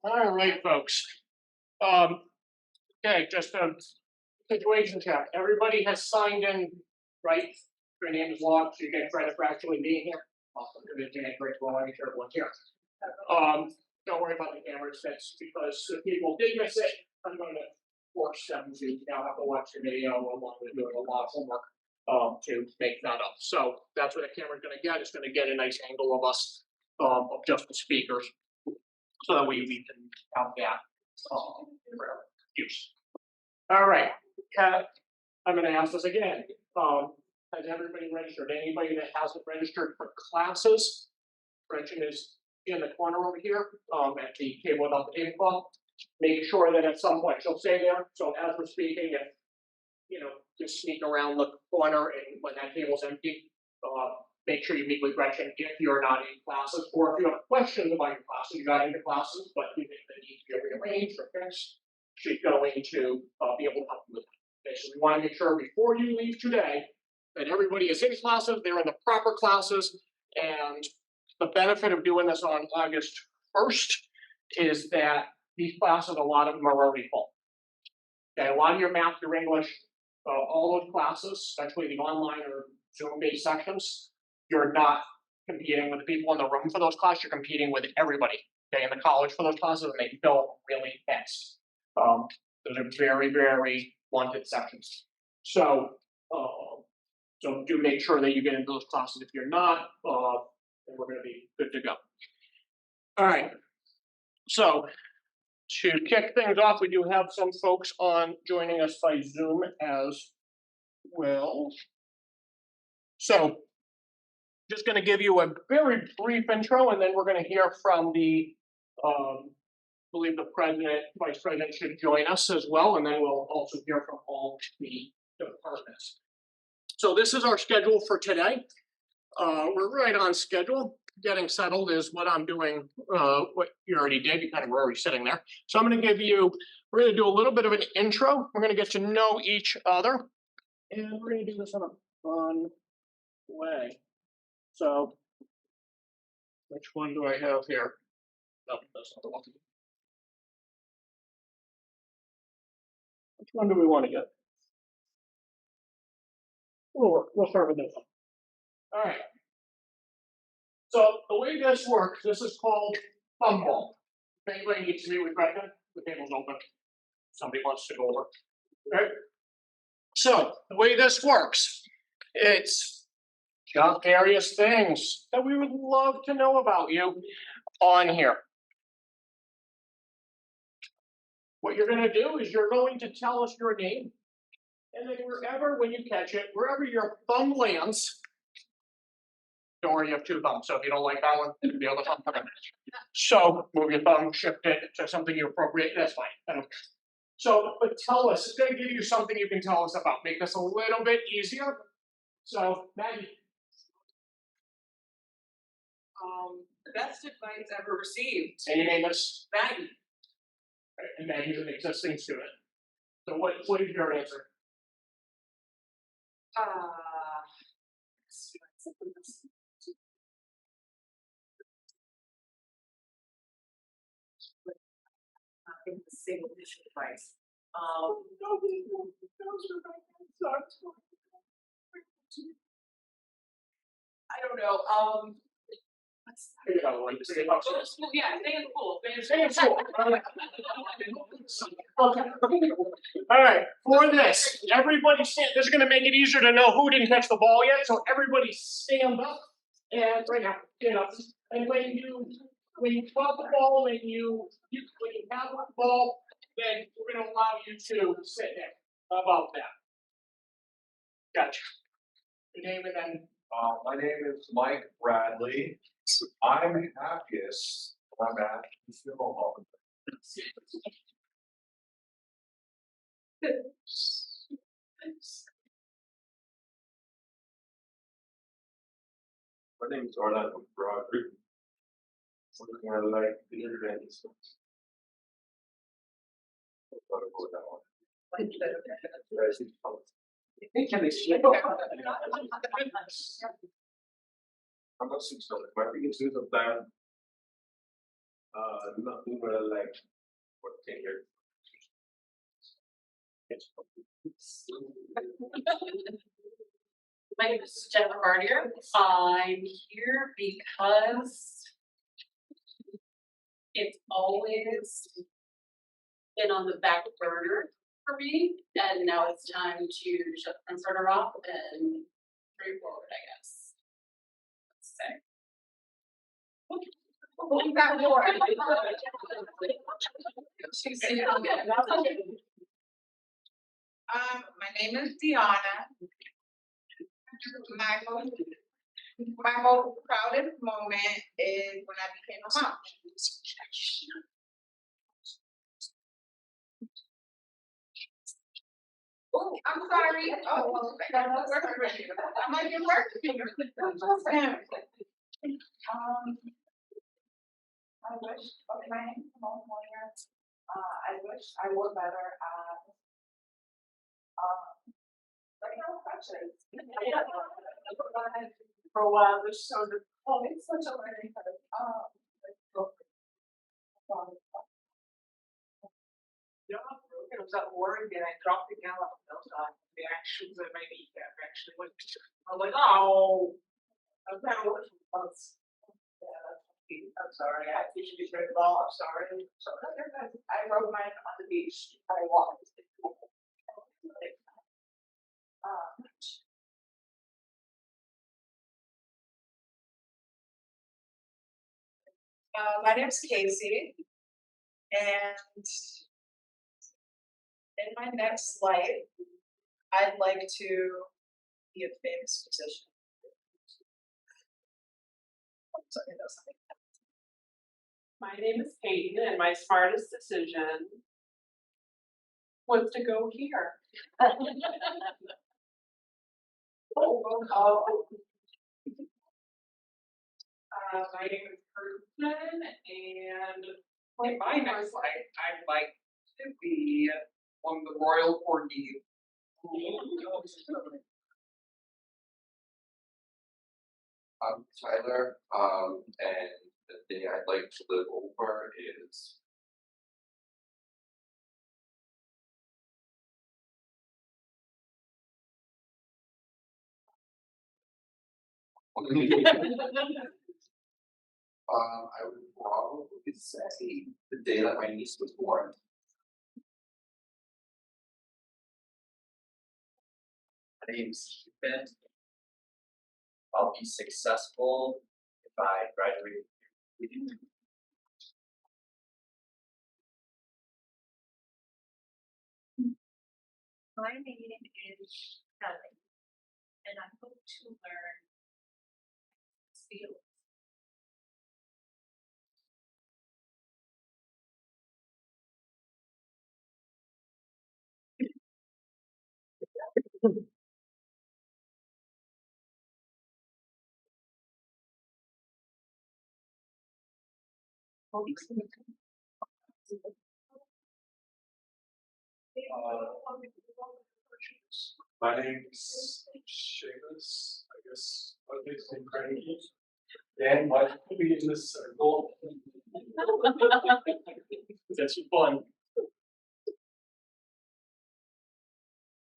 All right, folks. Um, okay, just a situation check. Everybody has signed in, right? Your name is logged, so you get credit for actually being here. Awesome. Good evening, great to all sure everyone's here. Don't worry about the cameras. That's because if people did miss it, I'm going to force them to now have to watch the video along with doing a lot of homework to make that up. So that's what the camera's going to get. It's going to get a nice angle of us, of just the speakers, so that we can have that for use. All right, I'm going to ask this again. Has everybody registered? Anybody that hasn't registered for classes? Gretchen is in the corner over here at the table without the tablecloth. Make sure that at some point she'll stay there. So as we're speaking, if just sneak around the corner and when that table's empty, make sure you meet with Gretchen if you're not in classes, or if you have questions about your classes, you got into classes, but you think they need to be rearranged or fixed, she's going to be able to help you with that. Okay, so we want to make sure before you leave today that everybody is in classes, they're in the proper classes, and the benefit of doing this on August 1st is that these classes, a lot of them are already full. Okay, a lot of your math, your English, all those classes, especially the online or Zoom-based sections, you're not competing with the people in the room for those classes, you're competing with everybody, okay, in the college for those classes, and they fill really fast. Those are very, very wanted sections. So do make sure that you get into those classes. If you're not, then we're going to be good to go. All right. So to kick things off, we do have some folks on joining us by Zoom as well. So just going to give you a very brief intro, and then we're going to hear from the, I believe the president, vice president should join us as well, and then we'll also hear from all the departments. So this is our schedule for today. We're right on schedule. Getting settled is what I'm doing, what you already did. You kind of were already sitting there. So I'm going to we're going to do a little bit of an intro. We're going to get to know each other. And we're going to do this in a fun way. So which one do I have here? No, that's not the one. Which one do we want to get? We'll start with this one. All right. So the way this works, this is called thumb ball. If anybody needs to meet with Gretchen, the table's open. Somebody wants to go over. Okay. So the way this works, it's got various things that we would love to know about you on here. What you're going to do is you're going to tell us your name, and then when you catch it, wherever your thumb lands, don't worry, you have two thumbs, so if you don't like that one, the other thumb. Okay. So move your thumb, shift it to something you appropriate, that's fine. I don't care. So, but tell us, it's going to give you something you can tell us about, make this a little bit easier. So, Maggie. Best advice ever received. And your name is? Maggie. And Maggie's an existing student. So what is your answer? Single issue advice. I don't know. Yeah, stay in the pool. Stay in the pool. Okay. All right. For this, everybody stand. This is going to make it easier to know who didn't catch the ball yet. So everybody stand up. And right now, stand up. And when you caught the ball, when you have the ball, then we're going to allow you to sit there. How about that? Gotcha. Your name and then. My name is Mike Bradley. I'm happiest when I'm at the funeral home. My name is Orlando Broderick. I like the internet. I'm not 600. My biggest news of that Nothing but like, what can you? My name is Jennifer Barnier. I'm here because it's always been on the back burner for me, and now it's time to shut the front burner off and move forward, I guess. Let's say. We got more. My name is Deanna. My most proudest moment is when I became a mom. Oh, I'm sorry. Oh, well, I got no work for you. I might get work for you. I wish, okay, my name is Simone Moyer. I wish I were better at, regular questions. For a while, this sounded, Oh, it's such a learning curve. It was at work and I dropped the gallon of milk on the actions that my kneecap actually went. I was like, oh. I'm kind of working for months. Yeah, I'm sorry. I teach you to drink ball. I'm sorry. I rode mine on the beach. I walked. My name's Casey, and in my next life, I'd like to be a famous musician. Sorry, that was something. My name is Peyton and my smartest decision was to go here. My name is Kristen and in my next life, I'd like to be one of the royal corgis. I'm Tyler, and the day I'd like to live over is I would probably say the day that my niece was born. My name's Ethan. I'll be successful if I graduate. My name is Kelly, and I hope to learn skills. My name's Seamus, I guess, I'll be some cranky. Dan, why don't we be in this circle? that's fun.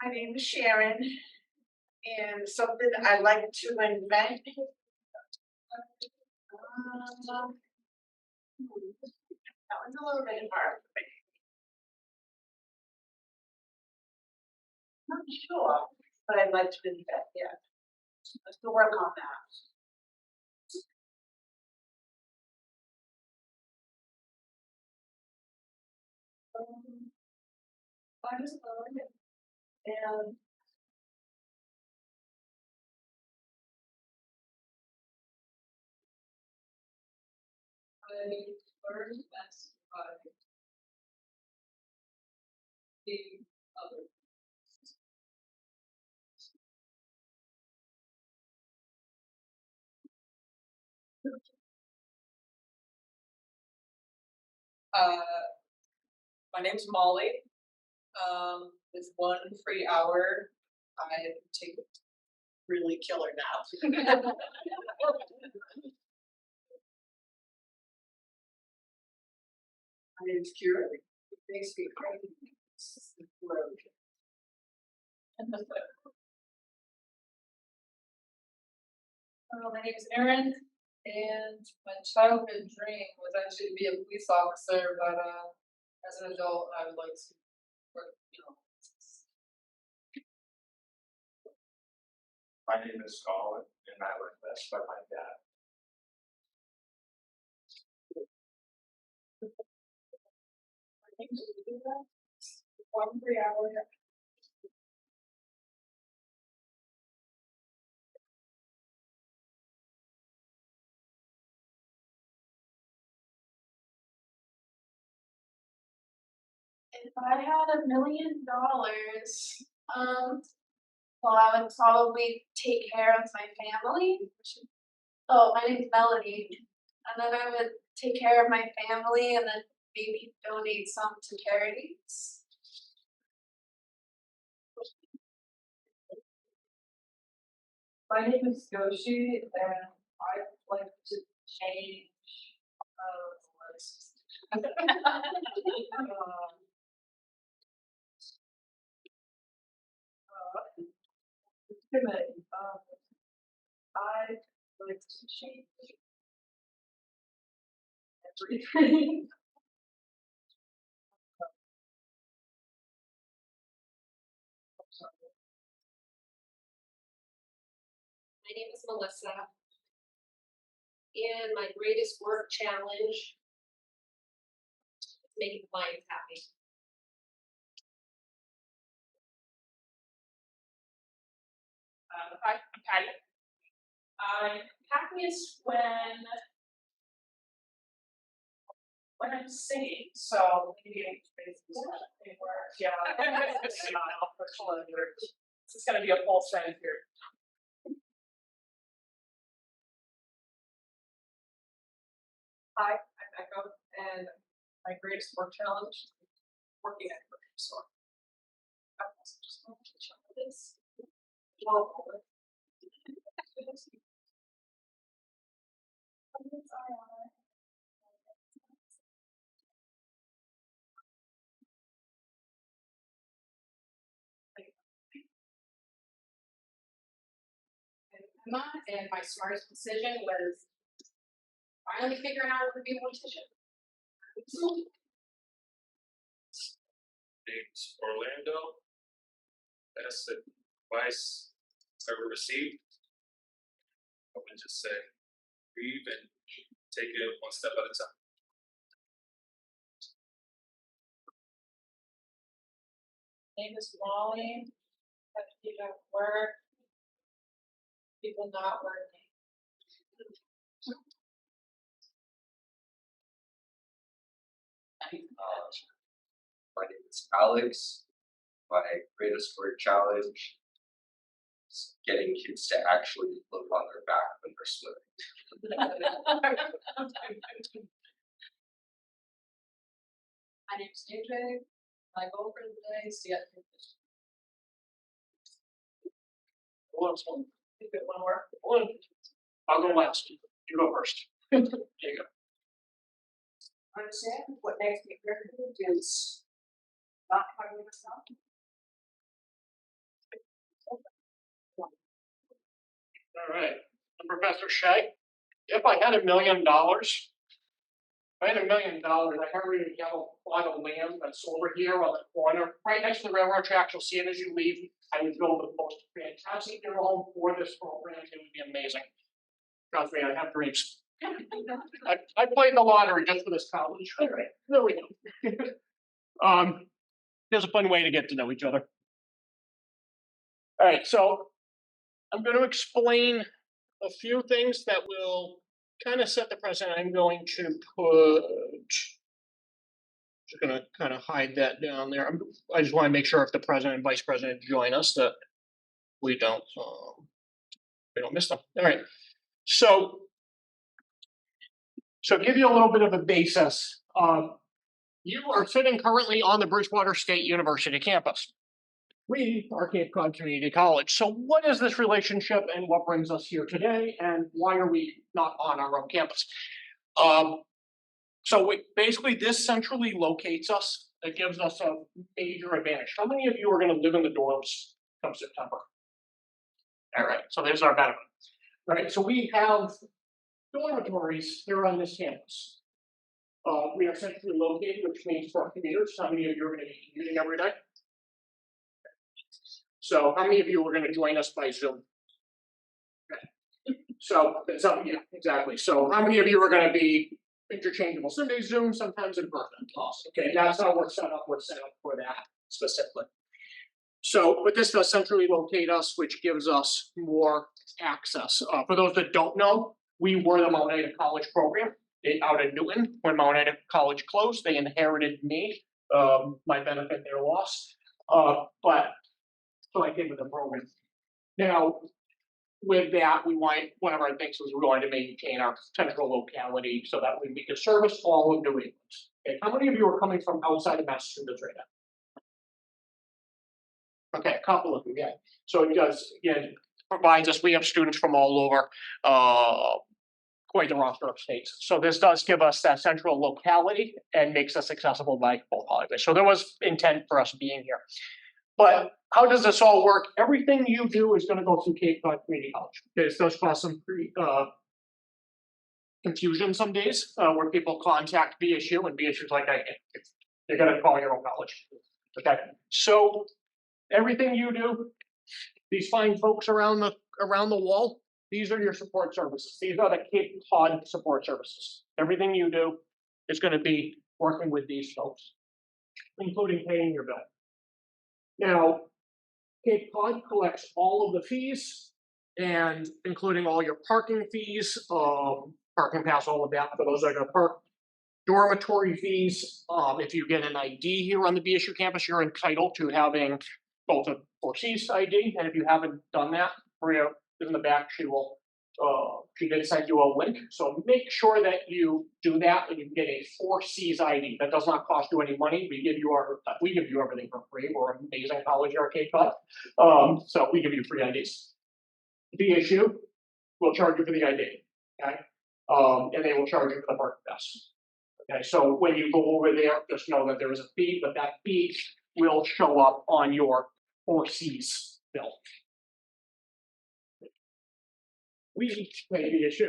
My name is Sharon, and something I like to invent. That one's a little bit hard for me. Not sure, but I'd like to invent, yeah. Let's go work on that. I just learned it. And I learned best by being other. My name's Molly. With 1 free hour, I take really killer nap. My name's Kira. Thanks for your road. My name is Erin, and my childhood dream was actually to be a police officer, but as an adult, I would like to work, My name is Colin, and I was blessed by my dad. If I had $1 million, well, I would probably take care of my family. Oh, my name's Melody. And then I would take care of my family and then maybe donate some to charities. My name is Goshi, and I'd like to change, I'd like to change everything. My name is Melissa. And my greatest work challenge is making clients happy. Hi, I'm Patty. I'm happiest when I'm singing, so maybe yeah. This is gonna be a full sentence here. Hi, I'm Echo, and my greatest work challenge is working at a grocery store. I'm also just going to check this. Emma, and my smartest decision was finally figuring out what to be a mortician. Name's Orlando. Best advice ever received. I would just say, breathe and take it one step at a time. Name is Molly. Have people at work. People not working. My name is Alex. My greatest work challenge is getting kids to actually look on their back when they're swimming. My name's AJ. My goal for the day is to get through this. One more. I'll go last. You go first. There you go. Understand what makes me very is not having a stop. All right. And Professor Shea, if I had $1 million, I had $1 million, I have a yellow plot of land that's over here on the corner, right next to the railroad tracks. You'll see it as you leave. I would build the most fantastic new home for this program. It would be amazing. Trust me, I have dreams. I played the lottery just for this college. All right, there we go. There's a fun way to get to know each other. All right, so I'm going to explain a few things that will kind of set the precedent. I'm going to put, just going to kind of hide that down there. I just want to make sure if the president and vice president join us that we don't miss them. All right, so give you a little bit of a basis. You are sitting currently on the Bridgewater State University campus. We are Cape Cod Community College. So what is this relationship and what brings us here today and why are we not on our own campus? So basically this centrally locates us. It gives us a major advantage. How many of you are gonna live in the dorms come September? All right, so there's our benefit. All right, so we have dormitories here on this campus. We are centrally located, which means for our commuters, how many of you are gonna be commuting every day? So how many of you are gonna join us by Zoom? Okay. So, yeah, exactly. So how many of you are gonna be interchangeable Sunday Zoom, sometimes in person? Awesome. Okay, that's how we're set up. We're set up for that specifically. So, but this does centrally locate us, which gives us more access. For those that don't know, we were the Mount Ida College program out in Newton. When Mount Ida College closed, they inherited me, my benefit, their loss. But so I came with the program. Now, with that, one of our things was we wanted to maintain our central locality so that we could service all of New England. Okay, how many of you are coming from outside of Massachusetts right now? Okay, a couple of you, yeah. So it does, again, provides us, we have students from all over, quite a roster of states. So this does give us that central locality and makes us accessible by both holidays. So there was intent for us being here. But how does this all work? Everything you do is gonna go through Cape Cod Community College. This does cause some confusion some days, where people contact BSU and BSU's like, they're gonna call your own college. Okay, so everything you do, these fine folks around the wall, these are your support services. These are the Cape Cod support services. Everything you do is going to be working with these folks, including paying your bill. Now, Cape Cod collects all of the fees, and including all your parking fees, parking pass, all of that for those that are going to park. Dormitory fees, if you get an ID here on the BSU campus, you're entitled to having both a 4Cs ID, and if you haven't done that, Maria in the back, she did send you a link. So make sure that you do that and you get a 4Cs ID. That does not cost you any money. We give you everything for free. We're an amazing college here at Cape Cod. So we give you free IDs. BSU will charge you for the ID, okay? And they will charge you for the parking pass. Okay, so when you go over there, just know that there is a fee, but that fee will show up on your 4Cs bill. We pay BSU.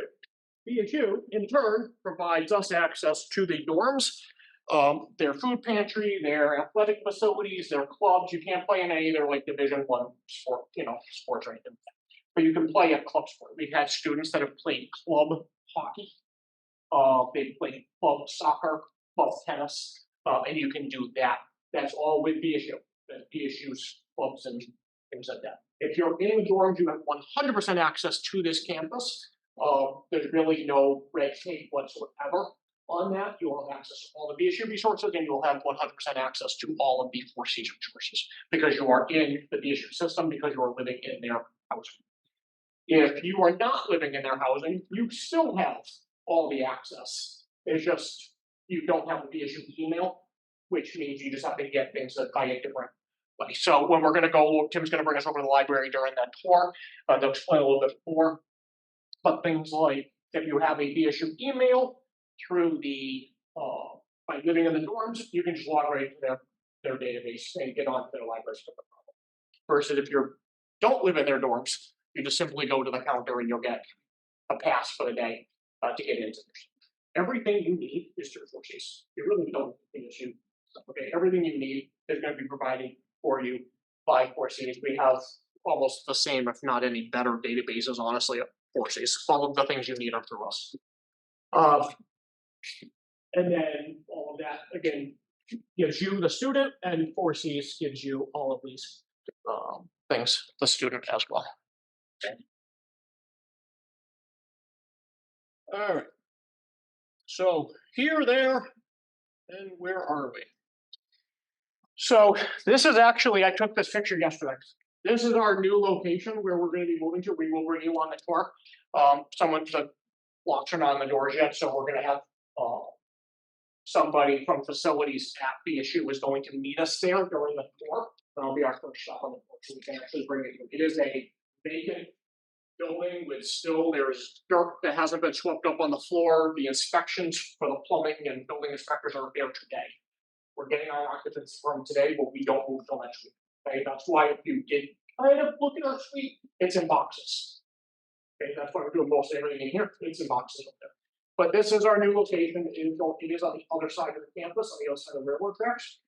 BSU, in turn, provides us access to the dorms, their food pantry, their athletic facilities, their clubs. You can't play in any of their like Division I sport, sports or anything. But you can play a club sport. We've had students that have played club hockey. They play club soccer, club tennis, and you can do that. That's all with BSU. That's BSU's clubs and things like that. If you're in the dorms, you have 100% access to this campus. There's really no red tape whatsoever on that. You will have access to all the BSU resources, and you'll have 100% access to all of the 4Cs resources because you are in the BSU system, because you are living in their housing. If you are not living in their housing, you still have all the access. It's just you don't have the BSU email, which means you just have to get things by a different way. So when we're going to go, Tim's going to bring us over to the library during that tour. They'll explain a little bit more. But things like if you have a BSU email through the by living in the dorms, you can just log right to their database and get onto their library stuff. Versus if you don't live in their dorms, you just simply go to the counter and you'll get a pass for the day to get into there. Everything you need is through 4Cs. You really don't need BSU. Okay, everything you need is going to be provided for you by 4Cs. We have almost the same, if not any better databases, honestly, of 4Cs. All of the things you need are through us. And then all of that, again, gives you the student, and 4Cs gives you all of these things, the student as well. Okay. All right. So here, there, and where are we? So this is actually, I took this picture yesterday. This is our new location where we're going to be moving to. We will bring you on the tour. Someone's locks are not on the doors yet, so we're going to have somebody from facilities at BSU is going to meet us there during the tour. That'll be our first stop on the tour, so we can actually bring it. It is a vacant building with still, there's dirt that hasn't been swept up on the floor. The inspections for the plumbing and building inspectors are there today. We're getting our occupants from today, but we don't move till next week. Okay, that's why if you did kind of look at our suite, it's in boxes. Okay, that's why we're doing most everything in here, it's in boxes up there. But this is our new location, it is on the other side of the campus, on the other side of the railroad tracks.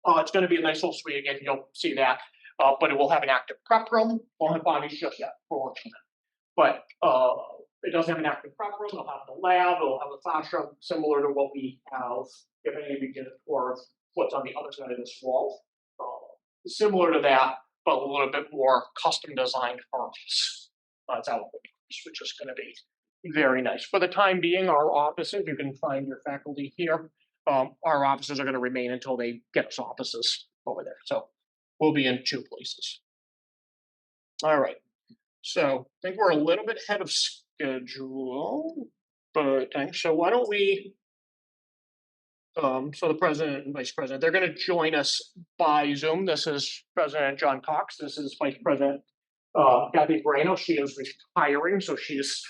It's gonna be a nice little suite again, you'll see that, but it will have an active prep room, won't have bodies just yet, for working on it. But, it does have an active prep room, it'll have the lab, it'll have a classroom, similar to what we have, if any of you get a tour of what's on the other side of this wall. Similar to that, but a little bit more custom designed for us. That's how it works, which is gonna be very nice. For the time being, our offices, you can find your faculty here. Our offices are gonna remain until they get us offices over there, so we'll be in 2 places. All right, so I think we're a little bit ahead of schedule, but thanks. So why don't we? So the president and vice president, they're gonna join us by Zoom. This is President John Cox. This is Vice President Kathy Moreno. She is retiring, so she's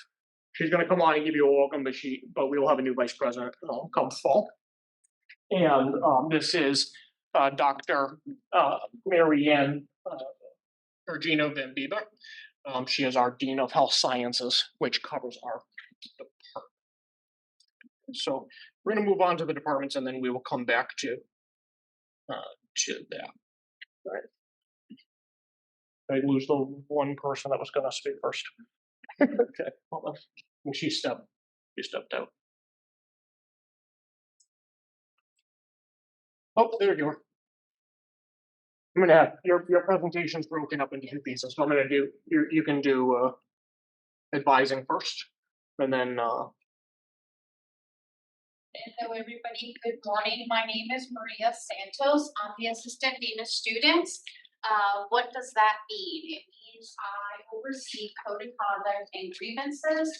gonna come on and give you a welcome, but we will have a new vice president come fall. And this is Dr. Marianne Virginia Van Bieber. She is our Dean of Health Sciences, which covers our department. So we're gonna move on to the departments and then we will come back to that. All right. I lose the one person that was gonna speak first. Okay, hold on. She stepped out. Oh, there you are. I'm gonna have your presentation's broken up into 2 pieces. So I'm gonna do you can do advising first, and then Hello, everybody. Good morning. My name is Maria Santos. I'm the Assistant Dean of Students. What does that mean? It means I oversee code of conduct and grievances,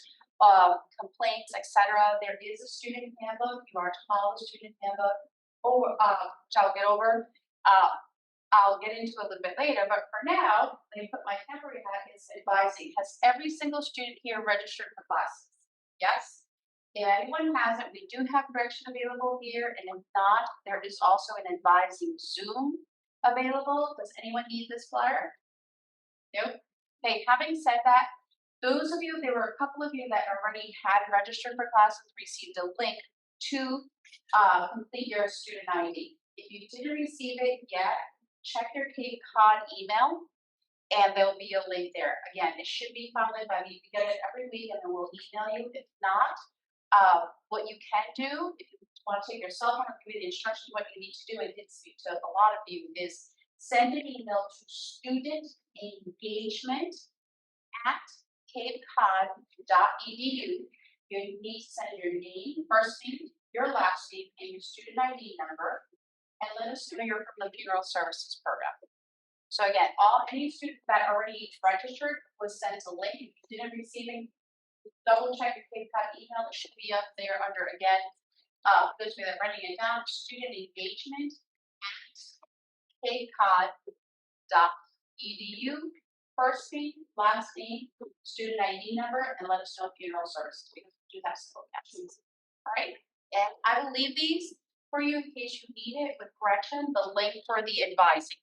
complaints, etc. There is a student handbook. You are to follow the student handbook, which I'll get over. I'll get into a little bit later, but for now, let me put my temporary hat is advising. Has every single student here registered for classes? Yes? If anyone hasn't, we do have direction available here, and if not, there is also an advising Zoom available. Does anyone need this flyer? Nope. Okay, having said that, those of you, there were a couple of you that already had registered for classes, received a link to complete your student ID. If you didn't receive it yet, check your Cape Cod email, and there'll be a link there. Again, it should be founded by me. We get it every week, and then we'll email you. If not, what you can do, if you want to take your cell phone or give you the instructions, what you need to do, and it speak to a lot of you, is send an email to studentengagement@capecod.edu. You need to send your name, first name, your last name, and your student ID number, and let us know you're from the Funeral Services Program. So again, any student that already registered was sent a link. If you didn't receive it, double check your Cape Cod email. It should be up there under, again, those of you that are writing it down, student engagement at capecod.edu. First name, last name, student ID number, and let us know funeral services, because we do have some locations. All right, and I will leave these for you in case you need it with correction, the link for the advising.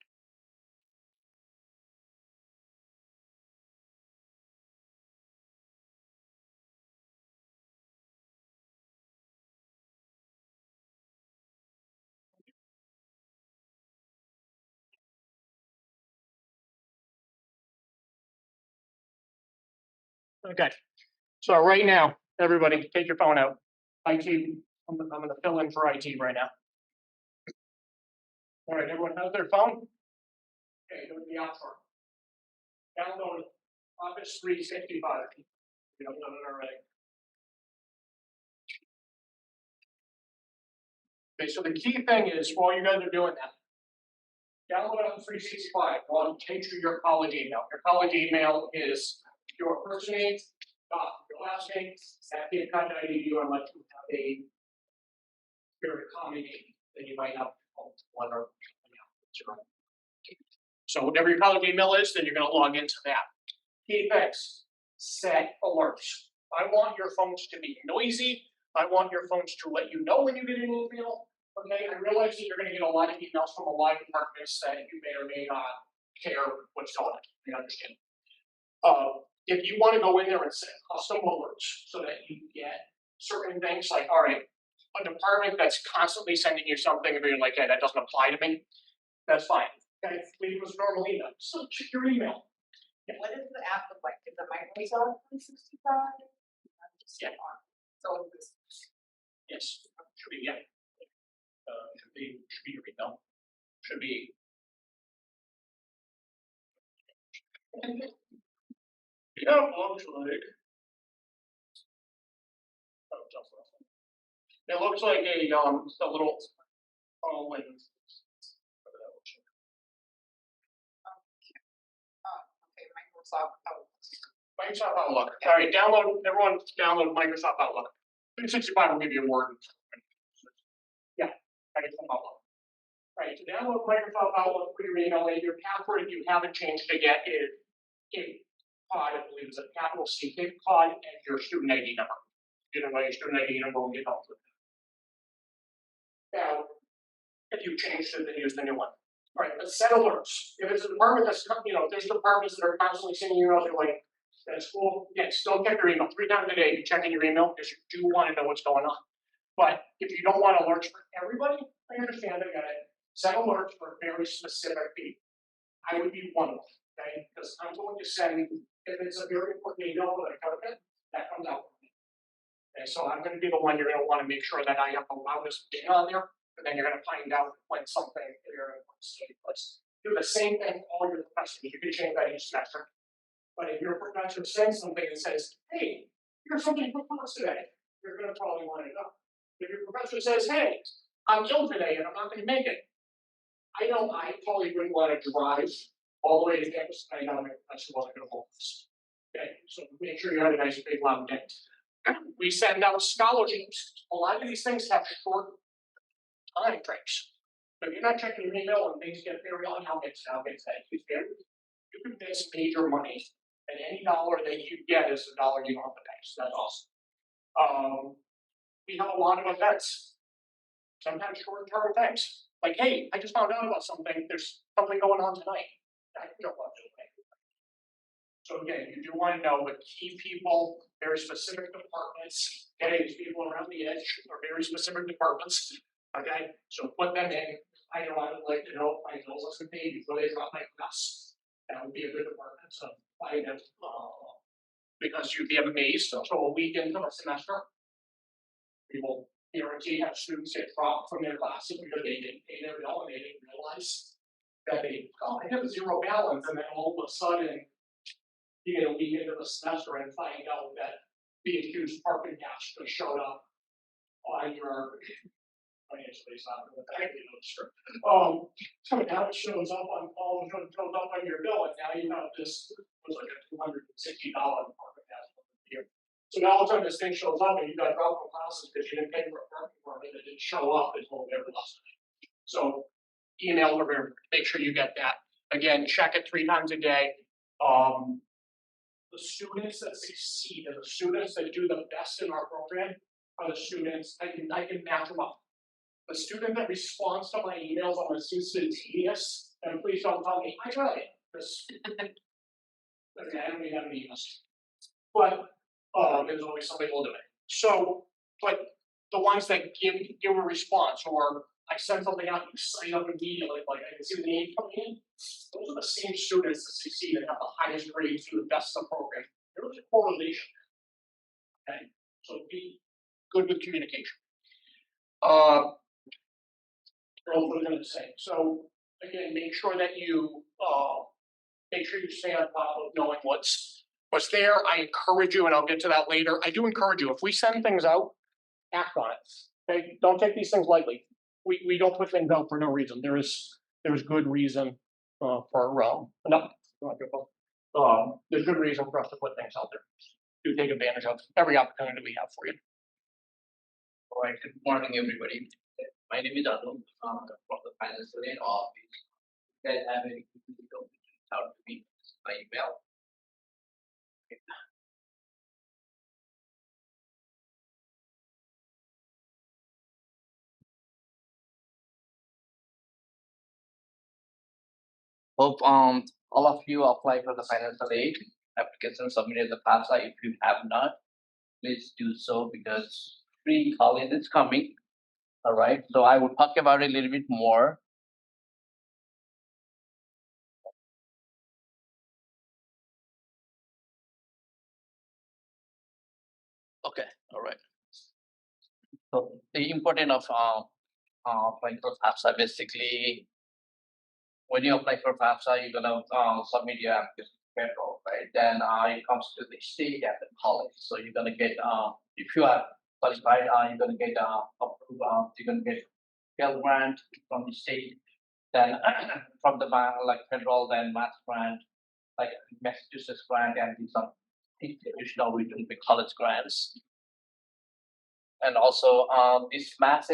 okay. So right now, everybody, take your phone out. IT, I'm gonna fill in for IT right now. All right, everyone has their phone? Okay, go to the app store. Download Office 365. If you don't know it already. Okay, so the key thing is, while you guys are doing that, download Office 365. Well, change to your college email. Your college email is your first name, your last name, at capecod.edu, unless you have a very common name that you might have one or zero. So whatever your college email is, then you're going to log into that. Key things. set alerts. I want your phones to be noisy. I want your phones to let you know when you get an email. Okay, I realize that you're gonna get a lot of emails from a lot of departments that you may or may not care what's going on. I understand. If you wanna go in there and set custom alerts so that you get certain things like, all right, a department that's constantly sending you something and you're like, hey, that doesn't apply to me, that's fine. Okay, leave us normal email, so check your email. What does the app look like? Is it Microsoft 365? Yeah. So this. Yes, should be, yeah. Should be your email. Should be. Yeah, looks like. It looks like a little, wait. Okay, Microsoft Outlook. Microsoft Outlook. All right, everyone download Microsoft Outlook. 365 will give you a Word. Yeah, Microsoft Outlook. All right, to download Microsoft Outlook, put your email in, your password, if you haven't changed it yet, is Cape Cod, I believe is a capital C, Cape Cod, and your student ID number. If you don't know your student ID number, we'll get help with it. Now, if you changed it, then use the new one. All right, but set alerts. If it's a department that's, there's departments that are constantly sending you emails, they're like, that's cool. Yes, don't check your email 3 times a day. You check in your email because you do want to know what's going on. But if you don't want alerts for everybody, I understand. I get it. Set alerts for very specific people. I would be one of them. Okay, because I'm going to send if it's a very important email that I cover that comes out. Okay, so I'm going to be the one you're going to want to make sure that I have the loudest data on there, and then you're going to find out when something you're going to take place. Do the same thing for all your professors. You can change that each semester. But if your professor sends something and says, hey, here's something for class today, you're going to probably want to know. If your professor says, hey, I'm ill today and I'm not going to make it, I probably wouldn't want to drive all the way to campus. I know my professor wasn't going to hold this. Okay, so make sure you have a nice big loud day. We send out scholarships. A lot of these things have short time frames. So if you're not checking your email and things get very on, how gets that? You can miss major money. And any dollar that you get is a dollar you don't have to pay. So that's awesome. We have a lot of events. Sometimes short-term things. Like, hey, I just found out about something. There's something going on tonight. I don't want to do it. So again, you do want to know the key people, very specific departments. Okay, these people around the edge are very specific departments. Okay, so put them in. I know I would like to know if my bills wasn't paid before they drop my class. That would be a good department. So find them because you'd be amazed. So a week into a semester, we will guarantee have students get dropped from their classes because they didn't pay their bill and they didn't realize that they have a zero balance, and then all of a sudden you get a week into the semester and find out that the accused parking gas just showed up on your financially not the back of so now it shows up on your bill, and now you have this was like a $260 parking gas here. So now all of a sudden this thing shows up and you got dropped from classes because you didn't pay for a parking permit, it didn't show up until every last night. So email or make sure you get that. Again, check it 3 times a day. The students that succeed and the students that do the best in our program are the students I can match them up. The student that responds to my emails on a instantaneous, and please don't tell me I got it. Okay, I don't even have any emails. But there's always somebody will do it. So, but the ones that give a response, or I send something out, you sign up immediately, like I can see the name coming in. Those are the same students that succeed and have the highest grades through the best of the program. There is a correlation. Okay, so be good with communication. What was I going to say? So again, make sure that you stay on top of knowing what's there. I encourage you, and I'll get to that later. I do encourage you, if we send things out, act on it. Okay, don't take these things lightly. We don't put things out for no reason. There's good reason there's good reason for us to put things out there. To take advantage of every opportunity we have for you. All right, good morning, everybody. My name is Arun, from the financial aid office. You guys have any questions, reach out to me, my email. Hope all of you apply for the financial aid application submitted the FAFSA. If you have not, please do so because free college is coming. All right, so I will talk about it a little bit more. Okay, all right. So the importance of applying for FAFSA, basically, when you apply for FAFSA, you're gonna submit your application to federal, right? Then it comes to the state and the college. So you're gonna get if you are qualified, you're gonna get approved. You're gonna get Pell Grant from the state, then from the like federal, then Mass Grant, like Massachusetts Grant, and these are institutional regional college grants. And also, this Mass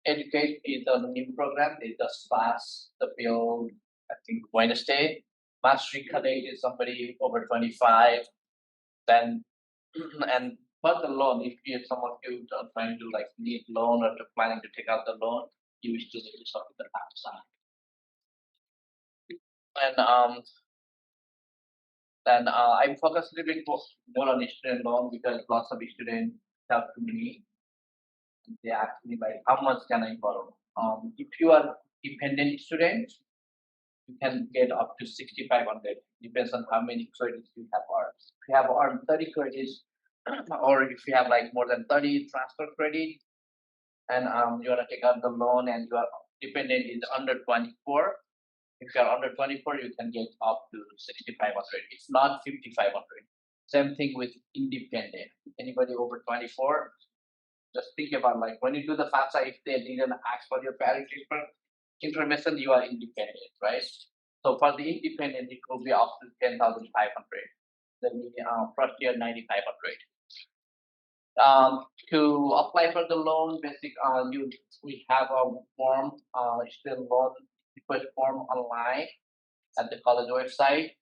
Educate is a new program. It just passed the bill, I think, Wednesday. Mass Reconnect is somebody over 25. Then, and for the loan, if some of you are trying to like need loan or planning to take out the loan, you still need to submit the FAFSA. And then I focus a little bit more on student loan because lots of students come to me. They ask me like, how much can I borrow? If you are dependent student, you can get up to 6,500. Depends on how many credits you have earned. If you have earned 30 credits, or if you have like more than 30 transfer credit, and you want to take out the loan and your dependent is under 24. If you are under 24, you can get up to 6,500. It's not 5,500. Same thing with independent. Anybody over 24, just think about like when you do the FAFSA, if they didn't ask for your parent information, you are independent, right? So for the independent, it will be up to 10,500. Then first year 9,500. To apply for the loan, we have a form, student loan request form online at the college website.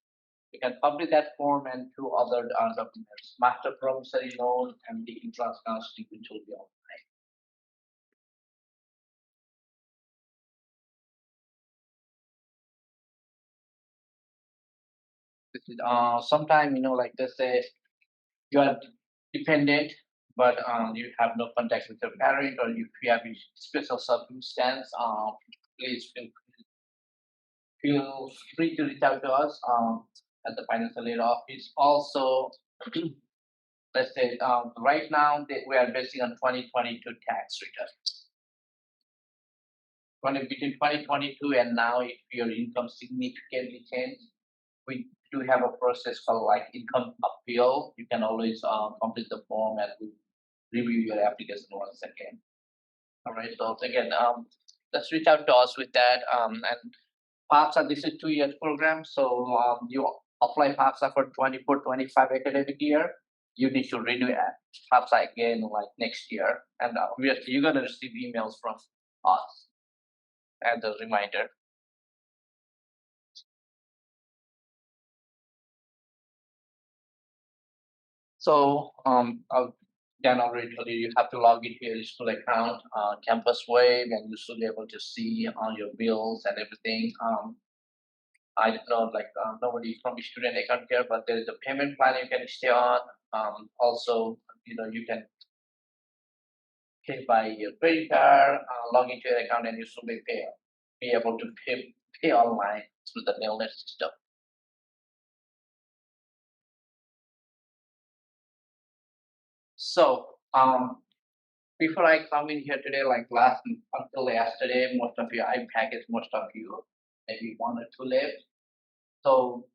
You can complete that form and two other documents, master promissory loan and the interest counseling, which will be online. This is sometime, like they say, you are dependent, but you have no contact with your parent, or if you have a special circumstance, please feel free to reach out to us at the financial aid office. Also, let's say right now we are basing on 2022 tax returns. Between 2022 and now, if your income significantly changed, we do have a process called like income appeal. You can always complete the form and we review your application once again. All right. So again, let's reach out to us with that. And FAFSA, this is 2 years program. So you apply FAFSA for 24-25 academic year. You need to renew FAFSA again like next year. And obviously you're gonna receive emails from us as a reminder. So Dan already told you have to log into your school account, Campus Wave, and you should be able to see all your bills and everything. I don't know, like nobody from the student account here, but there is a payment plan you can stay on. Also, you can pay by your credit card, log into your account, and you should be able to pay online through the Nailnet system. So before I come in here today, like until yesterday, most of you I packaged most of you, maybe 1 or 2 left. So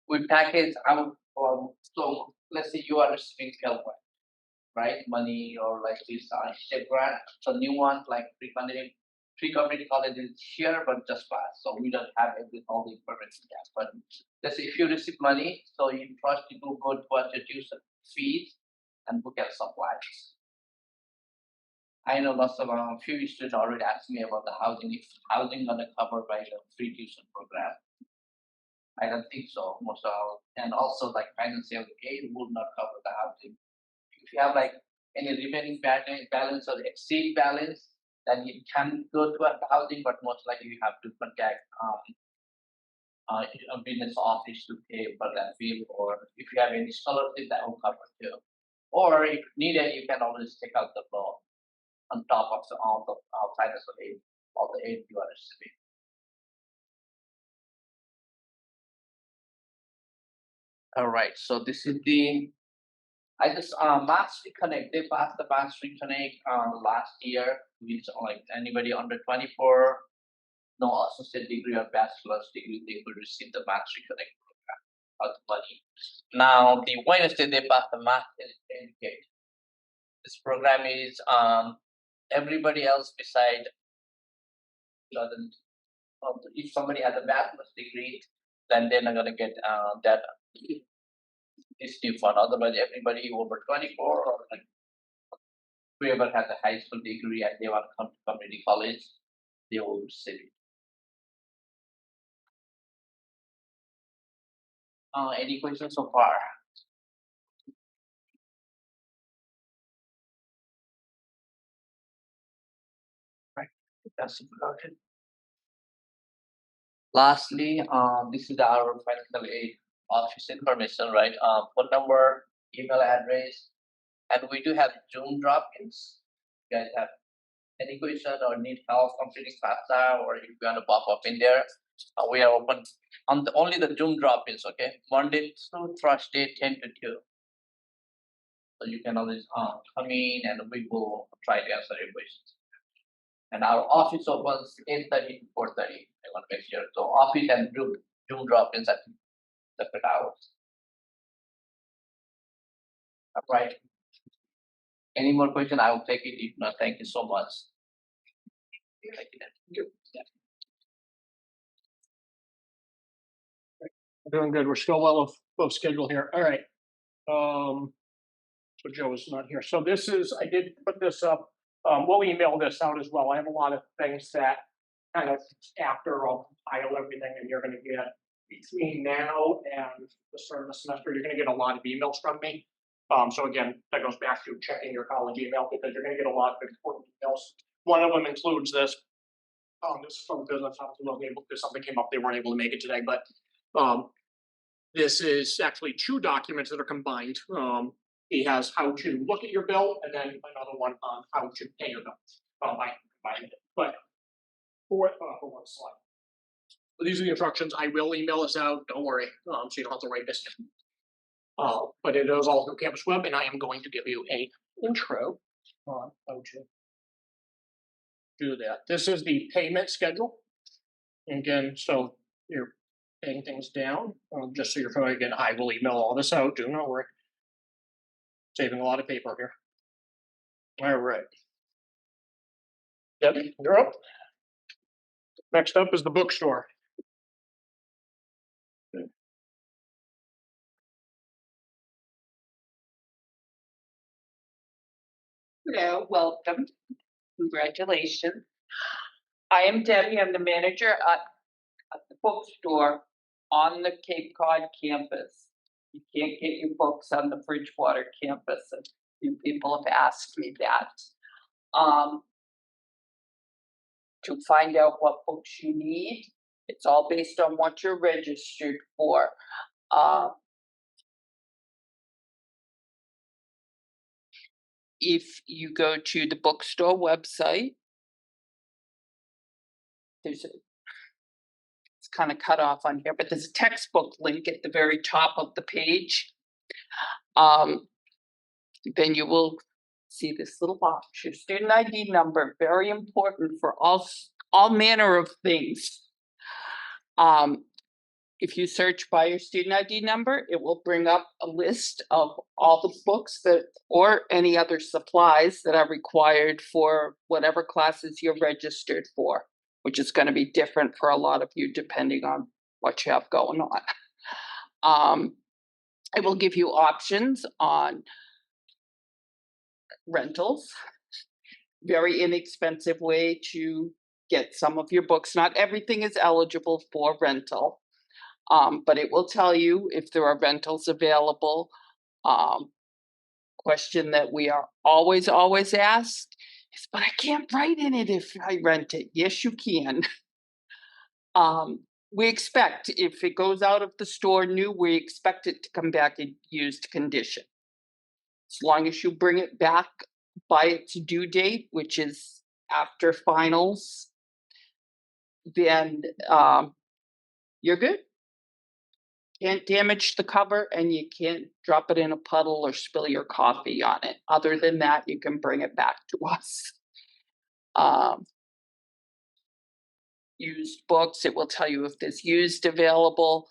we package out. So let's say you are receiving Pell Grant, right? Money or like this state grant. So new one like pre-community college is here, but just passed. So we don't have all the information yet. But let's say if you receive money, so you first you go towards your tuition fees and book and supplies. I know lots of few students already asked me about the housing. If housing gonna cover by the free tuition program, I don't think so. And also like financial aid would not cover the housing. If you have like any remaining balance or exceed balance, then you can go to a housing, but most likely you have to contact a business office to pay for that bill, or if you have any scholarship that will cover too. Or if needed, you can always take out the loan on top of all the financial aid, all the aid you are receiving. All right, so this is I just Mastery Connect. They passed the Mastery Connect last year, which like anybody under 24, no associate degree or bachelor's degree, they could receive the Mastery Connect program of money. Now the Wednesday they passed the Math Educate. This program is everybody else beside doesn't. If somebody has a bachelor's degree, then they're not gonna get that. Is still fun. Otherwise, everybody over 24 or like whoever has a high school degree and they want to come to community college, they will receive it. Any questions so far? Right, that's about it. Lastly, this is our financial aid office information, right? Phone number, email address, and we do have Zoom drop-ins. You guys have any question or need help completing FAFSA, or if you want to pop up in there, we are open on only the Zoom drop-ins, okay? Monday through Thursday, 10 to 2. So you can always come in and we will try to answer your questions. And our office opens 8:30 to 4:30. I want to make sure. So office and Zoom drop-ins at separate hours. All right. Any more question? I will take it. If not, thank you so much. Thank you. Doing good. We're still well above schedule here. All right. So Joe is not here. So this is, I did put this up. We'll email this out as well. I have a lot of things that kind of after I'll compile everything, and you're going to get between now and the start of the semester, you're going to get a lot of emails from me. So again, that goes back to checking your college email, because you're going to get a lot of important emails. One of them includes this. This is from business office. Wasn't able because something came up. They weren't able to make it today, but this is actually 2 documents that are combined. He has how to look at your bill, and then another one on how to pay your bill. I combined it, but for one slide. So these are the instructions. I will email this out. Don't worry, so you don't have to write this down. But it is all through Campus Web, and I am going to give you a intro on how to do that. This is the payment schedule. Again, so you're paying things down, just so you're familiar. Again, I will email all this out. Do not worry. Saving a lot of paper here. All right. Debbie, you're up. Next up is the bookstore. Hello, welcome. Congratulations. I am Debbie. I'm the manager at the bookstore on the Cape Cod campus. You can't get your books on the Bridgewater campus, and few people have asked me that. To find out what books you need, it's all based on what you're registered for. If you go to the bookstore website, it's kind of cut off on here, but there's a textbook link at the very top of the page. Then you will see this little box, your student ID number, very important for all manner of things. If you search by your student ID number, it will bring up a list of all the books that, or any other supplies that are required for whatever classes you're registered for, which is going to be different for a lot of you depending on what you have going on. It will give you options on rentals, very inexpensive way to get some of your books. Not everything is eligible for rental, but it will tell you if there are rentals available. Question that we are always asked Yes, but I can't write in it if I rent it. Yes, you can. We expect if it goes out of the store new, we expect it to come back in used condition. As long as you bring it back by its due date, which is after finals, then you're good. Can't damage the cover and you can't drop it in a puddle or spill your coffee on it. Other than that, you can bring it back to us. Used books, it will tell you if there's used available.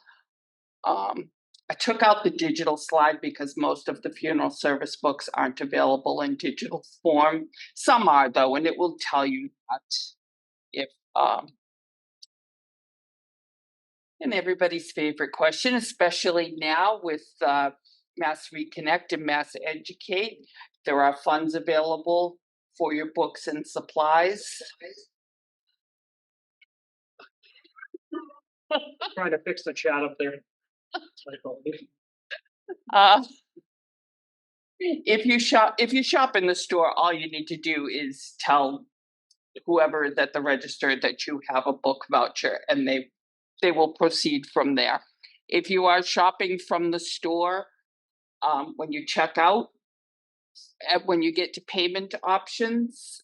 I took out the digital slide because most of the funeral service books aren't available in digital form. Some are though, and it will tell you that if and everybody's favorite question, especially now with Mass Reconnect and Mass Educate, there are funds available for your books and supplies. Trying to fix the chat up there. If you shop in the store, all you need to do is tell whoever at the register that you have a book voucher, and they will proceed from there. If you are shopping from the store, when you check out, when you get to payment options,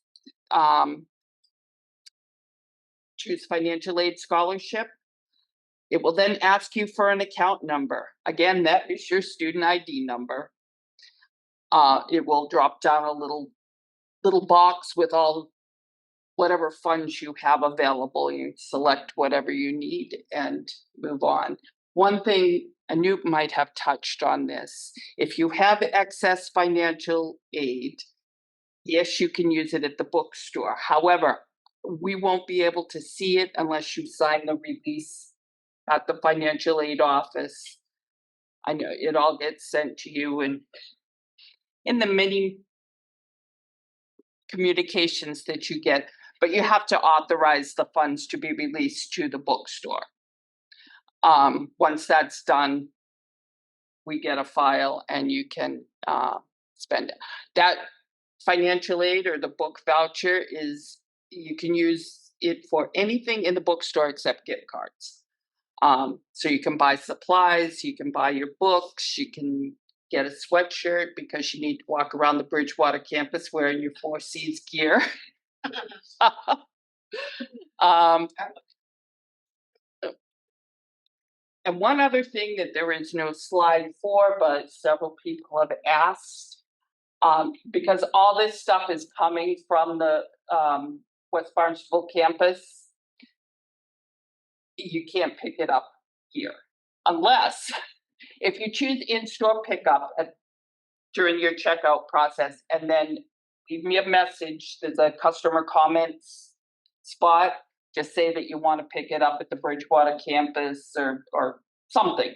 choose financial aid scholarship. It will then ask you for an account number. Again, that is your student ID number. It will drop down a little box with all whatever funds you have available. You select whatever you need and move on. One thing, and you might have touched on this, if you have excess financial aid, yes, you can use it at the bookstore. However, we won't be able to see it unless you sign the release at the financial aid office. I know it all gets sent to you and in the many communications that you get, but you have to authorize the funds to be released to the bookstore. Once that's done, we get a file and you can spend it. That financial aid or the book voucher is, you can use it for anything in the bookstore except gift cards. So you can buy supplies, you can buy your books, you can get a sweatshirt because you need to walk around the Bridgewater campus wearing your 4 C's gear. And one other thing that there is no slide for, but several people have asked, because all this stuff is coming from the West Barnstable campus, you can't pick it up here unless if you choose in-store pickup during your checkout process and then leave me a message, there's a customer comments spot, just say that you want to pick it up at the Bridgewater campus or something.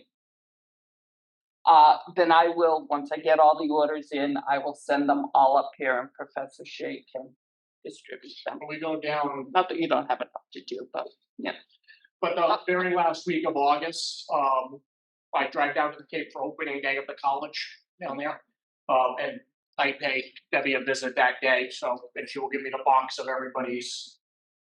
Then I will, once I get all the orders in, I will send them all up here and Professor Shea can distribute them. We go down, Not that you don't have enough to do, but yeah. but the very last week of August, I drive down to the Cape for opening day of the college down there. And I pay Debbie a visit that day, so and she will give me the box of everybody's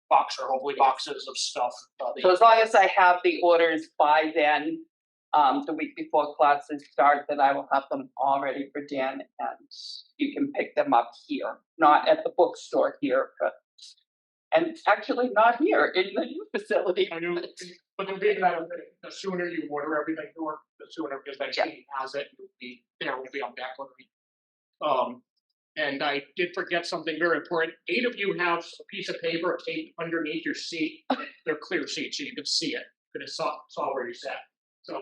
box or hopefully boxes of stuff. So as long as I have the orders by then, the week before classes start, then I will have them all ready for Dan and you can pick them up here, not at the bookstore here, and actually not here in the new facility. I know, but the big matter, the sooner you order everything to her, the sooner, because then she has it, it'll be there, will be on back order. And I did forget something very important. 8 of you have a piece of paper taped underneath your seat. They're clear seats, so you can see it. You can saw where you sat. So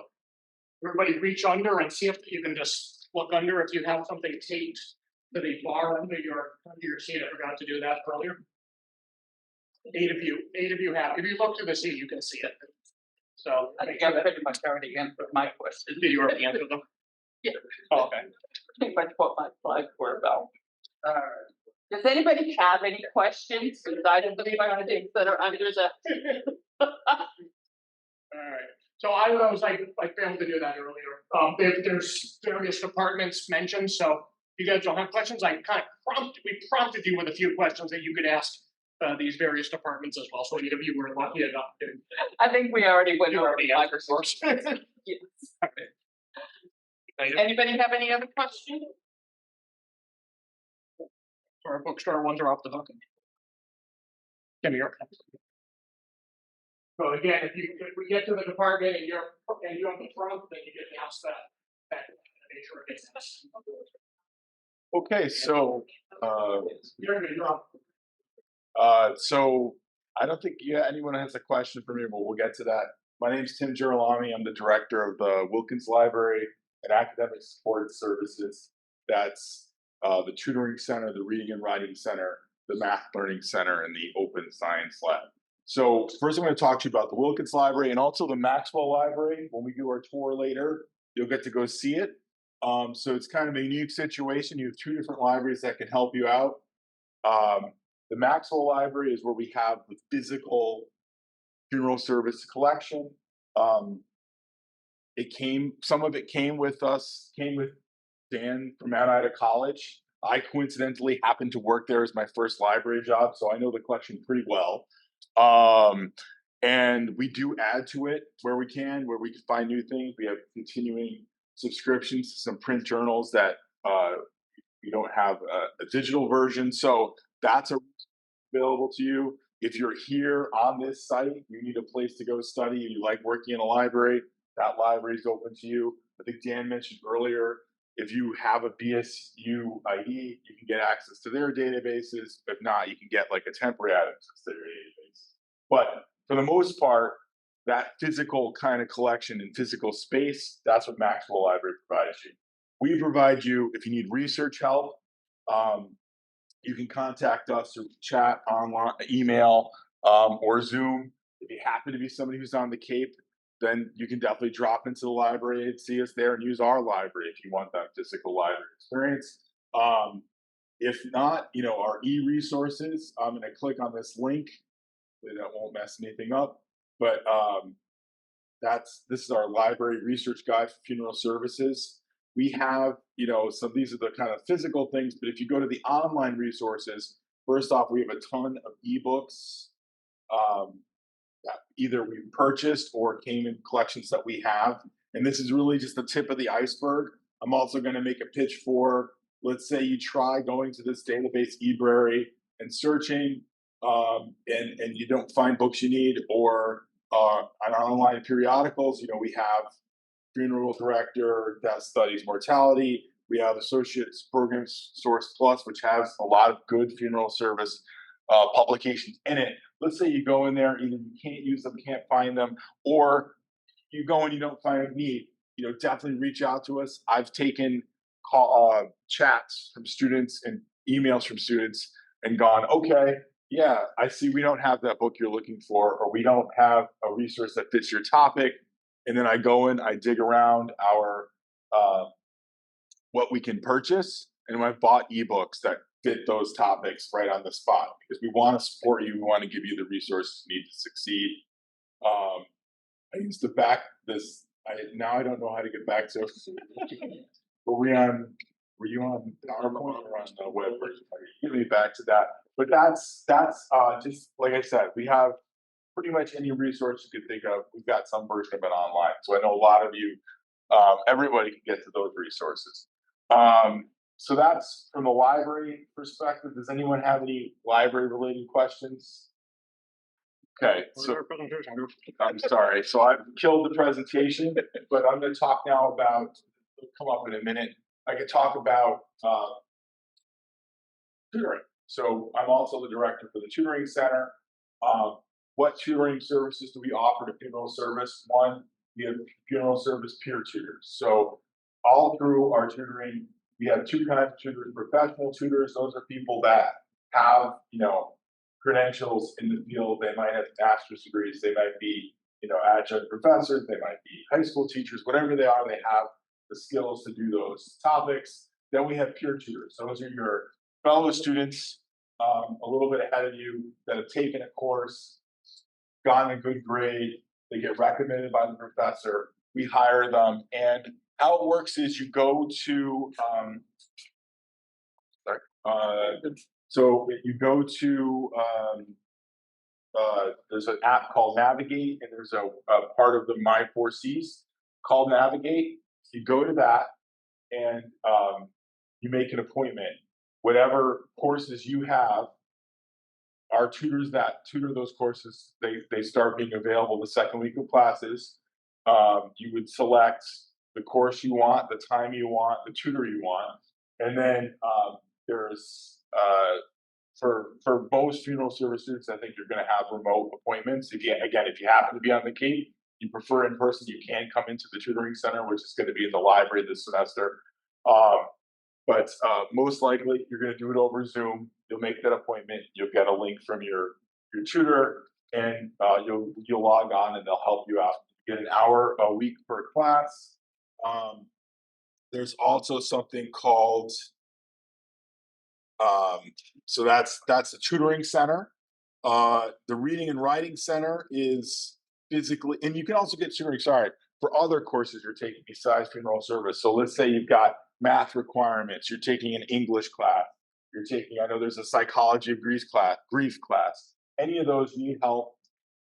everybody reach under and see if you can just look under if you have something taped to the bar under your seat. I forgot to do that earlier. 8 of you have. If you look to the seat, you can see it. So I think I've pretty much already answered my question. Did you already answer them? Yeah. Oh, okay. Pretty much what my slides were about. Does anybody have any questions besides the things that are under the? All right. So I was I failed to do that earlier. There's various departments mentioned, so you guys don't have questions, we prompted you with a few questions that you could ask these various departments as well, so any of you were lucky enough to. I think we already went You over already the asked, of Microsoft. course. Yes. Thank you. Anybody have any other questions? So our bookstore ones are off the hook. Give me your. So again, if we get to the department and you have the front, then you get asked that nature of business. Okay, so, You're good, you're up. so I don't think anyone has a question for me, but we'll get to that. My name's Tim Girolami. I'm the director of the Wilkins Library and Academic Support Services. That's the Tutoring Center, the Reading and Writing Center, the Math Learning Center, and the Open Science Lab. So first I'm going to talk to you about the Wilkins Library and also the Maxwell Library. When we do our tour later, you'll get to go see it. So it's kind of a unique situation. You have two different libraries that can help you out. The Maxwell Library is where we have the physical funeral service collection. Some of it came with Dan from Mount Ida College. I coincidentally happened to work there as my first library job, so I know the collection pretty well. And we do add to it where we can find new things. We have continuing subscriptions to some print journals that we don't have a digital version. So that's available to you. If you're here on this site, you need a place to go study, and you like working in a library, that library is open to you. I think Dan mentioned earlier, if you have a BSU ID, you can get access to their databases. If not, you can get like a temporary access to their database. But for the most part, that physical kind of collection and physical space, that's what Maxwell Library provides you. We provide you, if you need research help, you can contact us through chat, online, email, or Zoom. If you happen to be somebody who's on the Cape, then you can definitely drop into the library and see us there and use our library if you want that physical library experience. If not, our e-resources, I'm going to click on this link. That won't mess anything up. But this is our library research guide for funeral services. We have, these are the kind of physical things, but if you go to the online resources, first off, we have a ton of ebooks that either we've purchased or came in collections that we have. And this is really just the tip of the iceberg. I'm also going to make a pitch for, let's say you try going to this database eBrary and searching, and you don't find books you need, or on our online periodicals, we have Funeral Director that studies mortality. We have Associates Program Source Plus, which has a lot of good funeral service publications in it. Let's say you go in there, either you can't use them, can't find them, or you go and you don't find a need. Definitely reach out to us. I've taken chats from students and emails from students and gone, okay, yeah, I see we don't have that book you're looking for, or we don't have a resource that fits your topic. And then I go in, I dig around our what we can purchase, and I've bought ebooks that fit those topics right on the spot, because we want to support you. We want to give you the resources you need to succeed. I used to back this. Now I don't know how to get back to. Were you on PowerPoint or on the web version? Get me back to that. But that's just like I said, we have pretty much any resource you can think of. We've got some version of it online. So I know a lot of you, everybody can get to those resources. So that's from the library perspective. Does anyone have any library related questions? Okay, so I'm sorry. So I've killed the presentation, but I'm going to talk now about, it'll come up in a minute. I can talk about tutoring. So I'm also the director for the Tutoring Center. What tutoring services do we offer to funeral service? One, we have funeral service peer tutors. So all through our tutoring, we have two kinds of tutors: professional tutors. Those are people that have, credentials in the field. They might have master's degrees. They might be, adjunct professors. They might be high school teachers. Whatever they are, they have the skills to do those topics. Then we have peer tutors. Those are your fellow students, a little bit ahead of you, that have taken a course, gotten a good grade. They get recommended by the professor. We hire them, and how it works is you go to So if you go to, there's an app called Navigate, and there's a part of the My Four Cs called Navigate. You go to that, and you make an appointment. Whatever courses you have, our tutors that tutor those courses, they start being available the second week of classes. You would select the course you want, the time you want, the tutor you want, and then there's for most funeral service students, I think you're going to have remote appointments. If you happen to be on the Cape, you prefer in person, you can come into the tutoring center, which is going to be in the library this semester. But most likely, you're going to do it over Zoom. You'll make that appointment. You'll get a link from your tutor, and you'll log on, and they'll help you out. You get an hour a week per class. There's also something called so that's the tutoring center. The reading and writing center is physically, and you can also get tutoring. Sorry, for other courses you're taking besides funeral service. So let's say you've got math requirements, you're taking an English class, you're taking, I know there's a psychology of grief class. Any of those need help,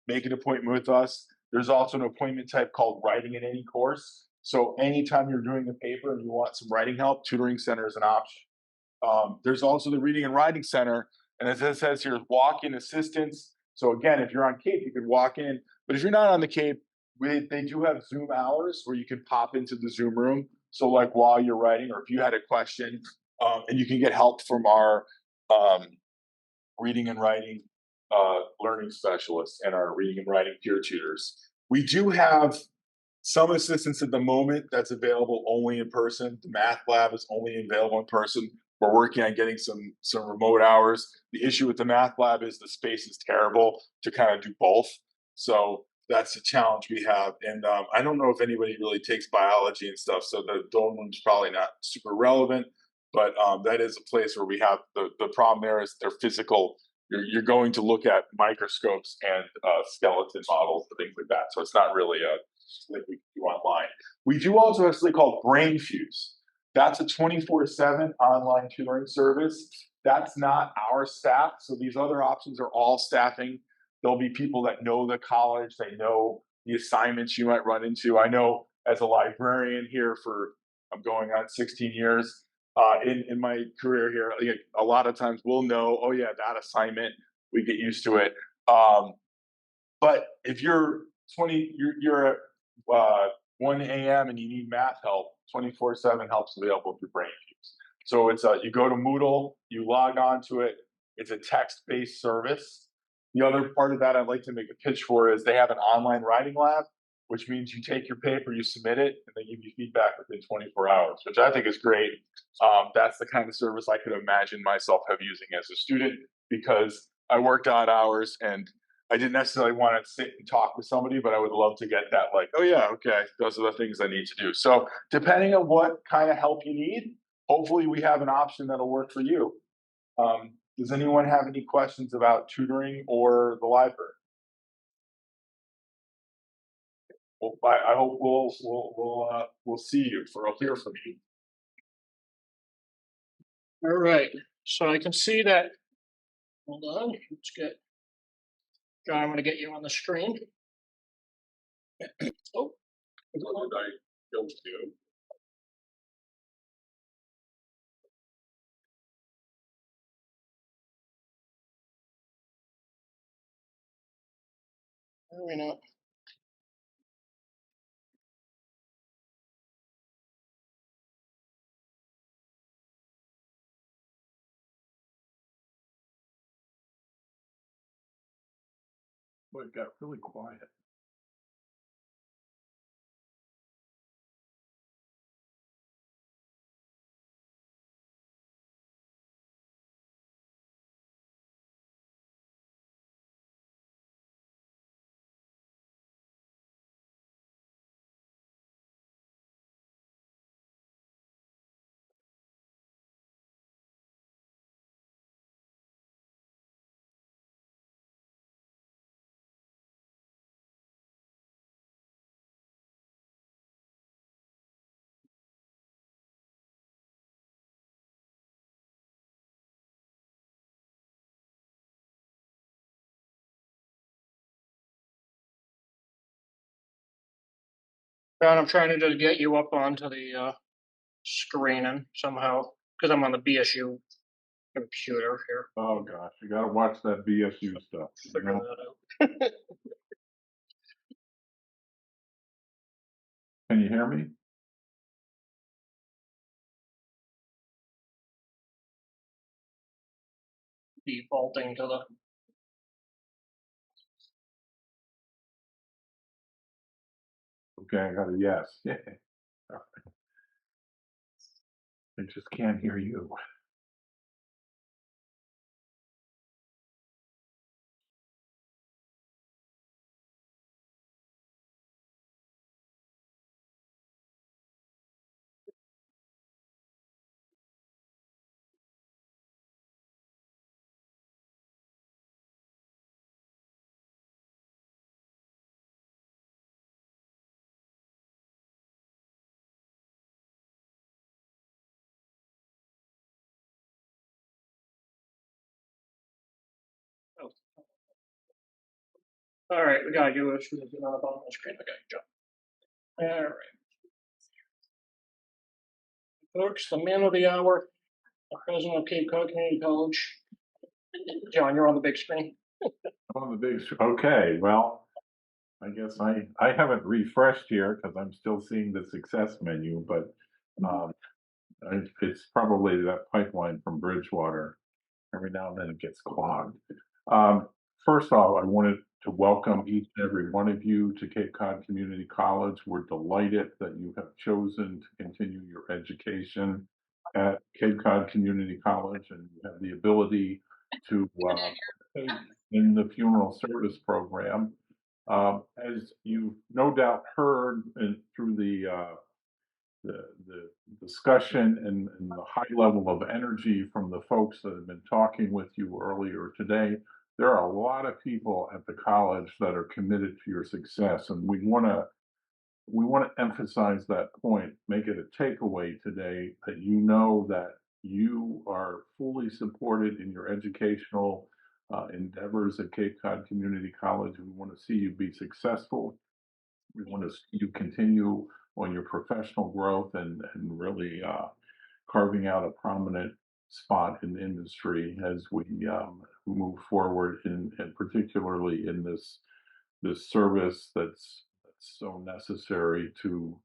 make an appointment with us. There's also an appointment type called writing in any course. So anytime you're doing a paper and you want some writing help, tutoring center is an option. There's also the reading and writing center, and as it says here, walk-in assistance. So again, if you're on Cape, you could walk in, but if you're not on the Cape, they do have Zoom hours where you can pop into the Zoom room. So like while you're writing, or if you had a question, and you can get help from our reading and writing learning specialists and our reading and writing peer tutors. We do have some assistance at the moment that's available only in person. The math lab is only available in person. We're working on getting some remote hours. The issue with the math lab is the space is terrible to kind of do both. So that's a challenge we have. And I don't know if anybody really takes biology and stuff, so the dorm room's probably not super relevant, but that is a place where we have the problem there is they're physical. You're going to look at microscopes and skeleton models and things like that. So it's not really like we do online. We do also have something called BrainFuse. That's a 24/7 online tutoring service. That's not our staff. So these other options are all staffing. There'll be people that know the college, they know the assignments you might run into. I know as a librarian here I'm going on 16 years in my career here, a lot of times we'll know, oh yeah, that assignment, we get used to it. But if you're at 1 a.m. and you need math help, 24/7 help's available through BrainFuse. So it's you go to Moodle, you log on to it. It's a text-based service. The other part of that I'd like to make a pitch for is they have an online writing lab, which means you take your paper, you submit it, and they give you feedback within 24 hours, which I think is great. That's the kind of service I could imagine myself using as a student, because I worked odd hours and I didn't necessarily want to sit and talk with somebody, but I would love to get that, like, oh yeah, okay, those are the things I need to do. So depending on what kind of help you need, hopefully we have an option that'll work for you. Does anyone have any questions about tutoring or the library? Well, I hope we'll see you, or I'll hear from you. All right, so I can see that. Hold on, let's get. John, I'm gonna get you on the screen. Oh. What did I go to? Maybe not. Well, it got really quiet. John, I'm trying to just get you up onto the screening somehow, because I'm on the BSU computer here. Oh, gosh, you gotta watch that BSU stuff. you Figure know? that out. Can you hear me? Defaulting to the. Okay, I got a yes. Yeah. I just can't hear you. All right, we gotta do this. On the bottom of the screen. Okay, jump. All right. Folks, the man of the hour, the president of Cape Cod Community College. John, you're on the big screen. On the big, okay, well, I guess I haven't refreshed here because I'm still seeing the success menu, but it's probably that pipeline from Bridgewater. Every now and then it gets clogged. First off, I wanted to welcome each and every one of you to Cape Cod Community College. We're delighted that you have chosen to continue your education at Cape Cod Community College, and you have the ability to participate in the funeral service program. As you no doubt heard through the discussion and the high level of energy from the folks that have been talking with you earlier today, there are a lot of people at the college that are committed to your success, and we want to emphasize that point, make it a takeaway today that you know that you are fully supported in your educational endeavors at Cape Cod Community College. We want to see you be successful. We want to see you continue on your professional growth and really carving out a prominent spot in the industry as we move forward and particularly in this service that's so necessary to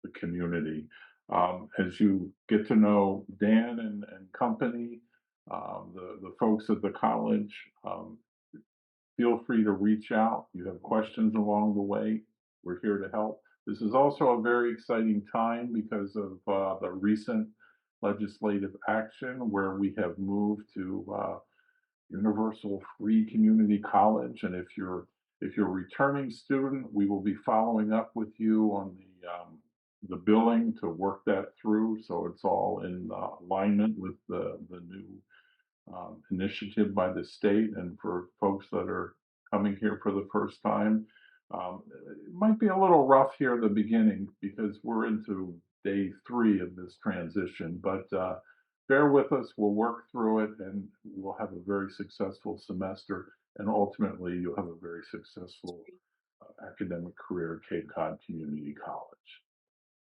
the community. As you get to know Dan and company, the folks at the college, feel free to reach out. You have questions along the way, we're here to help. This is also a very exciting time because of the recent legislative action where we have moved to universal free community college. And if you're a returning student, we will be following up with you on the billing to work that through, so it's all in alignment with the new initiative by the state. And for folks that are coming here for the first time, it might be a little rough here at the beginning because we're into day 3 of this transition, but bear with us, we'll work through it, and we'll have a very successful semester, and ultimately you'll have a very successful academic career at Cape Cod Community College.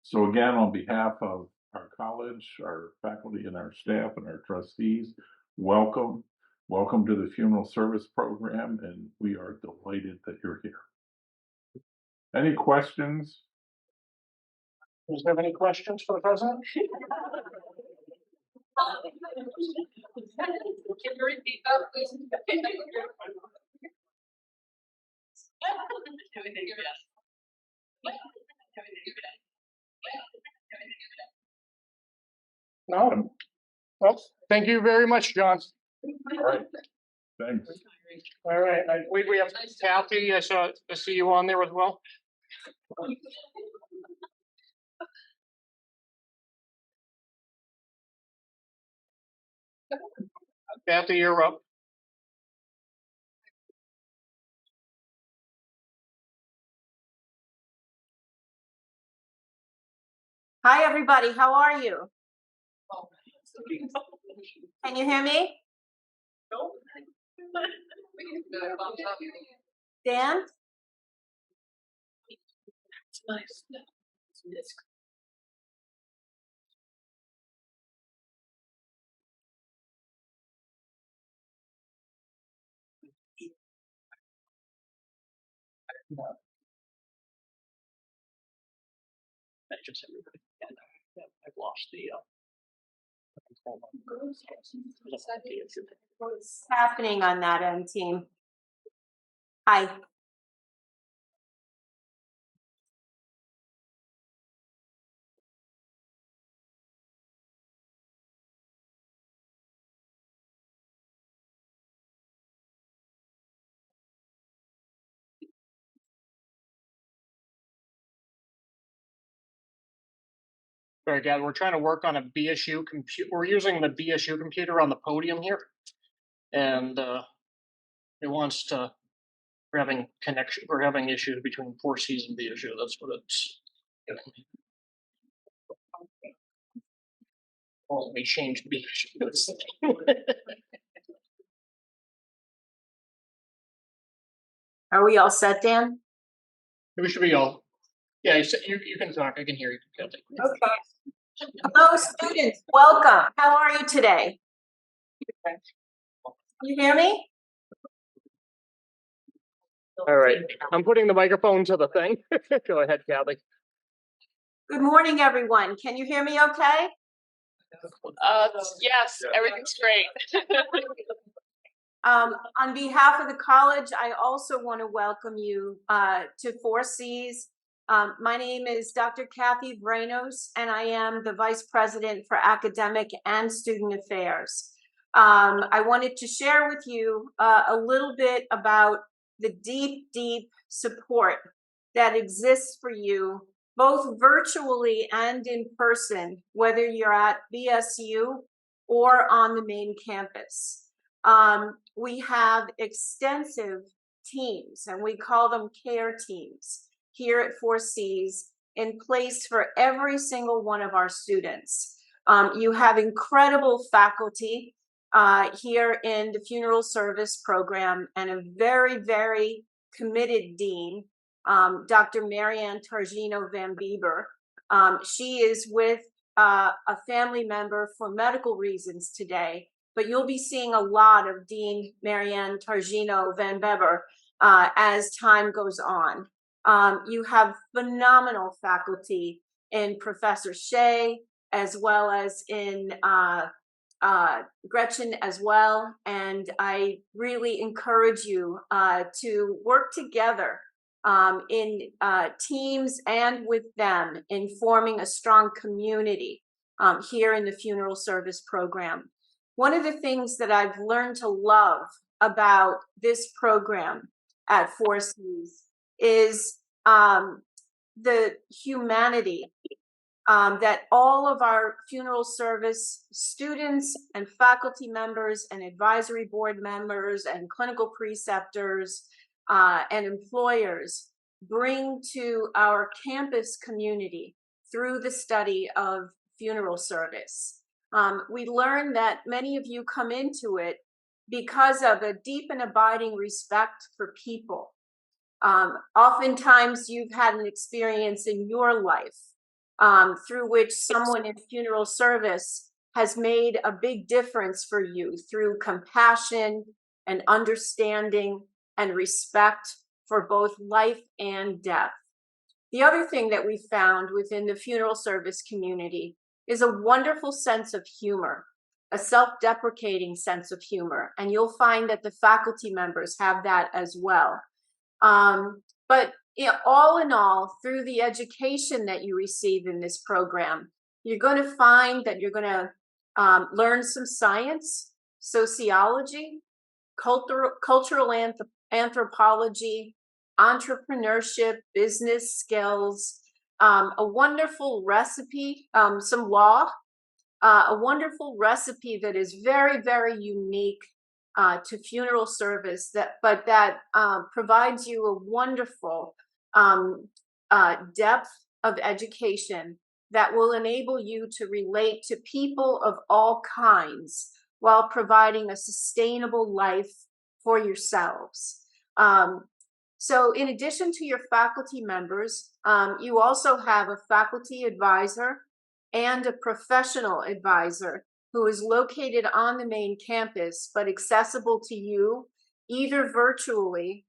So again, on behalf of our college, our faculty and our staff and our trustees, welcome. Welcome to the funeral service program, and we are delighted that you're here. Any questions? Does have any questions for the president? Can you repeat that, please? No. Well, thank you very much, John. All right, thanks. All right, I believe we have Kathy. I see you on there as well. Kathy, you're up. Hi, everybody. How are you? Can you hear me? Dan? Just everybody. I've lost the. What's happening on that end, team? Hi. Sorry, Dad, we're trying to work on a BSU computer. We're using the BSU computer on the podium here. And it wants to, we're having issues between 4Cs and BSU. That's what it's. Oh, let me change BSU. Are we all set, Dan? We should be all. Yeah, you can talk. I can hear you. Okay. Hello, students. Welcome. How are you today? You hear me? All right. I'm putting the microphone to the thing. Go ahead, Kathy. Good morning, everyone. Can you hear me okay? Yes, everything's great. On behalf of the college, I also want to welcome you to 4Cs. My name is Dr. Kathy Vranos, and I am the Vice President for Academic and Student Affairs. I wanted to share with you a little bit about the deep support that exists for you, both virtually and in person, whether you're at BSU or on the main campus. We have extensive teams, and we call them care teams here at 4Cs in place for every single one of our students. You have incredible faculty here in the funeral service program and a very committed dean, Dr. Marianne Targino Van Bieber. She is with a family member for medical reasons today, but you'll be seeing a lot of Dean Marianne Targino Van Bieber as time goes on. You have phenomenal faculty in Professor Shea, as well as in Gretchen as well. And I really encourage you to work together in teams and with them in forming a strong community here in the funeral service program. One of the things that I've learned to love about this program at 4Cs is the humanity that all of our funeral service students and faculty members and advisory board members and clinical preceptors and employers bring to our campus community through the study of funeral service. We learn that many of you come into it because of a deep and abiding respect for people. Oftentimes you've had an experience in your life through which someone in funeral service has made a big difference for you through compassion and understanding and respect for both life and death. The other thing that we found within the funeral service community is a wonderful sense of humor, a self-deprecating sense of humor, and you'll find that the faculty members have that as well. But all in all, through the education that you receive in this program, you're going to find that you're going to learn some science, sociology, cultural anthropology, entrepreneurship, business skills, a wonderful recipe, some law, a wonderful recipe that is very unique to funeral service, that provides you a wonderful depth of education that will enable you to relate to people of all kinds while providing a sustainable life for yourselves. So in addition to your faculty members, You also have a faculty advisor and a professional advisor who is located on the main campus, but accessible to you either virtually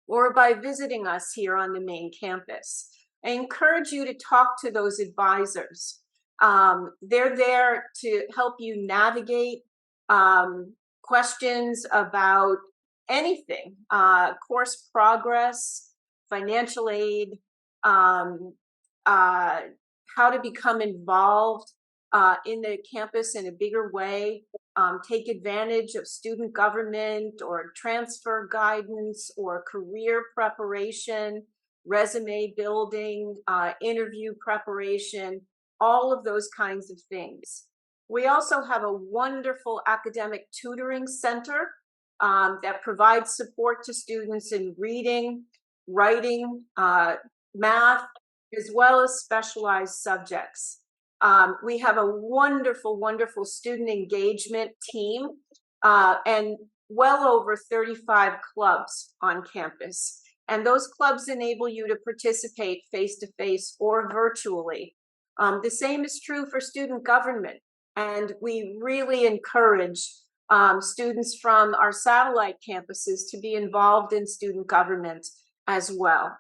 or by visiting us here on the main campus. I encourage you to talk to those advisors. They're there to help you navigate questions about anything, course progress, financial aid, how to become involved in the campus in a bigger way, take advantage of student government or transfer guidance or career preparation, resume building, interview preparation, all of those kinds of things. We also have a wonderful academic tutoring center that provides support to students in reading, writing, math, as well as specialized subjects. We have a wonderful, wonderful student engagement team and well over 35 clubs on campus. And those clubs enable you to participate face-to-face or virtually. The same is true for student government. And we really encourage students from our satellite campuses to be involved in student government as well.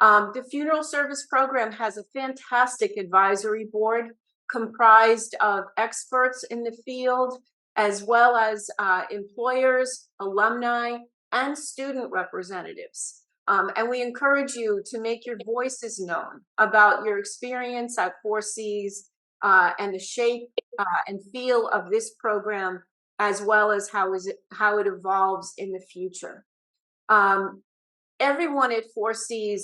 The funeral service program has a fantastic advisory board comprised of experts in the field, as well as employers, alumni, and student representatives. And we encourage you to make your voices known about your experience at 4Cs and the shape and feel of this program, as well as how it evolves in the future. Everyone at 4Cs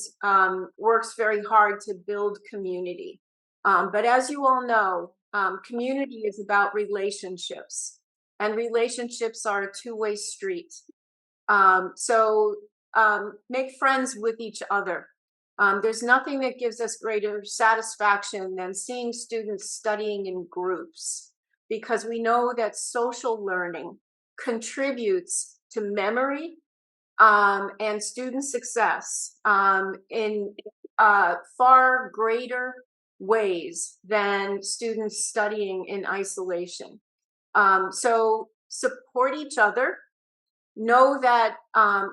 works very hard to build community. But as you all know, community is about relationships, and relationships are a two-way street. So make friends with each other. There's nothing that gives us greater satisfaction than seeing students studying in groups, because we know that social learning contributes to memory and student success in far greater ways than students studying in isolation. So support each other. Know that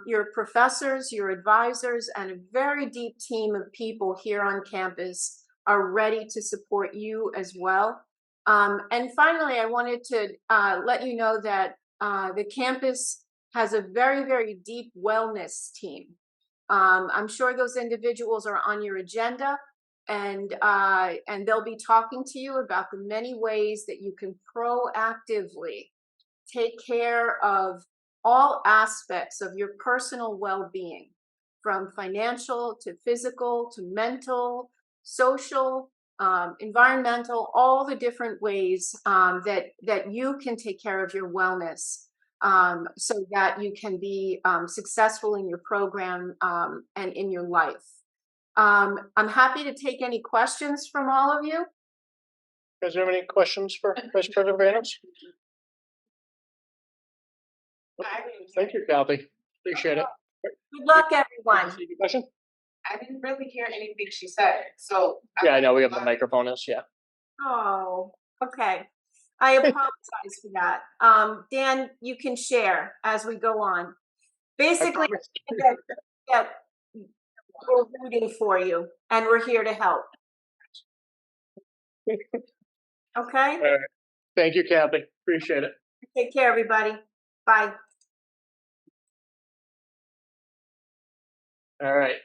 your professors, your advisors, and a very deep team of people here on campus are ready to support you as well. And finally, I wanted to let you know that the campus has a very, very deep wellness team. I'm sure those individuals are on your agenda, and they'll be talking to you about the many ways that you can proactively take care of all aspects of your personal well-being, from financial to physical to mental, social, environmental, all the different ways that you can take care of your wellness so that you can be successful in your program and in your life. I'm happy to take any questions from all of you. Is there any questions for Vice President Reynolds? Thank you, Kathy. Appreciate it. Good luck, everyone. Question? I didn't really hear anything she said, so. Yeah, I know we have the microphone is, yeah. Oh, okay. I apologize for that. Dan, you can share as we go on. Basically, that we're rooting for you and we're here to help. Okay? All right. Thank you, Kathy. Appreciate it. Take care, everybody. Bye. All right.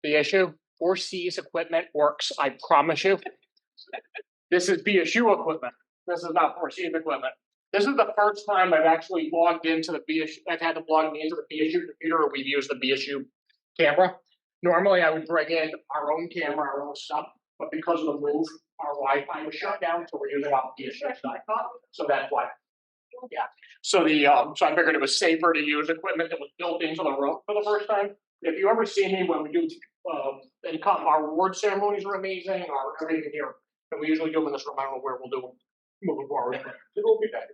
The issue, 4C's equipment works, I promise you. This is BSU equipment. This is not 4C's equipment. This is the first time I've actually logged into the BSU, I've had to log me into the BSU computer, or we've used the BSU camera. Normally I would bring in our own camera, our own stuff, but because of the move, our Wi-Fi was shut down, so we're using our BSU stuff. So that's why. Yeah. So so I figured it was safer to use equipment that was built into the room for the first time. If you ever see me when we do our award ceremonies are amazing, our everything here, and we usually do them in this room. I don't know where we'll do them moving forward. It will be back.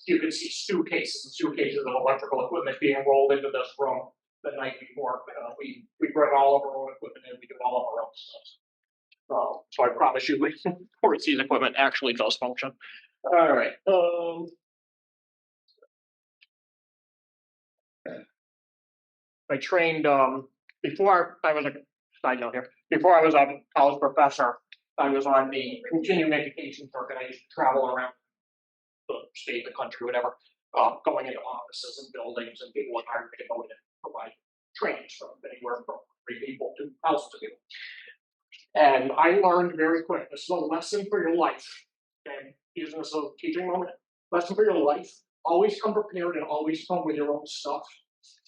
You can see suitcases and suitcases of electrical equipment being rolled into this room. the night before. We bring all of our own equipment in, we do all of our own stuff. So I promise you, Foresee's equipment actually does function. All right, I trained, before I was a, side note here, before I was a college professor, I was on the continuing education circuit. I used to travel around the state, the country, whatever, going into offices and buildings, and people would hire me to go in and provide trainings from anywhere from 3 people to thousands of people. And I learned very quick, this is a lesson for your life, and using this as a teaching moment, lesson for your life, always come prepared and always come with your own stuff.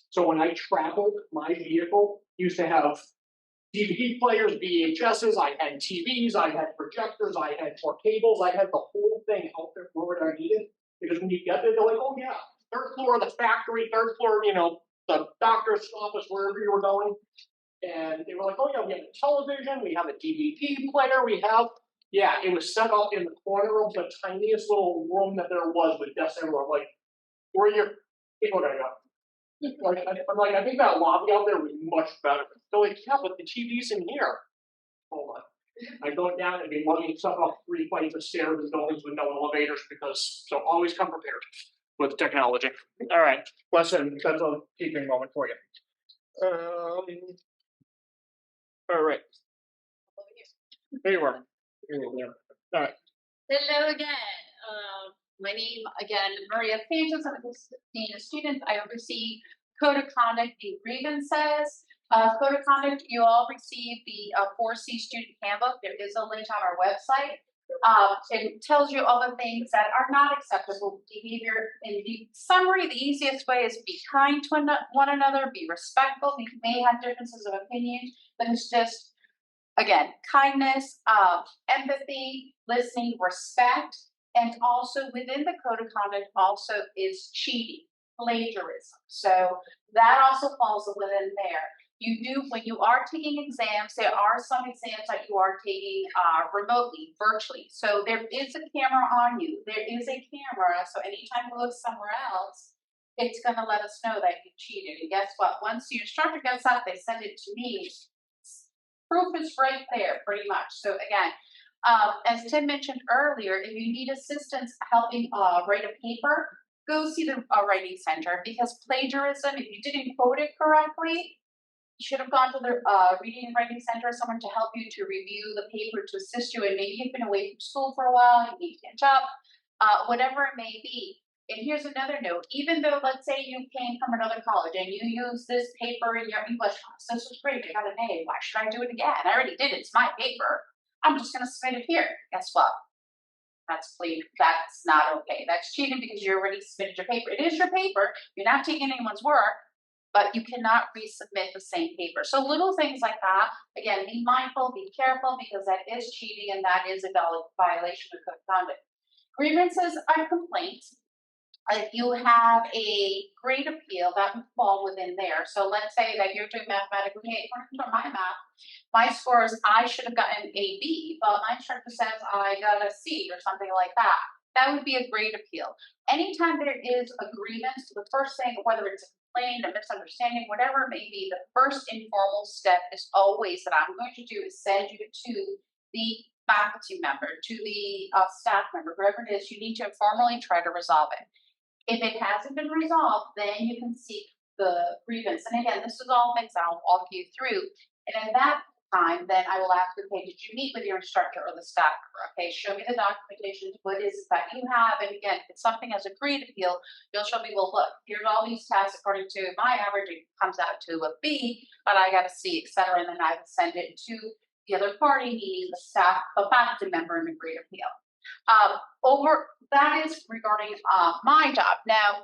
So when I traveled, my vehicle used to have DVD players, VHSs, I had TVs, I had projectors, I had 4 cables, I had the whole thing out there for what I needed. Because when you get there, they're like, oh yeah, 3rd floor of the factory, 3rd floor, the doctor's office, wherever you were going. And they were like, oh yeah, we have a television, we have a DVD player, it was set up in the corner of the tiniest little room that there was with desks everywhere. Like, where are your people gonna go? Like, I'm like, I think that lobby out there was much better. They're like, yeah, but the TV's in here. Hold on. I go down and be lugging stuff up 3 flights of stairs in buildings with no elevators so always come prepared with technology. All right, lesson, that's a teaching moment for you. All right. There you are. All right. Hello again. My name again, Maria Santos. I'm a dean of students. I oversee code of conduct and grievances. Code of conduct, you all received the 4C student handbook. There is a link on our website. It tells you all the things that are not acceptable behavior. In the summary, the easiest way is be kind to one another, be respectful. We may have differences of opinion, but it's just, again, kindness, empathy, listening, respect. And also within the code of conduct also is cheating, plagiarism. So that also falls within there. You do, when you are taking exams, there are some exams that you are taking remotely, virtually. So there is a camera on you. There is a camera. So anytime you look somewhere else, it's going to let us know that you cheated. And guess what? Once your instructor gets out, they send it to me. Proof is right there, pretty much. So again, as Tim mentioned earlier, if you need assistance helping write a paper, go see the writing center, because plagiarism, if you didn't quote it correctly, you should have gone to the reading and writing center, someone to help you to review the paper, to assist you, and maybe you've been away from school for a while, you need to catch up, whatever it may be. And here's another note, even though, let's say you came from another college and you use this paper in your English class, this was great, I got an A, why should I do it again? I already did it, it's my paper. I'm just gonna submit it here. Guess what? That's not okay. That's cheating because you already submitted your paper. It is your paper, you're not taking anyone's work, but you cannot resubmit the same paper. So little things like that, again, be mindful, be careful, because that is cheating and that is a valid violation of code of conduct. Grievances are complaints. If you have a grade appeal, that would fall within there. So let's say that you're doing mathematics, okay, according to my math, my scores, I should have gotten a B, but my instructor says I got a C or something like that. That would be a grade appeal. Anytime there is a grievance, the first thing, whether it's a complaint, a misunderstanding, whatever it may be, the first informal step is always that I'm going to do is send you to the faculty member, to the staff member, whoever it is, you need to informally try to resolve it. If it hasn't been resolved, then you can seek the grievance. And again, this is all things I'll walk you through. And at that time, then I will ask, okay, did you meet with your instructor or the staff member? Okay, show me the documentation. What is it that you have? And again, if it's something as a grade appeal, you'll show me, well, look, here's all these tests according to my average, it comes out to a B, but I got a C, et cetera. And then I would send it to the other party, meaning the staff, the faculty member in the grade appeal. That is regarding my job. Now,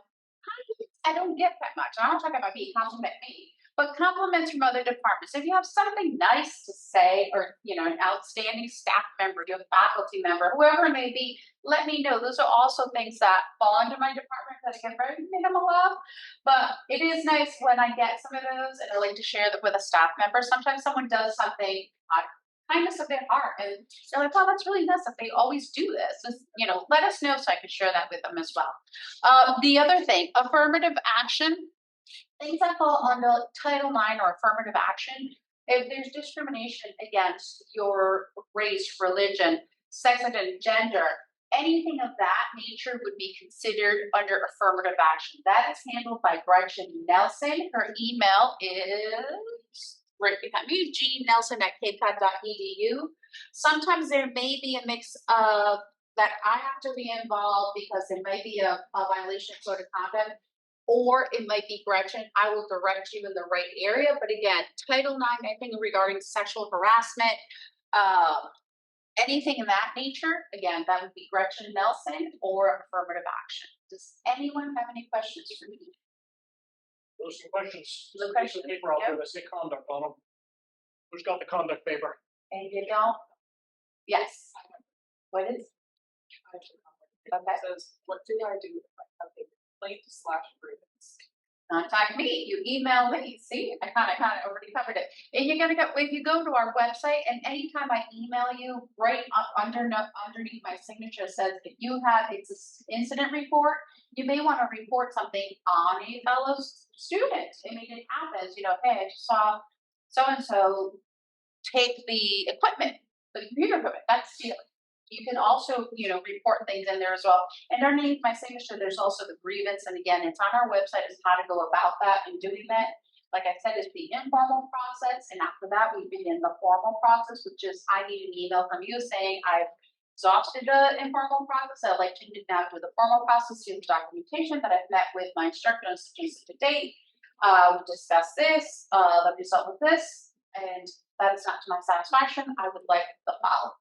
I don't get that much. I don't talk about me, compliment me, but compliments from other departments. If you have something nice to say, or an outstanding staff member, you have a faculty member, whoever it may be, let me know. Those are also things that fall under my department that I get very minimal of. But it is nice when I get some of those, and I like to share that with a staff member. Sometimes someone does something kindness of their heart, and they're like, wow, that's really nice that they always do this. Just, let us know so I can share that with them as well. The other thing, affirmative action things that fall under Title IX or affirmative action, if there's discrimination against your race, religion, sex, and gender, anything of that nature would be considered under affirmative action. That is handled by Gretchen Nelson. Her email is right behind me, gnelson@capecod.edu. Sometimes there may be a mix of that I have to be involved because it might be a violation of code of conduct, or it might be Gretchen. I will direct you in the right area. But again, Title IX, anything regarding sexual harassment, anything in that nature, again, that would be Gretchen Nelson or affirmative action. Does anyone have any questions for me? Those are questions. No There's a piece of questions, paper out yep. there that say conduct on them. Who's got the conduct paper? And you don't? Yes. What is? Okay. Says, what do I do if I have a complaint/grievance? Contact me. You email me. See, I kind of already covered it. And you're gonna go if you go to our website, and anytime I email you, right up underneath my signature says if you have it's an incident report, you may want to report something on a fellow student. I mean, it happens. You know, hey, I just saw so and so take the equipment, the computer equipment. That's stealing. You can also, report things in there as well. And underneath my signature, there's also the grievance. And again, it's on our website is how to go about that and doing that. Like I said, it's the informal process. And after that, we begin the formal process, which is I need an email from you saying I've exhausted the informal process. I'd like to now do the formal process, do the documentation that I've met with my instructor on to date. We discussed this, the result of this, and that is not to my satisfaction. I would like the follow.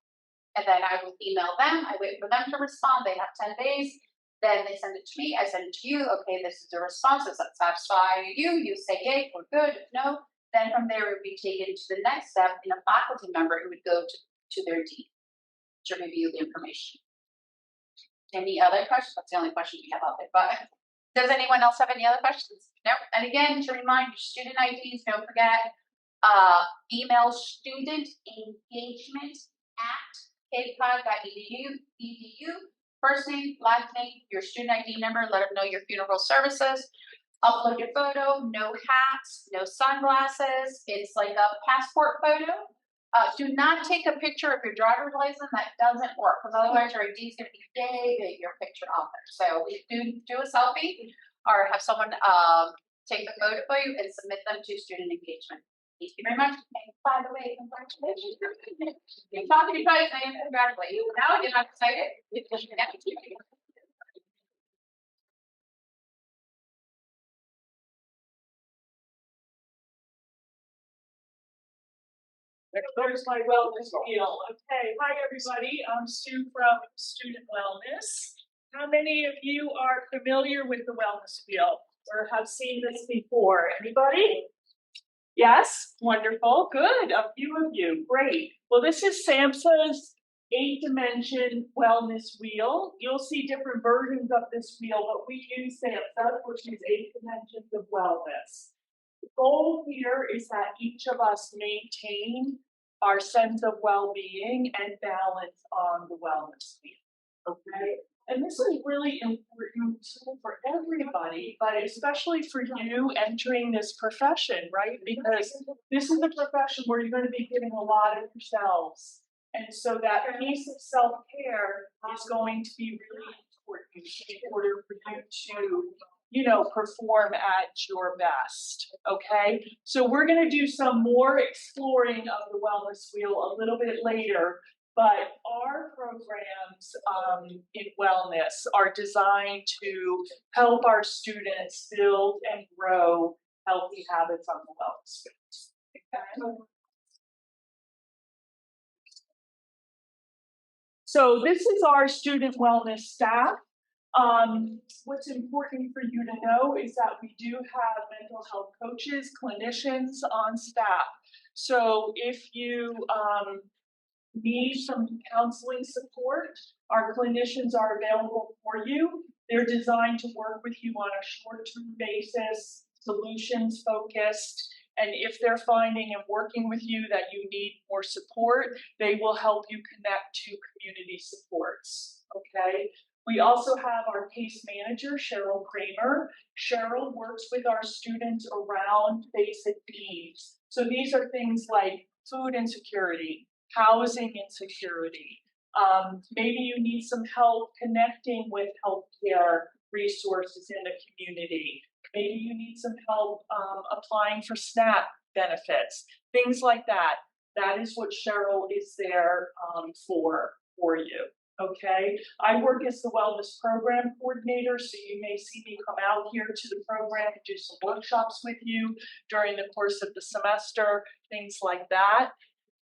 And then I will email them. I wait for them to respond. They have 10 days. Then they send it to me. I send it to you. Okay, this is the response. Does that satisfy you? You say yay, we're good. If no, then from there it would be taken to the next step. And a faculty member, it would go to their dean to review the information. Any other questions? That's the only question we have out there. But does anyone else have any other questions? No. And again, to remind your student IDs, don't forget, email student engagement at capecod.edu, first name, last name, your student ID number, let them know your funeral services, upload your photo, no hats, no sunglasses, it's like a passport photo. Do not take a picture of your driver's license, that doesn't work, because otherwise your ID is going to be big, your picture on there. So we do a selfie, or have someone take the photo for you and submit them to student engagement. Thank you very much. And by the way, congratulations. You're talking to guys saying congratulations. Now you're not excited. There's my wellness wheel. Okay, hi everybody. I'm Sue from Student Wellness. How many of you are familiar with the wellness wheel or have seen this before? Anybody? Yes, wonderful, good, a few of you, great. Well, this is SAMHSA's 8-dimension wellness wheel. You'll see different versions of this wheel, but we use SAMHSA, which is 8 dimensions of wellness. The goal here is that each of us maintain our sense of well-being and balance on the wellness wheel, okay? And this is really important for everybody, but especially for you entering this profession, right? Because this is a profession where you're going to be giving a lot of yourselves. And so that piece of self-care is going to be really important in order for you to, perform at your best, okay? So we're going to do some more exploring of the wellness wheel a little bit later. But our programs in wellness are designed to help our students build and grow healthy habits on the wellness space. Okay. So this is our student wellness staff. What's important for you to know is that we do have mental health coaches, clinicians on staff. So if you need some counseling support, our clinicians are available for you. They're designed to work with you on a short-term basis, solutions focused, and if they're finding and working with you that you need more support, they will help you connect to community supports, okay? We also have our case manager, Cheryl Kramer. Cheryl works with our students around basic needs. So these are things like food insecurity, housing insecurity. Maybe you need some help connecting with healthcare resources in the community. Maybe you need some help applying for SNAP benefits, things like that. That is what Cheryl is there for you. Okay, I work as the wellness program coordinator, so you may see me come out here to the program and do some workshops with you during the course of the semester, things like that.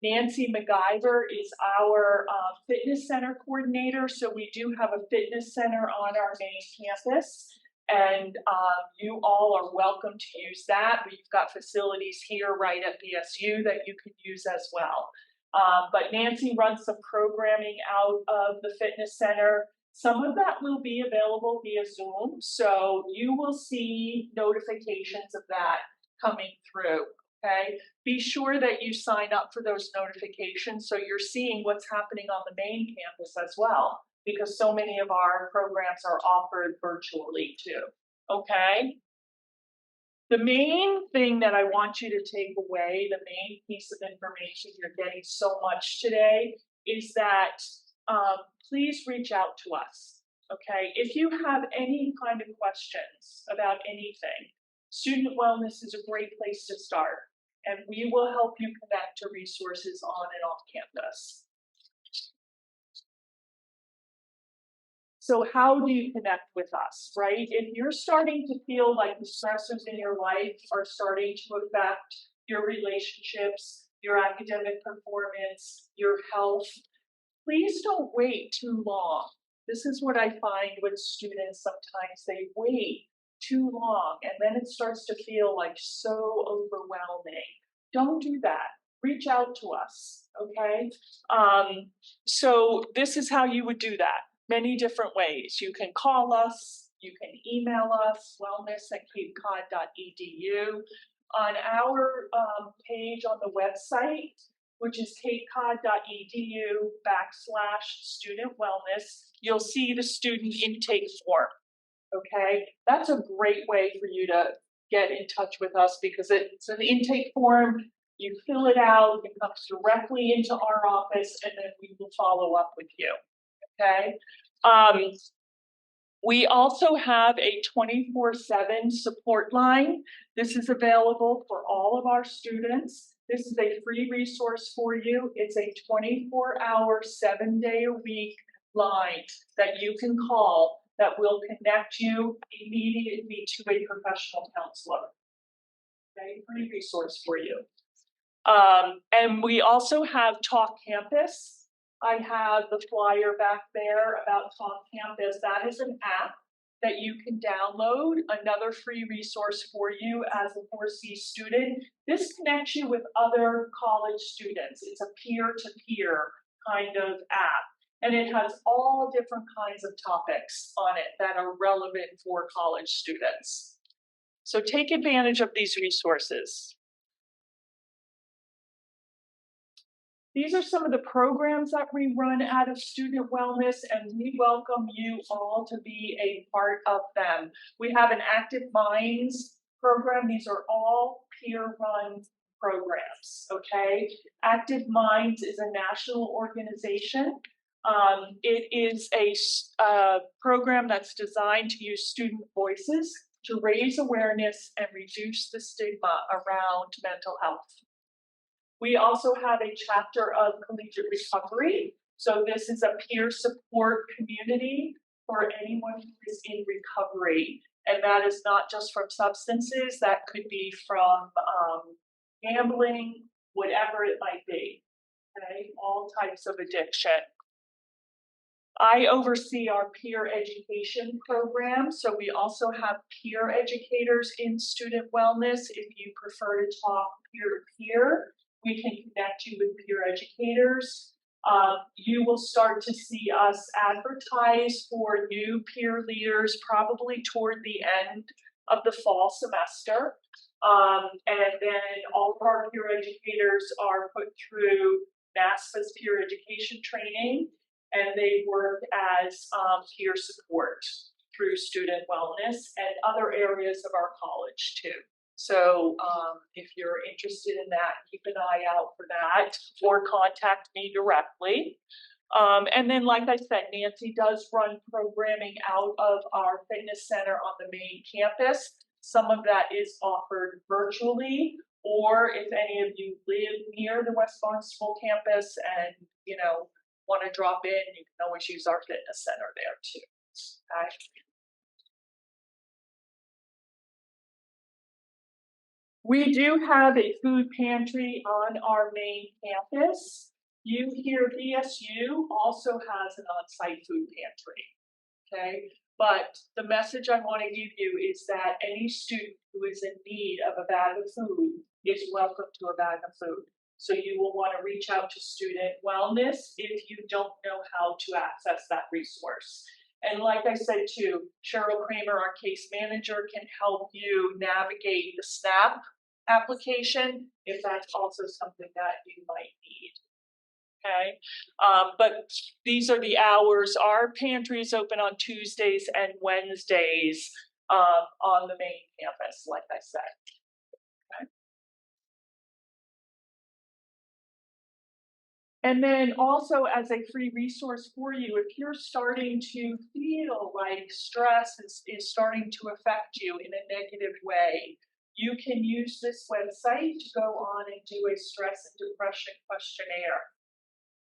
Nancy MacGyver is our fitness center coordinator, so we do have a fitness center on our main campus, and you all are welcome to use that. We've got facilities here right at BSU that you can use as well. But Nancy runs some programming out of the fitness center. Some of that will be available via Zoom, so you will see notifications of that coming through, okay? Be sure that you sign up for those notifications so you're seeing what's happening on the main campus as well, because so many of our programs are offered virtually too, okay? The main thing that I want you to take away, the main piece of information you're getting so much today, is that please reach out to us, okay? If you have any kind of questions about anything, student wellness is a great place to start, and we will help you connect to resources on and off campus. So how do you connect with us, right? If you're starting to feel like the stressors in your life are starting to affect your relationships, your academic performance, your health, please don't wait too long. This is what I find with students sometimes. They wait too long, and then it starts to feel like so overwhelming. Don't do that. Reach out to us, okay? So this is how you would do that. Many different ways. You can call us, you can email us, wellness@capecod.edu. On our page on the website, which is capecod.edu/student wellness, you'll see the student intake form, okay? That's a great way for you to get in touch with us because it's an intake form. You fill it out, it comes directly into our office, and then we will follow up with you. Okay. We also have a 24/7 support line. This is available for all of our students. This is a free resource for you. It's a 24-hour, 7-day-a-week line that you can call that will connect you immediately to a professional counselor. Okay, free resource for you. And we also have Talk Campus. I have the flyer back there about Talk Campus. That is an app that you can download, another free resource for you as a 4C student. This connects you with other college students. It's a peer-to-peer kind of app, and it has all different kinds of topics on it that are relevant for college students. So take advantage of these resources. These are some of the programs that we run out of Student Wellness, and we welcome you all to be a part of them. We have an Active Minds program. These are all peer-run programs, okay? Active Minds is a national organization. It is a program that's designed to use student voices to raise awareness and reduce the stigma around mental health. We also have a chapter of Collegiate Recovery. So this is a peer support community for anyone who is in recovery. And that is not just from substances, that could be from gambling, whatever it might be, okay? All types of addiction. I oversee our peer education program. So we also have peer educators in Student Wellness. If you prefer to talk peer-to-peer, we can connect you with peer educators. You will start to see us advertise for new peer leaders probably toward the end of the fall semester. And then all of our peer educators are put through NASPA's peer education training. and they work as peer support through student wellness and other areas of our college too. So if you're interested in that, keep an eye out for that or contact me directly. And then, like I said, Nancy does run programming out of our fitness center on the main campus. Some of that is offered virtually, or if any of you live near the West Barnstable campus and, you know, want to drop in, you can always use our fitness center there too. Okay. We do have a food pantry on our main campus. You here, BSU also has an on-site food pantry, okay? But the message I want to give you is that any student who is in need of a bag of food is welcome to a bag of food. So you will want to reach out to student wellness if you don't know how to access that resource. And like I said too, Cheryl Kramer, our case manager, can help you navigate the SNAP application if that's also something that you might need. Okay, but these are the hours. Our pantry is open on Tuesdays and Wednesdays on the main campus, like I said. Okay. And then also as a free resource for you, if you're starting to feel like stress is starting to affect you in a negative way, you can use this website to go on and do a stress and depression questionnaire.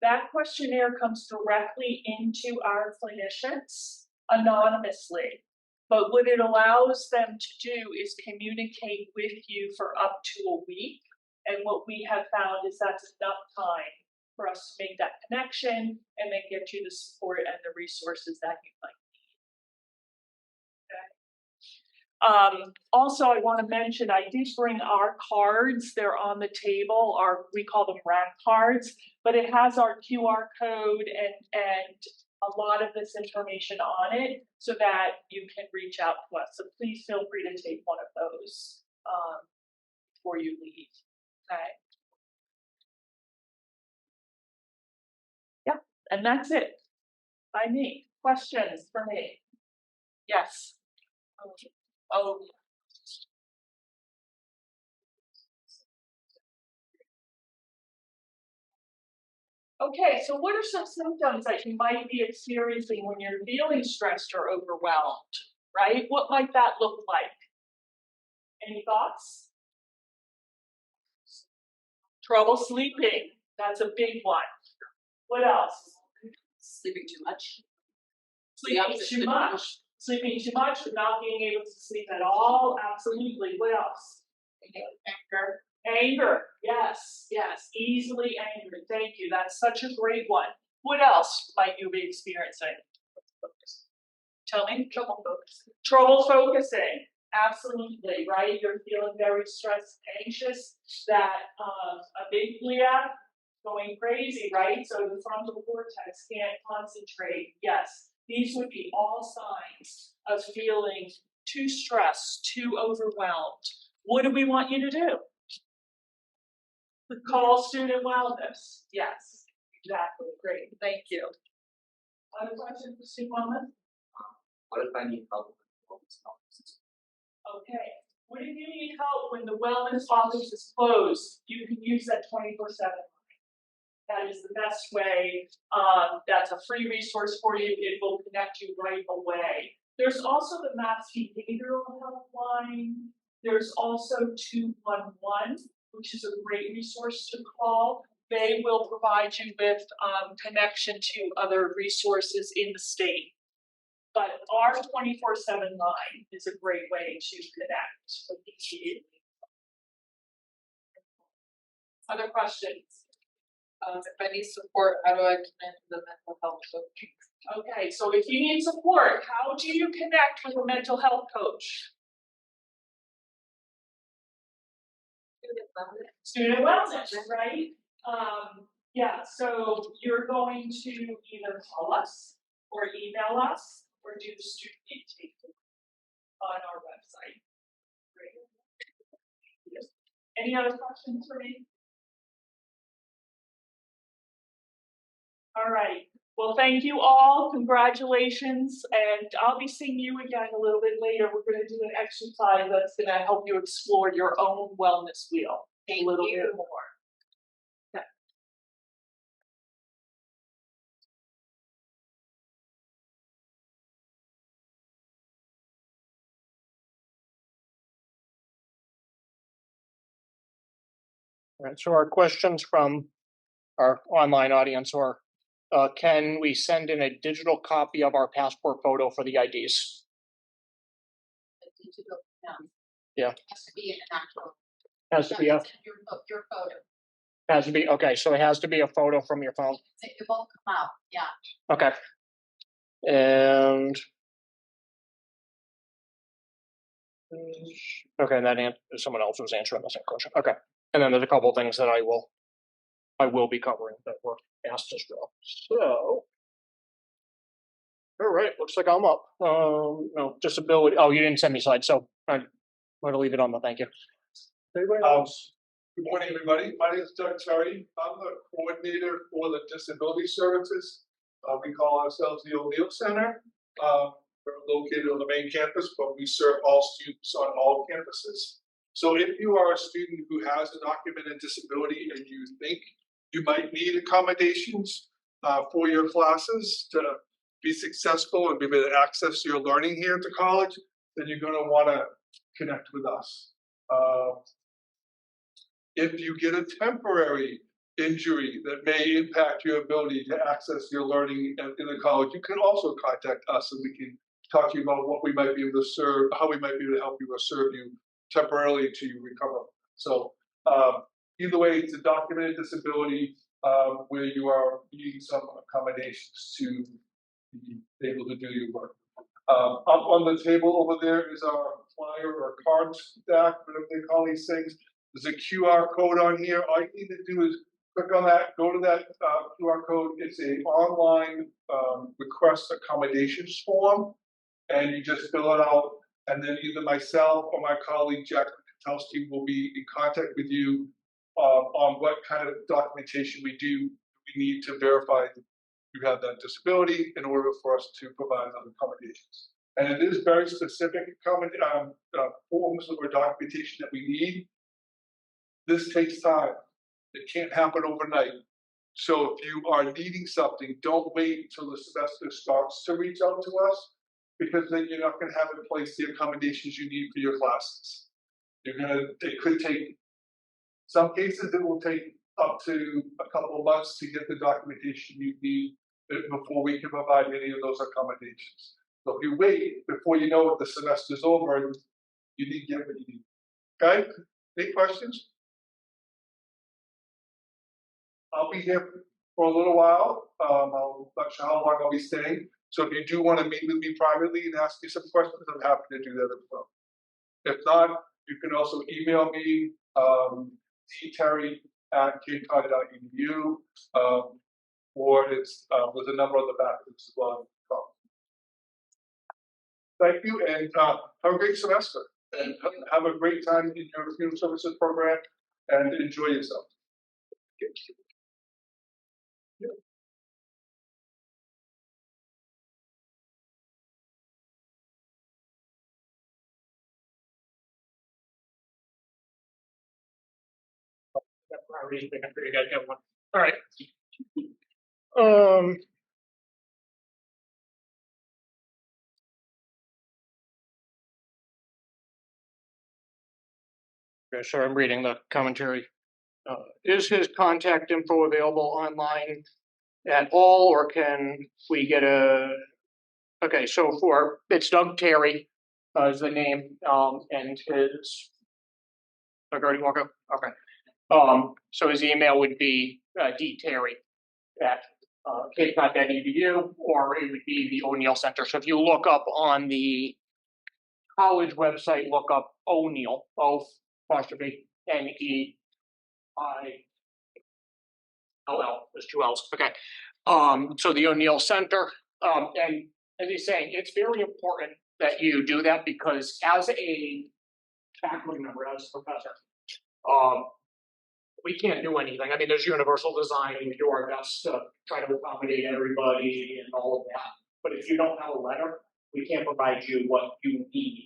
That questionnaire comes directly into our clinicians anonymously, but what it allows them to do is communicate with you for up to a week. And what we have found is that's enough time for us to make that connection and then get you the support and the resources that you might need. Okay. Also, I want to mention, I did bring our cards. They're on the table. We call them rack cards, but it has our QR code and a lot of this information on it so that you can reach out to us. So please feel free to take one of those before you leave. Okay. Yeah, and that's it by me. Questions for me? Yes. Oh. Okay, so what are some symptoms that you might be experiencing when you're feeling stressed or overwhelmed, right? What might that look like? Any thoughts? Trouble sleeping, that's a big one. What else? Sleeping too much. Sleeping too much. Sleeping too much, or not being able to sleep at all. Absolutely. What else? Anger. Anger. Yes, yes. Easily angry. Thank you. That's such a great one. What else might you be experiencing? Tell me. Trouble focusing. Trouble focusing. Absolutely, right? You're feeling very stressed, anxious, that amygdala going crazy, right? So the frontal cortex can't concentrate. Yes, these would be all signs of feeling too stressed, too overwhelmed. What do we want you to do? Call student wellness. Yes, exactly. Great. Thank you. Other questions for student wellness? What if I need help with wellness office? Okay. What if you need help when the wellness office is closed? You can use that 24/7. That is the best way. That's a free resource for you. It will connect you right away. There's also the Mass Behavioral Health line. There's also 211, which is a great resource to call. They will provide you with connection to other resources in the state. But our 24/7 line is a great way to connect immediately. Other questions? If I need support, how do I connect with the mental health coach? Okay, so if you need support, how do you connect with a mental health coach? Student wellness, right? Yeah, so you're going to either call us or email us or do the student intake on our website. Great. Yes. Any other questions for me? All right. Well, thank you all, congratulations, and I'll be seeing you again a little bit later. We're gonna do an exercise that's gonna help you explore your own wellness wheel a little bit more. All right, so our questions from our online audience are, can we send in a digital copy of our passport photo for the IDs? The digital, no. Yeah. It has to be an actual. Has to be a, Your photo. has to be, okay, so it has to be a photo from your phone, It won't come out, yeah. okay. And. Okay, someone else was answering the same question, okay, and then there's a couple things that I will be covering that were asked as well, so. All right, looks like I'm up, no, disability, oh, you didn't send me slides, so I'm gonna leave it on the thank you. Anybody else? Good morning, everybody. My name is Doug Terry. I'm the coordinator for the disability services. We call ourselves the O'Neill Center. We're located on the main campus, but we serve all students on all campuses. So if you are a student who has a documented disability and you think you might need accommodations for your classes to be successful and be able to access your learning here at the college, then you're going to want to connect with us. If you get a temporary injury that may impact your ability to access your learning in the college, you can also contact us and we can talk to you about what we might be able to serve, how we might be able to help you or serve you temporarily till you recover. So either way, it's a documented disability where you are needing some accommodations to be able to do your work. Up on the table over there is our flyer or card stack, whatever they call these things. There's a QR code on here. All you need to do is click on that, go to that QR code. It's an online request accommodations form, and you just fill it out. And then either myself or my colleague Jack Kutowski will be in contact with you on what kind of documentation we need to verify that you have that disability in order for us to provide those accommodations. And it is very specific forms or documentation that we need. This takes time. It can't happen overnight. So if you are needing something, don't wait until the semester starts to reach out to us, because then you're not going to have in place the accommodations you need for your classes. It could take, some cases it will take up to a couple of months to get the documentation you need before we can provide any of those accommodations. So if you wait, before you know it, the semester's over, you need to get what you need. Okay? Any questions? I'll be here for a little while. I'm not sure how long I'll be staying. So if you do want to meet with me privately and ask me some questions, I'm happy to do that as well. If not, you can also email me, tterry@capecod.edu, or it's there's a number on the back of this as well. Thank you, and have a great semester, and have a great time in your student services program, and enjoy yourself. Priorities, I'm sure you guys have one. All right. Okay, so I'm reading the commentary. Is his contact info available online at all, or can we get a? Okay, so it's Doug Terry, is the name, and his. Doug already walk up. Okay. So his email would be dterry@capecod.edu, or it would be the O'Neill Center. So if you look up on the college website, look up O'Neill, O''N''E'. There's two L's. Okay. So the O'Neill Center, and as he's saying, it's very important that you do that, because as a faculty member, as a professor, we can't do anything. I mean, there's universal design and we do our best to try to accommodate everybody and all of that. But if you don't have a letter, we can't provide you what you need.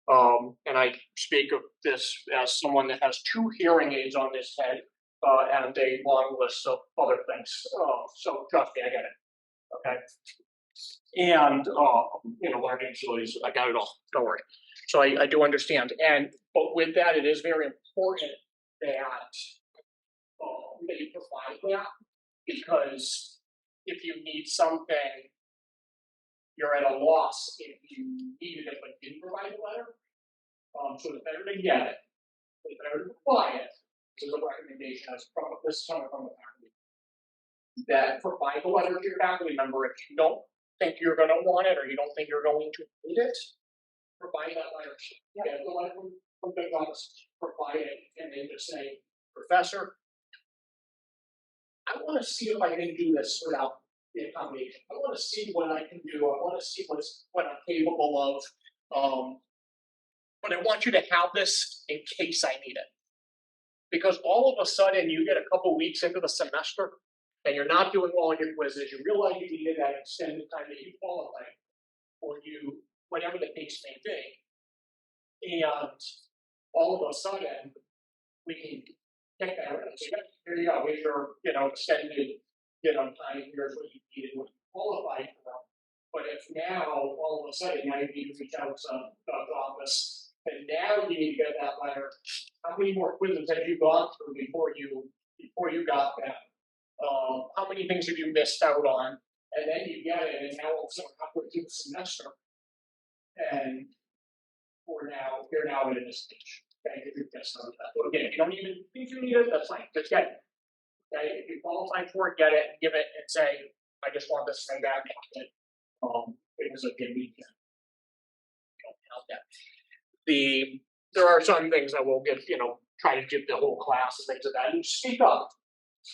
And I speak of this as someone that has 2 hearing aids on his head, and a long list of other things. So trust me, I get it. Okay. And, learning disabilities, I got it all, don't worry. So I do understand. But with that, it is very important that you provide that, because if you need something, you're at a loss if you needed it but didn't provide a letter. So it's better to get it, it's better to apply it. This is a recommendation as from this coming from the faculty. That provide the letter to your faculty member if you don't think you're going to want it or you don't think you're going to need it. Provide that letter. Get the letter from the office, provide it, and then just say, Professor, I want to see if I can do this without the accommodation. I want to see what I can do. I want to see what I'm capable of. But I want you to have this in case I need it. Because all of a sudden you get a couple weeks into the semester and you're not doing all your quizzes. You realize you needed that extended time that you qualified, or you, whatever the case may be. And all of a sudden we can take that and say, here you go, here's your, extended, time, here's what you needed, what you qualified for. But if now, all of a sudden, now you need to reach out to the office, and now you need to get that letter, how many more quizzes have you gone through before you got that? How many things have you missed out on? And then you get it, and now all of a sudden, halfway through the semester, and you're now at a stage. Okay, if you get some of that. So again, if you don't even think you need it, that's fine. Just get it. Okay, if you qualify for it, get it, give it, and say, I just want this thing back. Because again, we don't have that. There are some things that we'll give, try to give the whole class and things like that. And speak up.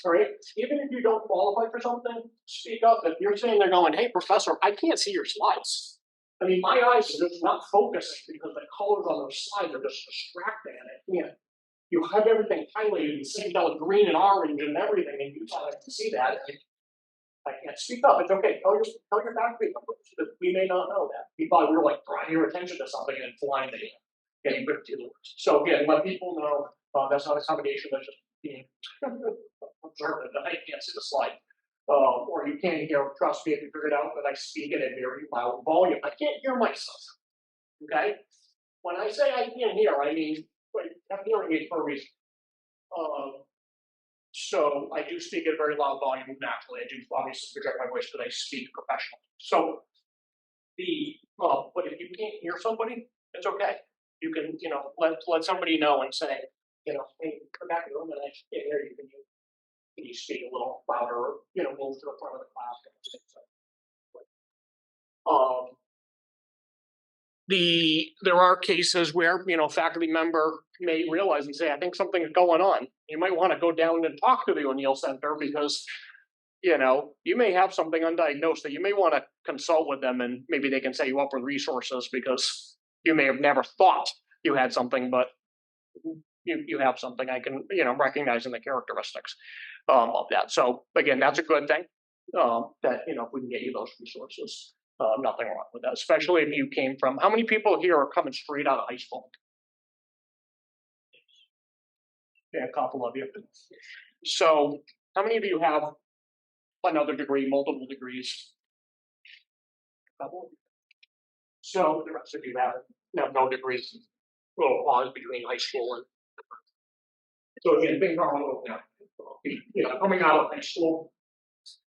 All right. Even if you don't qualify for something, speak up. If you're saying they're going, hey, professor, I can't see your slides. I mean, my eyes are just not focusing because the colors on those slides are just distracting, and I can't. You have everything highlighted and synced out with green and orange and everything, and you thought I can see that. I can't speak up. It's okay. Tell your faculty that we may not know that. We thought we were like drawing your attention to something and blinding you, getting ripped to the words. So again, let people know that's not accommodation. That's just being observant that I can't see the slide, or you can't hear. Trust me, if you figure it out that I speak at a very loud volume, I can't hear myself. Okay. When I say I can't hear, I mean I'm hearing it for a reason. So I do speak at a very loud volume naturally. I do obviously project my voice because I speak professionally. So but if you can't hear somebody, it's okay. You can, let somebody know and say, hey, come back in the room and I can't hear you. Can you speak a little louder or, move to the front of the class? There are cases where, faculty member may realize and say, I think something is going on. You might want to go down and talk to the O'Neill Center because, you may have something undiagnosed that you may want to consult with them, and maybe they can set you up with resources because you may have never thought you had something, but you have something. I can, recognizing the characteristics of that. So again, that's a good thing that, if we can get you those resources. Nothing wrong with that, especially if you came from, how many people here are coming straight out of high school? Yeah, a couple of you. So how many of you have another degree, multiple degrees? A couple. So the rest of you have no degrees. A little pause between high school and. So again, big problem now. Coming out of high school,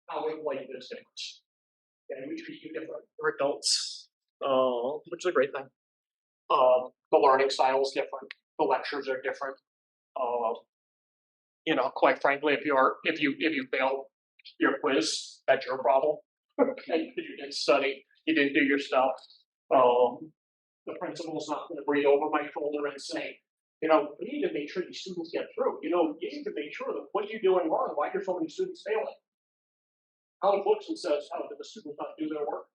how we like this difference. And we treat you different. We're adults, which is a great thing. The learning style is different. The lectures are different. Quite frankly, if you fail your quiz, that's your problem. You didn't study, you didn't do your stuff. The principal's not going to breathe over my shoulder and say, we need to make sure these students get through. You need to make sure that what you're doing wrong, why are so many students failing? College looks and says, oh, did the students not do their work?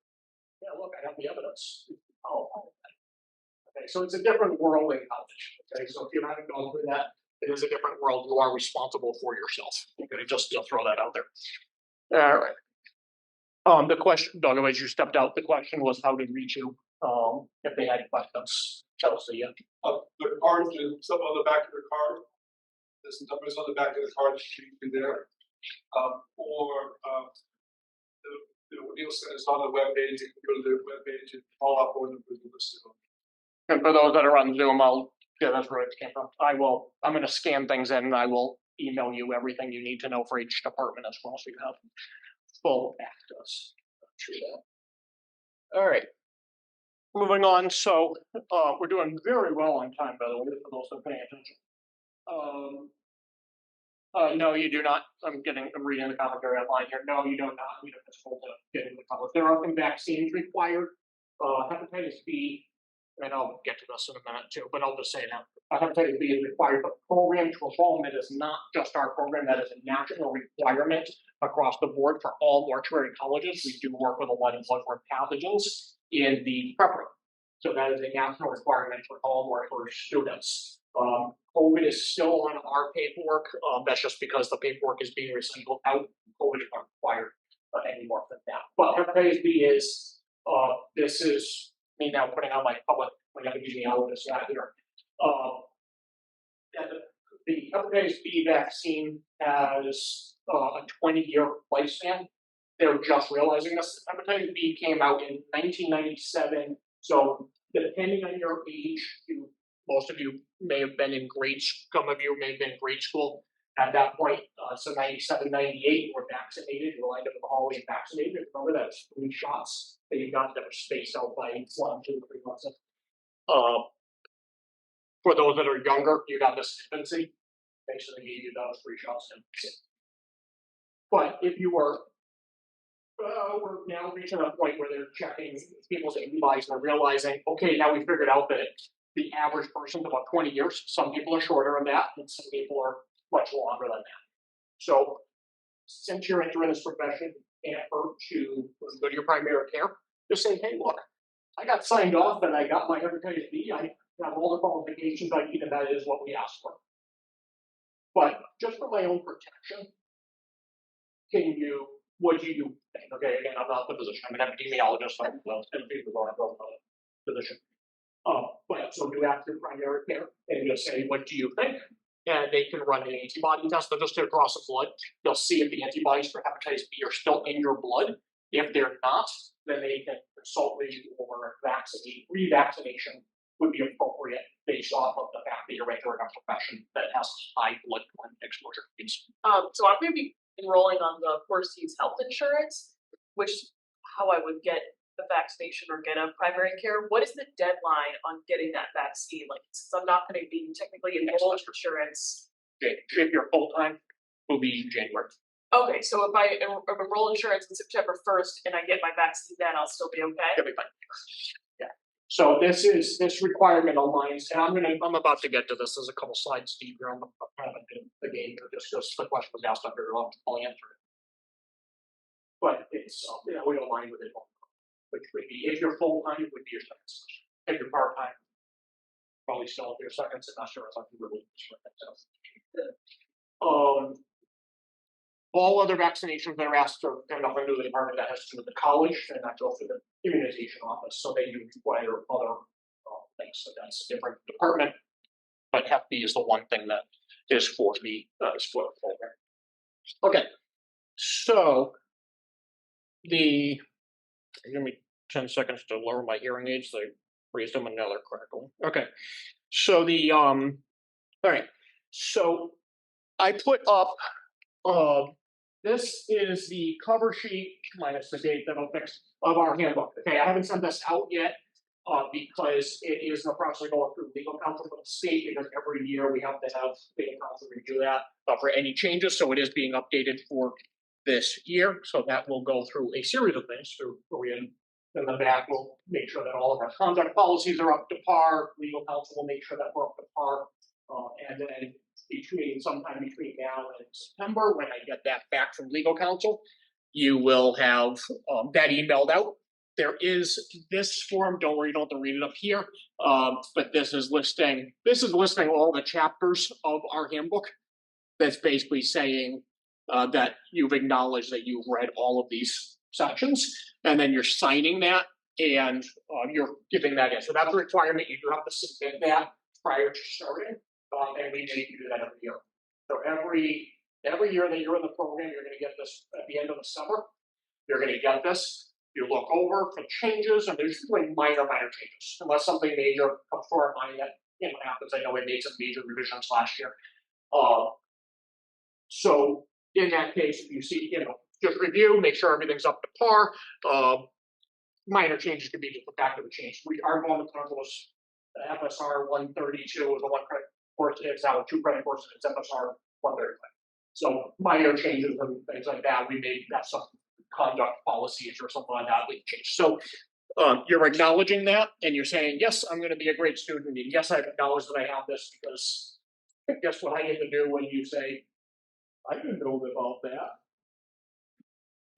Yeah, look, I have the evidence. Oh, okay. So it's a different world in college. Okay, so if you haven't gone through that, It is a different world. You are responsible for yourself. Okay, just to throw that out there. All right. The question, Doug, as you stepped out, the question was how to reach you, if they had questions. Chelsea, yeah. The card, some on the back of the card. There's numbers on the back of the card that should be there. What Nielsen is on the webpage, you can go to the webpage and all our phone numbers are listed on. And for those that are on Zoom, that's where it came from. I'm gonna scan things in and I will email you everything you need to know for each department as well, so you have full access to that. All right. Moving on, so, we're doing very well on time, by the way, for those that are paying attention. No, you do not. I'm reading the commentary outline here. No, you do not need a physical to get into the college. There are some vaccines required. Hepatitis B, and I'll get to this in a minute too, but I'll just say now, hepatitis B is required, but program to enrollment is not just our program. That is a national requirement across the board for all mortuary colleges. We do work with a lot of bloodborne pathogens in the prep room. So that is a national requirement for all mortuary students. COVID is still on our paperwork. That's just because the paperwork is being recycled out. COVID is not required anymore than that. But hepatitis B is, this is me now putting out my public, I got to give me all of this out here. The hepatitis B vaccine has a 20-year lifespan. They're just realizing this. Hepatitis B came out in 1997. So depending on your age, most of you may have been in some of you may have been in grade school at that point. So 97, 98, were vaccinated. You lined up in the hallway and vaccinated. Remember, that's 3 shots that you got that were spaced out by 1, 2, 3 months. For those that are younger, you got this infancy. Basically gave you those 3 shots. But if you were, we're now reaching a point where they're checking people's antibodies and they're realizing, okay, now we figured out that the average person's about 20 years. Some people are shorter than that, and some people are much longer than that. So, since you're entering this profession, and hurt to go to your primary care, just say, hey, look, I got signed off and I got my hepatitis B. I have all the qualifications I need, and that is what we asked for. But just for my own protection, what do you think? Okay, again, I'm not the physician. I'm an epidemiologist. So I'm a physician. But so do after primary care and just say, what do you think? And they can run an antibody test. They'll just do it across the blood. They'll see if the antibodies for hepatitis B are still in your blood. If they're not, then they can consult with you or revaccination would be appropriate based off of the fact that you're entering a profession that has high bloodborne exposure. So I'm going to be enrolling on the Four Seas health insurance, which is how I would get the vaccination or get a primary care. What is the deadline on getting that vaccine? Like, since I'm not going to be technically enrolled in insurance. If you're full time, will be January. Okay, so if I enroll insurance on September 1st and I get my vaccine then, I'll still be okay? You'll be fine. Yeah. So this requirement aligns, and I'm about to get to this. There's a couple slides deep here. I'm kind of in the game here, just the question was asked up here. I'll answer it. But it's we align with it, which would be if you're full time, it would be your second semester. If you're part time, probably still your second semester or something really. All other vaccinations that are asked are kind of under the department that has to do with the college and that go through the immunization office. So they do require other things. So that's a different department. But Hep B is the one thing that is for the program. Okay. So give me 10 seconds to lower my hearing aids. They raised them another crackle. Okay. So all right. So I put up this is the cover sheet minus the date that'll fix of our handbook. Okay, I haven't sent this out yet because it is in the process of going through legal counsel for the state, because every year we have to have legal counsel review that for any changes. So it is being updated for this year. So that will go through a series of things. So in the back, we'll make sure that all of our conduct policies are up to par. Legal counsel will make sure that we're up to par. And then sometime between now and September, when I get that back from legal counsel, you will have that emailed out there is this form, don't worry, you don't have to read it up here. But this is listing all the chapters of our handbook. That's basically saying that you've acknowledged that you've read all of these sections, and then you're signing that, and you're giving that in. So that's a requirement. You do have to submit that prior to starting, and we make you do that every year. So every year that you're in the program, you're going to get this at the end of the summer. You're going to get this. You look over for changes, and there's usually minor changes, unless something major comes to our mind that happens. I know we made some major revisions last year. So in that case, if you see, just review, make sure everything's up to par. Minor changes could be just the fact of a change. We are going to cover those FSR 132 is a 1 credit course. It's now a 2 credit course. It's FSR 135. So minor changes and things like that. We may have some conduct policies or something like that we change. So you're acknowledging that, and you're saying, yes, I'm going to be a great student. And yes, I've acknowledged that I have this, because guess what I get to do when you say, I didn't know about that.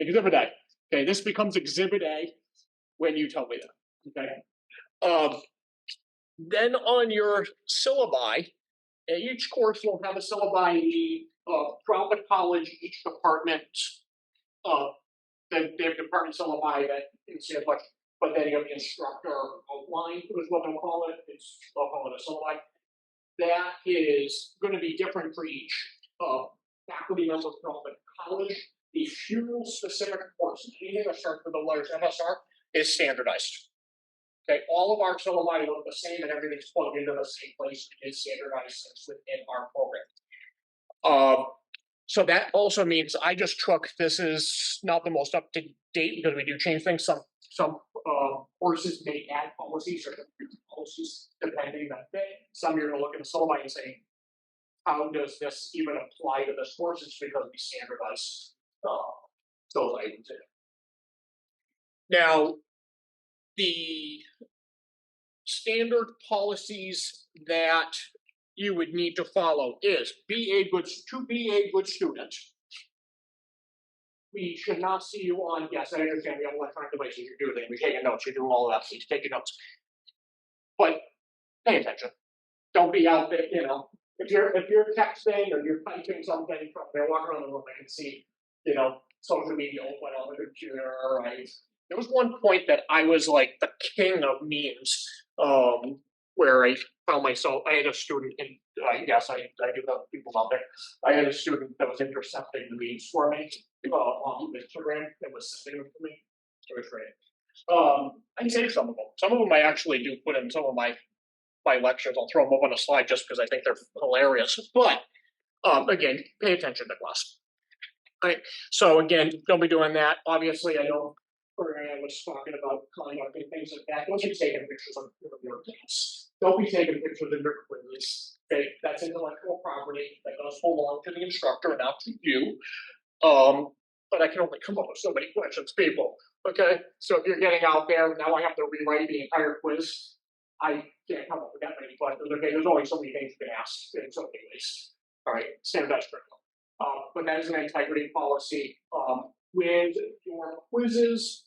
Exhibit A. Okay, this becomes Exhibit A when you tell me that. Okay. Then on your syllabi, each course will have a syllabi throughout the college. Each department, they have department syllabi that you see a bunch, but then you have the instructor outline is what they'll call it. They'll call it a syllabi. That is going to be different for each faculty member from the college. The few specific courses, anything that starts with the letters MSR, is standardized. Okay, all of our syllabi look the same, and everything's plugged into the same place. It is standardized within our program. So that also means I just took, this is not the most up to date because we do change things. Some courses may add policies or policies depending on the day. Some you're going to look at the syllabi and say, how does this even apply to this course? It's because we standardize those items in. Now, the standard policies that you would need to follow is to be a good student. We should not see you on, yes, I understand we have electronic devices, you're doing things, you're taking notes, you're doing all of that, please take your notes. But pay attention. Don't be out there, if you're texting or you're typing something from there, walk around the room, I can see, social media open on the computer, right? There was one point that I was like the king of memes, where I found myself, I had a student, and yes, I do have people out there. I had a student that was intercepting the memes for me on Instagram that was sending them to me. It was great. I saved some of them. Some of them I actually do put in some of my lectures. I'll throw them up on a slide just because I think they're hilarious. But again, pay attention to class. All right. So again, don't be doing that. Obviously, I know Fran was talking about conduct and things like that. Don't be taking pictures of your class. Don't be taking pictures of your quizzes. Okay, that's intellectual property that does belong to the instructor, not to you. But I can only come up with so many questions, people. Okay, so if you're getting out there, now I have to rewrite the entire quiz. I can't come up with that many questions. Okay, there's only so many things you can ask in so many ways. All right, standardized curriculum. But that is an integrity policy. With your quizzes,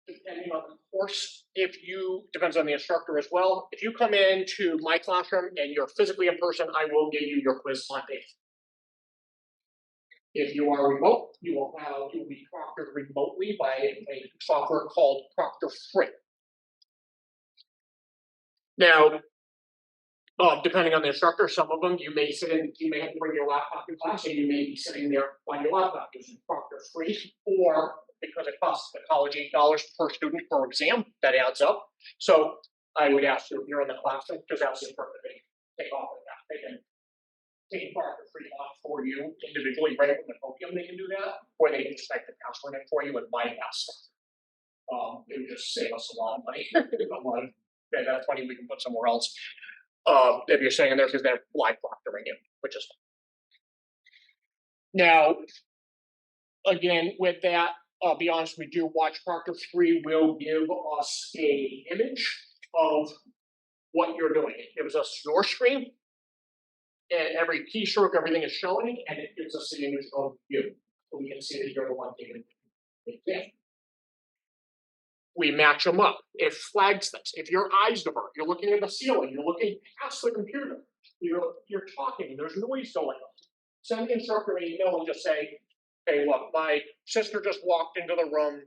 depending on the course, depends on the instructor as well. If you come into my classroom and you're physically in person, I will give you your quiz on date. If you are remote, you will be proctored remotely by a software called Proctor Free. Now, depending on the instructor, some of them you may have to bring your laptop to class, and you may be sitting there on your laptop using Proctor Free, or because it costs the college $8 per student per exam, that adds up. So I would ask you, if you're in the classroom, just ask the instructor to take off of that. They can take Proctor Free off for you individually, right from the podium. They can do that, or they can just type the password in for you and bypass it. It would just save us a lot of money. Okay, that's money we can put somewhere else. If you're saying there, because they're live proctoring it, which is fine. Now, again, with that, I'll be honest, we do watch Proctor Free will give us an image of what you're doing. It gives us your screen, and every keystroke, everything is showing, and it gives us an image of you. So we can see that you're the one taking the exam. we match them up. It flags things. If your eyes divert, you're looking at the ceiling, you're looking past the computer, you're talking, there's noise going on. Send the instructor an email and just say, hey, look, my sister just walked into the room.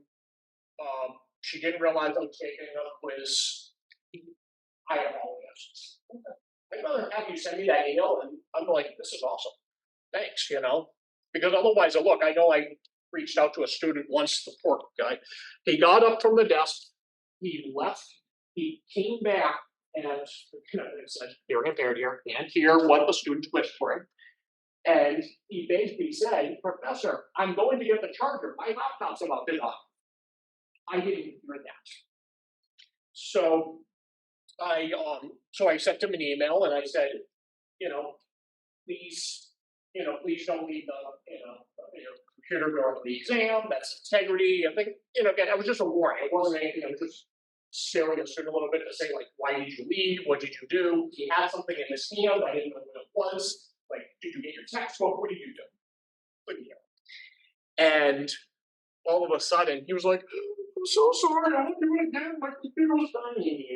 She didn't realize I was taking a quiz. I apologize. I'd rather have you send me that email and I'm like, this is awesome. Thanks, because otherwise, look, I know I reached out to a student once, the poor guy. He got up from the desk, he left, he came back and said, you're impaired here, can't hear what the student's whispering. And he basically said, Professor, I'm going to get the charger. My laptop's about to die. I didn't hear that. So I sent him an email and I said, please don't leave your computer during the exam. That's integrity. I think, again, it was just a warning. It wasn't anything. I was just staring the student a little bit to say, like, why did you leave? What did you do? He had something in his hand. I didn't know what it was. Like, did you get your textbook? What did you do? Couldn't hear. And all of a sudden, he was like, I'm so sorry. I didn't do it again. My computer was dying.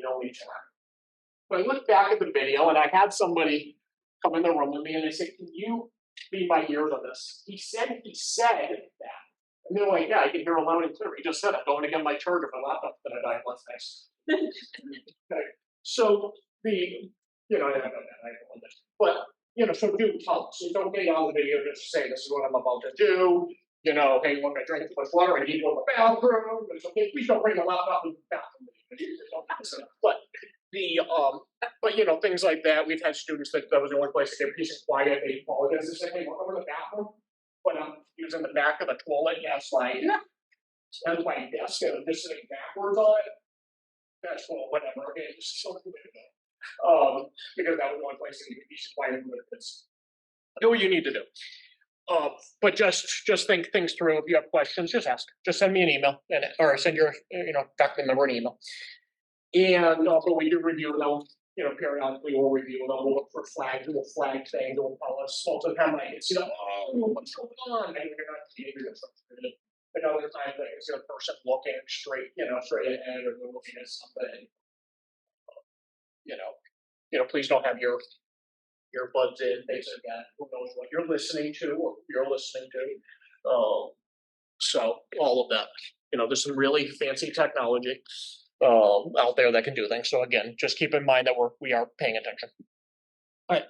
But I looked back at the video and I had somebody come in the room with me and they said, can you be my ears on this? He said that. And they're like, yeah, I can hear a loud and clear. He just said, I'm going to get my charger for my laptop that I died last night. Okay. So so do tell us. So don't get on the video just say this is what I'm about to do. Hey, look, I drank too much water, I need to go to the bathroom. It's okay, please don't bring the laptop in the bathroom. But things like that. We've had students that was the only place to get peace and quiet. They apologize. They say, hey, we're going to the bathroom, but I'm using the back of the toilet. That's my desk, and I'm just sitting backwards on it. That's whatever. Okay, just something because that was the only place to get peace and quiet. Do what you need to do. But just think things through. If you have questions, just ask. Just send me an email or send your faculty member an email. And but we do review them. Periodically we'll review them. We'll look for flags. We'll flag things. We'll tell us. Most of the time, I can see what's going on? And you're not behaving frustrated. But other times, I can see a person looking straight ahead, or they're looking at something. Please don't have your earbuds in, things like that. Who knows what you're listening to or you're listening to. So all of that. There's some really fancy technology out there that can do things. So again, just keep in mind that we are paying attention. All right.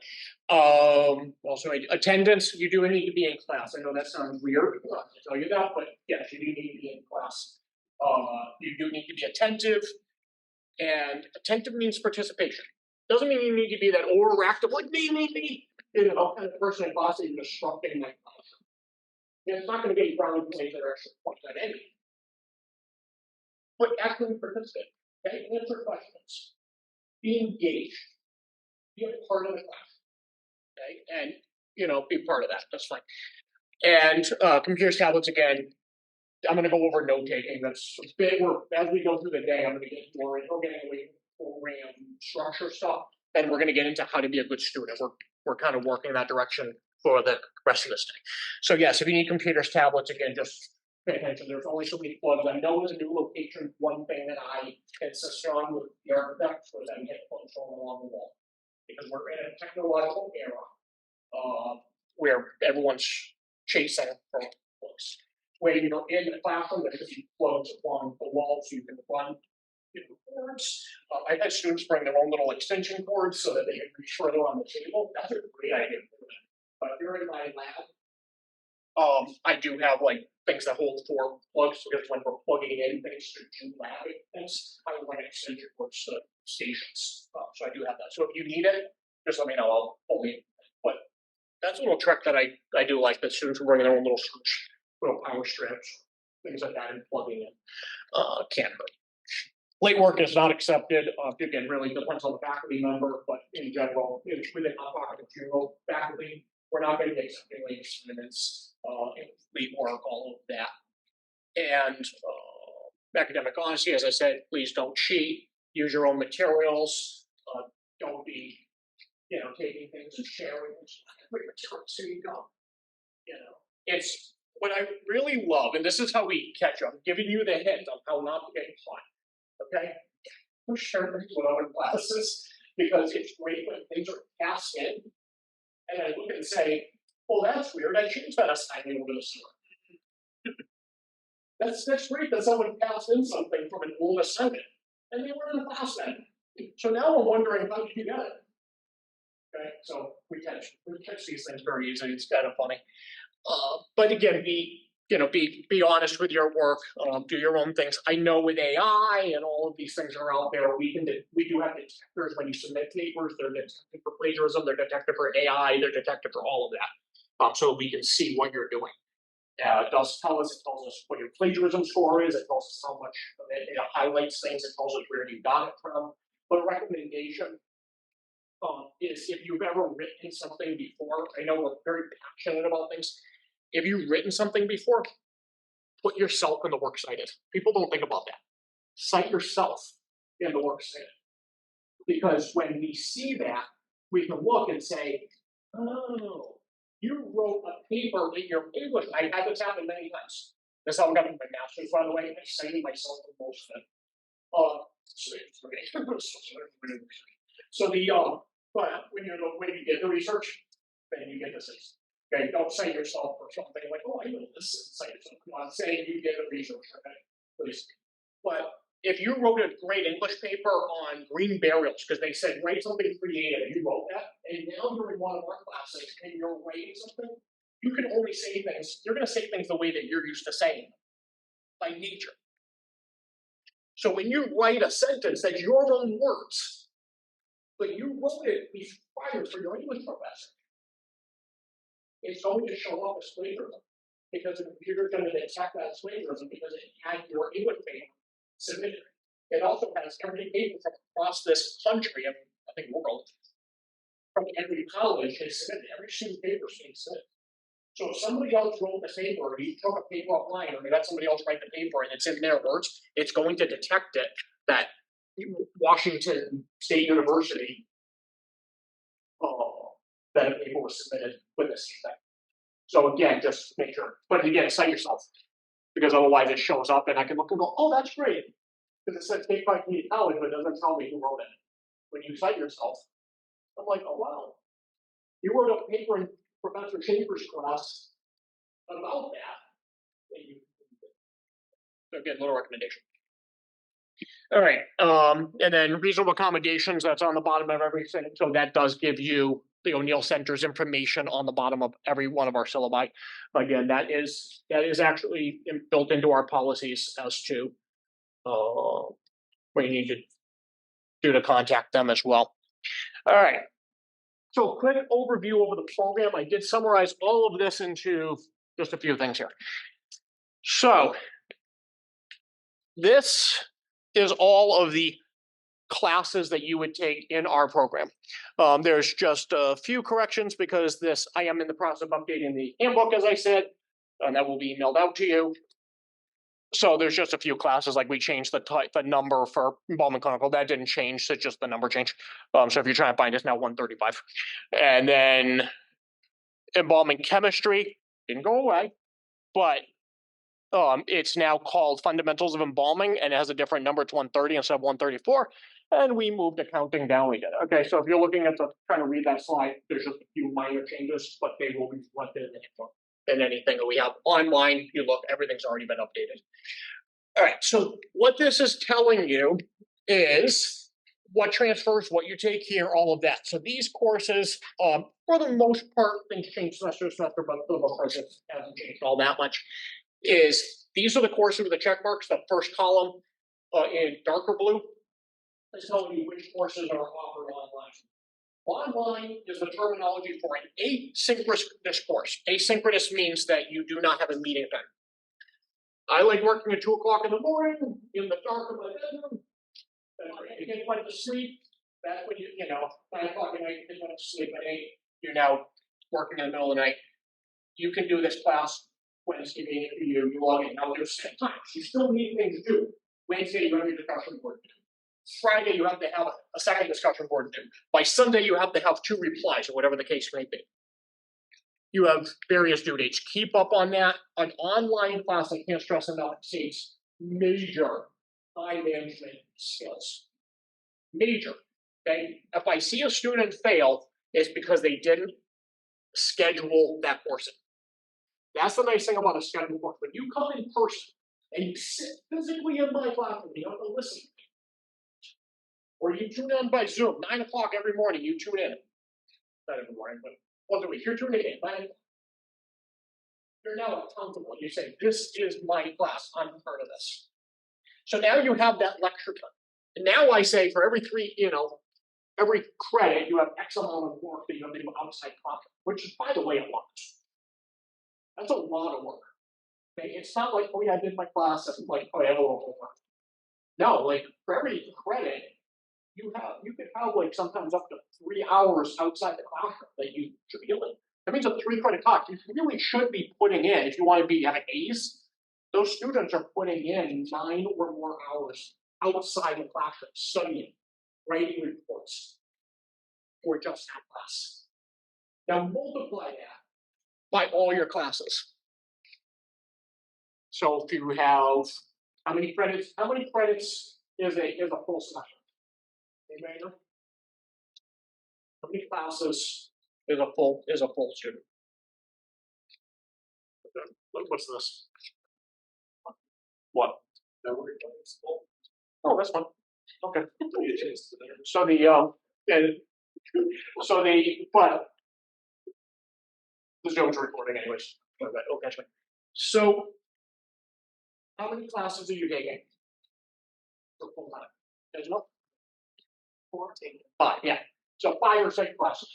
Also, attendance, you do need to be in class. I know that sounds weird to tell you that, but yes, you do need to be in class. You do need to be attentive, and attentive means participation. Doesn't mean you need to be that overactive, like me, kind of person in class that you're disrupting my classroom. It's not going to get you brownie points or extra points at any. But actively participate. Okay, answer questions. Be engaged. Be a part of the class. Okay, and be part of that. That's fine. And computers, tablets, again. I'm going to go over note taking. That's a bit. As we go through the day, I'm going to get more into getting program structure stuff, and we're going to get into how to be a good student. We're kind of working in that direction for the rest of this day. So yes, if you need computers, tablets, again, just pay attention. There's only so many plugs. I know there's a new location. One thing that I insist on with the architects was that we get plugs from along the wall, because we're in a technological era where everyone's chasing for plugs. Where in the classroom, there should be plugs along the wall so you can run cords. I've had students bring their own little extension cords so that they can reach further on the table. That's a great idea. But if you're in my lab, I do have things that hold 4 plugs, because when we're plugging in things to do lab things, I run extension cords to stations. So I do have that. So if you need it, just let me know. I'll only. But that's a little trick that I do like, that students are bringing their own little switch, little power strips, things like that, and plugging in. Can't hurt. Late work is not accepted. Again, really depends on the faculty member, but in general, within our general faculty, we're not going to be accepting late assignments, late work, all of that. And academic honesty, as I said, please don't cheat. Use your own materials. Don't be, taking things and sharing materials. So you go. It's what I really love, and this is how we catch up. Giving you the hint of how not to get caught. okay? I'm sure there's one of classes, because it's great when things are passed in. And I look and say, well, that's weird, I changed that assignment over this year. That's great that someone passed in something from an old assignment, and they weren't in the class then. So now I'm wondering, how did you get it? Okay, so we catch these things very easily, it's kind of funny. But again, be honest with your work, do your own things. I know with AI and all of these things are out there, we do have detectors when you submit papers, they're detected for plagiarism, they're detected for AI, they're detected for all of that. So we can see what you're doing. It tells us what your plagiarism score is, it tells us how much, it highlights things, it tells us where you got it from. But a recommendation is if you've ever written something before, I know we're very passionate about things. If you've written something before, put yourself in the works cited. People don't think about that. Cite yourself in the works cited. Because when we see that, we can look and say, oh, you wrote a paper in your English. I had this happen many times. That's how I got my master's, by the way. I'm citing myself for most of it. So but when you get the research, then you get the system. Okay, don't say yourself or something like, oh, I know this is say yourself. I'm not saying you did the research, okay? Please. But if you wrote a great English paper on green burials, because they said write something creative, you wrote that, and now you're in one of our classes and you're writing something, you can only say things, you're gonna say things the way that you're used to saying them, by nature. So when you write a sentence that's your own words, but you wrote it prior for your English professor, it's going to show up as plagiarism because the computer is going to detect that as plagiarism because it had your English paper submitted. It also has every paper from across this country, I think world, from every college is submitted. Every student paper is being submitted. So if somebody else wrote the paper, or you took a paper offline, or you had somebody else write the paper and it's in their words, it's going to detect it that Washington State University that a paper was submitted with this thing. So again, just make sure. But again, cite yourself. Because otherwise it shows up and I can look and go, oh, that's great. Because it says Cape Cod Community College, but it doesn't tell me who wrote it. When you cite yourself, I'm like, oh wow. You wrote a paper in Professor Schaefer's class about that. So again, little recommendation. All right. And then reasonable accommodations, that's on the bottom of everything. So that does give you the O'Neill Center's information on the bottom of every one of our syllabi. Again, that is actually built into our policies as to what you need to do to contact them as well. All right. So quick overview over the program. I did summarize all of this into just a few things here. So this is all of the classes that you would take in our program. There's just a few corrections because I am in the process of updating the handbook, as I said, and that will be emailed out to you. So there's just a few classes, like we changed the number for Bowman Clinical. That didn't change, so just the number changed. So if you're trying to find it, it's now 135. And then embalming chemistry didn't go away, but it's now called Fundamentals of Embalming, and it has a different number. It's 130 instead of 134. And we moved accounting down. We did it. Okay, so if you're looking at trying to read that slide, there's just a few minor changes, but they will be reflected in the handbook. And anything that we have online, you look, everything's already been updated. All right, so what this is telling you is what transfers, what you take here, all of that. So these courses, for the most part, things change semester to semester, but for the most part, it hasn't changed all that much. These are the courses with the check marks, the first column in darker blue is telling you which courses are offered online. Online is the terminology for an asynchronous course. Asynchronous means that you do not have a meeting time. I like working at 2 o'clock in the morning in the dark of my bedroom. You get went to sleep. That's when 9 o'clock at night, you went to sleep at 8. You're now working in the middle of the night. You can do this class when it's convenient for you. You log in. Now there's set times. You still need things to do. Wednesday, you have your discussion board to do. Friday, you have to have a second discussion board to do. By Sunday, you have to have 2 replies or whatever the case may be. You have various due dates. Keep up on that. An online class, I can't stress enough, saves major time management skills. Major, okay? If I see a student fail, it's because they didn't schedule that portion. That's the nice thing about a scheduled course. When you come in person and you sit physically in my classroom, you don't have to listen. Or you tune in by Zoom, 9 o'clock every morning, you tune in. Not every morning, but once a week, you're tuning in. You're now accountable. You say, this is my class, I'm part of this. So now you have that lecture time. And now I say for every every credit, you have X amount of work that you have to do outside classroom, which is, by the way, a lot. That's a lot of work. Okay, it's not like, oh yeah, I did my class, and like, oh, I have a little homework. No, like for every credit, you could have like sometimes up to 3 hours outside the classroom that you should be doing. That means a 3 credit class. You really should be putting in, if you want to have A's, those students are putting in 9 or more hours outside the classroom, studying, writing reports for just that class. Now multiply that by all your classes. So if you have, how many credits is a full semester? Anybody know? How many classes is a full student? What's this? What? Oh, that's one. Okay. So but the Zoom's recording anyways. Okay. So how many classes are you taking? For full time? As well? 14. 5, yeah. So 5 or 6 classes.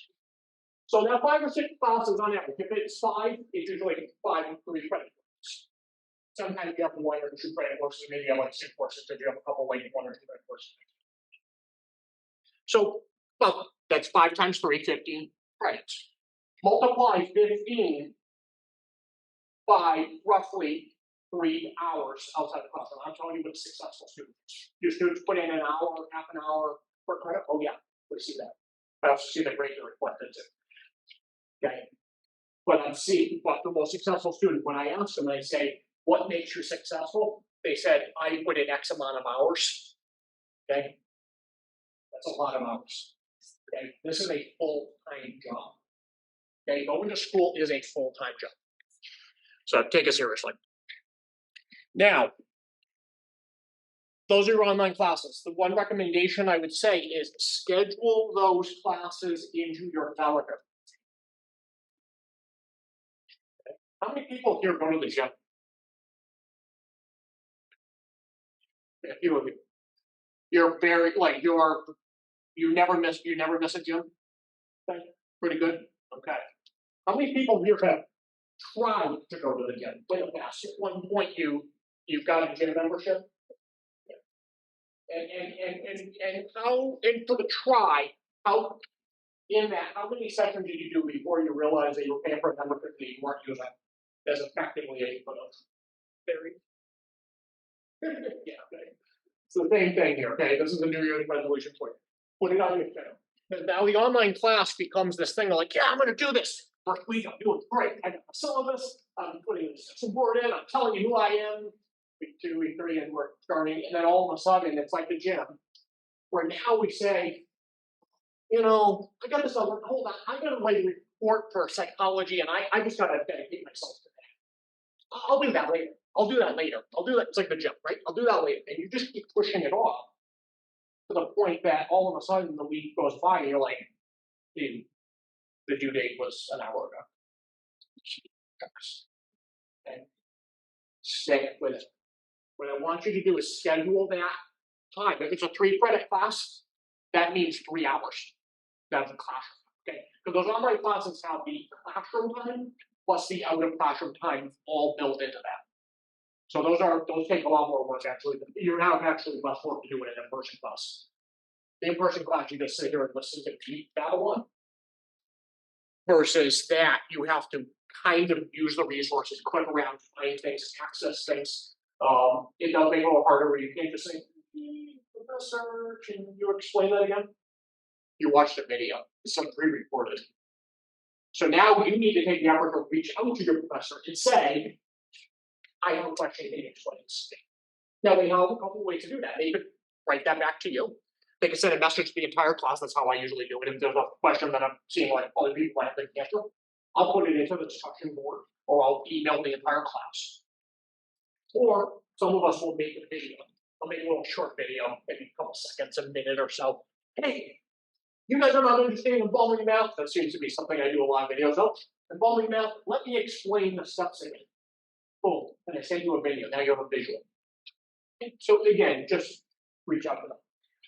So now 5 or 6 classes on average. If it's 5, it's usually 5 and 3 credit courses. Sometimes you have 1 or 2 credit courses, maybe you have like 6 courses, if you have a couple like 1 or 2 credit courses. So, well, that's 5 times 3, 15 credits. Multiply 15 by roughly 3 hours outside the classroom. I'm telling you what successful students. Do students put in an hour, half an hour per credit? Oh yeah, we see that. I also see the grade reflected too. Okay. But the most successful student, when I ask them, I say, what makes you successful? They said, I put in X amount of hours. Okay. That's a lot of hours. Okay. This is a full-time job. Okay. Going to school is a full-time job. So take it seriously. Now, those are your online classes. The one recommendation I would say is schedule those classes into your calendar. Okay. How many people here go to the gym? A few of you. You're very you never miss a gym? Okay. Pretty good. Okay. How many people here have tried to go to the gym? Wait a past at one point you've got a gym membership? And for the try, how many sessions did you do before you realized that you were paying for a membership that you weren't using as effectively as you could have? Very. Yeah, okay. It's the same thing here, okay? This is a New Year's resolution for you. Put it on your channel. Because now the online class becomes this thing of like, yeah, I'm gonna do this. First week, I'm doing great. I got the syllabus, I'm putting some word in, I'm telling you who I am. Week 2, week 3, and we're starting, and then all of a sudden it's like the gym, where now we say, I got this other, hold on, I got to write a report for psychology, and I just gotta dedicate myself to that. I'll do that later. I'll do that later. I'll do that. It's like the gym, right? I'll do that later. And you just keep pushing it off to the point that all of a sudden the week goes by and you're like, dude, the due date was an hour ago. Okay. Stick with it. What I want you to do is schedule that time. If it's a 3 credit class, that means 3 hours. That's a classroom. Okay. Because those online classes have the classroom time plus the out of classroom time all built into that. So those take a lot more work actually. You have actually less work to do in an in-person class. The in-person class, you just sit here and listen to Pete Babylon. Versus that, you have to kind of use the resources, click around, find things, access things. It does make it a little harder where you can't just say, Professor, can you explain that again? You watched the video. It's some pre-recorded. So now you need to take the effort to reach out to your professor and say, I have a question, can you explain this to me? Now they have a couple ways to do that. They could write that back to you. They could send a message to the entire class. That's how I usually do it. If there's a question that I'm seeing like other people have the answer, I'll put it into the discussion board or I'll email the entire class. Or some of us will make a video. I'll make a little short video, maybe a couple seconds, a minute or so. Hey, you guys are not understanding embalming math. That seems to be something I do a lot of videos of. Embalming math, let me explain the steps again. Boom, and I send you a video. Now you have a visual. So again, just reach out to them.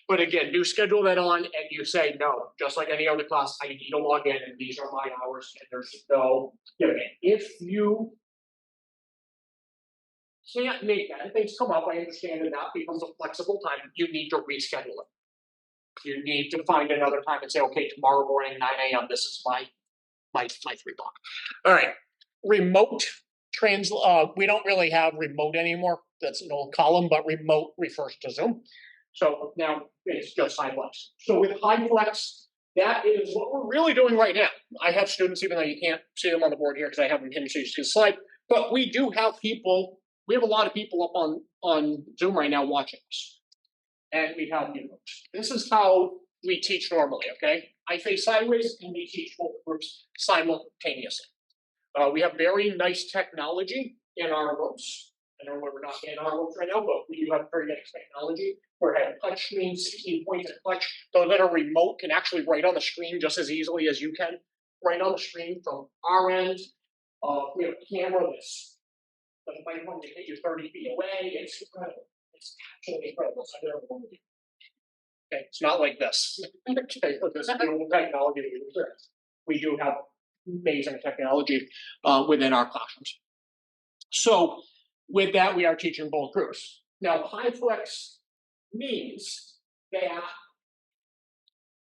But again, do schedule that on and you say, no, just like any other class, I need to log in and these are my hours and there's no giving it. If you can't make that, if things come up, I understand that that becomes a flexible time, you need to reschedule it. You need to find another time and say, okay, tomorrow morning, 9 a.m., this is my 3 block. All right, remote we don't really have remote anymore. That's an old column, but remote refers to Zoom. So now it's just HyFlex. So with HyFlex, that is what we're really doing right now. I have students, even though you can't see them on the board here because I haven't hidden his slide, but we do have people, we have a lot of people up on Zoom right now watching us. And we have new groups. This is how we teach normally, okay? I face sideways and we teach both groups simultaneously. We have very nice technology in our rooms. I know we're not in our rooms right now, but we do have very nice technology. We have touch screens, 16 points of touch. Those that are remote can actually write on the screen just as easily as you can. Right on the screen from our end. We have a camera that's the microphone to hit you 30 feet away. It's incredible. It's absolutely incredible. So okay, it's not like this. Okay, with this beautiful technology that we use. We do have amazing technology within our classrooms. So with that, we are teaching both groups. Now, HyFlex means that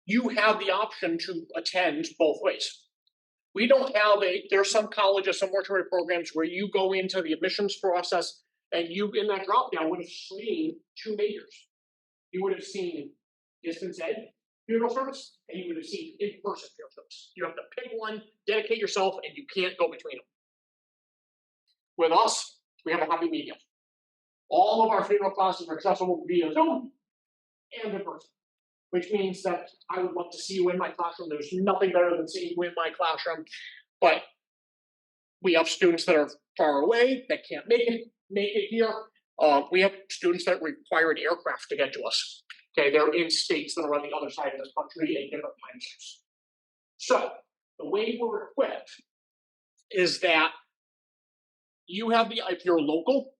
you have the option to attend both ways. We don't have there are some colleges, some mortuary programs where you go into the admissions process and you, in that drop down, would have seen 2 majors. You would have seen distance ed, funeral service, and you would have seen in-person funeral service. You have to pick one, dedicate yourself, and you can't go between them. With us, we have a happy medium. All of our funeral classes are accessible via Zoom and in person, which means that I would love to see you in my classroom. There's nothing better than seeing you in my classroom, but we have students that are far away that can't make it here. We have students that require an aircraft to get to us. Okay, they're in states that are on the other side of this country in different time zones. So the way we're equipped is that you have if you're local,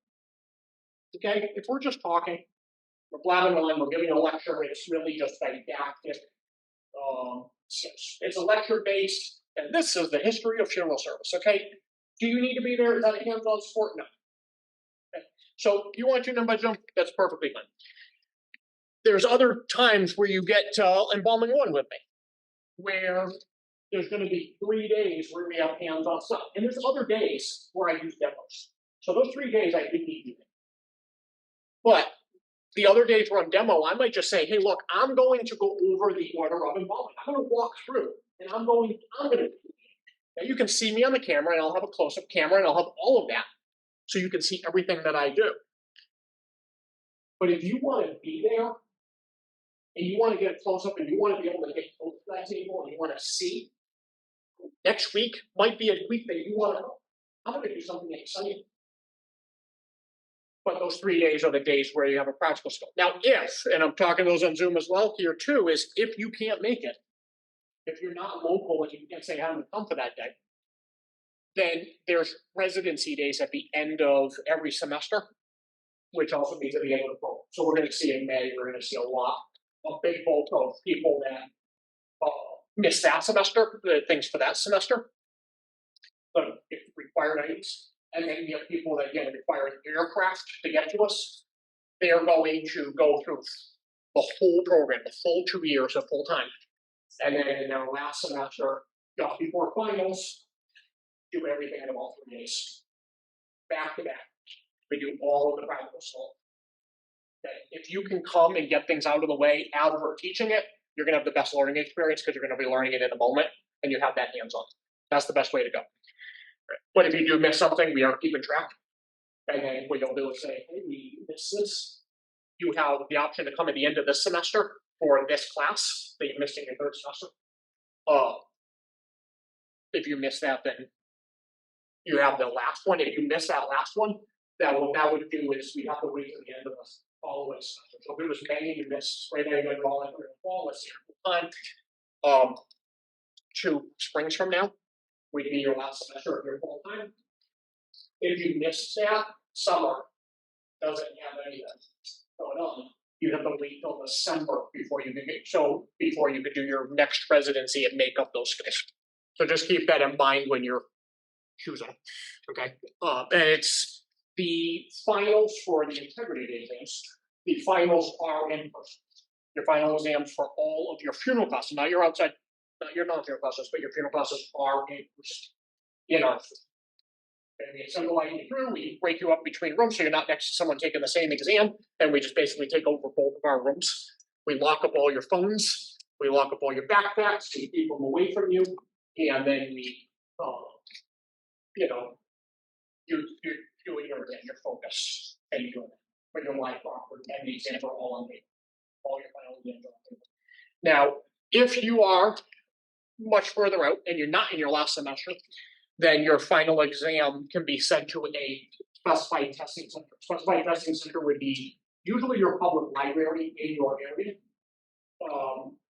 okay, if we're just talking, we're blabbing on, we're giving a lecture, it's really just didactic. It's a lecture based, and this is the history of funeral service, okay? Do you need to be there? Is that a hands-on sport? No. Okay. So if you want to tune in by Zoom, that's perfectly fine. There's other times where you get embalming one with me, where there's going to be 3 days where we have hands-on stuff. And there's other days where I use demos. So those 3 days I do need you. But the other days where I'm demo, I might just say, hey, look, I'm going to go over the order of embalming. I'm going to walk through, and I'm going to. Now you can see me on the camera, and I'll have a close-up camera, and I'll have all of that, so you can see everything that I do. But if you want to be there, and you want to get a close-up, and you want to be able to get close to that table, and you want to see, next week might be a week that you want to know. I'm going to do something exciting. But those 3 days are the days where you have a practical skill. Now, and I'm talking those on Zoom as well here too, is if you can't make it, if you're not local and you can't say how to come for that day, then there's residency days at the end of every semester, which also means at the end of the program. So we're going to see in May, we're going to see a big bulk of people that missed that semester, the things for that semester, but required items. And then you have people that, again, require an aircraft to get to us. They are going to go through the whole program, the full 2 years of full time. And then in their last semester, just before finals, do everything in all 3 days. Back to back. We do all of the practical stuff. Okay. If you can come and get things out of the way as we're teaching it, you're going to have the best learning experience because you're going to be learning it in a moment and you have that hands-on. That's the best way to go. But if you do miss something, we are keeping track. And then what you'll do is say, hey, we misses, you have the option to come at the end of this semester for this class that you missed in your third semester. If you miss that, then you have the last one. If you miss that last one, that would do is we have to wait till the end of the following semester. So if it was May, you missed right now, you're going to go in for the fall, let's see, time. 2 springs from now would be your last semester of your full time. If you missed that summer, doesn't have anything going on, you have to wait till December before you could do your next residency and make up those space. So just keep that in mind when you're choosing. Okay. And it's the finals for the integrity exams. The finals are in person. Your final exams for all of your funeral classes, not your outside, not your non-funeral classes, but your funeral classes are in person in our. And we assemble you through, we break you up between rooms so you're not next to someone taking the same exam, and we just basically take over both of our rooms. We lock up all your phones, we lock up all your backpacks to keep them away from you, and then we, you're doing your exam, your focus, and you're doing it. When your life offered and the exams are all on paper. All your final exams are on paper. Now, if you are much further out and you're not in your last semester, then your final exam can be sent to a specified testing center. Specified testing center would be usually your public library in your area.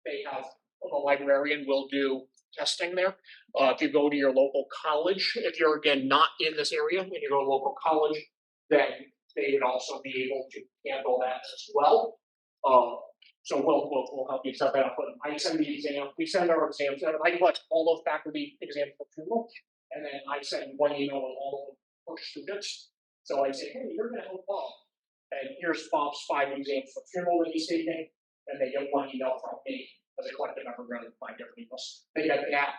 They have, the librarian will do testing there. If you go to your local college, if you're again not in this area and you go to local college, then they would also be able to handle that as well. So we'll help you set that up. But I send the exam, we send our exams, and I collect all of faculty exams for funeral. And then I send one email with all of our students. So I say, hey, you're going to help Bob. And here's Bob's 5 exams for funeral that he's taking. And they get one email from me as a collective effort rather than 5 different emails. They get that.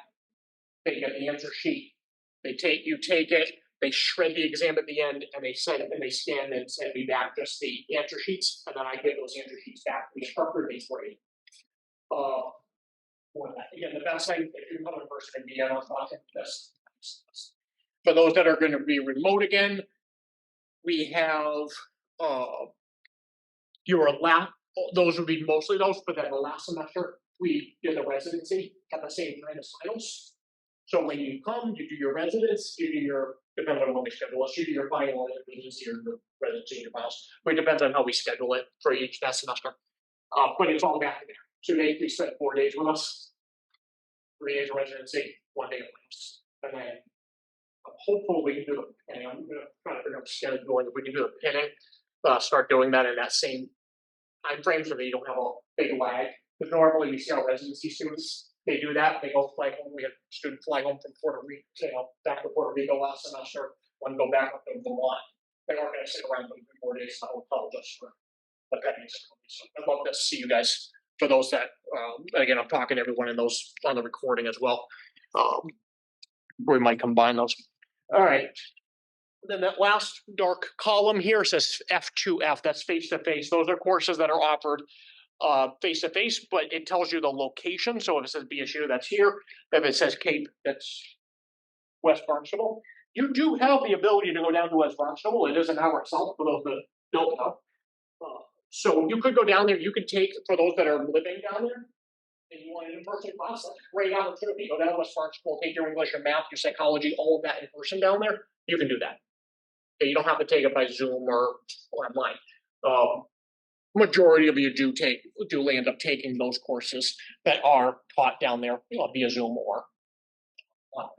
They get the answer sheet. You take it, they shred the exam at the end, and they send it, and they scan and send me back just the answer sheets. And then I get those answer sheets back. We structure these for you. Again, the best thing, if you come in person and be on talking, this. For those that are going to be remote again, we have those would be mostly those, but then the last semester we did the residency at the same time as finals. So when you come, you do your residence, you do your, depends on when we schedule it, you do your final residency or your residency, your finals. But it depends on how we schedule it for each that semester. But it's all back there. So we spent 4 days with us, 3 days of residency, 1 day of finals. And then hopefully we can do the pinning. I'm going to try to figure out the schedule if we can do the pinning. Start doing that in that same time frame so that you don't have a big lag. Because normally we see our residency students, they do that. They go fly home. We had a student fly home from Puerto Rico, back to Puerto Rico last semester. One go back up to Vermont. They aren't going to sit around for 4 days in the hotel just for the pinning ceremony. So I'd love to see you guys. For those that, again, I'm talking to everyone in those on the recording as well. We might combine those. All right. Then that last dark column here says F2F. That's face-to-face. Those are courses that are offered face-to-face, but it tells you the location. So if it says BSU, that's here. If it says Cape, that's West Barnstable. You do have the ability to go down to West Barnstable. It is an hour itself for those that don't know. So you could go down there. You could take, for those that are living down there, and you want an in-person class, that's a great opportunity. Go down to West Barnstable, take your English, your math, your psychology, all of that in person down there. You can do that. Okay, you don't have to take it by Zoom or online. Majority of you do end up taking those courses that are taught down there via Zoom or online.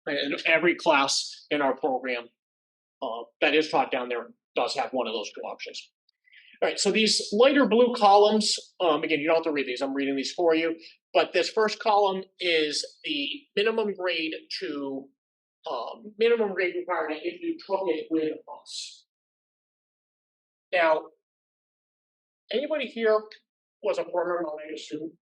And every class in our program that is taught down there does have one of those 2 options. All right, so these lighter blue columns, again, you don't have to read these, I'm reading these for you, but this first column is the minimum grade requirement if you took it with us. Now, anybody here was a former Mount Ida student?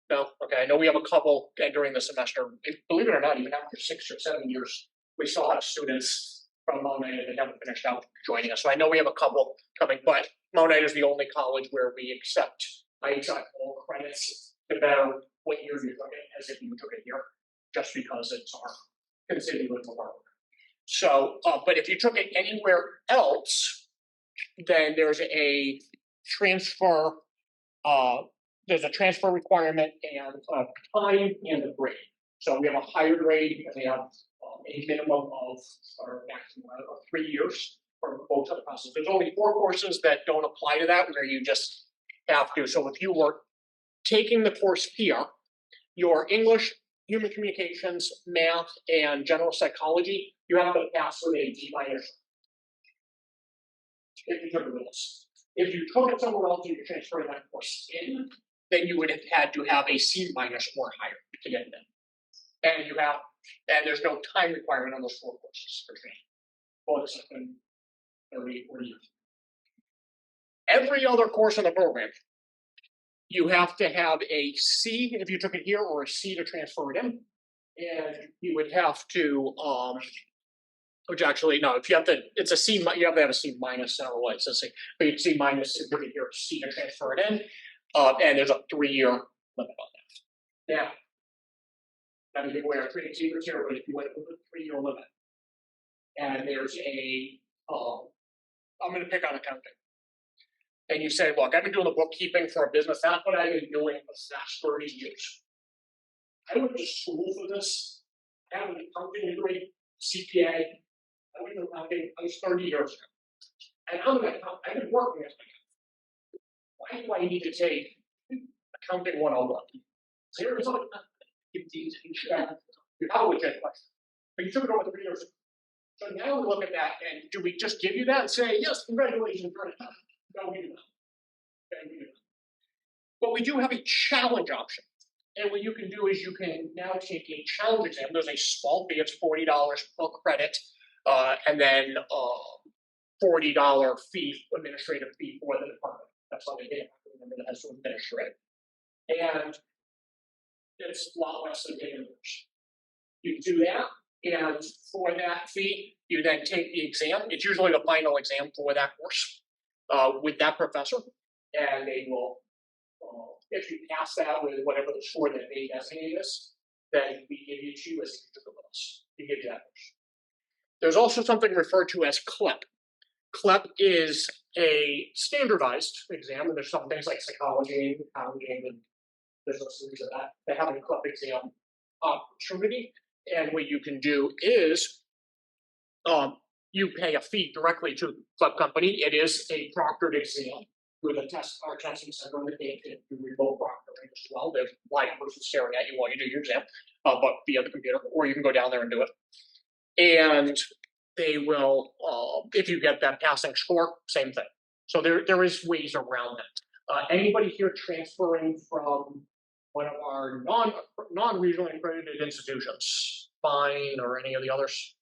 No? Okay, I know we have a couple during the semester. Believe it or not, even after 6 or 7 years, we still have students from Mount Ida that haven't finished out joining us. So I know we have a couple coming, but Mount Ida is the only college where we accept all credits no matter what year you took it, as if you took it here, just because it's our constituent of our work. So, but if you took it anywhere else, then there's a transfer, there's a transfer requirement and a time and a grade. So we have a higher grade because they have a minimum of or maximum of 3 years for both of the processes. There's only 4 courses that don't apply to that, where you just have to. So if you were taking the course here, your English, human communications, math, and general psychology, you have to pass with a D minus. If you took it with us. If you took it somewhere else and you transferred that course in, then you would have had to have a C minus or higher to get it in. And there's no time requirement on those 4 courses for training. Well, it's been 30 or years. Every other course in the program, you have to have a C if you took it here, or a C to transfer it in. And you would have to, which actually, no, if you have to, it's a C, you have to have a C minus, I don't know what it says, but you C minus if you took it here, C to transfer it in. And there's a 3-year limit on that. Now, I mean, we are treating secrets here, but if you went with a 3-year limit, and there's a, I'm going to pick on accounting. And you say, look, I've been doing the bookkeeping for a business. That's what I've been doing for the last 30 years. I went to school for this. I have an accounting degree, CPA. I went to accounting. I was 30 years ago. And I'm an accountant. I've been working as an accountant. Why do I need to take accounting 101? Seriously? You probably get a question. But you took it over 3 years ago. So now we look at that, and do we just give you that and say, yes, congratulations, you're done? No, we do not. Okay, we do not. But we do have a challenge option. And what you can do is you can now take a challenge exam. There's a small fee, it's $40 per credit, and then $40 fee, administrative fee for the department. That's what they did. I remember that has to administer it. And it's a lot less than taking a course. You can do that, and for that fee, you then take the exam. It's usually the final exam for that course with that professor, and they will, if you pass that with whatever the score that they designate is, then we give you 2 as a bonus. We give you that course. There's also something referred to as CLEP. CLEP is a standardized exam, and there's some things like psychology, accounting, and business things like that. They have a CLEP exam opportunity, and what you can do is you pay a fee directly to the CLEP company. It is a proctored exam with a testing center on the day to do remote proctoring as well. There's a live person staring at you while you do your exam, but via the computer, or you can go down there and do it. And they will, if you get that passing score, same thing. So there is ways around that. Anybody here transferring from one of our non-regionally accredited institutions, Fine or any of the others?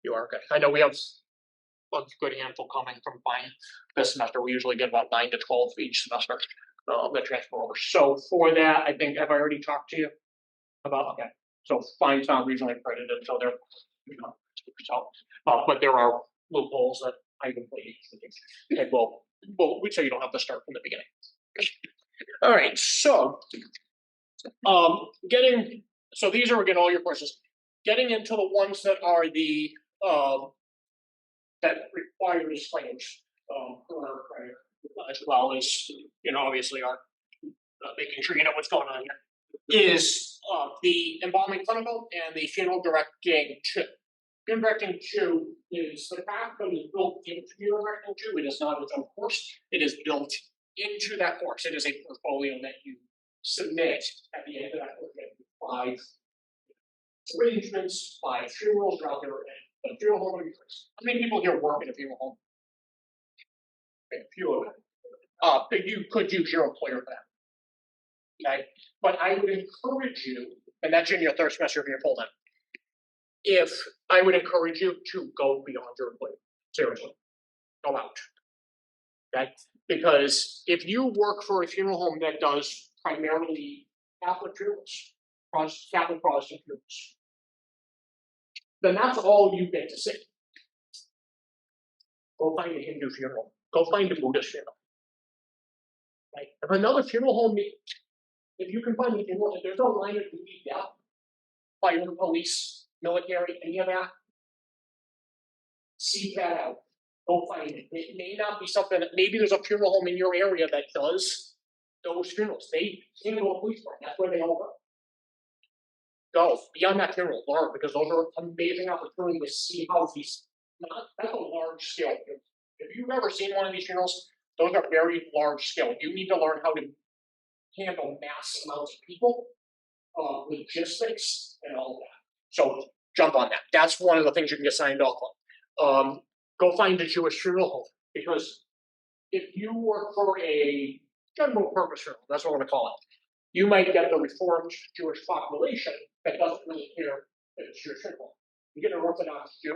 You are, okay. I know we have a good handful coming from Fine this semester. We usually get about 9 to 12 each semester that transfer over. So for that, I think, have I already talked to you about, okay. So Fine's not regionally accredited, so they're, but there are loopholes that I can play. And we'd say you don't have to start from the beginning. All right, so so these are again all your courses. Getting into the ones that are the that require disclaimers as well as obviously our making sure you know what's going on here is the embalming clinical and the funeral directing 2. Funeral directing 2 is the practicum is built into funeral directing 2. It is not its own course. It is built into that course. It is a portfolio that you submit at the end of that course. 5 arrangements, 5 funerals are out there, and a funeral home would be first. How many people here work in a funeral home? Okay, a few of them. But you could use your employer for that. Okay, but I would encourage you, and that's in your 3rd semester of your full time. If I would encourage you to go beyond your employer, seriously, go out. Okay, because if you work for a funeral home that does primarily Catholic funerals, Catholic Protestant funerals, then that's all you get to see. Go find a Hindu funeral. Go find a Buddhist funeral. Right? If another funeral home, if you can find a funeral, if there's a line of duty death by your police military, any of that. Seek that out. Go find it. It may not be something, maybe there's a funeral home in your area that does those funerals. They handle a police department. That's where they all go. Go beyond that funeral, learn, because those are amazing opportunities to see how these, that's a large scale. If you've ever seen one of these funerals, those are very large scale. You need to learn how to handle mass amounts of people, logistics, and all of that. So jump on that. That's one of the things you can get signed off on. Go find a Jewish funeral home, because if you work for a general purpose funeral, that's what I'm going to call it, you might get the Reformed Jewish population that doesn't really care if it's Jewish funeral home. You get an Orthodox Jew.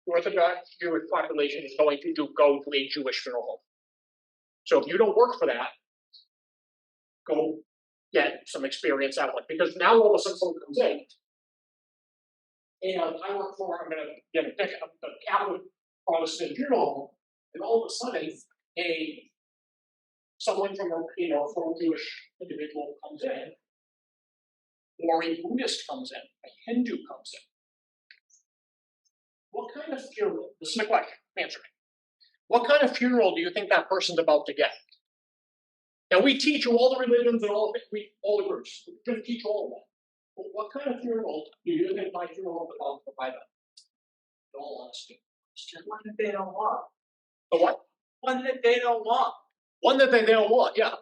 The Orthodox Jewish population is going to go to a Jewish funeral home. So if you don't work for that, go get some experience that one, because now all of a sudden someone comes in, and I work for, I'm going to get a pick up the Catholic Protestant funeral home, and all of a sudden someone from a from a Jewish individual comes in, or a Buddhist comes in, a Hindu comes in. What kind of funeral? This is my question. Answer me. What kind of funeral do you think that person's about to get? Now we teach you all the religions and all the groups. We're going to teach all of that. But what kind of funeral do you think my funeral is about to provide them? In all honesty. One that they don't want. The what? One that they don't want. One that they don't want, yeah.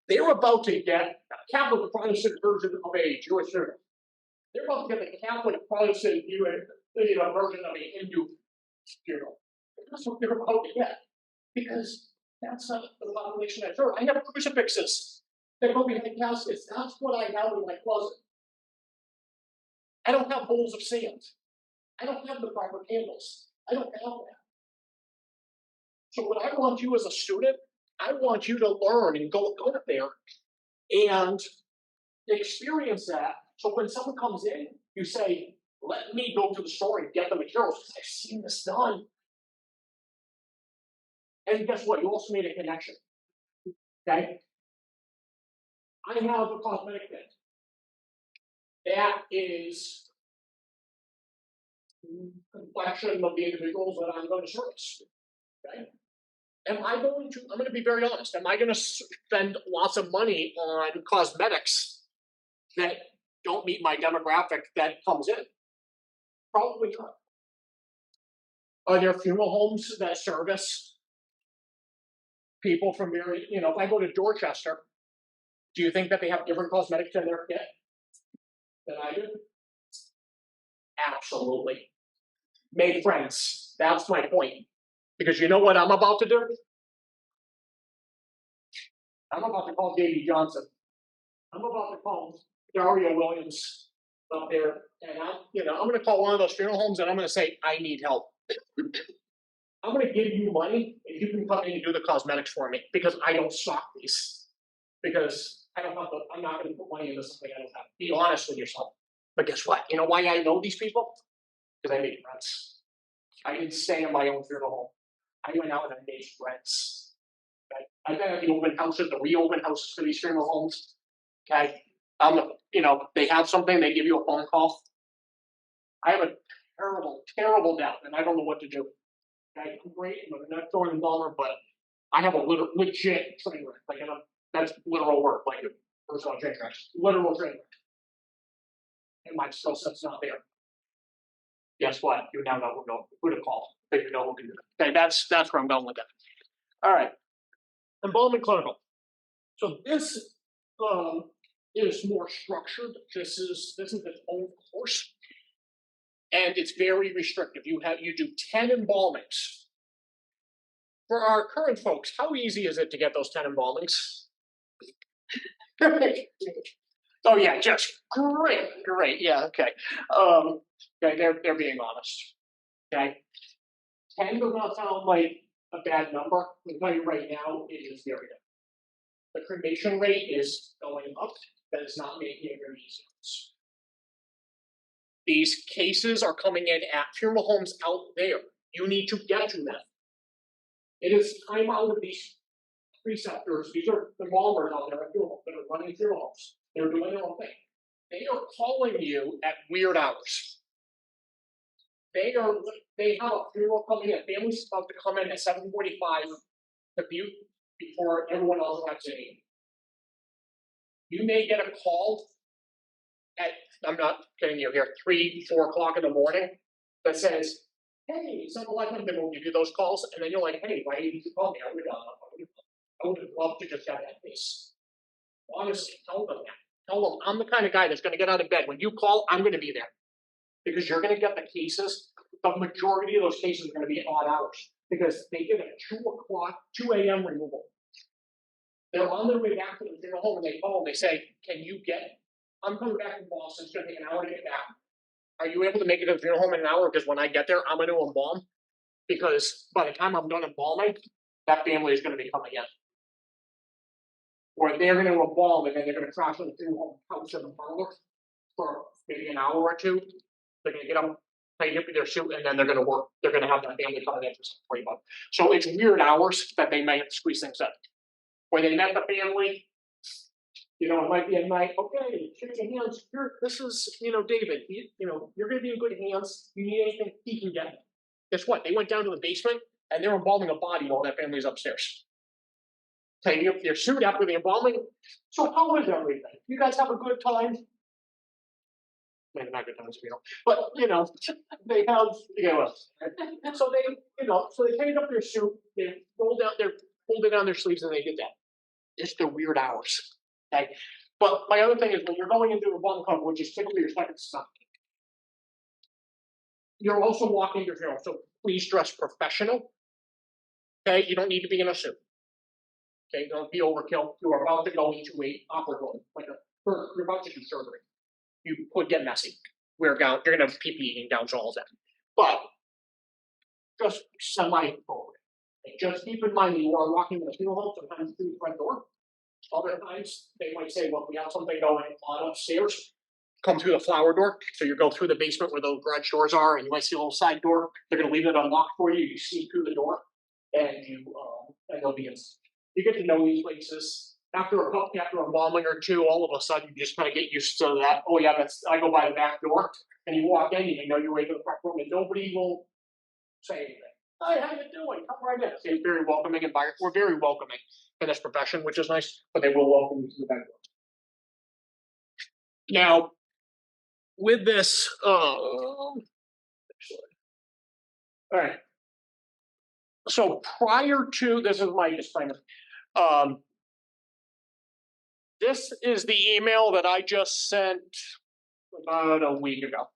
They're about to get a Catholic Protestant version of a Jewish funeral. They're about to get the Catholic Protestant version of a Hindu funeral. That's what they're about to get. Because that's not the population I serve. I have crucifixes that go behind caskets. That's what I have in my closet. I don't have bowls of sand. I don't have the proper candles. I don't have that. So what I want you as a student, I want you to learn and go up there and experience that. So when someone comes in, you say, let me go to the store and get the materials. I've seen this done. And guess what? You also made a connection. Okay? I have a cosmetic kit. That is complexion of the individuals that I'm going to service. Okay? I'm going to be very honest. Am I going to spend lots of money on cosmetics that don't meet my demographic that comes in? Probably not. Are there funeral homes that service people from very, if I go to Dorchester, do you think that they have different cosmetics in their kit than I do? Absolutely. Make friends. That's my point. Because you know what I'm about to do? I'm about to call Davey Johnson. I'm about to call Daria Williams up there. And I'm going to call one of those funeral homes and I'm going to say, I need help. I'm going to give you money and you can come in and do the cosmetics for me because I don't stock these. Because I'm not going to put money into something I don't have. Be honest with yourself. But guess what? You know why I know these people? Because I made friends. I didn't stay in my own funeral home. I went out and I made friends. Okay? I've been at the open houses, the reopen houses for these funeral homes. Okay. They have something, they give you a phone call. I have a terrible, terrible doubt, and I don't know what to do. Okay? I'm great, I'm not throwing in Balmer, but I have a legit train wreck. Like, that's literal work, like a personal train wreck. Literal train wreck. And my skill set's not there. Guess what? You now know who to call. But you know who can do it. Okay, that's where I'm going with that. All right. Embalming clinical. So this is more structured. This is its own course. And it's very restrictive. You do 10 embalmings. For our current folks, how easy is it to get those 10 embalmings? Oh yeah, just great. Yeah, okay. Okay, they're being honest. Okay. 10 does not sound like a bad number. I'll tell you right now, it is very good. The cremation rate is going up. That is not making it very easy. These cases are coming in at funeral homes out there. You need to get to them. It is time out of these preceptors. These are the embalmers out there at funeral that are running funeral homes. They're doing their own thing. They are calling you at weird hours. They have a funeral coming in, family's about to come in at 7:45 to Butte before everyone else has at 8. You may get a call at, I'm not kidding you here, 3, 4 o'clock in the morning that says, hey, some like them, they will give you those calls, and then you're like, hey, why didn't you call me? I would have loved to just have that face. Honestly, tell them that. Tell them I'm the kind of guy that's gonna get out of bed. When you call, I'm gonna be there. Because you're gonna get the cases, the majority of those cases are gonna be at odd hours. Because they get a 2 a.m. removal. They're on their way back to the funeral home and they call and they say, can you I'm coming back from Boston, it's gonna take an hour to get back. Are you able to make it to the funeral home in an hour? Because when I get there, I'm gonna embalm. Because by the time I'm done embalming, that family is gonna be coming in. Or they're gonna embalm and then they're gonna crash on the funeral home couch in the parlor for maybe an hour or two. They're gonna get up, tighten up their suit, and then they're gonna work. They're gonna have that family coming in for some free month. So it's weird hours that they may have to squeeze things in. When they met the family, it might be a night, okay, shake your hands. This is, David, you're gonna be in good hands. You need anything, he can get it. Guess what? They went down to the basement and they're embalming a body while that family's upstairs. Tighten up their suit after the embalming. So how is everything? You guys have a good time? Maybe not good times, but they have, so they tightened up their suit, they folded down their sleeves and they did that. It's the weird hours. Okay. But my other thing is when you're going into a bunk club, which is typically your second stop, you're also walking your funeral. So please dress professional. Okay, you don't need to be in a suit. Okay, don't be overkill. You are about to go into a opera room, you're about to do surgery. You could get messy. Wear a gown. You're gonna have PPE and gowns all that. But just semi-forward. Just keep in mind that you are walking in the funeral home sometimes through the front door. Other times they might say, well, we have something going on upstairs. Come through the flower door. So you go through the basement where those garage doors are, and you might see a little side door. They're gonna leave it unlocked for you. You sneak through the door, and and they'll be in. You get to know these places. After a embalming or two, all of a sudden you just kind of get used to that. Oh yeah, I go by the back door, and you walk in, and you know your way to the front room, and nobody will say anything. Hi, how you doing? Come right in. It's very welcoming environment. We're very welcoming in this profession, which is nice, but they will welcome you to the back door. Now, with this, all right. So prior to this is my disclaimer. This is the email that I just sent about a week ago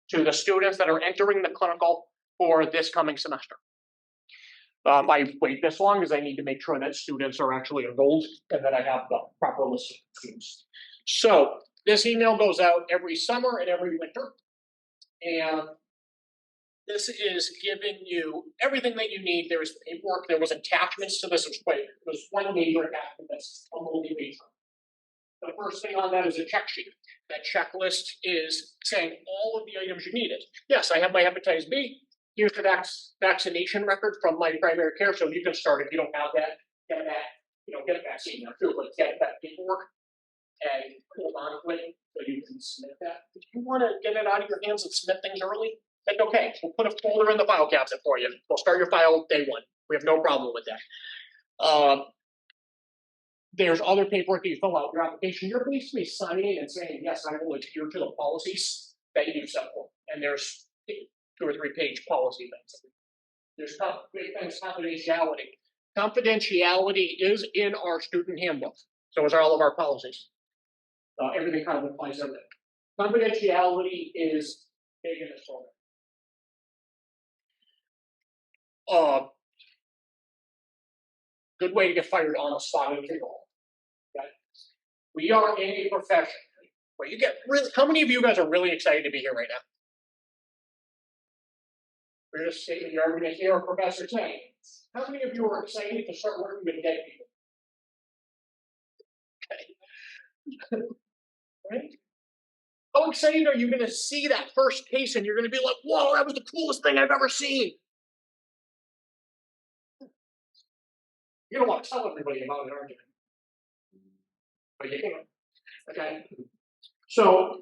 to the students that are entering the clinical for this coming semester. I wait this long because I need to make sure that students are actually enrolled and that I have the proper list of students. So this email goes out every summer and every winter. And this is giving you everything that you need. There's paperwork, there was attachments to this. It was one major attachment that's a multi-page. The first thing on that is a check sheet. That checklist is saying all of the items you needed. Yes, I have my hepatitis B. Here's the vaccination record from my primary care. So you can start if you don't have that, get a vaccine now too, but get that paperwork and hold on to it so you can submit that. If you want to get it out of your hands and submit things early, that's okay. We'll put a folder in the file cabinet for you. We'll start your file day one. We have no problem with that. There's other paperwork that you fill out your application. You're basically signing and saying, yes, I will adhere to the policies that you set for. And there's 2 or 3 page policy things. There's big things, confidentiality. Confidentiality is in our student handbook. So is all of our policies. Everything kind of applies everything. Confidentiality is big in this program. Good way to get fired on the spot in people. Okay? We are in a profession where you get how many of you guys are really excited to be here right now? We're just sitting here, we're going to hear a professor saying, how many of you are excited to start working with dead people? Okay. Right? How excited are you going to see that first case and you're going to be like, whoa, that was the coolest thing I've ever seen? You don't want to tell everybody about it, aren't you? But you can. Okay. So.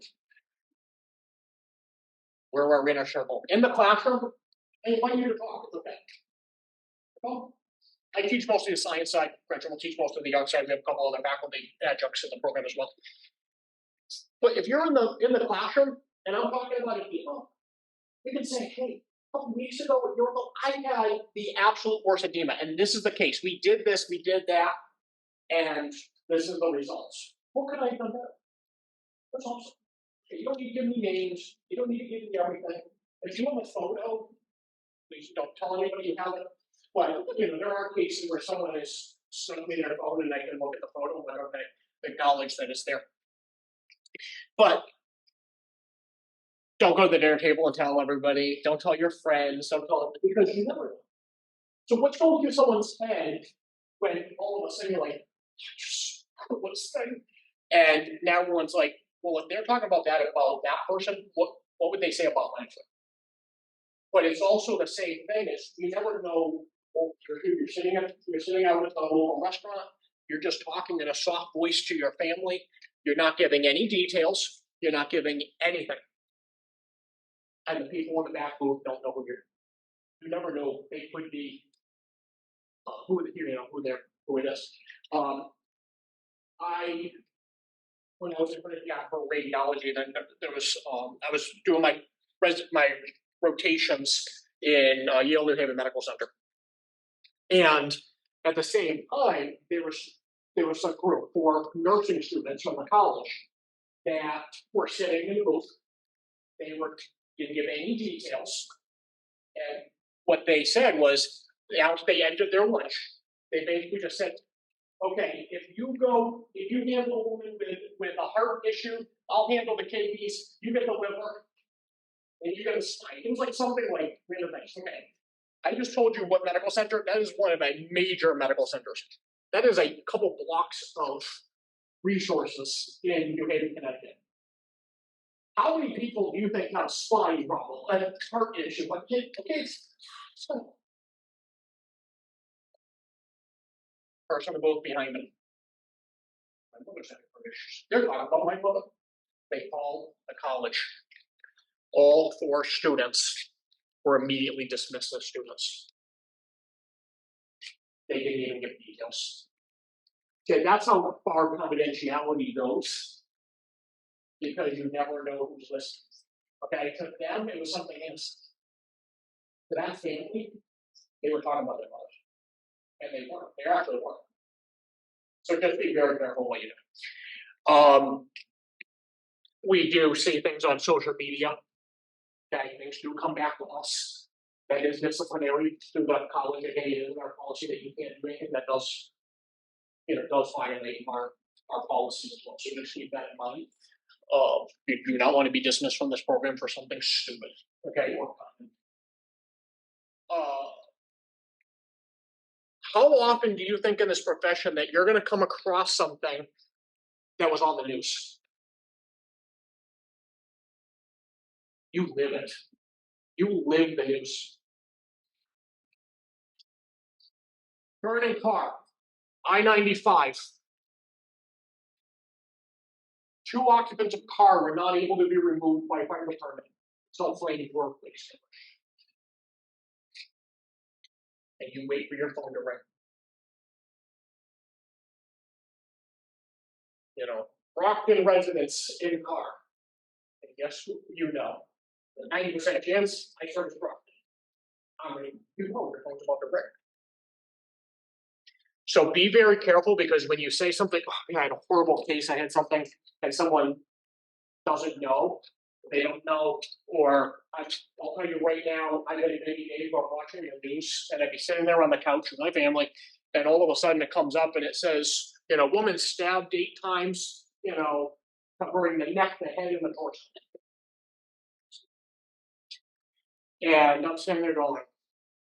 Where are we in our circle? In the classroom, I invite you to talk, okay? Well, I teach mostly the science side, Gretchen will teach most of the art side, we have a couple other faculty adjuncts in the program as well. But if you're in the classroom, and I'm talking about a demo, you can say, hey, a couple weeks ago with your book, I had the absolute worst edema, and this is the case. We did this, we did that, and this is the results. What could I have done better? That's awesome. Okay, you don't need to give me names, you don't need to give me everything. If you want a photo, please don't tell anybody you have it. But there are cases where someone has sent me their phone and I can look at the photo and whether they acknowledge that it's there. But don't go to the dinner table and tell everybody. Don't tell your friends. Don't tell them because you never know. So what's going through someone's head when all of a sudden you're like, what's that? And now everyone's like, well, if they're talking about that person, what would they say about my friend? But it's also the same thing as you never know. You're sitting out at a local restaurant. You're just talking in a soft voice to your family. You're not giving any details. You're not giving anything. And the people in the back booth don't know who you never know. They could be who it is. When I was in for radiology, then there was I was doing my rotations in Yale New Haven Medical Center, and at the same time there was a group for nursing students from the college that were sitting in the booth. They didn't give any details, and what they said was after they ended their lunch, they basically just said, okay, if you handle a woman with a heart issue, I'll handle the kidneys, you get the liver, and you get a spine. It was like something like random things. Okay. I just told you what medical center, that is one of my major medical centers. That is a couple blocks of resources in New Haven, Connecticut. How many people do you think have a spine problem, a heart issue? So person to both behind them. My mother's having issues. They're talking about my mother. They called the college. All 4 students were immediately dismissed as students. They didn't even give details. Okay, that's how far confidentiality goes. Because you never know who's listening. Okay, to them it was something innocent. To that family, they were talking about their mother. And they weren't. They actually weren't. So just be very careful what you do. We do see things on social media. Okay, things do come back to us. That is disciplinary through the college. Again, it is our policy that you can't do anything that does violate our policies as well. So just keep that in mind. You do not want to be dismissed from this program for something stupid. Okay. How often do you think in this profession that you're going to come across something that was on the news? You live it. You live the news. Burning car, I-95. 2 occupants of car were not able to be removed by fire department. Self-flaming workplace. And you wait for your phone to ring. Brockton residents in car. And guess who you know? The 90% chance I service Brockton. Your phone's about to ring. So be very careful because when you say something, I had a horrible case, I had something, and someone doesn't know, they don't know, or I'll tell you right now, I had a neighbor watching the news, and I'd be sitting there on the couch with my family, and all of a sudden it comes up and it says, woman stabbed 8 times, covering the neck, the head, and the torso. And I'm sitting there going,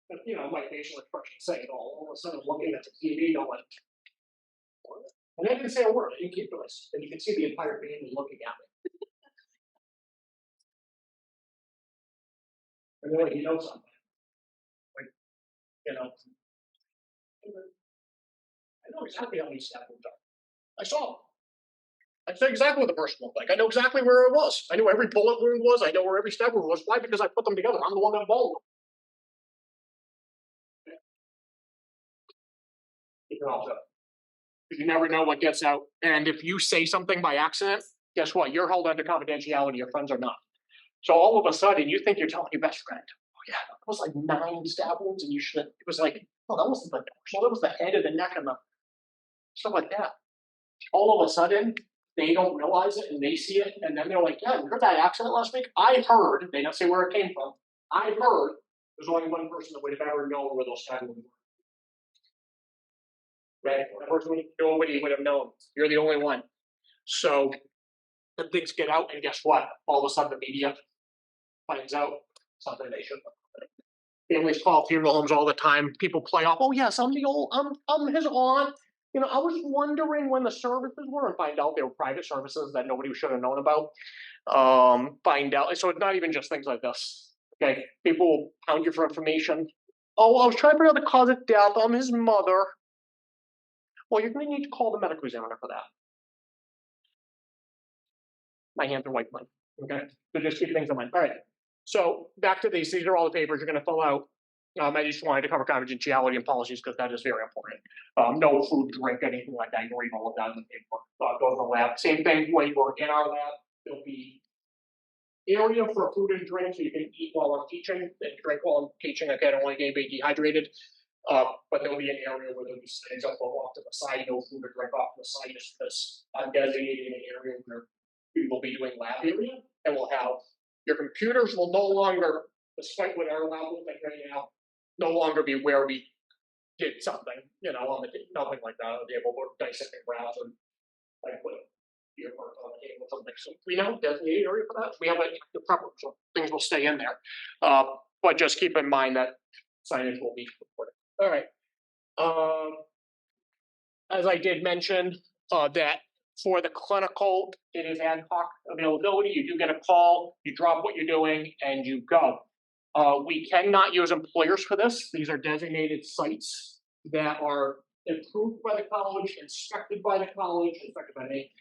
my facial expression say it all of a sudden I'm looking at the TV going, what? And I didn't say a word, I didn't keep this, and you can see the entire family looking at me. And they're like, you know something. I know exactly how many staff moved up. I saw them. I said exactly what the person looked like. I know exactly where it was. I knew every bullet wound was. I know where every stab wound was. Why? Because I put them together. I'm the one that involved them. You can also. You never know what gets out. And if you say something by accident, guess what? You're held under confidentiality. Your friends are not. So all of a sudden, you think you're telling your best friend, "Oh yeah, that was like 9 stab wounds," and you should. It was like, "Oh, that wasn't the torso. That was the head and the neck and the stuff like that." All of a sudden, they don't realize it and they see it, and then they're like, "Yeah, you heard that accident last week? I heard." They don't say where it came from. I heard. There's only one person that would have ever known where those stab wounds were. Right? The person nobody would have known. You're the only one. So then things get out, and guess what? All of a sudden, the media finds out something they shouldn't have. Families call funeral homes all the time. People play off, "Oh yes, I'm his aunt. You know, I was wondering when the services were," and find out they were private services that nobody should have known about. Find out. So it's not even just things like this. Okay, people will pound you for information. "Oh, I was trying to figure out the cause of death. I'm his mother." Well, you're going to need to call the medical examiner for that. My hands are white mine. Okay, so just keep things in mind. All right. So back to these. These are all the papers you're going to fill out. I just wanted to cover confidentiality and policies because that is very important. No food, drink, anything like that. You can read all of that in the paper. Go to the lab. Same thing when you work in our lab. There'll be area for food and drink so you can eat while I'm teaching and drink while I'm teaching. Okay, I don't want to get dehydrated. But there'll be an area where there'll be signs up off to the side, no food or drink off to the side, just because I'm designating an area where we will be doing lab area, and we'll have your computers will no longer, despite what our lab looks like right now, no longer be where we did something, you know, on the nothing like that. I'll be able to dissect and graph and like put your work on the table or something. So we have a designated area for that. We have a proper, so things will stay in there. But just keep in mind that signage will be recorded. All right. As I did mention, that for the clinical, it is ad hoc availability. You do get a call, you drop what you're doing, and you go. We cannot use employers for this. These are designated sites that are approved by the college, inspected by the college, inspected by me.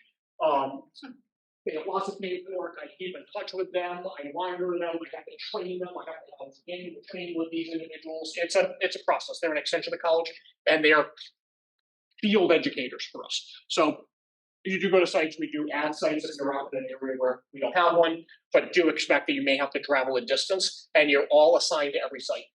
They have lots of paperwork. I keep in touch with them. I monitor them. I have to train them. I have to have annual training with these individuals. It's a process. They're an extension of the college, and they are field educators for us. So you do go to sites. We do add sites if you're out in an area where we don't have one, but do expect that you may have to travel a distance, and you're all assigned to every site.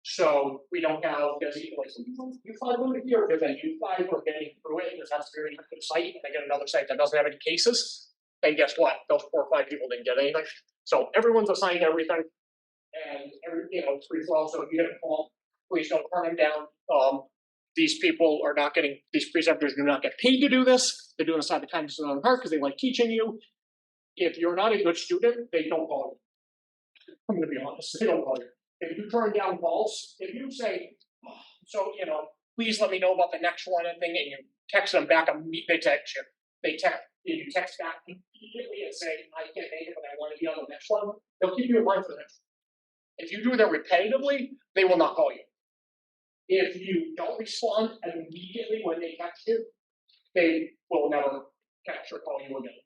So we don't have designated like you fly over here, because then you fly we're getting through it, because that's a very good site, and I get another site that doesn't have any cases. And guess what? Those 4 or 5 people didn't get anything. So everyone's assigned everything, and it's free for all. So if you get a call, please don't turn them down. These people are not getting, these preceptors do not get paid to do this. They're doing this out of the kindness of their own heart because they like teaching you. If you're not a good student, they don't call you. I'm going to be honest, they don't call you. If you turn down calls, if you say, please let me know about the next one and thing, and you text them back, they text you. You text back immediately and say, "I can't make it, but I want to be on the next one." They'll keep you in mind for the next one. If you do that repetitively, they will not call you. If you don't respond immediately when they text you, they will never text or call you again.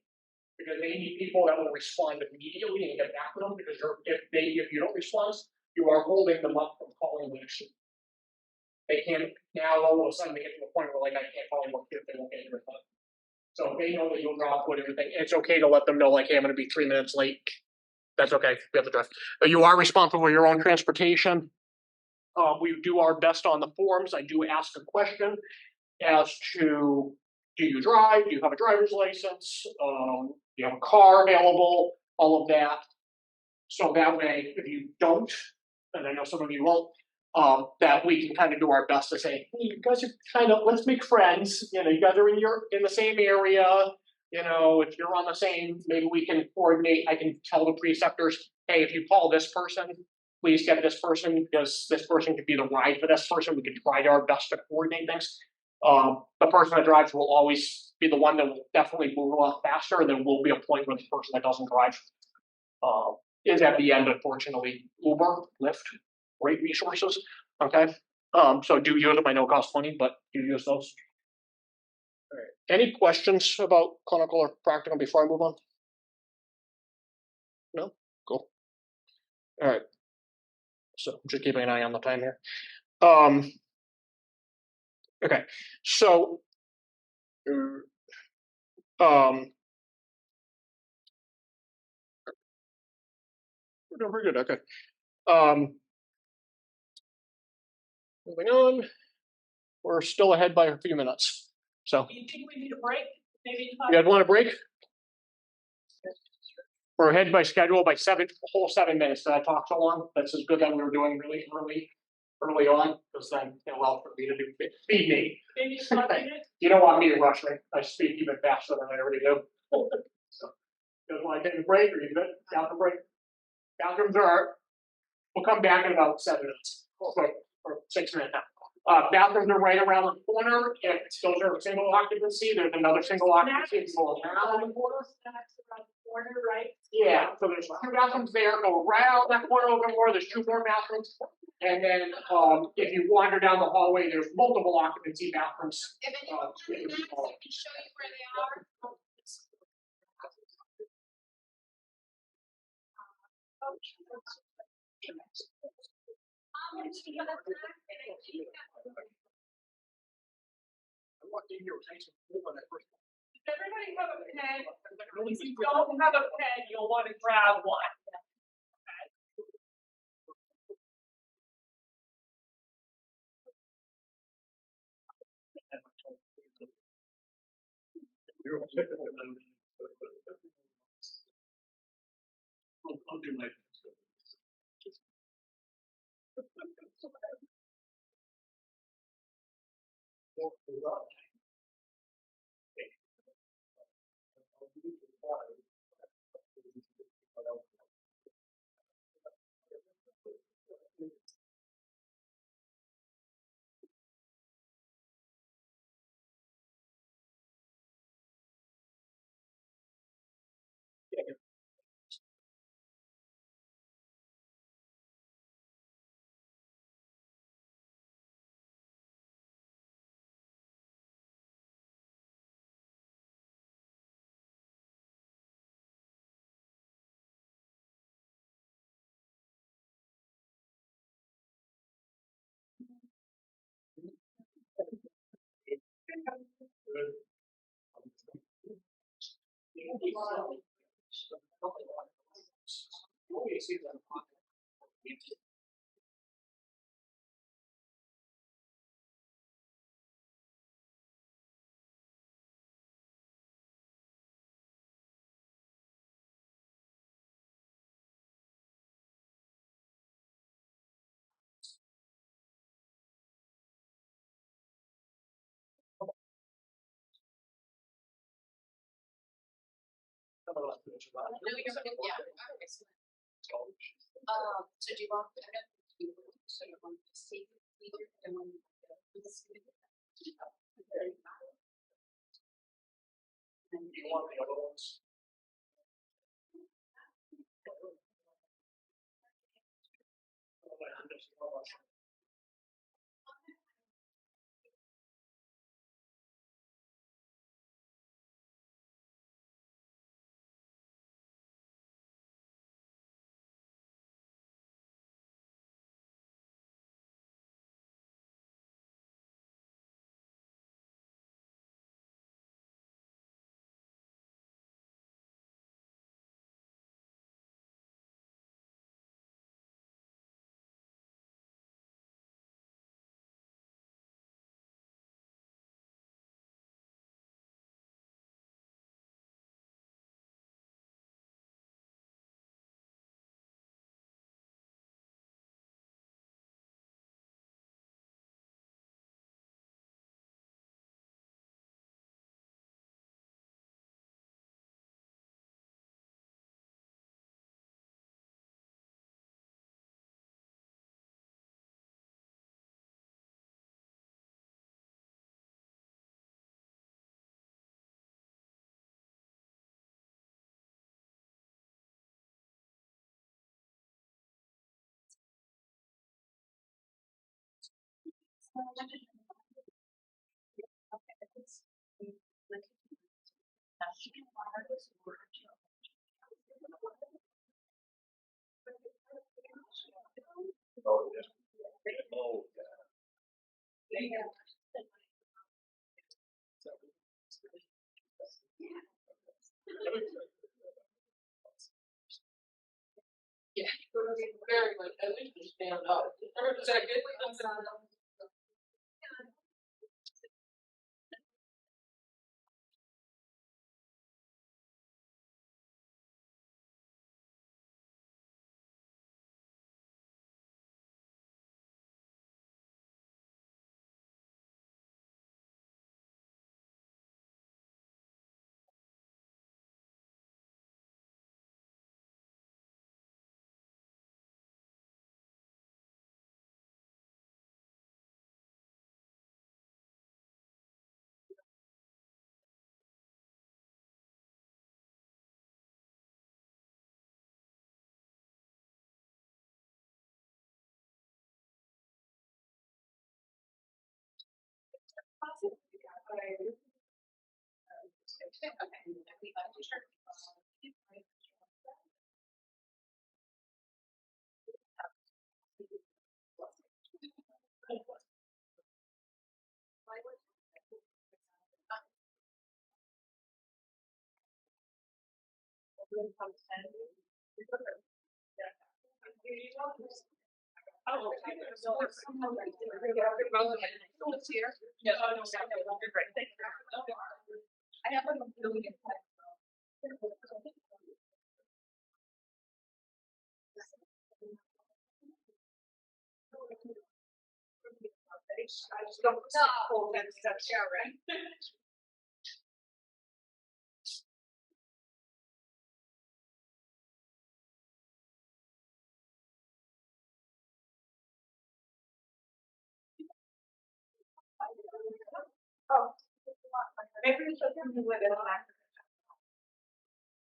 Because they need people that will respond immediately and get back to them, because if you don't respond, you are holding them up from calling the next. They can't, now all of a sudden they get to a point where like, I can't call anymore if they won't get your phone. So if they know that you'll drop with everything, it's okay to let them know like, hey, I'm gonna be 3 minutes late. That's okay, we have to drive. You are responsible for your own transportation. We do our best on the forms. I do ask a question as to, do you drive? Do you have a driver's license? Do you have a car available? All of that. So that way, if you don't, and I know some of you won't, that we can kind of do our best to say, hey, you guys are kind of, let's make friends. You guys are in the same area. If you're on the same, maybe we can coordinate. I can tell the preceptors, hey, if you call this person, please get this person, because this person could be the ride for this person. We can try our best to coordinate things. The person that drives will always be the one that will definitely move a lot faster, and there will be a point where the person that doesn't drive is at the end, unfortunately. Uber, Lyft, great resources. Okay. So do use them. I know it costs money, but do use those. Alright, any questions about clinical or practical before I move on? No? Cool. Alright. So I'm just keeping an eye on the time here. Okay, so we're doing pretty good, okay. Moving on, we're still ahead by a few minutes, so. Do you think we need a break? Maybe You guys want a break? We're ahead by schedule by a whole 7 minutes. Did I talk so long? That's as good that we were doing really early on, because then it allowed for me to feed me. maybe 5 minutes? You don't want me to rush me. I speak even faster than I already do. So, you guys want to take a break or you good? Bathroom break? Bathrooms are, we'll come back in about 7 minutes, or 6 minutes now. Bathrooms are right around the corner. If those are single occupancy, there's another single occupancy going around the corner. Corner, right? Yeah, so there's 2 bathrooms there, go around that corner over more, there's 2 more bathrooms. And then, if you wander down the hallway, there's multiple occupancy bathrooms. If anyone wants to ask, I can show you where they are. Does everybody have a pen? If you don't have a pen, you'll want to grab one. I'll do my. No, you're good, yeah, okay, so. So do you want? So you want to see either, and when. Do you want the other ones? Oh, yeah. Oh, Yeah, very much, at least you stand up. Is that good? I have a million. I just don't know that's right. Oh, maybe we should do with it.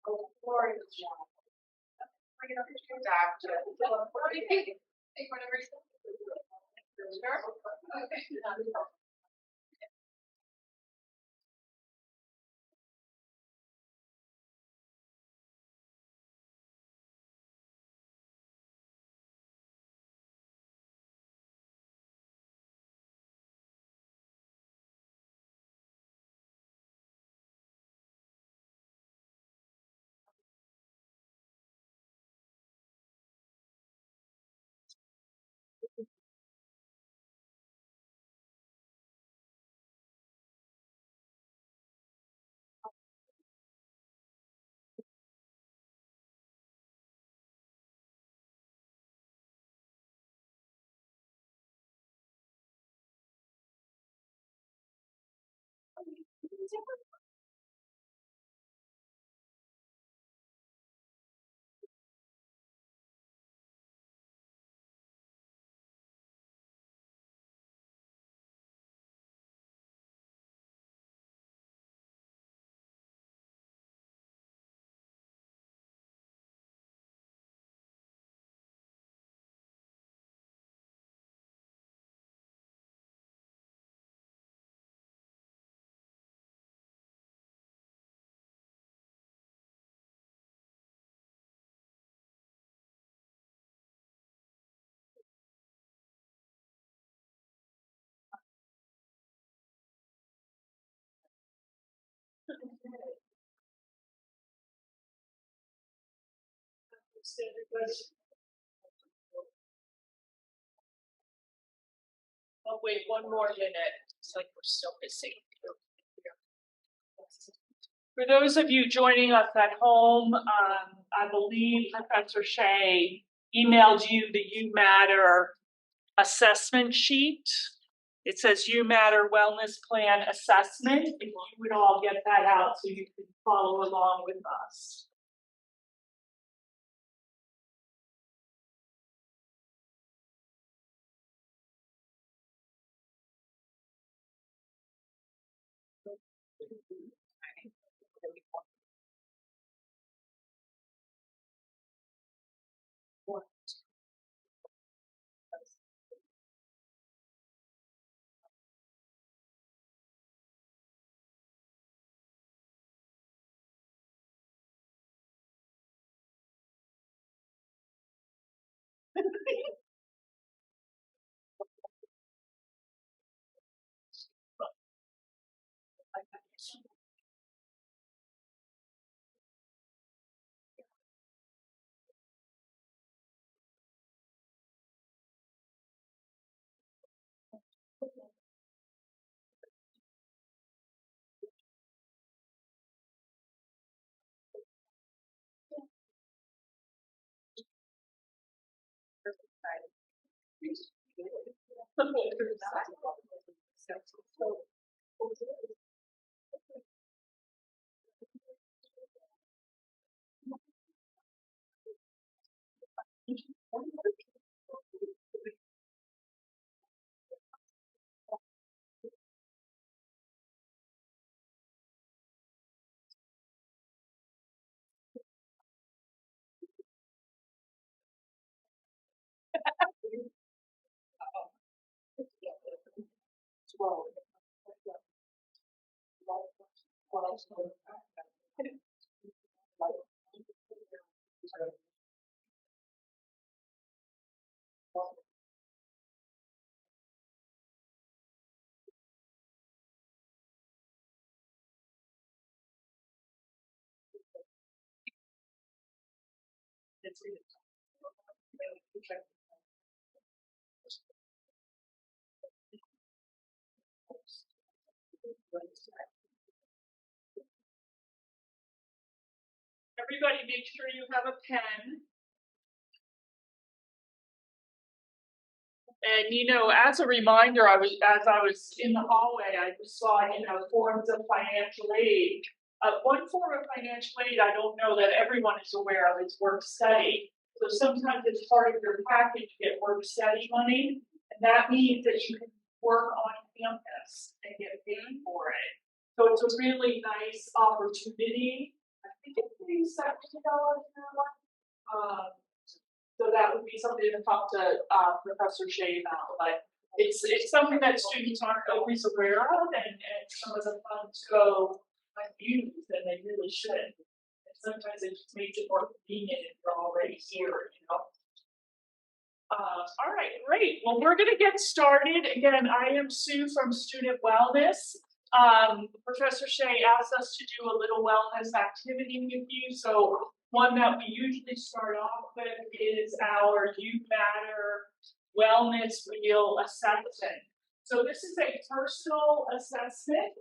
Oh, Lori. Bring it up to your back. What do you think? Take whatever you think. Sure. Okay. Oh, wait, one more minute. It's like we're so busy. For those of you joining us at home, I believe Professor Shea emailed you the UMatter assessment sheet. It says UMatter Wellness Plan Assessment. If you would all get that out so you can follow along with us. Everybody make sure you have a pen. And as a reminder, as I was in the hallway, I just saw, forms of financial aid. One form of financial aid I don't know that everyone is aware of is work study. So sometimes it's part of your package to get work study money, and that means that you can work on campus and get paid for it. So it's a really nice opportunity. I think it pays $70 an hour. So that would be something to talk to Professor Shea about, but it's something that students aren't always aware of, and some of the funds go unused, and they really should. And sometimes it just makes it more convenient if you're already here, All right, great. Well, we're going to get started. Again, I am Sue from Student Wellness. Professor Shea asked us to do a little wellness activity with you, so one that we usually start off with is our You Matter Wellness Wheel Assessment. So this is a personal assessment.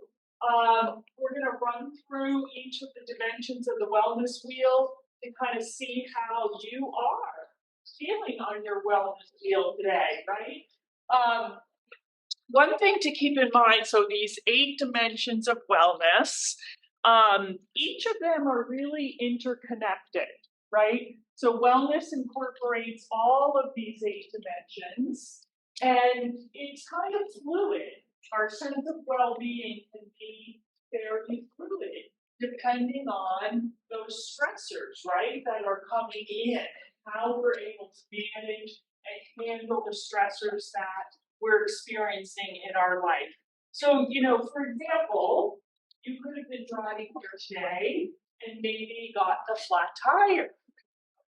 We're going to run through each of the dimensions of the wellness wheel to kind of see how you are feeling on your wellness wheel today, right? One thing to keep in mind, so these 8 dimensions of wellness, each of them are really interconnected, right? So wellness incorporates all of these 8 dimensions, and it's kind of fluid. Our sense of well-being can be fairly fluid, depending on those stressors, right, that are coming in, and how we're able to manage and handle the stressors that we're experiencing in our life. So, for example, you could have been driving here today and maybe got the flat tire.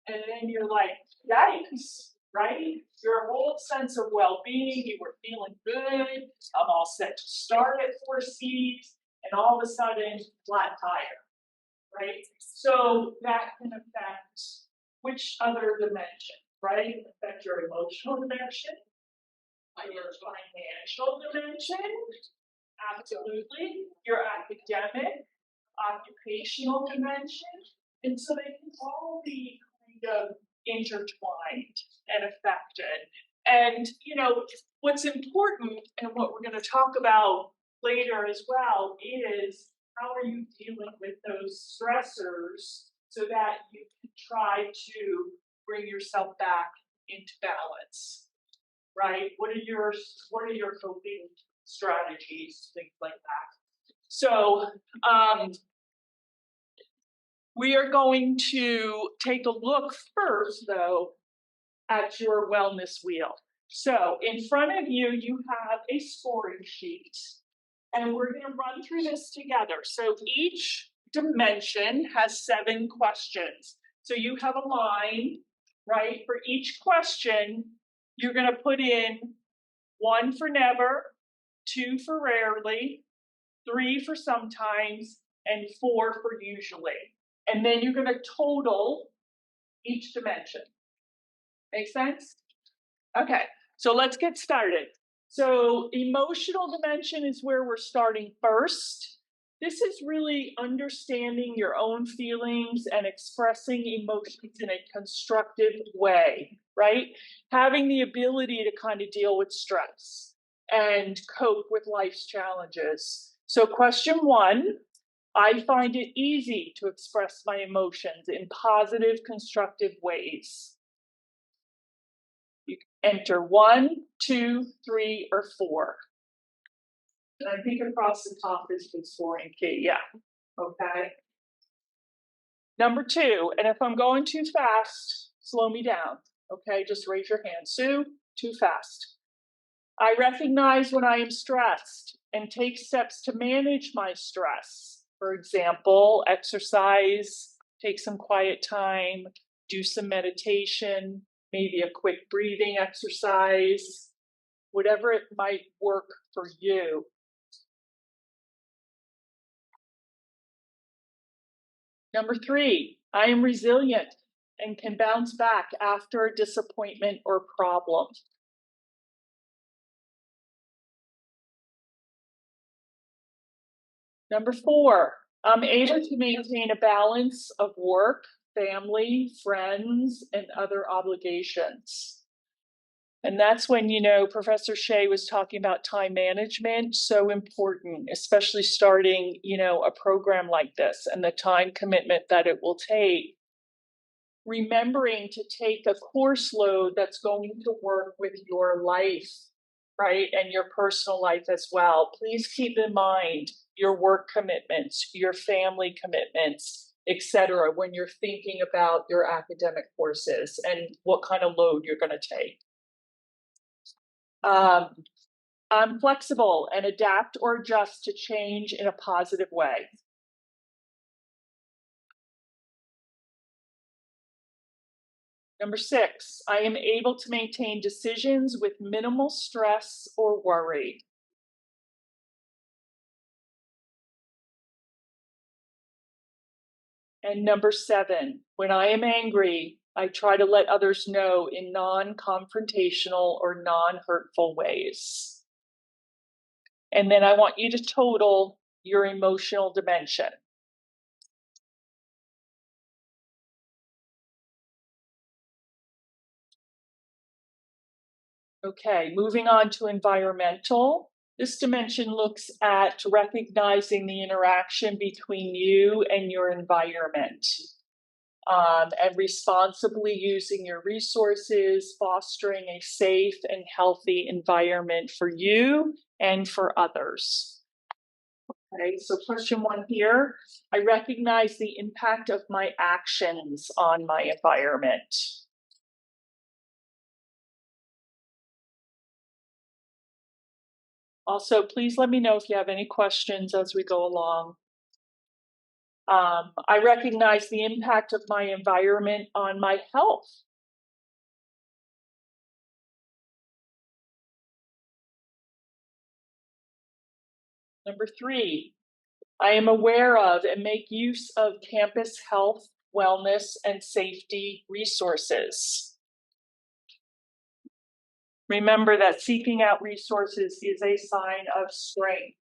And then you're like, yikes, right? Your whole sense of well-being, you were feeling good, I'm all set to start at 4 C's, and all of a sudden, flat tire, right? So that can affect which other dimension, right? Affect your emotional dimension, your financial dimension, absolutely, your academic, occupational dimension, and so they can all be kind of intertwined and affected. And what's important, and what we're going to talk about later as well, is how are you dealing with those stressors so that you can try to bring yourself back into balance. Right? What are your coping strategies, things like that? So we are going to take a look first, though, at your wellness wheel. So in front of you, you have a scoring sheet, and we're going to run through this together. So each dimension has 7 questions. So you have a line, right? For each question, you're going to put in 1 for never, 2 for rarely, 3 for sometimes, and 4 for usually. And then you're gonna total each dimension. Make sense? Okay, so let's get started. So emotional dimension is where we're starting first. This is really understanding your own feelings and expressing emotions in a constructive way, right? Having the ability to kind of deal with stress and cope with life's challenges. So question 1, I find it easy to express my emotions in positive, constructive ways. You can enter 1, 2, 3, or 4. And I think across the top is the scoring key, yeah, okay. Number 2, and if I'm going too fast, slow me down, okay, just raise your hand. Sue, too fast. I recognize when I am stressed and take steps to manage my stress. For example, exercise, take some quiet time, do some meditation, maybe a quick breathing exercise, whatever it might work for you. Number 3, I am resilient and can bounce back after a disappointment or problem. Number 4, I'm able to maintain a balance of work, family, friends, and other obligations. And that's when, you know, Professor Shea was talking about time management, so important, especially starting, you know, a program like this and the time commitment that it will take. Remembering to take a course load that's going to work with your life, right? And your personal life as well. Please keep in mind your work commitments, your family commitments, etc. when you're thinking about your academic courses and what kind of load you're going to take. I'm flexible and adapt or adjust to change in a positive way. Number 6, I am able to maintain decisions with minimal stress or worry. And number 7, when I am angry, I try to let others know in non-confrontational or non-hurtful ways. And then I want you to total your emotional dimension. Okay, moving on to environmental. This dimension looks at recognizing the interaction between you and your environment. And responsibly using your resources, fostering a safe and healthy environment for you and for others. Okay, so question 1 here, I recognize the impact of my actions on my environment. Also, please let me know if you have any questions as we go along. I recognize the impact of my environment on my health. Number 3, I am aware of and make use of campus health, wellness, and safety resources. Remember that seeking out resources is a sign of strength.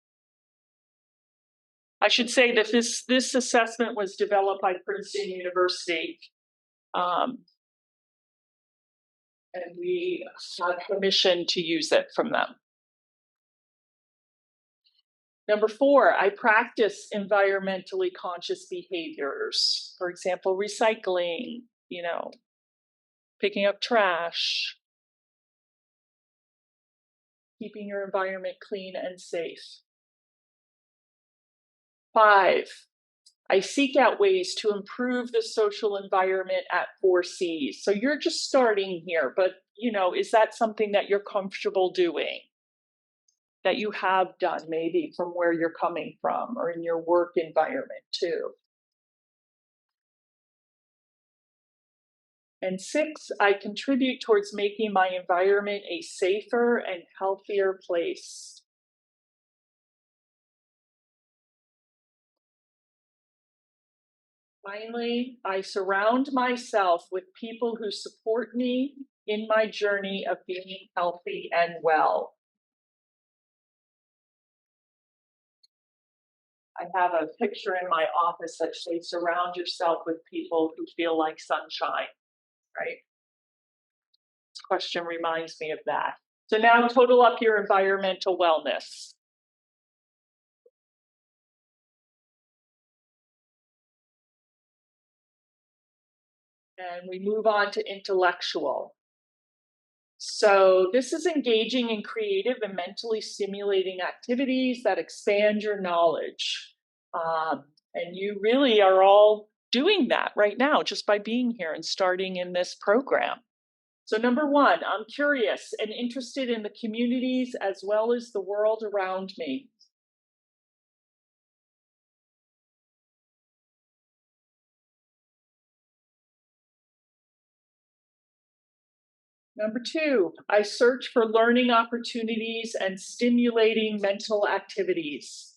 I should say that this assessment was developed by Princeton University. And we had permission to use it from them. Number 4, I practice environmentally conscious behaviors. For example, recycling, you know, picking up trash, keeping your environment clean and safe. 5, I seek out ways to improve the social environment at 4Cs. So you're just starting here, but you know, is that something that you're comfortable doing? That you have done maybe from where you're coming from or in your work environment too. And 6, I contribute towards making my environment a safer and healthier place. Finally, I surround myself with people who support me in my journey of being healthy and well. I have a picture in my office that says surround yourself with people who feel like sunshine, right? This question reminds me of that. So now total up your environmental wellness. And we move on to intellectual. So this is engaging in creative and mentally stimulating activities that expand your knowledge. And you really are all doing that right now just by being here and starting in this program. So number one, I'm curious and interested in the communities as well as the world around me. Number two, I search for learning opportunities and stimulating mental activities.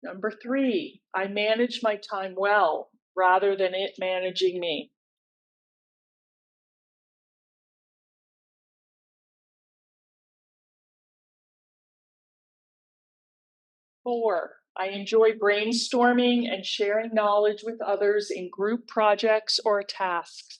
Number three, I manage my time well rather than it managing me. Four, I enjoy brainstorming and sharing knowledge with others in group projects or tasks.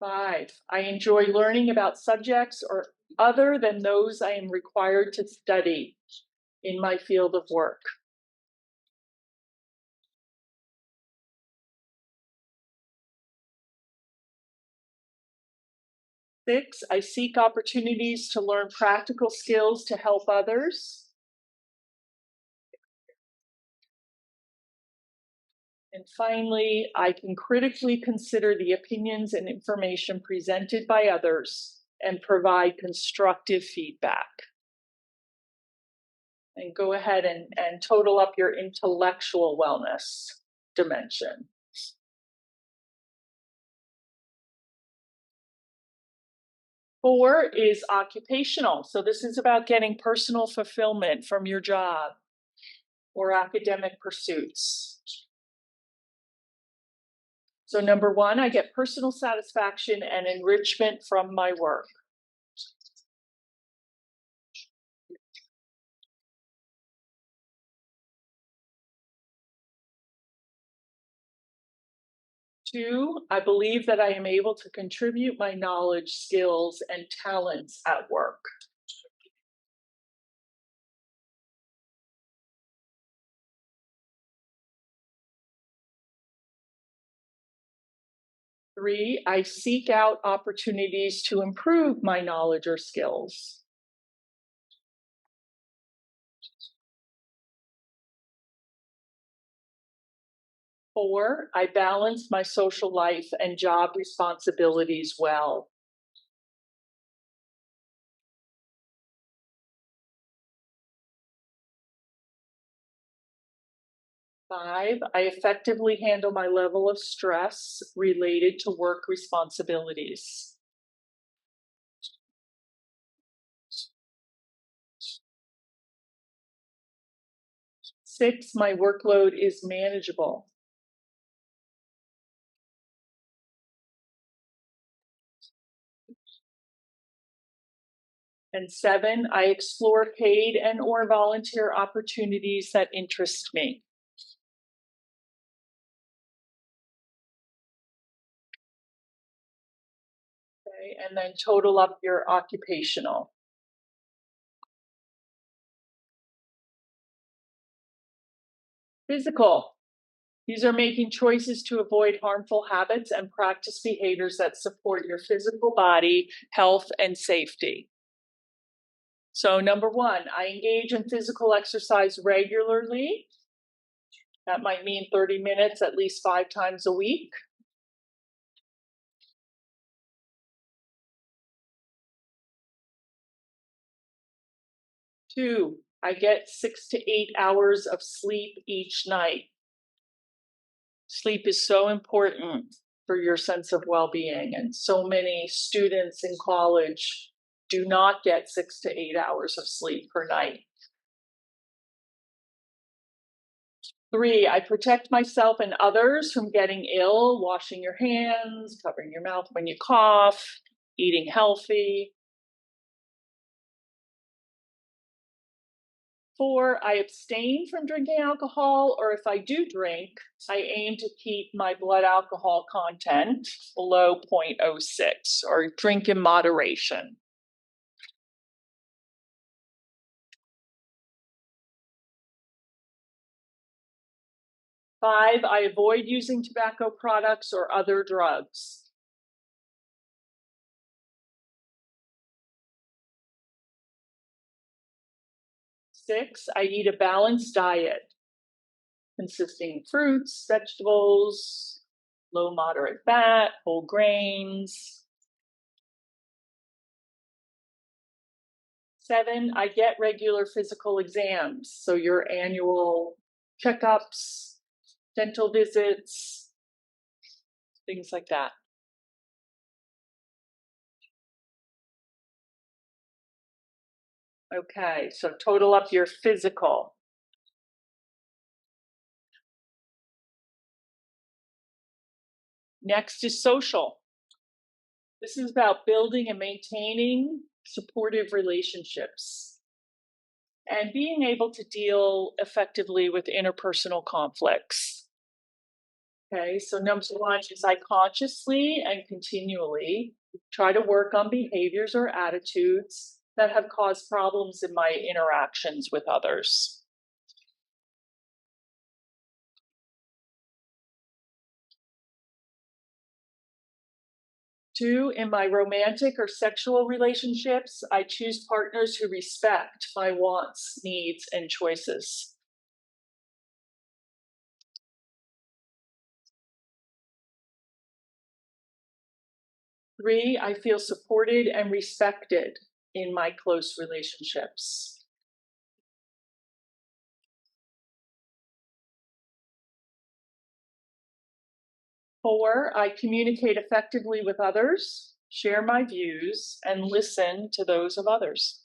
Five, I enjoy learning about subjects or other than those I am required to study in my field of work. Six, I seek opportunities to learn practical skills to help others. And finally, I can critically consider the opinions and information presented by others and provide constructive feedback. And go ahead and total up your intellectual wellness dimension. Four is occupational. So this is about getting personal fulfillment from your job or academic pursuits. So number one, I get personal satisfaction and enrichment from my work. Two, I believe that I am able to contribute my knowledge, skills, and talents at work. Three, I seek out opportunities to improve my knowledge or skills. Four, I balance my social life and job responsibilities well. Five, I effectively handle my level of stress related to work responsibilities. Six, my workload is manageable. And seven, I explore paid and or volunteer opportunities that interest me. Okay, and then total up your occupational. Physical. These are making choices to avoid harmful habits and practice behaviors that support your physical body, health, and safety. So number one, I engage in physical exercise regularly. That might mean 30 minutes at least 5 times a week. Two, I get 6 to 8 hours of sleep each night. Sleep is so important for your sense of well-being, and so many students in college do not get 6 to 8 hours of sleep per night. 3, I protect myself and others from getting ill, washing your hands, covering your mouth when you cough, eating healthy. 4, I abstain from drinking alcohol, or if I do drink, I aim to keep my blood alcohol content below 0.06 or drink in moderation. 5, I avoid using tobacco products or other drugs. 6, I eat a balanced diet consisting of fruits, vegetables, low moderate fat, whole grains. 7, I get regular physical exams, so your annual checkups, dental visits, things like that. Okay, so total up your physical. Next is social. This is about building and maintaining supportive relationships and being able to deal effectively with interpersonal conflicts. Okay, so number 1 is I consciously and continually try to work on behaviors or attitudes that have caused problems in my interactions with others. 2, in my romantic or sexual relationships, I choose partners who respect my wants, needs, and choices. 3, I feel supported and respected in my close relationships. 4, I communicate effectively with others, share my views, and listen to those of others.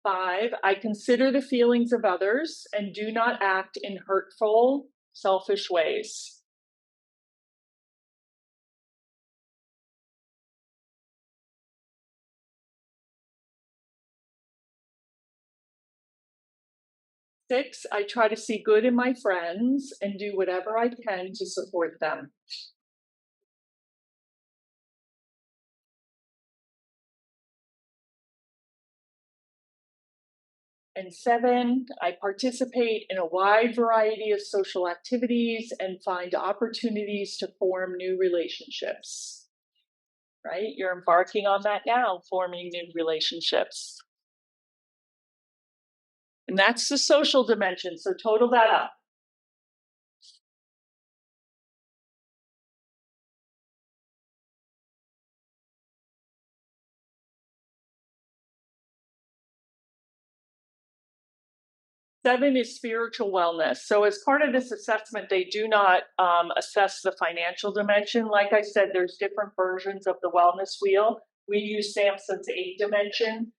5, I consider the feelings of others and do not act in hurtful, selfish ways. 6, I try to see good in my friends and do whatever I can to support them. And 7, I participate in a wide variety of social activities and find opportunities to form new relationships. Right? You're embarking on that now, forming new relationships. And that's the social dimension, so total that up. Seven is spiritual wellness. So as part of this assessment, they do not assess the financial dimension. Like I said, there's different versions of the wellness wheel. We use Sampson's 8 dimension.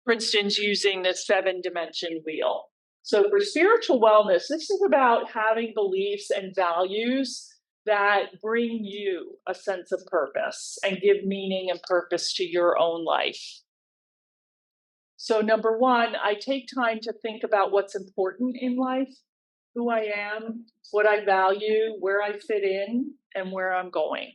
Princeton's using the 7 dimension wheel. So for spiritual wellness, this is about having beliefs and values that bring you a sense of purpose and give meaning and purpose to your own life. So number 1, I take time to think about what's important in life, who I am, what I value, where I fit in, and where I'm going.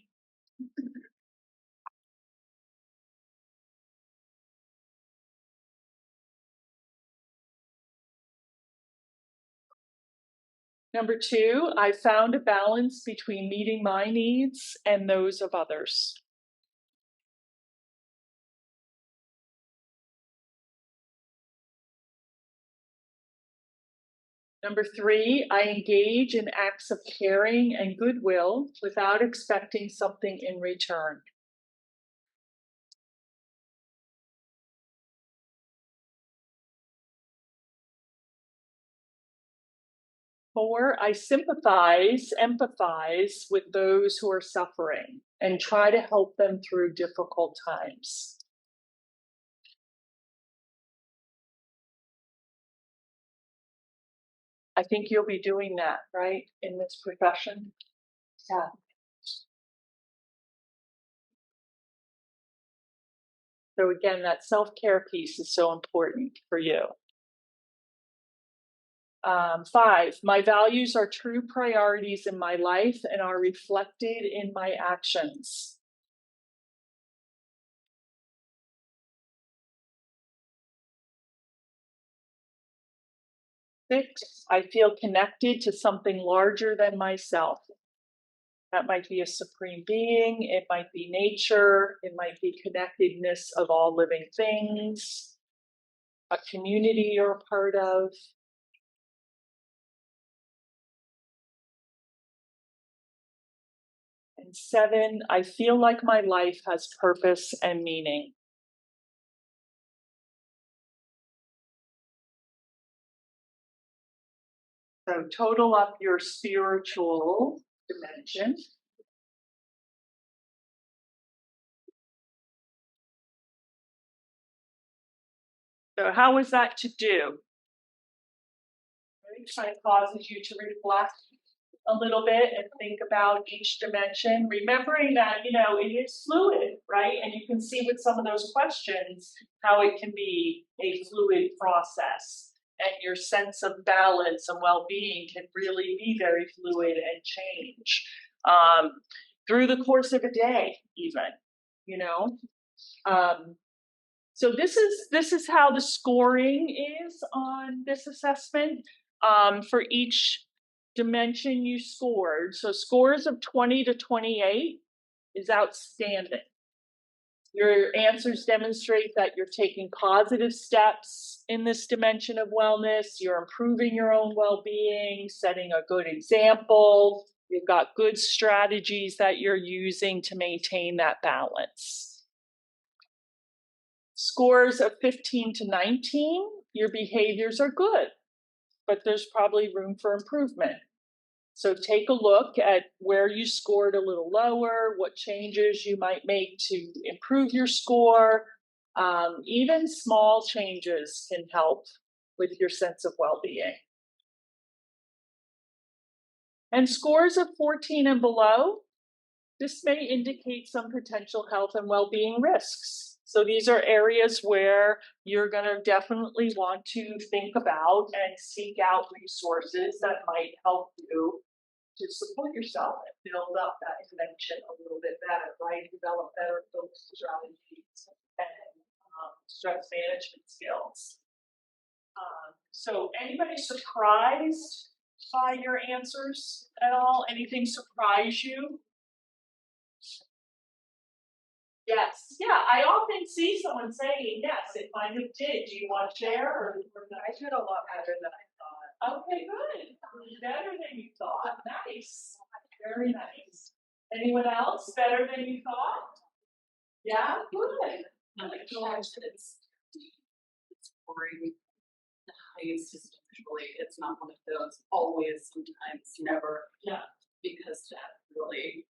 Number 2, I found a balance between meeting my needs and those of others. Number 3, I engage in acts of caring and goodwill without expecting something in return. Four, I empathize with those who are suffering and try to help them through difficult times. I think you'll be doing that, right, in this profession? Yeah. So again, that self-care piece is so important for you. 5, my values are true priorities in my life and are reflected in my actions. 6, I feel connected to something larger than myself. That might be a supreme being, it might be nature, it might be connectedness of all living things, a community you're a part of. And 7, I feel like my life has purpose and meaning. So total up your spiritual dimension. So how is that to do? It kind of causes you to reflect a little bit and think about each dimension, remembering that, it is fluid, right? And you can see with some of those questions how it can be a fluid process. And your sense of balance and well-being can really be very fluid and change through the course of a day, even, So this is how the scoring is on this assessment. For each dimension you scored, so scores of 20 to 28 is outstanding. Your answers demonstrate that you're taking positive steps in this dimension of wellness, you're improving your own well-being, setting a good example, you've got good strategies that you're using to maintain that balance. Scores of 15 to 19, your behaviors are good, but there's probably room for improvement. So take a look at where you scored a little lower, what changes you might make to improve your score. Even small changes can help with your sense of well-being. And scores of 14 and below, this may indicate some potential health and well-being risks. So these are areas where you're going to definitely want to think about and seek out resources that might help you to support yourself and build up that connection a little bit better, right? Develop better focus strategies and stress management skills. So anybody surprised by your answers at all? Anything surprise you? Yes. Yeah, I often see someone saying, yes, it kind of did. Do you want to share? Or I did a lot better than I thought. Okay, good. Better than you thought. Nice. Very nice. Anyone else? Better than you thought? Yeah, good. It's boring. The highest is usually, it's not one of those always, sometimes, never. Yeah. Because that really,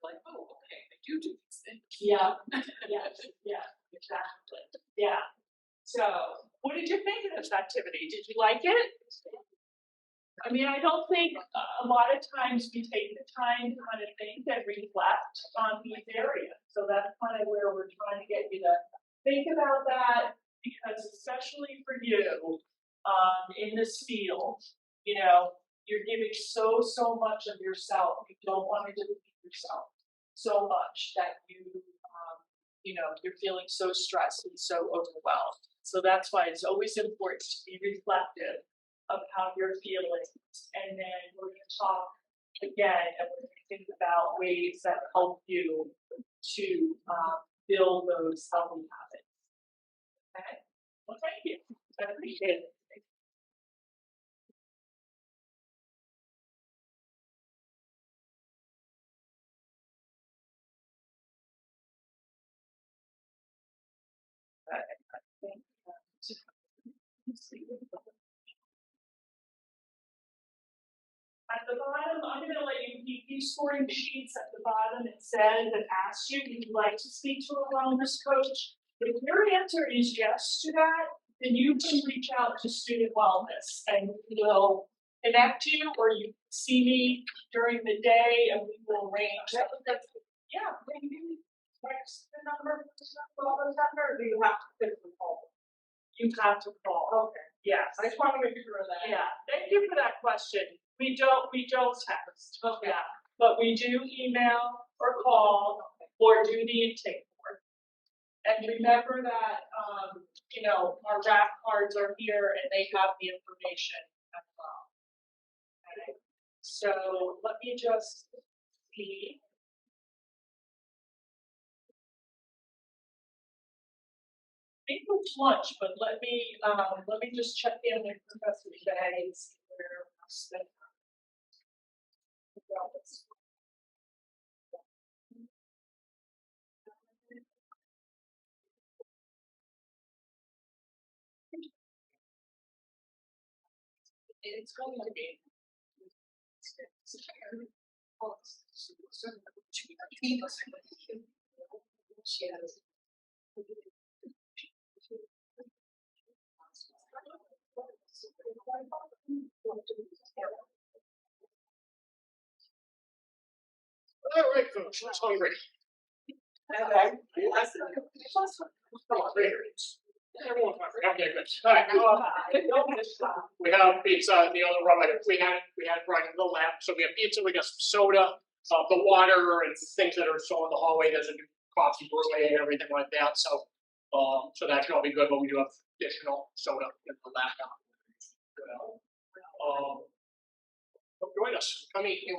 like, oh, okay, I do these things. Yeah. Yes. Yeah. Exactly. Yeah. So, what did you think of this activity? Did you like it? I mean, I don't think a lot of times we take the time to kind of think and reflect on these areas. So that's kind of where we're trying to get you to think about that, because especially for you in this field, you're giving so much of yourself. You don't want to deplete yourself so much that you're feeling so stressed and so overwhelmed. So that's why it's always important to be reflective of how you're feeling. And then we're going to talk again and we're going to think about ways that help you to build those healthy habits. Okay? Well, thank you. I appreciate it. At the bottom, I'm gonna let you keep these scoring sheets at the bottom. It said that asks you if you'd like to speak to a wellness coach. If your answer is yes to that, then you can reach out to student wellness and we'll connect you, or you can see me during the day and we will arrange. Yeah, maybe text the number, or do you have to pick the call? You have to call. Okay. Yes. I just want to make sure of that. Yeah, thank you for that question. We don't text. Okay. Yeah, but we do email or call or do the intake form. And remember that, our RAC cards are here and they have the information as well. Okay. So let me just see. I think it's lunch, but let me just check in with Professor Shea and see where I spent time. It's going to be. She has. All right, folks, let's hungry. Okay, good. All right, we have pizza in the other room. We had right in the lab, so we have pizza. We got some soda, the water, and things that are still in the hallway. There's a new coffee brewing and everything like that. So, so that should all be good. But we do have additional soda in the lab. Join us. Come eat. I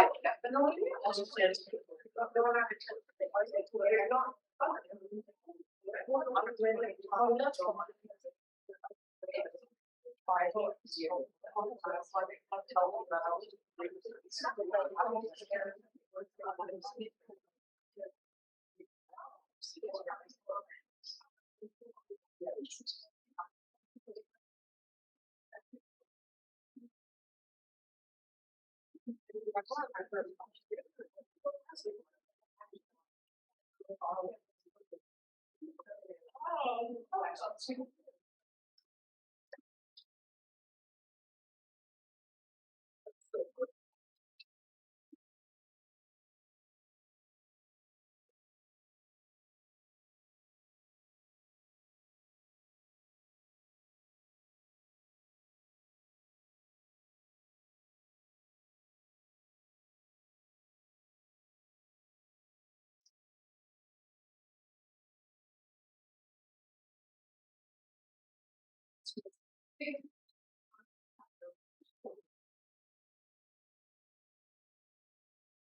have no idea. I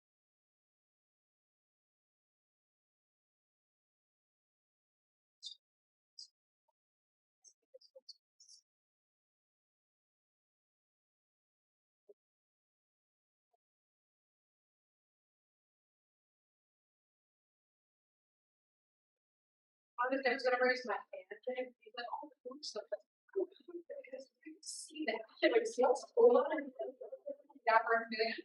was gonna raise my hand and be like, oh, stuff. See that? Like, see what's going on? Yeah, for a minute.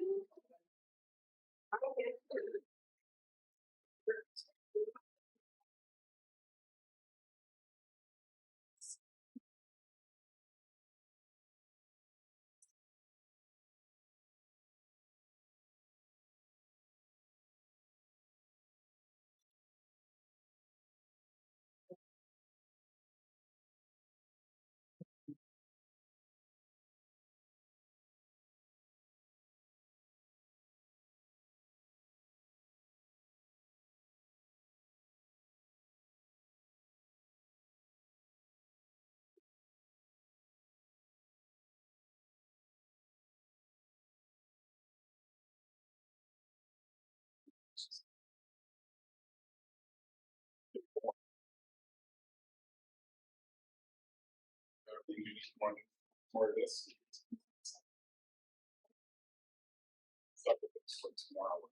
You need more of this. Supplements for tomorrow.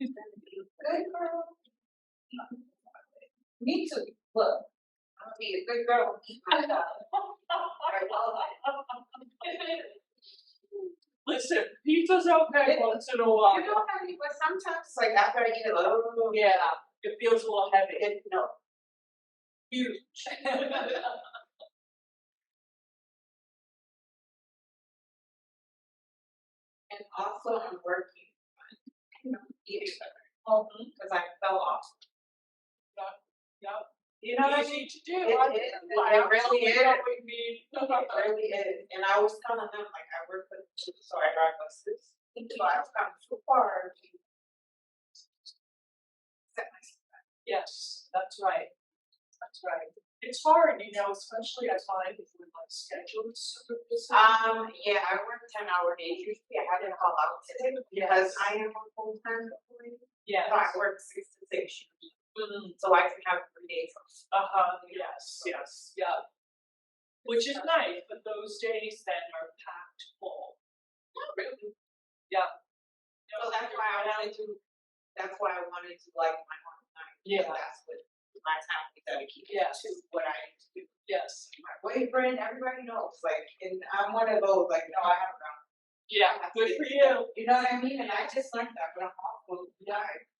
Good girl. Me too, look, I'm gonna be a good girl. Listen, pizza's okay once in a while. You know how but sometimes like after I eat a little. Yeah, it feels a little heavy. No. Huge. And also I'm working on eating better. Cause I fell off. Yep. You know what I Easy mean? to do. It I- is. I It really is. absolutely It really is. And I was telling them like I work for, so I drive buses. So I've come too far to set myself back. Yes, that's right. That's right. It's hard, you know, especially I find if with my schedule is super busy. Yeah, I work 10-hour days usually. I had to call out today because I am a full-time employee. Yes. So I work 6 to 6 usually. So I can have 3 days off. Yes, yeah. Which is nice, but those days then are packed full. Not really. Yeah. So that's why I wanted to like my own time. Yeah. That's what my time is dedicated Yes. to what I need to do. Yes. My boyfriend, everybody knows, like, and I'm one of those, like, no, I have done. Yeah, good for you. You know what I mean? And I just learned that, but I'm also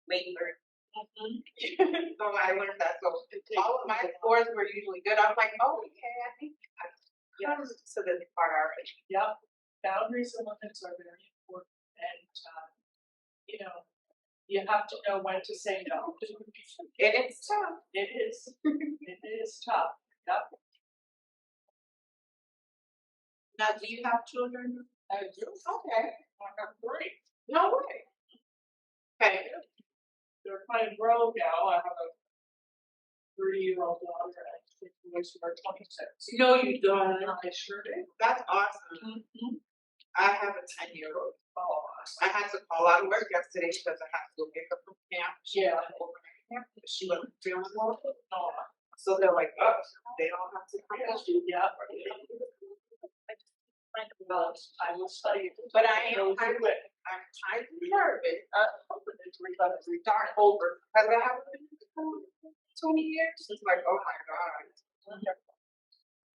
later. So I learned that. So all of my scores were usually good. I'm like, oh, okay, I think I come to this part already. Yep. Boundaries and limits are very important, and you know, you have to know when to say no. It is tough. It is. It is tough. Yep. Now, do you have children? I do. Okay. I have 3. No way. Okay. They're kind of grown now. I have a 3-year-old daughter and 6 boys who are 26. No, you don't. I sure do. That's awesome. I have a 10-year-old. Oh, I had to call out of work yesterday because I had to go pick up from camp. Yeah. She wasn't feeling well. So they're like, oh, they all have to come out. Yeah. I will study. But I'm kind of nervous. Hoping it's going to start over because I haven't been to school in 20 years. It's like, oh my God.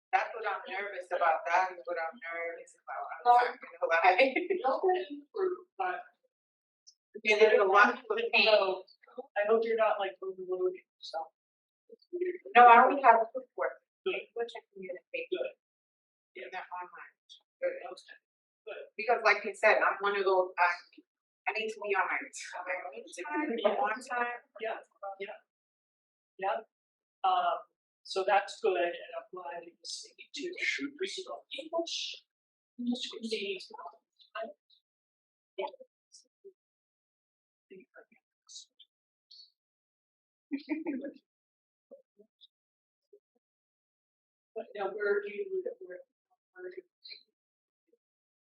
That's what I'm nervous about. That is what I'm nervous about. I'm not gonna lie. But Yeah, there's a lot of pain. I hope you're not like overloading yourself. No, I already have a support, which I communicate good. In that online. Good. Because like you said, I'm one of those, I need to be on my time, on time. Yeah. So that's good, and I'm glad you see to English. English. But now, where do you live? Where do you?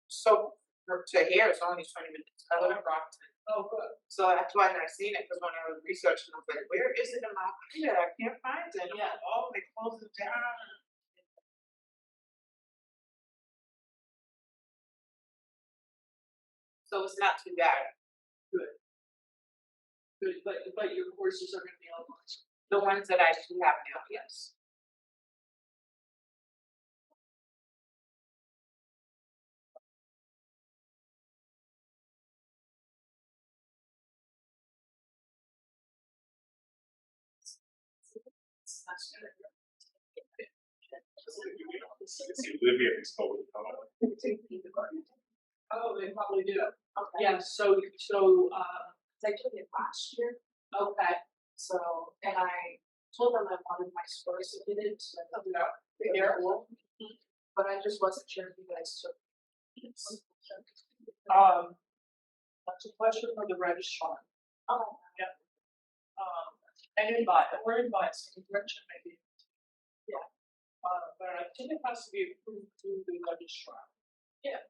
So to here, it's only 20 minutes. I live in Brockton. Oh, good. So that's why I seen it, because when I was researching, I was like, where is it in my area? I can't find it. Yeah. Oh, they closed it down. So it's not too bad. Good, but your courses are gonna be online. The ones that I do have now, yes. Olivia is over the phone. Oh, they probably do. Okay. Yeah, so, I took it last year. okay, So, and I told them I wanted my scores submitted, so I thought they're old. But I just wasn't sure if you guys took. that's a question for the registrar. Oh. Yeah. And invite, or invites, Gretchen maybe. Yeah. But I think it has to be approved through the registrar. Yeah.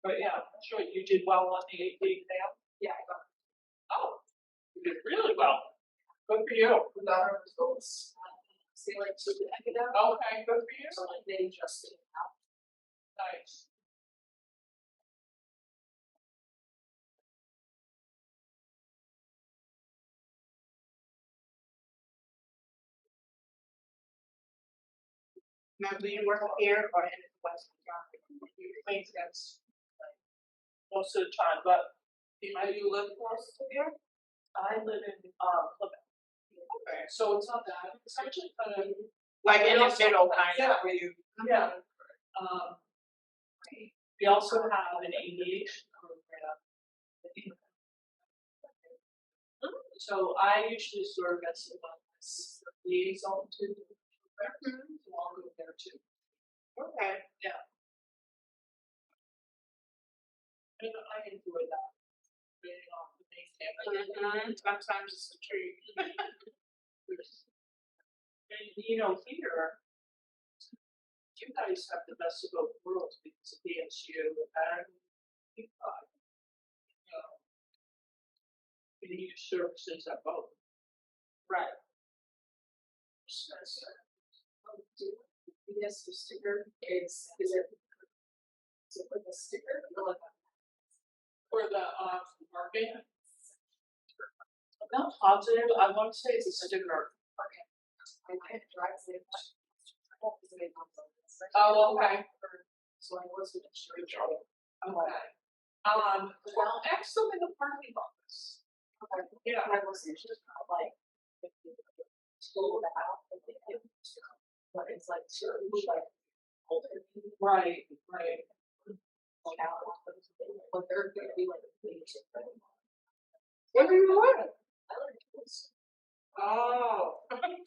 But yeah, sure, you did well on the AP exam. Yeah, I got it. Oh, you did really well. Good for you. We got our results. See, like, so the academic. Okay, good for you. So like they just came out. Nice. Now, do you work here or in West County? Plains gets most of the time, but You live close to here? I live in Quebec. Okay. So it's not that, it's actually kind of. Like in the Also- middle, kind Yeah. of, where you. Yeah. We also have an aviation program. So I usually serve as the liaison to the program, so I'll go there too. Okay. Yeah. And I enjoy that. Being off the main campus. Sometimes it's a treat. And you know, here, you guys have the best of both worlds because of BSU and you got, you need services at both. Right. Yes, the sticker is it like a sticker? For the market. I'm not positive, I want to say it's a sticker. I can't drive it. Oh, okay. So I wasn't sure. Okay. Well, ask them in the parking lots. Yeah. I wasn't just like. School out. But it's like, sure, like. Right, right. Like out. But they're gonna be like. Where do you live? I live in Queens. Oh.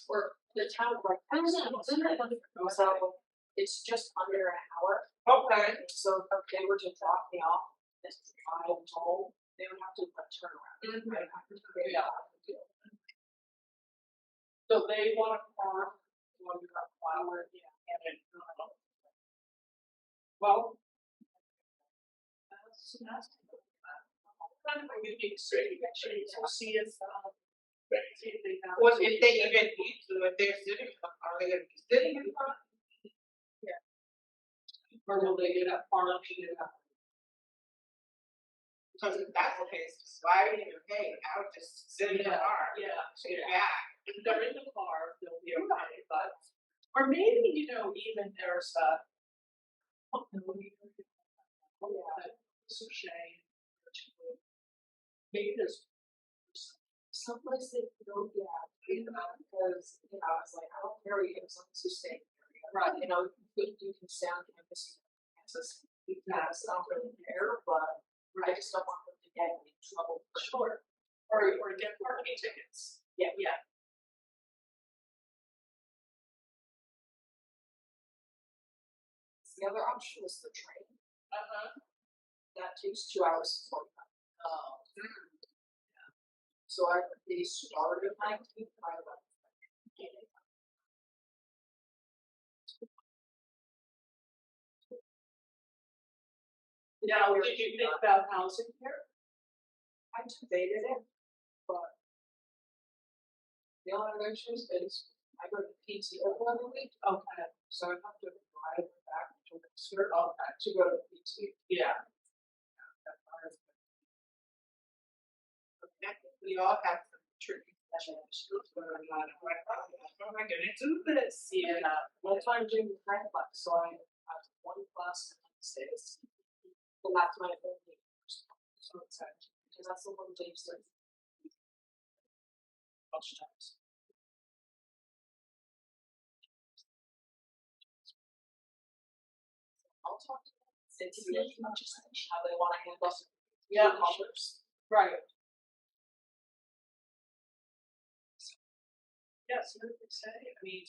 Or the town, like, I don't know, so it's just under an hour. Okay. So if they were to drop me off, this drive home, they would have to like turn around. Right? Yeah. So they want to farm, want to cut flower, and then, well. That's. Kind of a unique situation, so see if, see if they have. Well, if they even need to, if they're sitting, are they gonna be sitting in front? Or will they get up far enough to get up? Because if that's the case, why are you paying? I would just sit in the car. Yeah, Sit yeah. back. If they're in the car, they'll be okay, but, or maybe, even there's a. Oh, no, it's a shame. Maybe there's. Someplace they go, because, I was like, I don't care, you get someone to stay. Right. You can sound campus, Kansas, I don't really care, but I just don't want them to get in trouble. Sure. Or get parking tickets. Yeah. Yeah. The other option is the train. Uh-huh. That takes 2 hours and 45. Oh. So they started at 19, I left. Now, did you think about housing here? I debated it, but the only other issue is I go to PTO every week. Okay. So I have to drive back to Windsor to go to PT. Yeah. We all have some tricky special issues, but I'm not, I'm not gonna do this. Yeah, one time doing the kind of so I have one class on Wednesdays. And that's my only So it's actually because that's the one Dave said. bunch of times. I'll talk to them. Say to me just how they want to handle it. Yeah. Colors. Right. Yes, what did they say? I mean.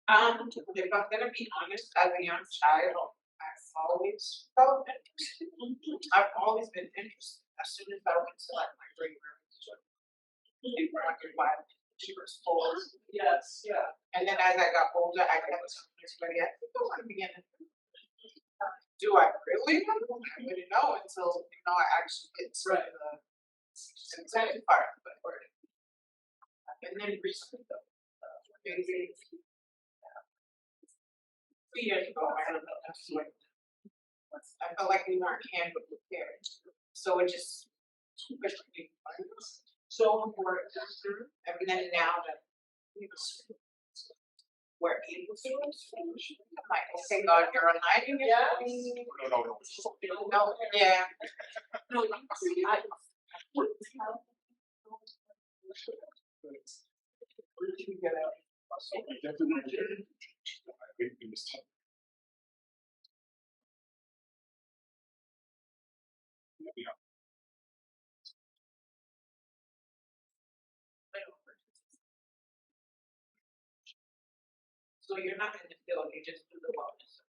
If I'm gonna be honest, as a young child, I've always felt interested. I've always been interested. As soon as I went to like my great grandmother's they were occupied, she was full. Yes, yeah. And then as I got older, I kept telling everybody, I think I want to be in it. do I really know? I wouldn't know until, I actually get to the exciting part, but and then recently though, maybe 2 years ago, I don't know, that's when I felt like we weren't handled with care. So it just pushed me. So important. And then now that, we're able to. I'm like, okay, God, you're unhiding it. No. No, yeah. Where did you get out? So we definitely did. We was tough. Yeah. So you're not in the field, you just do the wellness.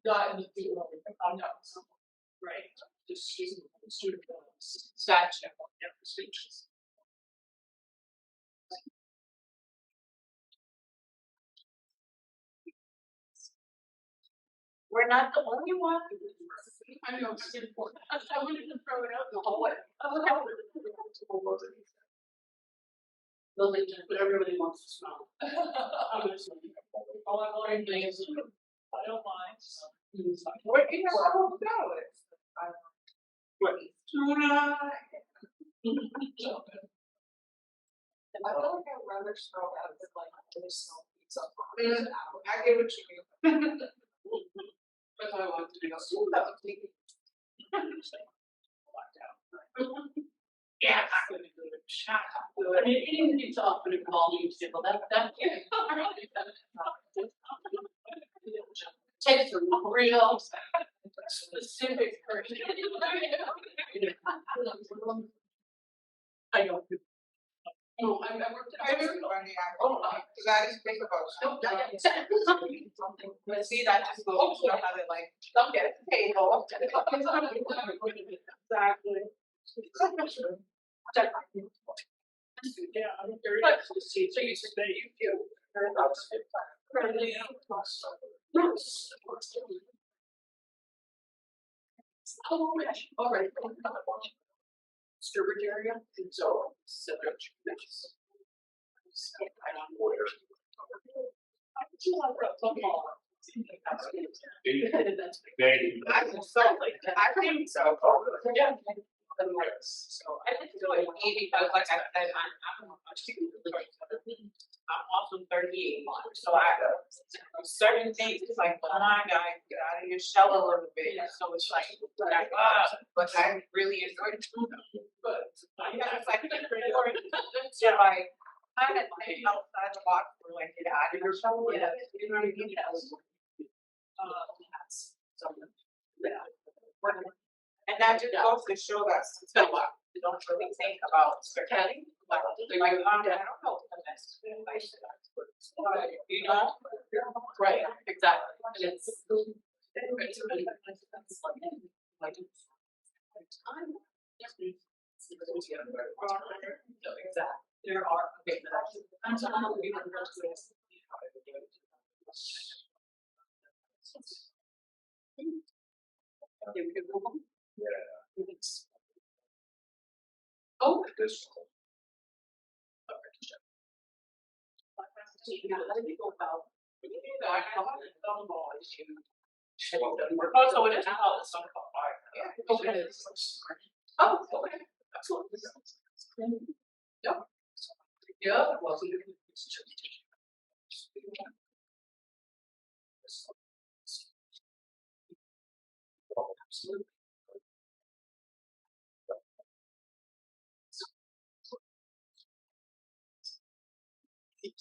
Not in the field, I'm not, Right. just student wellness. Gotcha. Yeah, procedures. We're not the only one. I know, it's important. I wanted to throw it out the whole way. But everybody wants to smell. All I'm learning is, I don't mind. What do you know? What? Tuna. I feel like I'd rather smell that than like really smell pizza. I get what you mean. That's why I want to do that. Yeah. I mean, eating pizza often involves people, that. Takes a real specific person. I know. No, I worked at. I do funny, because I just think about something. But see, that just goes to how they like, don't get the table. Exactly. Yeah, I'm very interested to see, so you say you feel very friendly. Oh, gosh, all right. Sturbridge area, and so, nice. Thank you. I was so like, I think so. Yeah. So I didn't do it because like I said, I'm also 38 months, so I certain things it's like, come on guys, get out of your shell a little bit. So it's like, but I really enjoyed it. But yeah, it's like so like I had to think outside the box for like get out of your shell. Yeah, you know what I mean? And that just goes to show that you don't really think about spaghetti. Like, I don't know the best advice to experts. You know? Right, exactly, and it's. Exactly, there are, okay, I'm sorry, we have okay, we can move on. Oh, this. Oh, so it is out. Okay. Oh, okay. Excellent. Yep. Yeah. Well,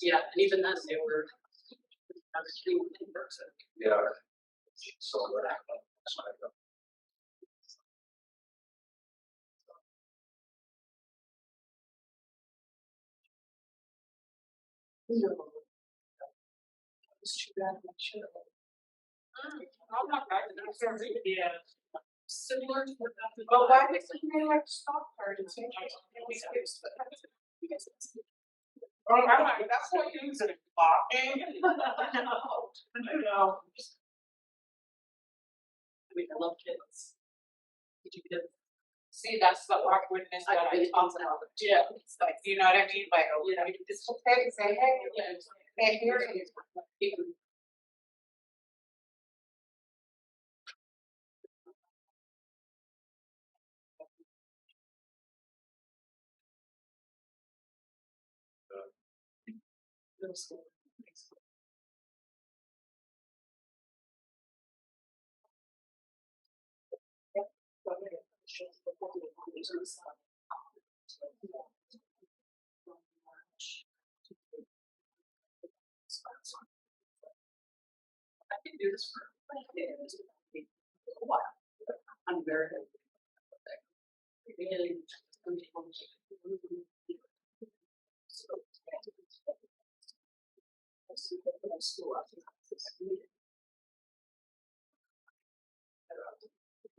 yeah, and even then they were. I was doing in person. Yeah. So that's what I got. It's too bad, I'm sure. I'm not bad. Yeah. Similar to what happened. But why did they like stop her and say, oh, I'm like, that's what you use it for. I know. I love kids. See, that's the awkwardness that I talk about. Yeah. It's like, you know what I mean? Like, oh, Yeah. it's okay, say, hey, hey, here it is. I can do this for a while. I'm very happy. Really,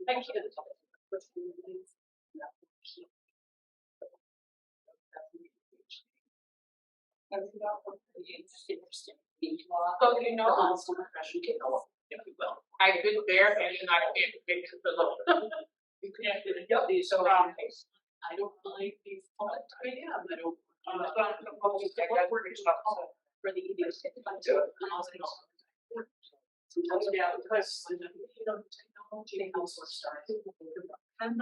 Thank you. So, you know, I've been there and then I can't get to the low. You can't get it, these so I don't like these, I am, I don't. For the evening. Sometimes, yeah, because, you know, technology also starts. And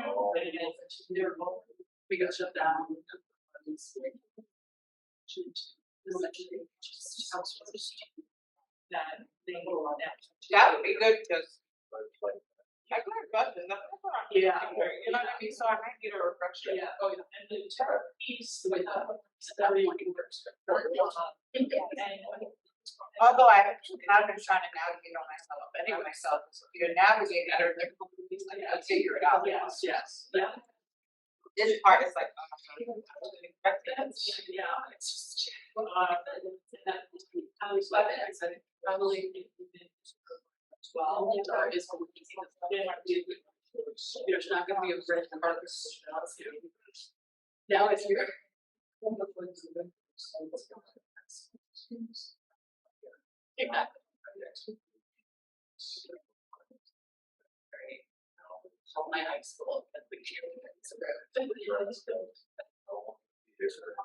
they're both, we got shut down. That they go on that. That would be good, because I got a budget, Yeah. you know what I mean, so I might get a refresher. Yeah, oh yeah, and the terror piece with everyone works. Although I actually have been trying to navigate on myself, so if you're navigating better, I figure it out. Yes, yes, yeah. This part is like, Yeah, it's just. I was like, I said, probably. Well, or is. There's not gonna be a red harvest. Now it's here. All my high school at the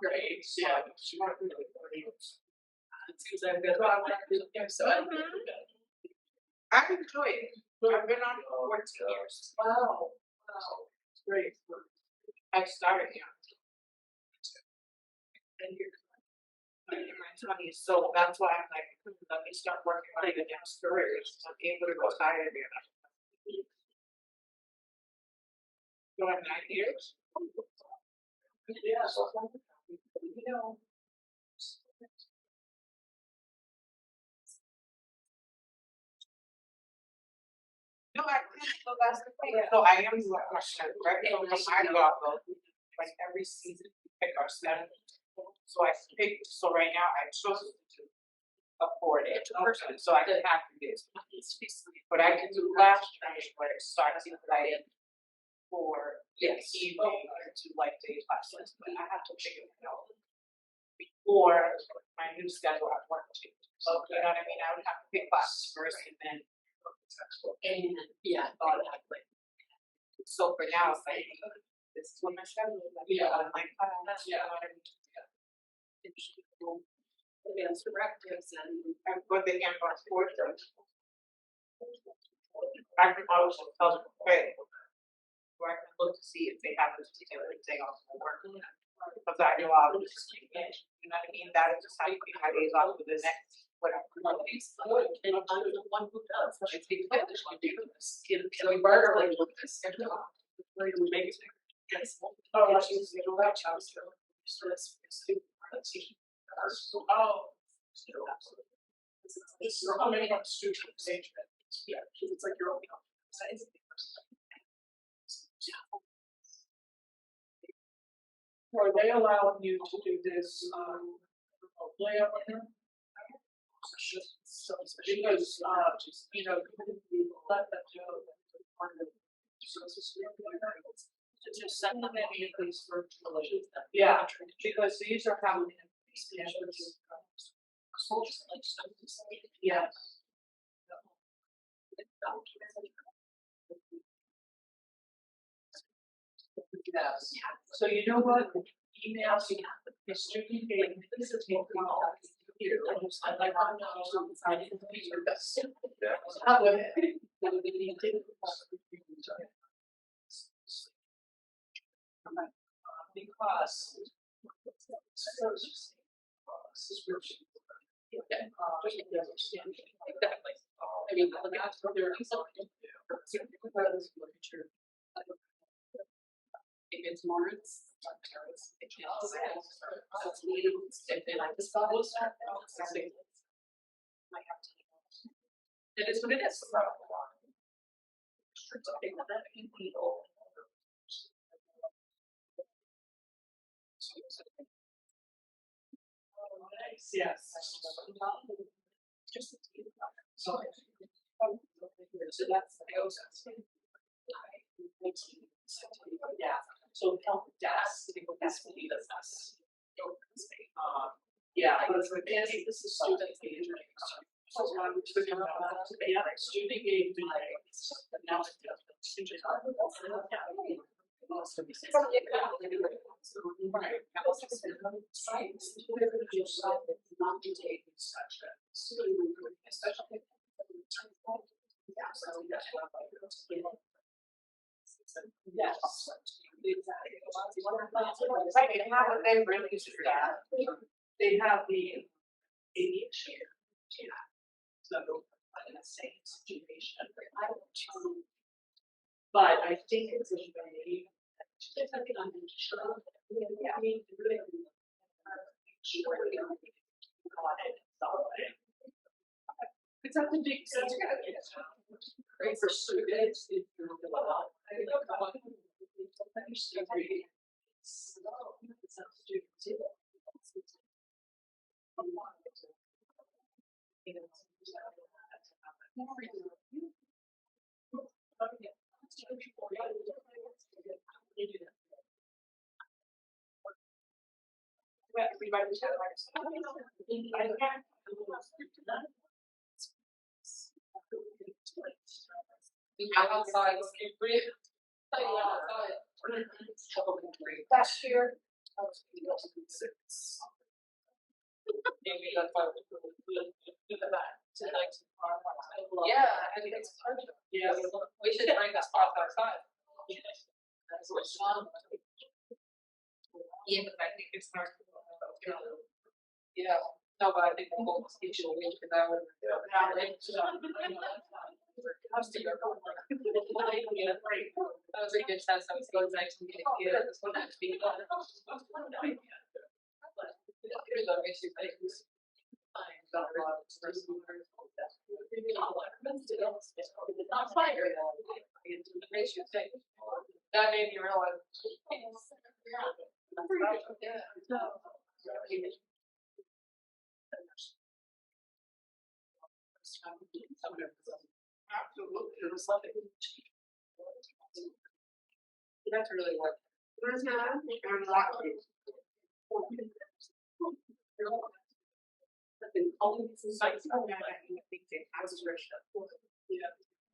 Great, yeah. It seems I've got. So I enjoy it. I've been on it for 14 years. Wow, it's great. I started young. And you're in my 20s, so that's why I'm like, let me start working on the next careers. I'm able to retire there. So I'm 9 years. Yeah, you know. No, I can't, so that's the thing. So I am a question, right? So I got like every season we pick our schedule. So I picked, so right now I chose to afford it, so I can have to do this. But I can do last training where it starts at like for the evening to like day classes, but I have to figure it out before my new schedule at work too. So you know what I mean? I would have to pick classes first and then. And yeah, automatically. So for now, it's like, this is what my schedule is like. Yeah. I'm like, Yeah. Advanced directives and what they can for sports. I can also tell them, okay, where I can look to see if they have this particular day off from work. Because I know I'll just, you know what I mean? That is just how you can have days off for the next, whatever. And I'm the one who does, I think I should do this, can we burger like with this? Where do we make it? Yes. Oh, I should schedule that child. Oh. This is how many of students age. Yeah, because it's like your own size. Are they allowing you to do this, layout on here? So, Because, you know, let them know that they're part of the services. To just send them any of these virtual. Yeah, because these are how we have these measures. Yeah. Yes. So you know what? Emails, the student gave, this is what we all here. I like, I'm not also finding the picture best. Because. Exactly. I mean, that's what they're. If it's more, it's. If they like the style, it's. Might have to. It is what it is. Yes. So that's the process. Yeah, so help desk, that's what he does us. Yeah, but it's like, this is student engagement. So I'm talking about, yeah, student engagement, now it's student. Yes. Right, and how would they really do that? They have the ADHD. Yeah. So, in the same situation. But I think it's a very. It's not the big sense. Great for students. Outside, you breathe. Last year. Maybe that's why we do that. Yeah, I think it's part of it. Yeah. We should bring this off outside. Yeah, but I think it's hard. Yeah, no, but I think the whole speech will wait for that one. That was a good test, I was going back to get it, this one has to be done. Here's our basic things. That made me realize. Absolutely, it was like. That's really what.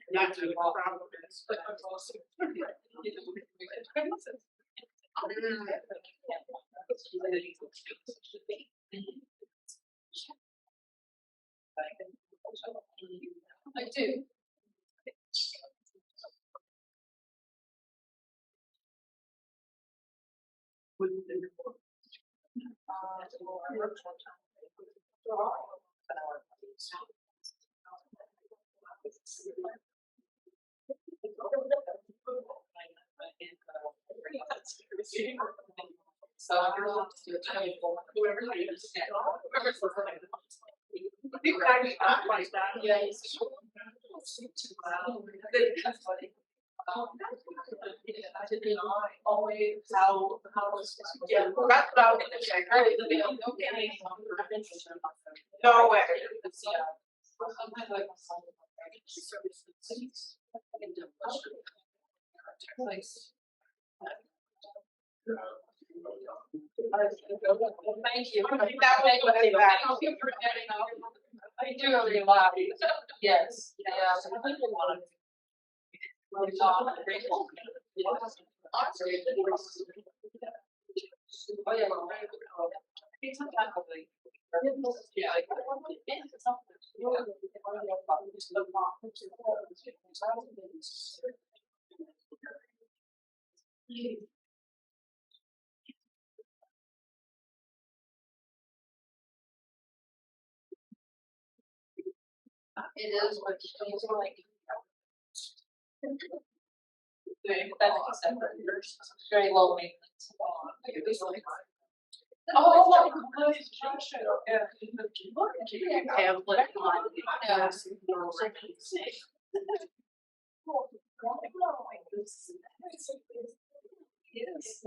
Not to the problem is, but also. I do. So whoever you understand, whoever's listening. People actually act like that. Yeah. That's funny. Always how yeah, that's what I was gonna say. No way. Thank you. That was really bad. Thank you for getting up. I do really laugh. Yes, yeah. It is what it's like. That's separate, very low maintenance. Oh, yeah. Pamphlet on, yeah. Yes.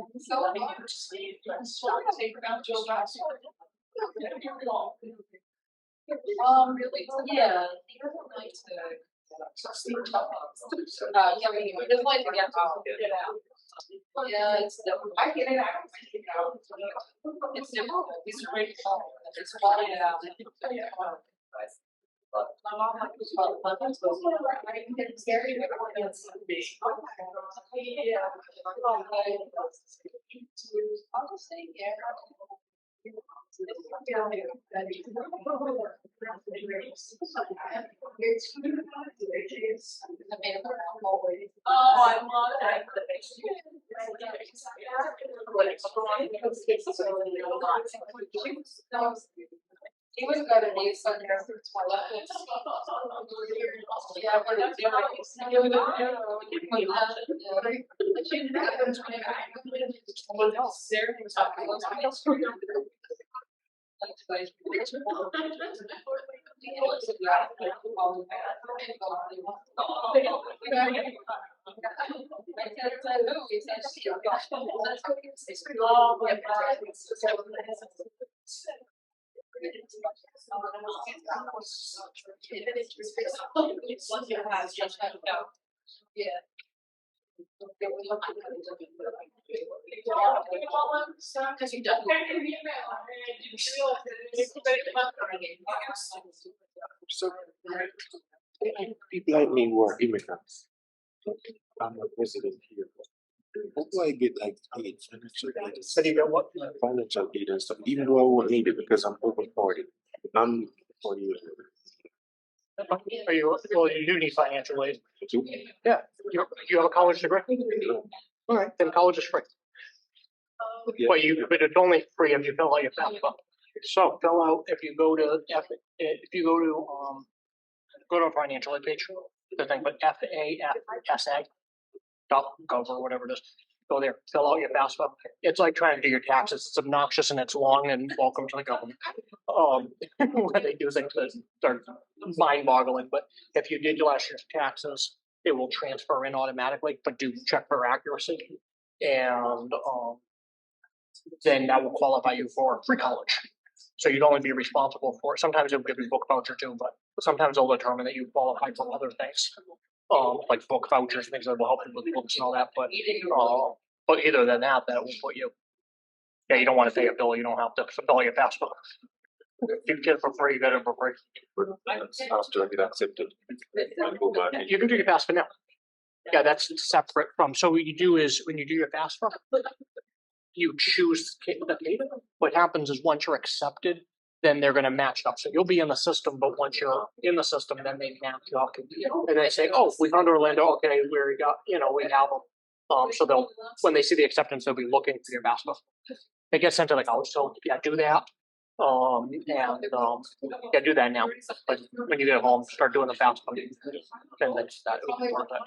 So, take out Joe Johnson. Really, yeah, he doesn't like to. He doesn't like to get out. Yeah, it's, I get it, I don't like it out. It's difficult, he's great, it's fun, yeah. My mom like was I can get scary, but it's I'll just say, yeah. Oh, I love that. He was good at these Sundays. Yeah, but it's yeah. Because you don't. So, people like me who are immigrants, I'm a resident here. How do I get like paid financial aid? So you get what? Financial aid and stuff, even though I won't need it because I'm over 40. I'm 40 years old. Are you, well, you do need financial aid. Do? Yeah, you have a college degree? All right, then college is free. But it's only free if you fill out your FAFSA. So fill out, if you go to a financial aid page, the thing, but FAFSA .gov or whatever it is. Go there, fill out your FAFSA. It's like trying to do your taxes. It's obnoxious and it's long, and welcome to the government. Where they do things that are mind-boggling. But if you did last year's taxes, it will transfer in automatically, but do check for accuracy. And then that will qualify you for free college. So you'd only be responsible for, sometimes it'll give you a book voucher too, but sometimes they'll determine that you qualify for other things. Like book vouchers, things that will help you with books and all that, but either than that will put you, yeah, you don't want to pay a bill, you don't have to fill your FAFSA. You get it for free, you get it for free. After I get accepted, I go back. You can do your FAFSA now. Yeah, that's separate from, so what you do is, when you do your FAFSA, you choose the data. What happens is once you're accepted, then they're gonna match up. So you'll be in the system, but once you're in the system, then they match you up. And they say, oh, we found Orlando, okay, we got, we have them. So they'll, when they see the acceptance, they'll be looking for your FAFSA. They get sent to the college, so yeah, do that. Yeah, do that now. But when you get home, start doing the FAFSA. Then that's that.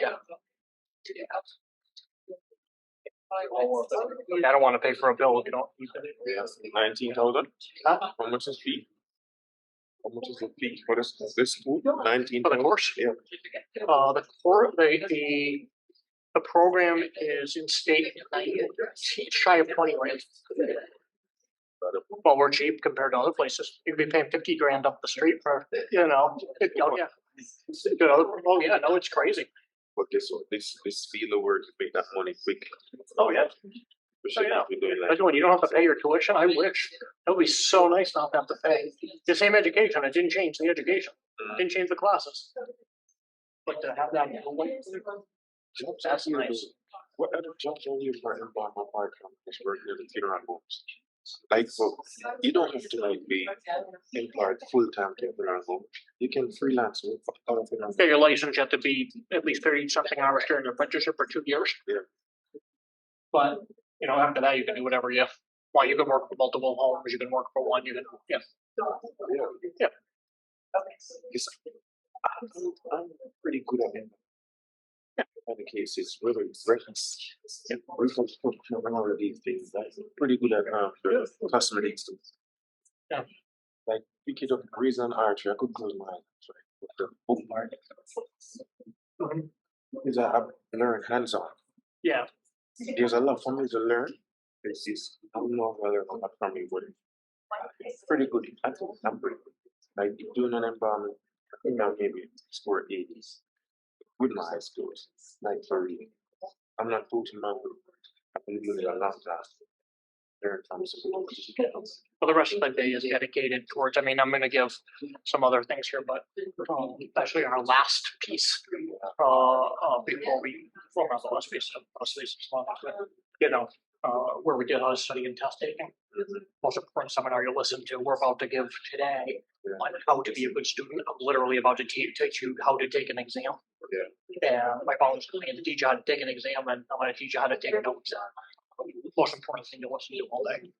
Yeah. I don't want to pay for a bill if you don't use it. Yes, 19,000. How much is fee? How much is the fee for this school? 19. For the course? Yeah. The program is in state shy of 20 grand. Well, we're cheap compared to other places. You'd be paying 50 grand up the street for, oh yeah. Oh yeah, no, it's crazy. But this field of work make that money quick. Oh yeah. You don't have to pay your tuition. I wish. It would be so nice not to have to pay. The same education. It didn't change the education. It didn't change the classes. But to have that, that's nice. what other jobs are you for embalm apart from this work near the funeral homes? Like, for, you don't have to like be employed full time to a funeral home. You can freelance with other funeral homes. Get your license, you have to be at least 30 something hours during your apprenticeship for 2 years. Yeah. But, you know, after that, you can do whatever you, well, you can work for multiple homes, you can work for one, you can, yeah. Yeah. Yes, I'm pretty good at it. In the case, it's really reference. We can put all of these things. That's pretty good at the customer needs to. Yeah. Like pick it up reason archery. I could close my eyes, right? With the bookmark. Is I've learned hands on. Yeah. There's a lot for me to learn. It's just I don't know if I learned a lot from me, but it's pretty good. I think I'm pretty good. Like doing an environment, I think I maybe score 80s with my high schools. Like for real. I'm not putting my group. I've been doing it a long time. Learn from some Well, the rest of the day is dedicated towards, I mean, I'm gonna give some other things here, but actually our last piece, before we form out the last piece, you know, where we did our study and test taking. Most important seminar you'll listen to, we're about to give today on how to be a good student. I'm literally about to teach you how to take an exam. And my father's going to teach you how to take an exam, and I'm going to teach you how to take a note exam. Most important thing you'll listen to all day.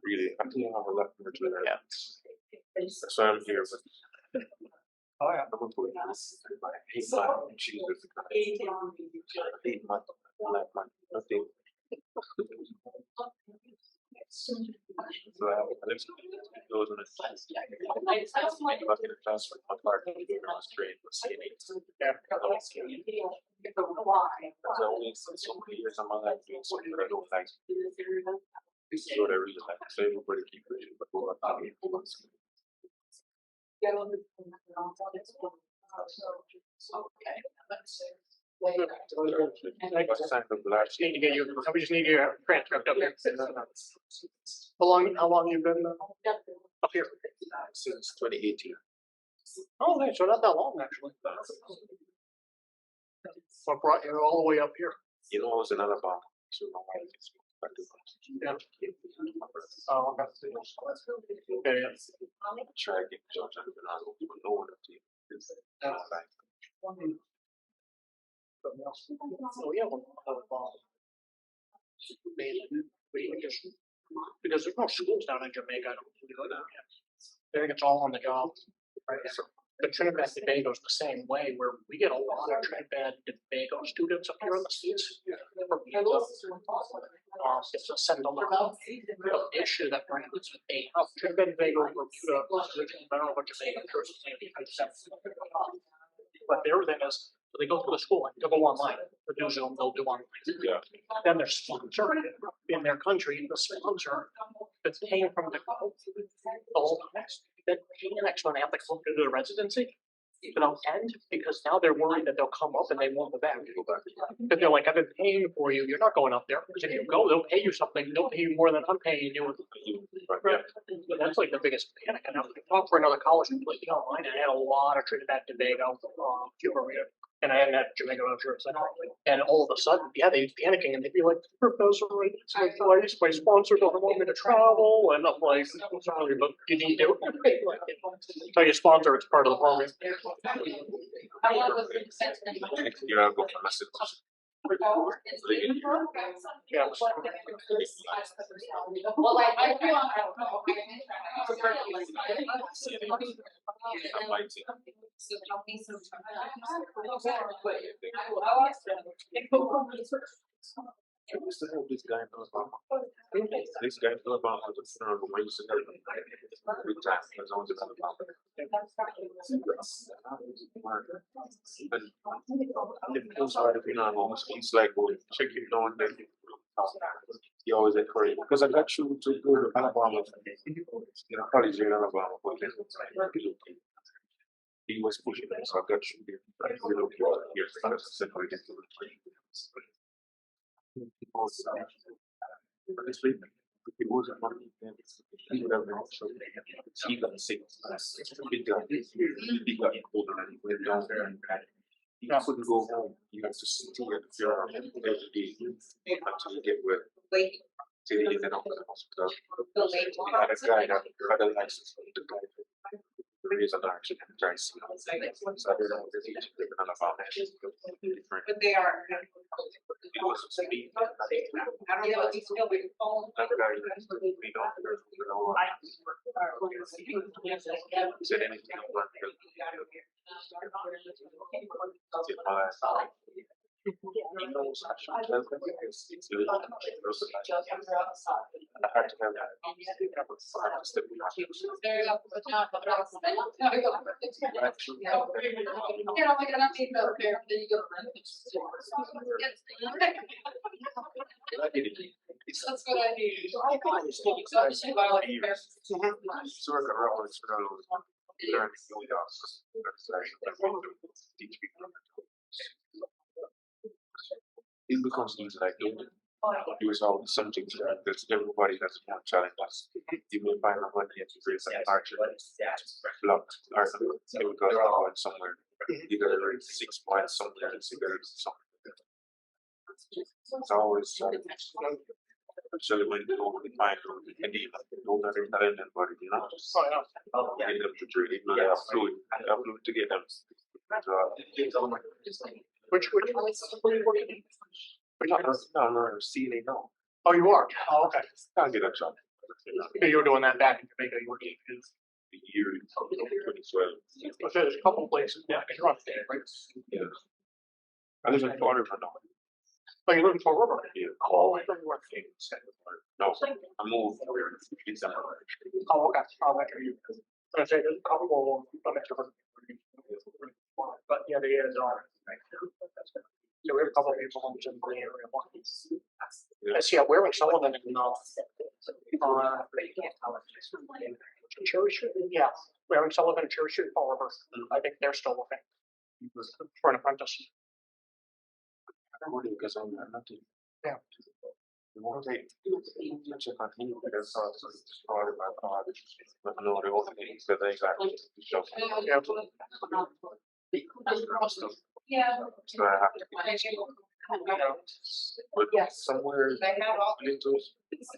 Really, I think I have a lot more to learn. That's why I'm here. But oh yeah. I'm gonna put I hate math and Jesus. I hate math. I like math. Nothing. So I have a list of those on the side. Back in the class with my partner, I was trained with CNA. Because I only spent so many years of my life doing something that I don't like. This is what I really like. So everybody keep reading, but go up to me. Need to get you, we just need your transcript up here. How long you been up here? Since 2018. Oh, nice, so not that long actually. What brought you all the way up here? You know, I was in Alabama, so my wife is back to yeah. Oh, okay. Okay, yeah. Try to get jobs and I don't even know what to do. So yeah, because there's no schools down in Jamaica. I don't really go down here. I think it's all on the job. Right? But Trinidad and Tobago is the same way, where we get a lot of Trinidad and Tobago students up here in the States. It's a $7. The issue that we're having is that they have Trinidad and Tobago, Bermuda, I don't know what Jamaica is, but their thing is, they go to the school, like, they'll go online, they'll do Zoom, they'll do online. Yeah. Then their sponsor in their country, the sponsor that's paying from the whole next, then paying the next one, they have to come to the residency. It'll end because now they're worried that they'll come up and they won't go back. Because they're like, I've been paying for you, you're not going up there. Because if you go, they'll pay you something, they'll pay you more than I'm paying you. Right. That's like the biggest panic. And I talked for another college completely online, and I had a lot of Trinidad and Tobago, Cuba, and I hadn't had Jamaica, I'm sure. And all of a sudden, yeah, they'd be panicking and they'd be like, Professor, it's my place, my sponsor doesn't want me to travel. And I'm like, I'm sorry, but you need to. Tell your sponsor it's part of the program. You're not going to mess it up. Yeah. What's the hell this guy knows about? This guy knows about how to funeral home. I used to know him. Big time, because I was about and it feels hard if you're not home. He's like, well, check it on then. He always encouraged me. Because I got you to go to Alabama. You know, college in Alabama. But then he was pushing me, so I got you here. I really don't care. Here's the separated to the honestly, if it wasn't money, then he would have been also. He got sick. He got older and he went down there and You couldn't go home, you have to sit here at your house every day until you get well. Till you get out of the hospital. We had a guy that had a license from the guy. Raise an arch and try to see. So I don't know if he's living on a foundation. Different. But they are. It was speed. I don't know if he's still with phone. That guy, we don't know. Said anything about it. He knows I should tell them because it's a little I had to have that. That's what I need. Sort of Robert's Road. Learn really awesome. That's actually teach people. It becomes things like you solve something because everybody has more challenges. You may find a money to raise an archer blocked or they will go going somewhere. You gotta read 6 points somewhere and you gotta do something. It's always especially when you only find and even know that they're not in anybody, you know. Get them to drink, you know, they have fluid to get them. Which are you working? No, CNA, no. Oh, you are? Oh, okay. I'll get a job. You were doing that back in Jamaica, you were doing The year 2012. But there's a couple places, yeah, you're up there, right? Yeah. I live in Florida now. Oh, you live in Fall River? Yeah. Oh, I thought you were in No, I moved in December. Oh, okay. Oh, that's you. I say there's a couple of different. But yeah, the areas are. Yeah, we have a couple of people in the Green area. I see, we're in Sullivan and Cherry Street, yeah, we're in Sullivan and Cherry Street, Fall River. I think they're still looking for an apprentice. I don't know because I'm not. Yeah. You won't take such a continue because it's started by God, but no, the only thing is that they got Yeah. so I have to, but somewhere little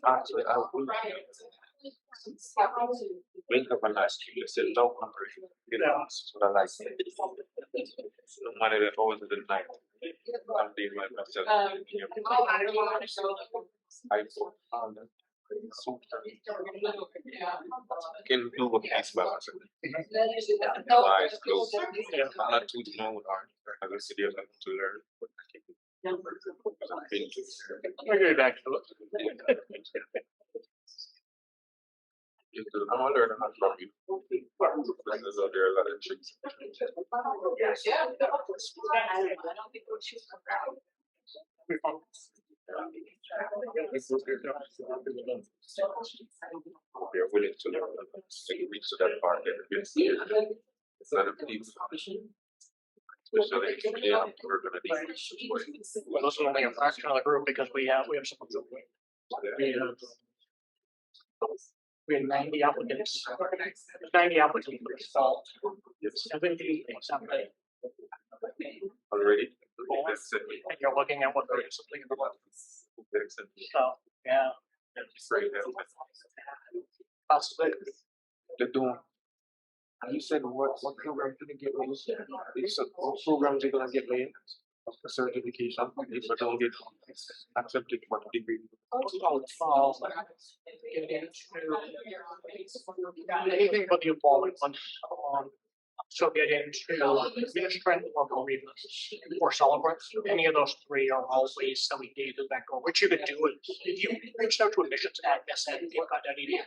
actually I would wake up and ask you, said no hungry, you know, that's what I like. No matter the hours of the night, I'm being myself. I found that can do a piece balance. Eyes closed. I'm not too known as a city of to learn. We'll get back to it. I'm gonna learn how to love you. There's out there a lot of tricks. They're willing to learn and reach to that part that it's not a belief. Especially if they have to work on a deep support. Well, this is only a fraction of the group because we have some. We had 90 applicants. 90 applicants for this fall. 70 something. Already? And you're looking at what there is something about. So, yeah. Possibly. They're doing. You said what program did they get me? You said what programs are gonna get me a certification if I don't get accepted for the degree. Anything but the involvement one. So get into administrative or bereavements or celebrants. Any of those three are all ways that we gave that go. What you could do is if you reach out to admissions at SN.edu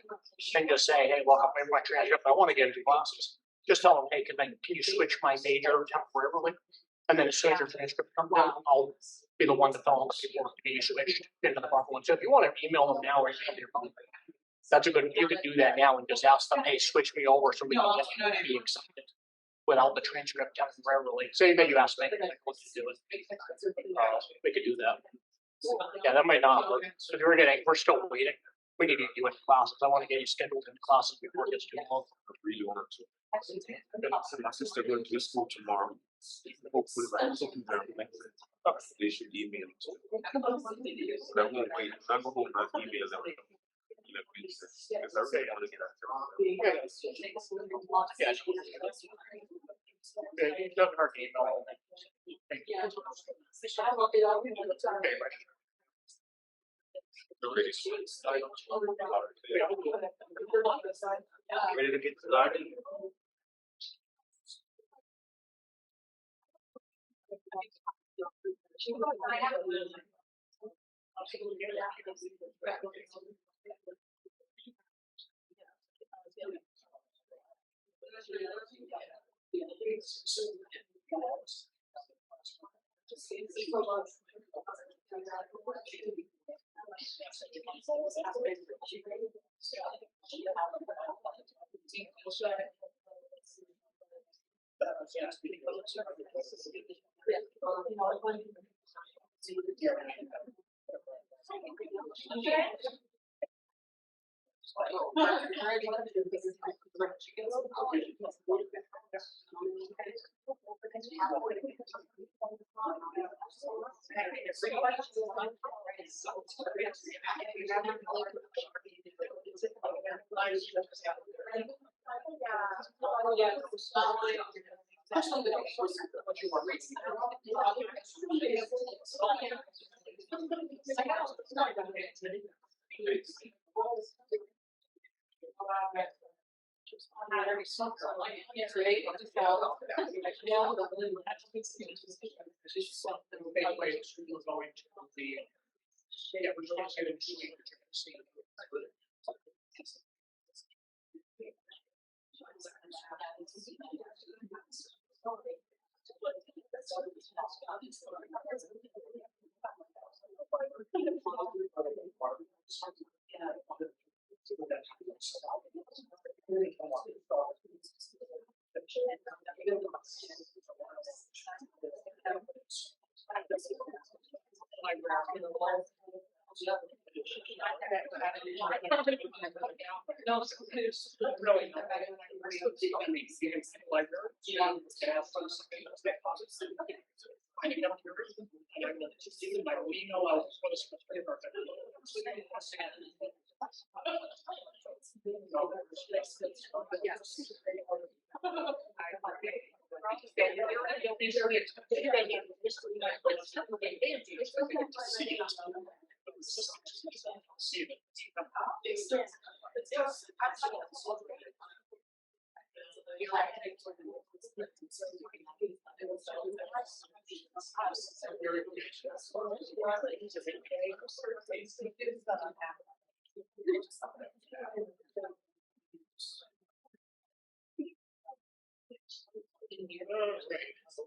and just say, hey, look, I'm in my transcript, I want to get into classes. Just tell them, hey, can you switch my major temporarily? And then as soon as your transcript comes out, I'll be the one to tell them before you switched into the proper one. So if you want to email them now or email your phone, that's a good, you can do that now and just ask them, hey, switch me over so we can get be accepted without the transcript temporarily. Say that you ask me, like, what to do it. We could do that. Yeah, that might not work. So we're still waiting. We need to get you in classes. I wanna get you scheduled in classes before it gets too long. I really want to. My sister going to school tomorrow. Hopefully by something very next. They should email it. But I won't wait. I'm not going to email them. Because I really want to get out Yeah, it doesn't hurt to email. Thank you. Okay, right. Ready to get started?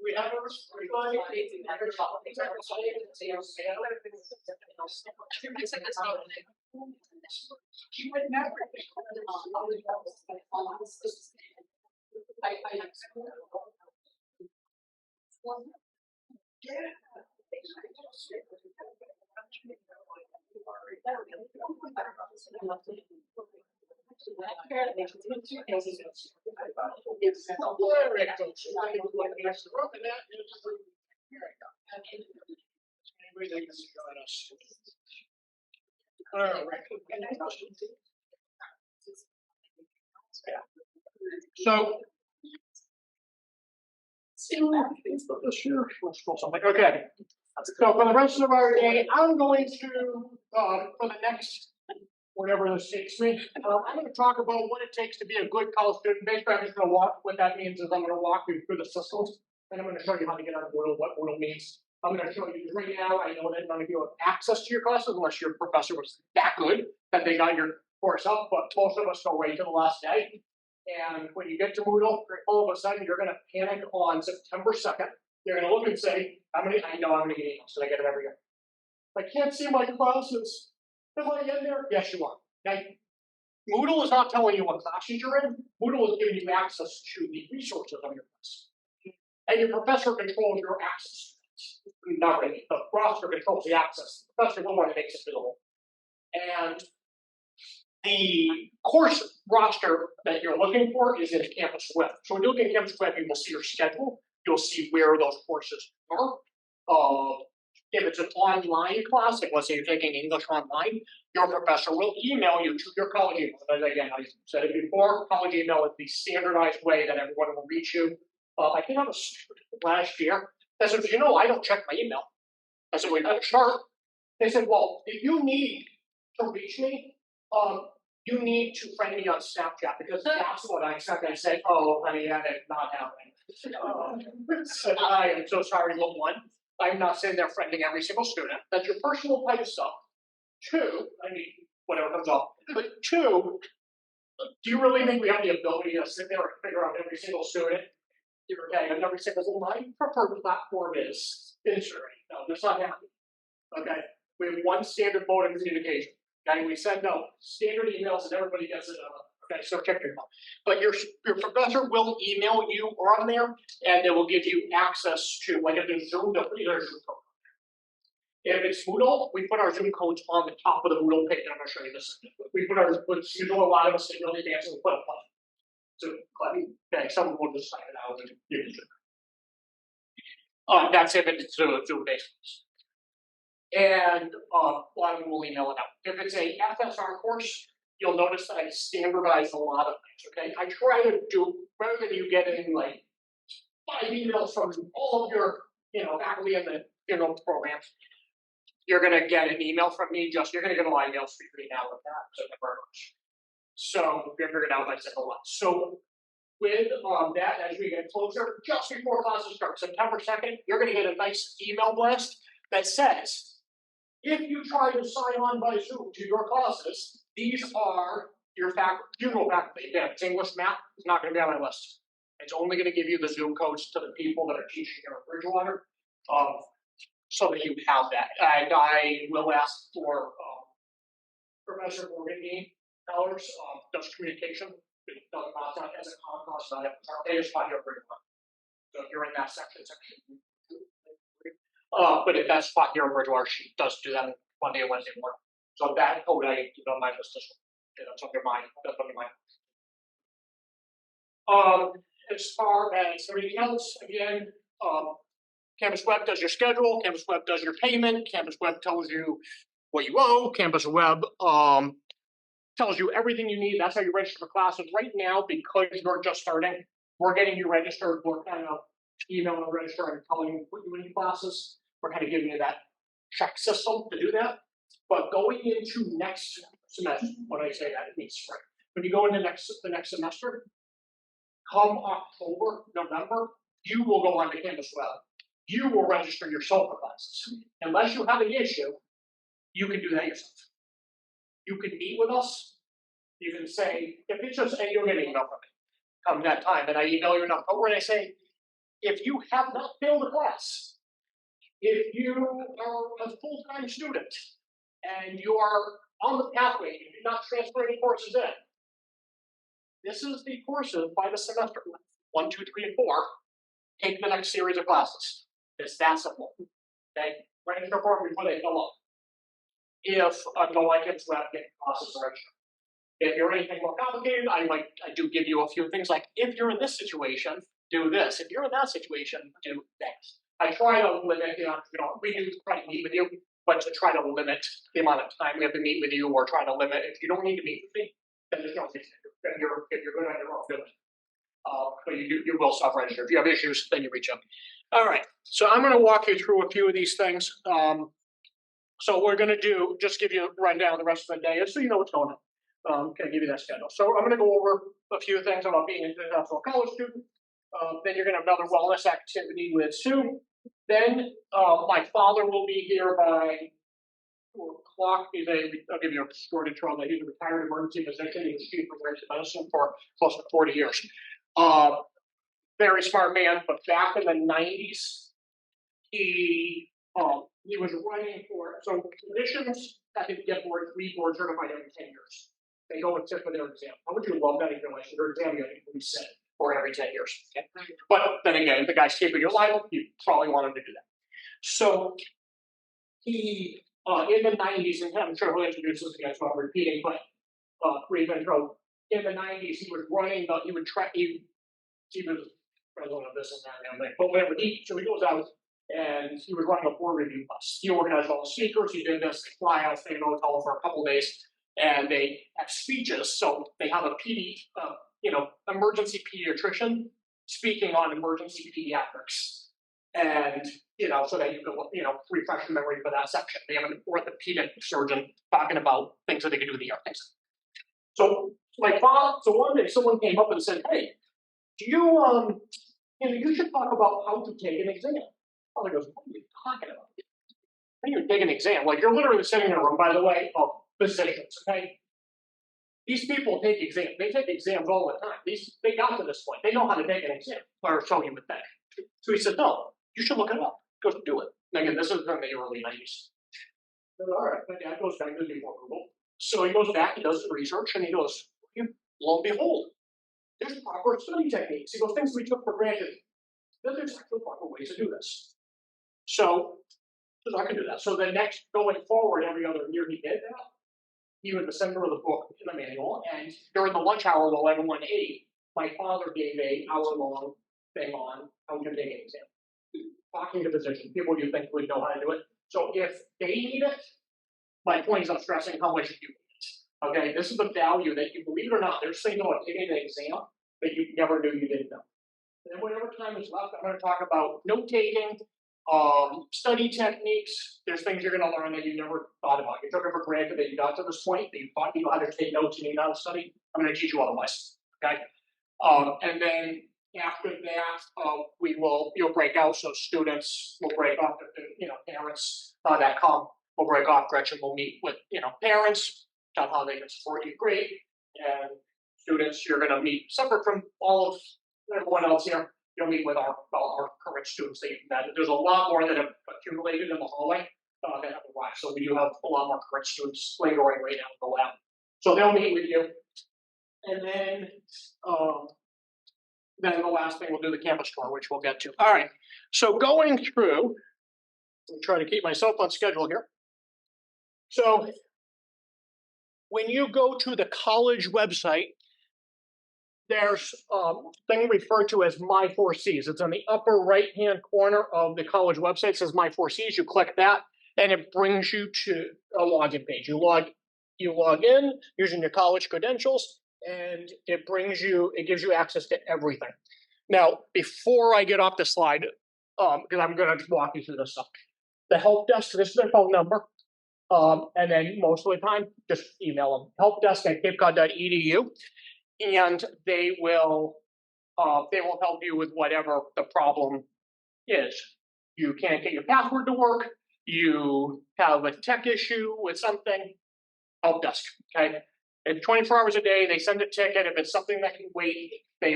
We have a You would never. So. Okay. So for the rest of our day, I'm going to, for the next, whatever this takes me, I'm gonna talk about what it takes to be a good college student. Basically, I'm just gonna walk, what that means is I'm gonna walk you through the systems, and I'm gonna show you how to get on Moodle, what Moodle means. I'm gonna show you, right now, I know that none of you have access to your classes unless your professor was that good, that they got your course up, but most of us go right to the last day. And when you get to Moodle, all of a sudden, you're gonna panic on September 2nd. You're gonna look and say, I know I'm gonna get emails, so I get them every year. I can't see my classes. Am I in there? Yes, you are. Now, Moodle is not telling you what classes you're in. Moodle is giving you access to the resources on your class. And your professor controls your access. Not really. The professor controls the access. The professor is the one that makes it visible. And The course roster that you're looking for is in Campus Web. So when you look at Campus Web, you will see your schedule. You'll see where those courses are. If it's an online class, like let's say you're taking English online, your professor will email you to your college email. And again, I said it before, college email is the standardized way that everyone will reach you. I think I was last year. I said, you know, I don't check my email. I said, we better start. They said, well, if you need to reach me, you need to friend me on Snapchat because that's what I expect. I say, oh, honey, that is not happening. So I am so sorry, little one. I'm not sitting there friending every single student. That's your personal type of stuff. Two, I mean, whatever comes up. But two, do you really think we have the ability to sit there and figure out every single student? Okay, and every single my preferred platform is Instagram. No, that's not happening. Okay, we have one standard mode of communication. Okay, we send out standard emails and everybody gets it. Okay, so check your email. But your professor will email you on there, and they will give you access to, like if there's Zoom, they'll put your Zoom code. If it's Moodle, we put our Zoom codes on the top of the Moodle page. I'm going to show you this. We put our, you know, a lot of us really fancy, we put a plug. So, okay, someone will just sign it out and use it. That's if it's Zoom based. And a lot of them will email it out. If it's a FSR course, you'll notice that I standardize a lot of things, okay? I try to do, rather than you getting like 5 emails from all of your, faculty in the, programs, you're gonna get an email from me, you're gonna get a lot of emails between now and that, so we figured out like a lot. So with that, as we get closer, just before classes start, September 2nd, you're gonna get a nice email blast that says, if you try to sign on by Zoom to your classes, these are your faculty. Again, it's English, math, it's not going to be on my list. It's only going to give you the Zoom codes to the people that are teaching here at Bridgewater, so that you have that. And I will ask for Professor Morgan dollars, does communication, as a cost, they just find your Bridgewater. So if you're in that section. But if that spot here in Bridgewater, she does do that on Monday and Wednesday morning. So that code I keep on my list as well. That's under mine. That's under mine. As far as everything else, again, Campus Web does your schedule. Campus Web does your payment. Campus Web tells you what you owe. Campus Web tells you everything you need. That's how you register for classes. Right now, because you're just starting, we're getting you registered. We're kind of emailing and registering and telling you to put you in classes. We're kind of giving you that check system to do that. But going into next semester, when I say that, it means spring. When you go into the next semester, come October, November, you will go on to Campus Web. You will register yourself for classes. Unless you have an issue, you can do that yourself. You can meet with us. You can say, if it's just, and you'll get an email from me come that time, and I email you enough. But when I say, if you have not failed a class, if you are a full-time student and you are on the pathway, you do not transfer any courses in, this is the courses by the semester, 1, 2, 3, and 4, take the next series of classes. It's that simple, okay? Register for them before they fill up. If no one gets web, get classes to register. If you're anything more complicated, I do give you a few things like, if you're in this situation, do this. If you're in that situation, do that. I try to limit, we do try to meet with you, but to try to limit the amount of time we have to meet with you, or try to limit, if you don't need to meet with me, then there's no reason to. If you're good on your own, do it. But you will self-register. If you have issues, then you reach out. All right, so I'm gonna walk you through a few of these things. So we're gonna just give you a rundown of the rest of the day, so you know what's going on. Can I give you that schedule? So I'm gonna go over a few things about being an international college student. Then you're gonna have another wellness activity with Sue. Then my father will be here by 4 o'clock. I'll give you a short intro that he's a retired emergency physician. He was chief of emergency medicine for close to 40 years. Very smart man, but back in the 90s, he was running for, so physicians have to get board certified every 10 years. They go and sit for their exam. How would you love that if your exam getting reset for every 10 years? Okay? But then again, if the guy's keeping you alive, you probably want him to do that. So he, in the 90s, and I'm sure he'll introduce this again, so I'm repeating, but brief intro. In the 90s, he was running the, he was president of this and that and everything, but whatever, so he goes out and he was running a board review bus. He organized all the speakers, he did this, they fly out, stay in a hotel for a couple days, and they have speeches, so they have a emergency pediatrician speaking on emergency pediatrics. And, so that you can, refresh the memory for that section. They have an orthopedic surgeon talking about things that they can do with the earthings. So one day someone came up and said, hey, do you, you should talk about how to take an exam. Father goes, what are you talking about? How do you take an exam? Like, you're literally sitting in a room, by the way, of physicians, okay? These people take exams. They take exams all the time. They got to this point. They know how to take an exam, or so you would think. So he said, no, you should look it up. Go do it. And again, this is in the early 90s. All right, my dad goes back to do more Google. So he goes back, he does the research, and he goes, lo and behold, there's proper study techniques. He goes, things we took for granted. There's actually proper ways to do this. So I can do that. So the next, going forward, every other year he did that. He was the center of the book in the manual, and during the lunch hour while everyone ate, my father gave a hour-long thing on how to take an exam. Talking to physicians, people you think would know how to do it. So if they need it, my point is I'm stressing how much you need it. Okay, this is the value that you, believe it or not, there's things about taking an exam that you never knew you didn't know. And then whatever time is left, I'm going to talk about note-taking, study techniques. There's things you're going to learn that you never thought about. You took it for granted that you got to this point, that you thought you knew how to take notes and you knew how to study. I'm going to teach you otherwise, okay? And then after that, you'll break out, so students will break off, parents that come will break off. Gretchen will meet with, parents, tell how they can support you, great. And students, you're going to meet separate from all of everyone else here. You'll meet with our current students that you've met. There's a lot more that have accumulated in the hallway that have arrived. So we do have a lot more current students lingering right now in the lab. So they'll meet with you. And then the last thing, we'll do the campus tour, which we'll get to. All right, so going through, I'm trying to keep myself on schedule here. So when you go to the college website, there's a thing referred to as My 4Cs. It's on the upper right-hand corner of the college website. It says My 4Cs. You click that, and it brings you to a login page. You log in using your college credentials, and it gives you access to everything. Now, before I get off the slide, because I'm going to walk you through this stuff, the help desk, this is their phone number, and then most of the time, just email them, helpdesk@capecod.edu, and they will help you with whatever the problem is. You can't get your password to work, you have a tech issue with something, help desk, okay? And 24 hours a day, they send a ticket. If it's something that can wait, the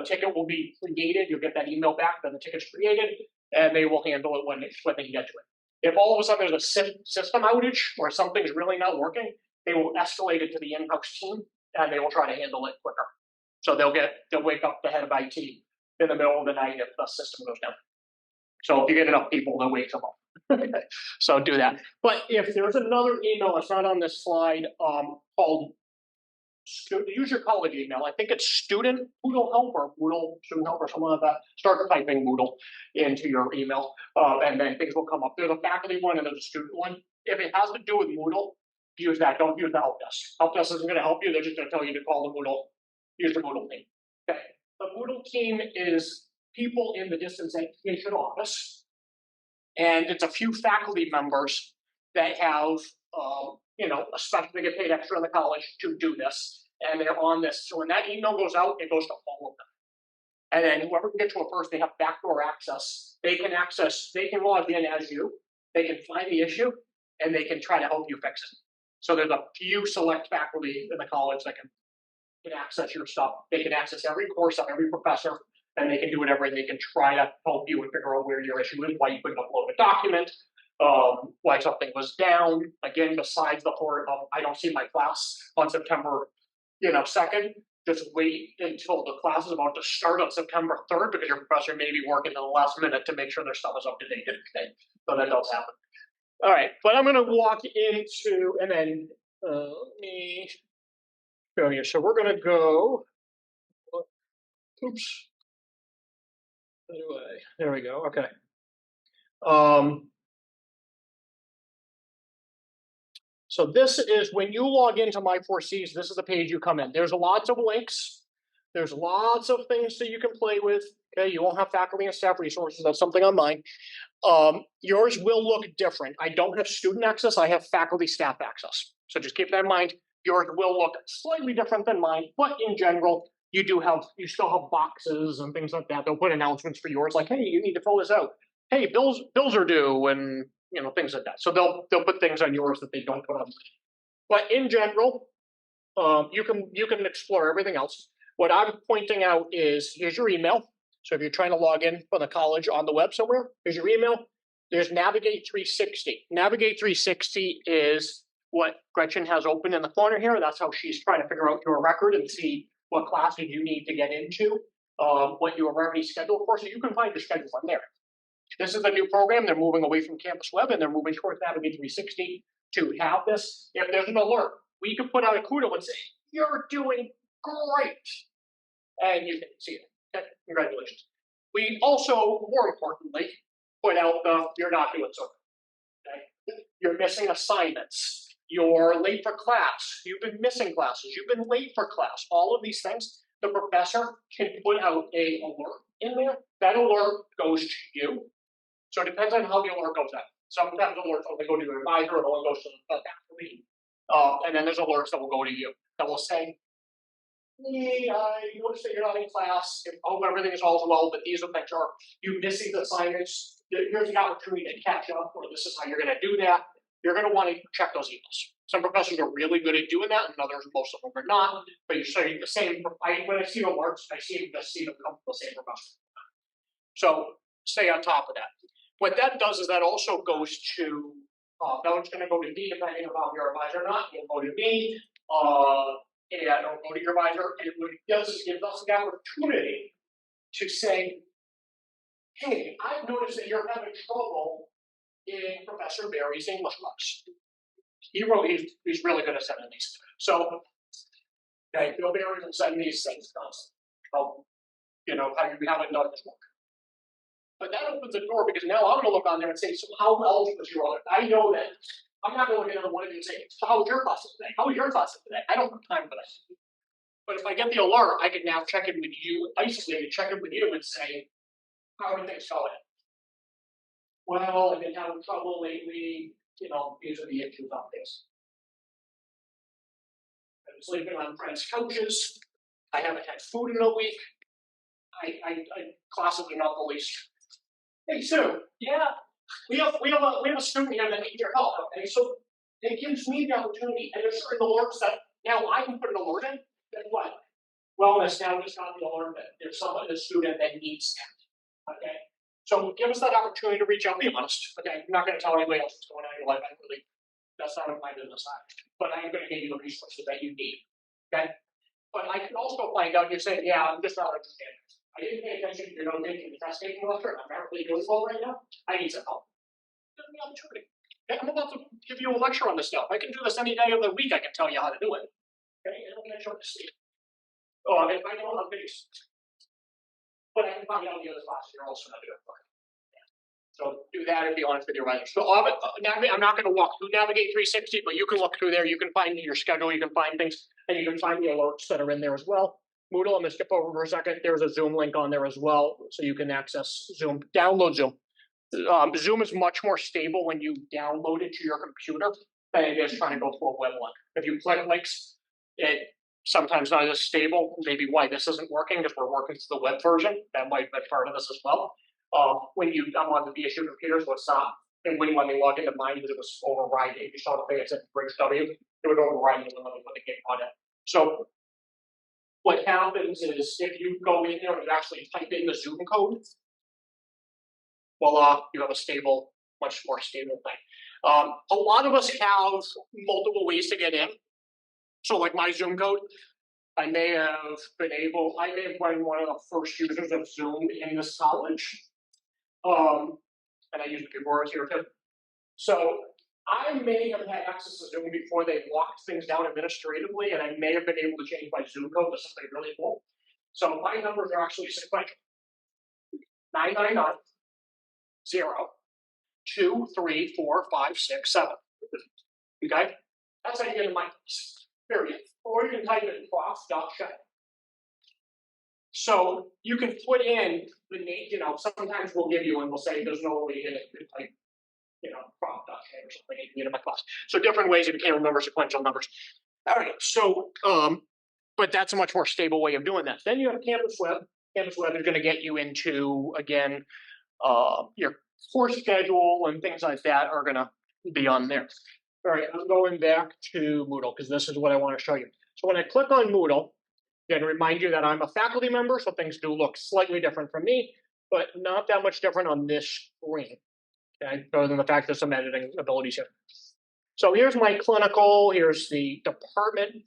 ticket will be created. You'll get that email back that the ticket's created, and they will handle it when they can get to it. If all of a sudden there's a system outage or something's really not working, they will escalate it to the in-house team, and they will try to handle it quicker. So they'll wake up the head of IT in the middle of the night if the system goes down. So if you get enough people, they'll wake them up. So do that. But if there's another email that's not on this slide, called use your college email. I think it's Student Moodle Help or Moodle Student Help or something like that. Start typing Moodle into your email, and then things will come up. There's a faculty one and there's a student one. If it has to do with Moodle, use that. Don't use the help desk. Help desk isn't going to help you. They're just going to tell you to call the Moodle. Use the Moodle team. Okay. The Moodle team is people in the distance education office, and it's a few faculty members that have, especially they get paid extra in the college to do this, and they're on this. So when that email goes out, it goes to all of them. And then whoever can get to it first, they have backdoor access. They can log in as you. They can find the issue, and they can try to help you fix it. So there's a few select faculty in the college that can access your stuff. They can access every course of every professor, and they can do whatever, and they can try to help you and figure out where your issue is, why you couldn't upload a document, why something was down. Again, besides the part of I don't see my class on September 2nd, just wait until the class is about to start on September 3rd, because your professor may be working to the last minute to make sure their stuff is up to date. Okay, so that does happen. All right, but I'm going to walk into, and then let me failure. So we're gonna go. Oops. Anyway, there we go. Okay. So this is when you log into My4Cs, this is the page you come in. There's lots of links. There's lots of things that you can play with. Okay, you won't have faculty and staff resources. That's something on mine. Yours will look different. I don't have student access. I have faculty staff access. So just keep that in mind. Yours will look slightly different than mine, but in general, you still have boxes and things like that. They'll put announcements for yours, like, hey, you need to fill this out. Hey, bills are due, and things like that. So they'll put things on yours that they don't put on mine. But in general, you can explore everything else. What I'm pointing out is here's your email. So if you're trying to log in from the college on the web somewhere, here's your email. There's Navigate 360. Navigate 360 is what Gretchen has open in the corner here. That's how she's trying to figure out your record and see what classes you need to get into, what you are already scheduled for. So you can find your schedule on there. This is a new program. They're moving away from Campus Web and they're moving towards Navigate 360 to have this. If there's an alert, we can put out a kudo and say, you're doing great. And you can see it. Okay, congratulations. We also, more importantly, put out you're not doing so good. Okay? You're missing assignments. You're late for class. You've been missing classes. You've been late for class. All of these things, the professor can put out an alert in there. That alert goes to you. So it depends on how the alert goes out. Sometimes alerts only go to your advisor, it only goes to the faculty. And then there's alerts that will go to you that will say, hey, I noticed that you're not in class. I hope everything is all well, but these effects are you missing the assignments. Here's the opportunity to catch up, or this is how you're going to do that. You're going to want to check those emails. Some professors are really good at doing that, and others, most of them are not. But you're saying the same. When I see alerts, I see them come from the same professor. So stay on top of that. What that does is that also goes to it's going to go to me depending on your advisor or not. It'll go to me. And it'll go to your advisor. And what it does is give us the opportunity to say, hey, I've noticed that you're having trouble in Professor Barry's English class. He's really good at sending these. So, okay, Bill Barry will send these things constantly. How you haven't done this work. But that opens the door because now I'm going to look on there and say, so how well was your other? I know that I'm not going to look at another one of you and say, so how was your class today? How was your class today? I don't have time for that. But if I get the alert, I can now check in with you, isolated, check in with you and say, how are things going? Well, I've been having trouble lately. These are the issues on this. I've been sleeping on friends' couches. I haven't had food in a week. Classes are not the least. Hey, Sue. Yeah. We have a student here that needs your help. Okay, so it gives me the opportunity, and there's certain alerts that now I can put an alert in. Then what? Wellness now just got the alert that there's a student that needs that. Okay. So give us that opportunity to reach out. Be honest. Okay. I'm not going to tell anybody else what's going on in your life. That's not my business. But I'm going to give you the resources that you need. Okay. But I can also find out you're saying, yeah, I'm just not understanding. I didn't pay attention to your notation, the test taking lecture, and I'm not really doing well right now. I need some help. Give me the opportunity. Okay, I'm about to give you a lecture on this stuff. I can do this any day of the week. I can tell you how to do it. Okay, and I'm going to show it to Steve. If I don't have base. But I can find out the other classes you're also not doing. So do that and be honest with your advisor. So I'm not going to walk through Navigate 360, but you can look through there. You can find your schedule. You can find things, and you can find the alerts that are in there as well. Moodle, I'm going to skip over for a second. There's a Zoom link on there as well, so you can access Zoom. Download Zoom. Zoom is much more stable when you download it to your computer than it is trying to go through a web link. If you click links, it sometimes not as stable. Maybe why this isn't working because we're working to the web version. That might be part of this as well. When you download the BSU computer, so it's not. And when you log into mine, because it was overriding. If you saw the thing that said Bridge W, it would override it when the game on it. So what happens is if you go in there and you actually type in the Zoom code, voila, you have a stable, much more stable thing. A lot of us have multiple ways to get in. So like my Zoom code, I may have been one of the first users of Zoom in this college. And I used it before I was here too. So I may have had access to Zoom before they locked things down administratively, and I may have been able to change my Zoom code to something really cool. So my numbers are actually sequential. 999 0 2 3 4 5 6 7. Okay, that's how you get in my place. Period. Or you can type in prof.shay. So you can put in the name. You know, sometimes we'll give you and we'll say there's no way in it. You can type, you know, prof.shay or something. You can get in my class. So different ways if you can't remember sequential numbers. All right. So but that's a much more stable way of doing that. Then you have Campus Web. Campus Web is going to get you into, again, your course schedule and things like that are going to be on there. All right, I'm going back to Moodle because this is what I want to show you. So when I click on Moodle, again, remind you that I'm a faculty member, so things do look slightly different from me, but not that much different on this screen, okay, other than the fact there's some editing abilities here. So here's my clinical, here's the department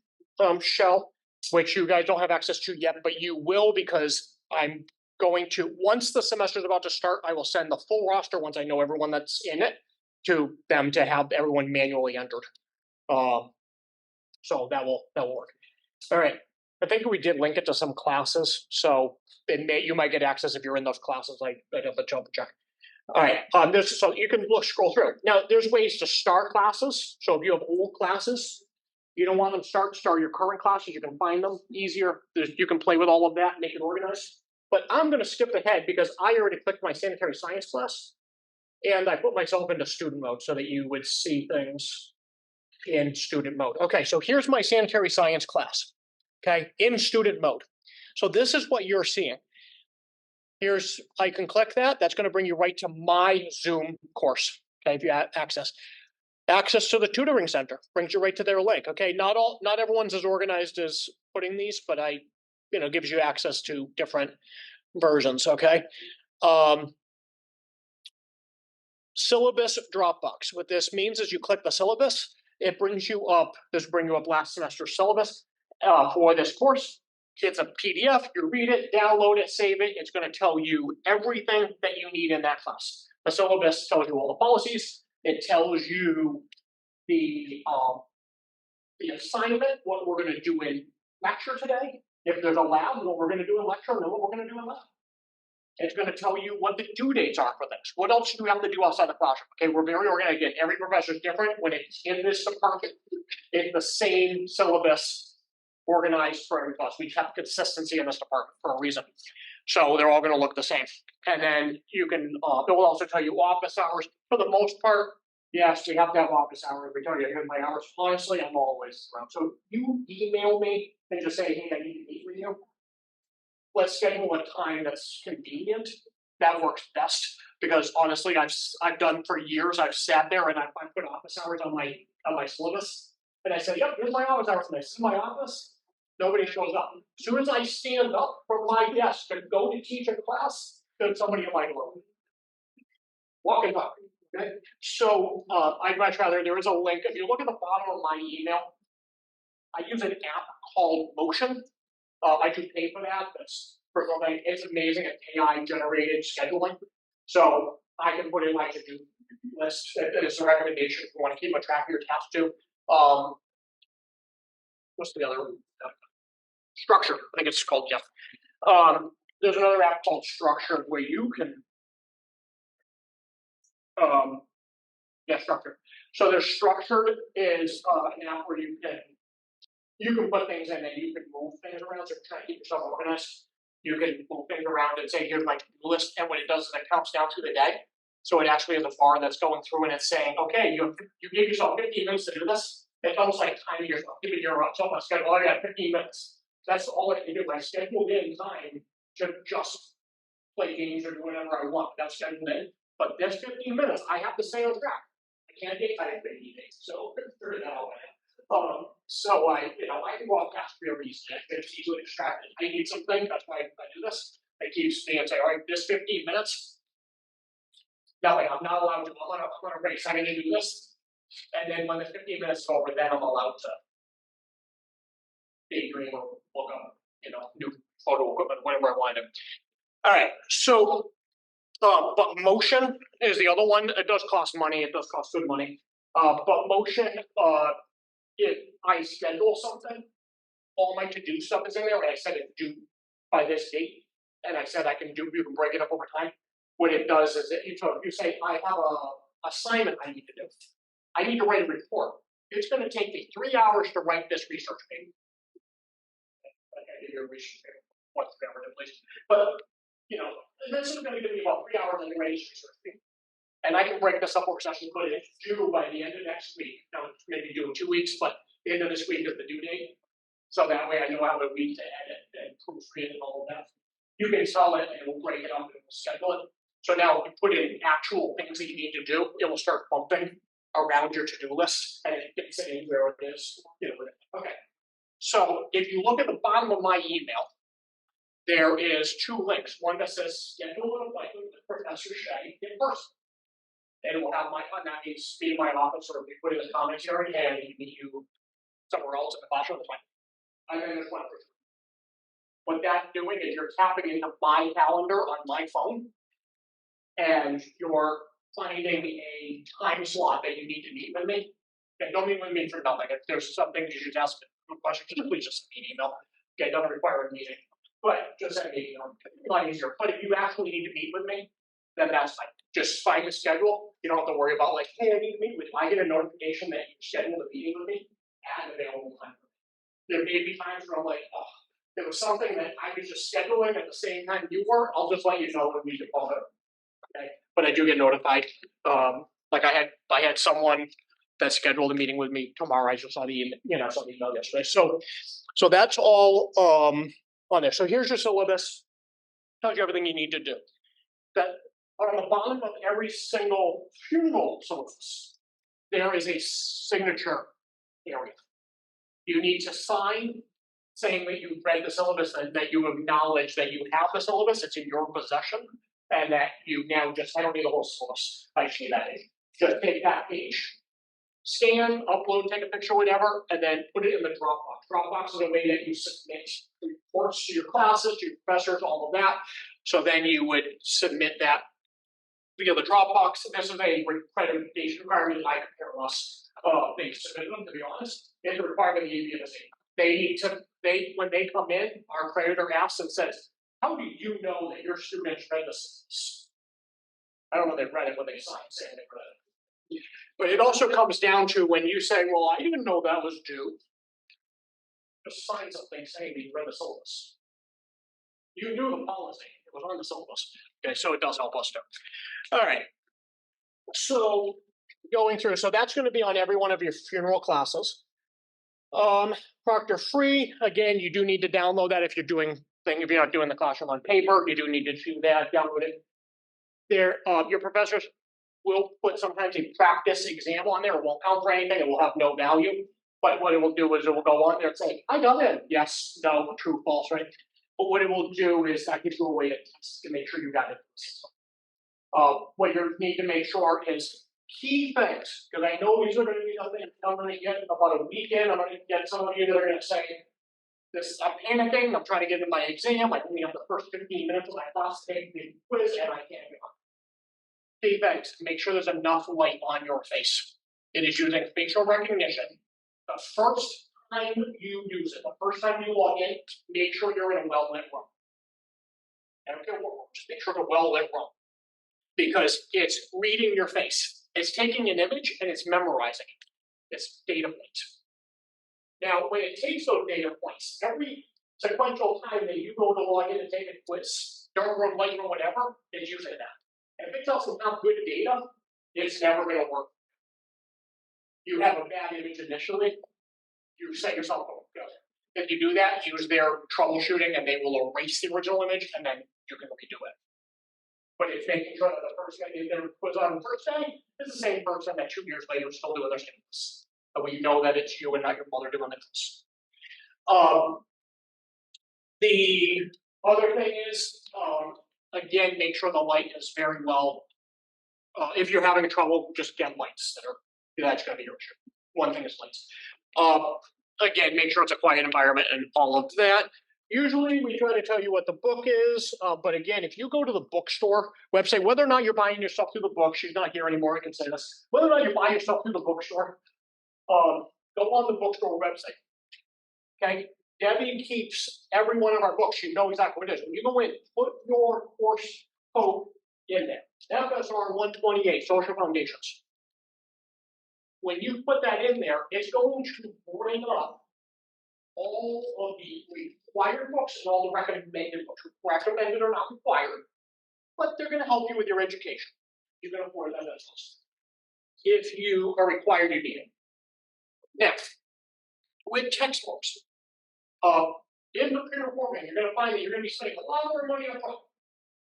shell, which you guys don't have access to yet, but you will because I'm going to, once the semester is about to start, I will send the full roster once I know everyone that's in it to them to have everyone manually entered. So that will work. All right. I think we did link it to some classes, so you might get access if you're in those classes. I have to double check. All right. So you can scroll through. Now, there's ways to start classes. So if you have old classes, you don't want them to start your current classes. You can find them easier. You can play with all of that, make it organized. But I'm going to skip ahead because I already clicked my sanitary science class, and I put myself into student mode so that you would see things in student mode. Okay, so here's my sanitary science class. Okay, in student mode. So this is what you're seeing. I can click that. That's going to bring you right to my Zoom course. Okay, if you have access. Access to the tutoring center brings you right to their link. Okay, not everyone's as organized as putting these, but gives you access to different versions. Okay. Syllabus Dropbox. What this means is you click the syllabus, it brings you up. This will bring you up last semester's syllabus for this course. It's a PDF. You read it, download it, save it. It's going to tell you everything that you need in that class. The syllabus tells you all the policies. It tells you the assignment, what we're going to do in lecture today. If there's a lab, what we're going to do in lecture, and then what we're going to do in lab. It's going to tell you what the due dates are for this. What else do we have to do outside the classroom? Okay, we're very organized. Again, every professor is different. When it's in this department, it's the same syllabus organized for every class. We have consistency in this department for a reason. So they're all going to look the same. And then you can, it will also tell you office hours. For the most part, yes, we have to have office hours. We tell you, here's my hours. Honestly, I'm always around. So you email me and just say, hey, I need to meet with you. Let's schedule a time that's convenient. That works best because honestly, I've done for years. I've sat there and I put office hours on my syllabus, and I say, "Yep, here's my office hours." And I sit in my office. Nobody shows up. As soon as I stand up from my desk and go to teach a class, there's somebody in my room walking by. Okay, so I'd much rather. There is a link. If you look at the bottom of my email, I use an app called Motion. I do pay for that. It's amazing at AI generated scheduling. So I can put in my to-do list. It's a recommendation if you want to keep a track of your tasks too. What's the other one? Structure. I think it's called, yeah. There's another app called Structure where you can Structure. So there's Structure is an app where you can put things in and you can move things around. So if you're trying to keep yourself organized, you can move things around and say, here's my to-do list. And what it does is it counts down through the day. So it actually has a bar that's going through and it's saying, okay, you give yourself 15 minutes to do this. It's almost like timing yourself, giving yourself a schedule. I got 15 minutes. That's all I can do. I scheduled in time to just play games or do whatever I want. That's scheduled in. But there's 15 minutes. I have to stay on track. I can't get tired of 50 days. So figure it out. So I can walk past very easily. It's easily distracted. I need something. That's why I do this. I keep staying and say, all right, this 15 minutes. No, I'm not allowed to. I'm on a race. I'm going to do this. And then when the 15 minutes is over, then I'm allowed to daydream or look up, new photo equipment, whatever I want to. All right. So, but Motion is the other one. It does cost money. It does cost good money. But motion, if I schedule something, all my to-do stuff is in there, and I said it due by this date, and I said you can break it up over time. What it does is if you say, I have a assignment I need to do. I need to write a report. It's gonna take me 3 hours to write this research paper. Like I did your research paper, once 3 hours at least. But, this is gonna give me about 3 hours to write this research paper. And I can break this up over sessions, but it's due by the end of next week. Now, it's maybe due in 2 weeks, but the end of this week is the due date. So that way I know I have a week to edit and proofread and all of that. You can tell it and it will break it up and it will schedule it. So now if you put in actual things that you need to do, it will start bumping around your to-do list and it gets it where it is. Okay. So if you look at the bottom of my email, there is 2 links. One that says schedule an appointment with Professor Shea in person. And it will have that means me in my office, or we put in the commentary and meet you somewhere else in the classroom. And then there's one person. What that's doing is you're tapping into my calendar on my phone, and you're finding a time slot that you need to meet with me. Okay, don't meet with me for nothing. If there's something you should ask a question, please just send me an email. Okay, don't require a meeting, but just send me an email. It's a lot easier. But if you actually need to meet with me, then that's fine. Just find a schedule. You don't have to worry about hey, I need to meet with you. I get a notification that you scheduled a meeting with me at an available time. There may be times where I'm there was something that I was just scheduling at the same time you were. I'll just let you know when we can call it. Okay. But I do get notified. I had someone that scheduled a meeting with me tomorrow. I just saw the email, saw the email yesterday. So that's all on there. So here's your syllabus. Tells you everything you need to do. That on the bottom of every single funeral syllabus, there is a signature area. You need to sign saying that you've read the syllabus and that you acknowledge that you have the syllabus, it's in your possession, and that you now I don't need the whole syllabus. I see that page. Just take that page, scan, upload, take a picture, whatever, and then put it in the Dropbox. Dropbox is a way that you submit reports to your classes, to your professors, all of that. So then you would submit that via the Dropbox. This is a accreditation requirement I could care less. They submit them, to be honest. It's a requirement of the ABSA. When they come in, our accreditor asks and says, how do you know that your students read this? I don't know if they read it when they signed saying they read it. But it also comes down to when you say, well, I didn't know that was due. Just sign something saying that you read the syllabus. You knew the policy. It was on the syllabus. Okay, so it does help us too. All right. So going through, so that's going to be on every one of your funeral classes. Proctor Free, again, you do need to download that if you're not doing the classroom on paper, you do need to do that, download it. There, your professors will put sometimes a practice exam on there. It won't count for anything. It will have no value. But what it will do is it will go on there and say, I got it. Yes, no, true, false, right? But what it will do is that gives you a way to test to make sure you got it. What you need to make sure is key things, because I know these are going to be something I'm going to get about a weekend. I'm going to get some of you that are going to say, I'm panicking, I'm trying to get in my exam, I only have the first 15 minutes of my class to take the quiz, and I can't get on. Key things, make sure there's enough light on your face. It is using facial recognition. The first time you use it, the first time you log in, make sure you're in a well-lit room. I don't care what room, just make sure it's a well-lit room. Because it's reading your face. It's taking an image and it's memorizing it. It's data points. Now, when it takes those data points, every sequential time that you go to log in and take a quiz, dark room, light room, whatever, it's using that. And if it doesn't have good data, it's never going to work. You have a bad image initially, you set yourself up. If you do that, use their troubleshooting and they will erase the original image and then you can redo it. But it's making sure that the person that did their quiz on the first day is the same person that 2 years later is still doing their students. So we know that it's you and not your mother doing this. The other thing is, again, make sure the light is very well. If you're having trouble, just get lights that's going to be your issue. One thing is lights. Again, make sure it's a quiet environment and all of that. usually we try to tell you what the book is, but again, if you go to the bookstore website, whether or not you're buying your stuff through the book, she's not here anymore, I can say this, whether or not you buy your stuff through the bookstore, go on the bookstore website. Okay, Debbie keeps every one of our books. You know exactly what it is. When you go in, put your course code in there. FSR 128, Social Foundations. When you put that in there, it's going to bring up all of the required books and all the recommended books. Recommended or not required, but they're going to help you with your education. You can afford that business. If you are required, you need it. Next, with textbooks, in the printer format, you're going to find that you're going to be spending a lot more money up front.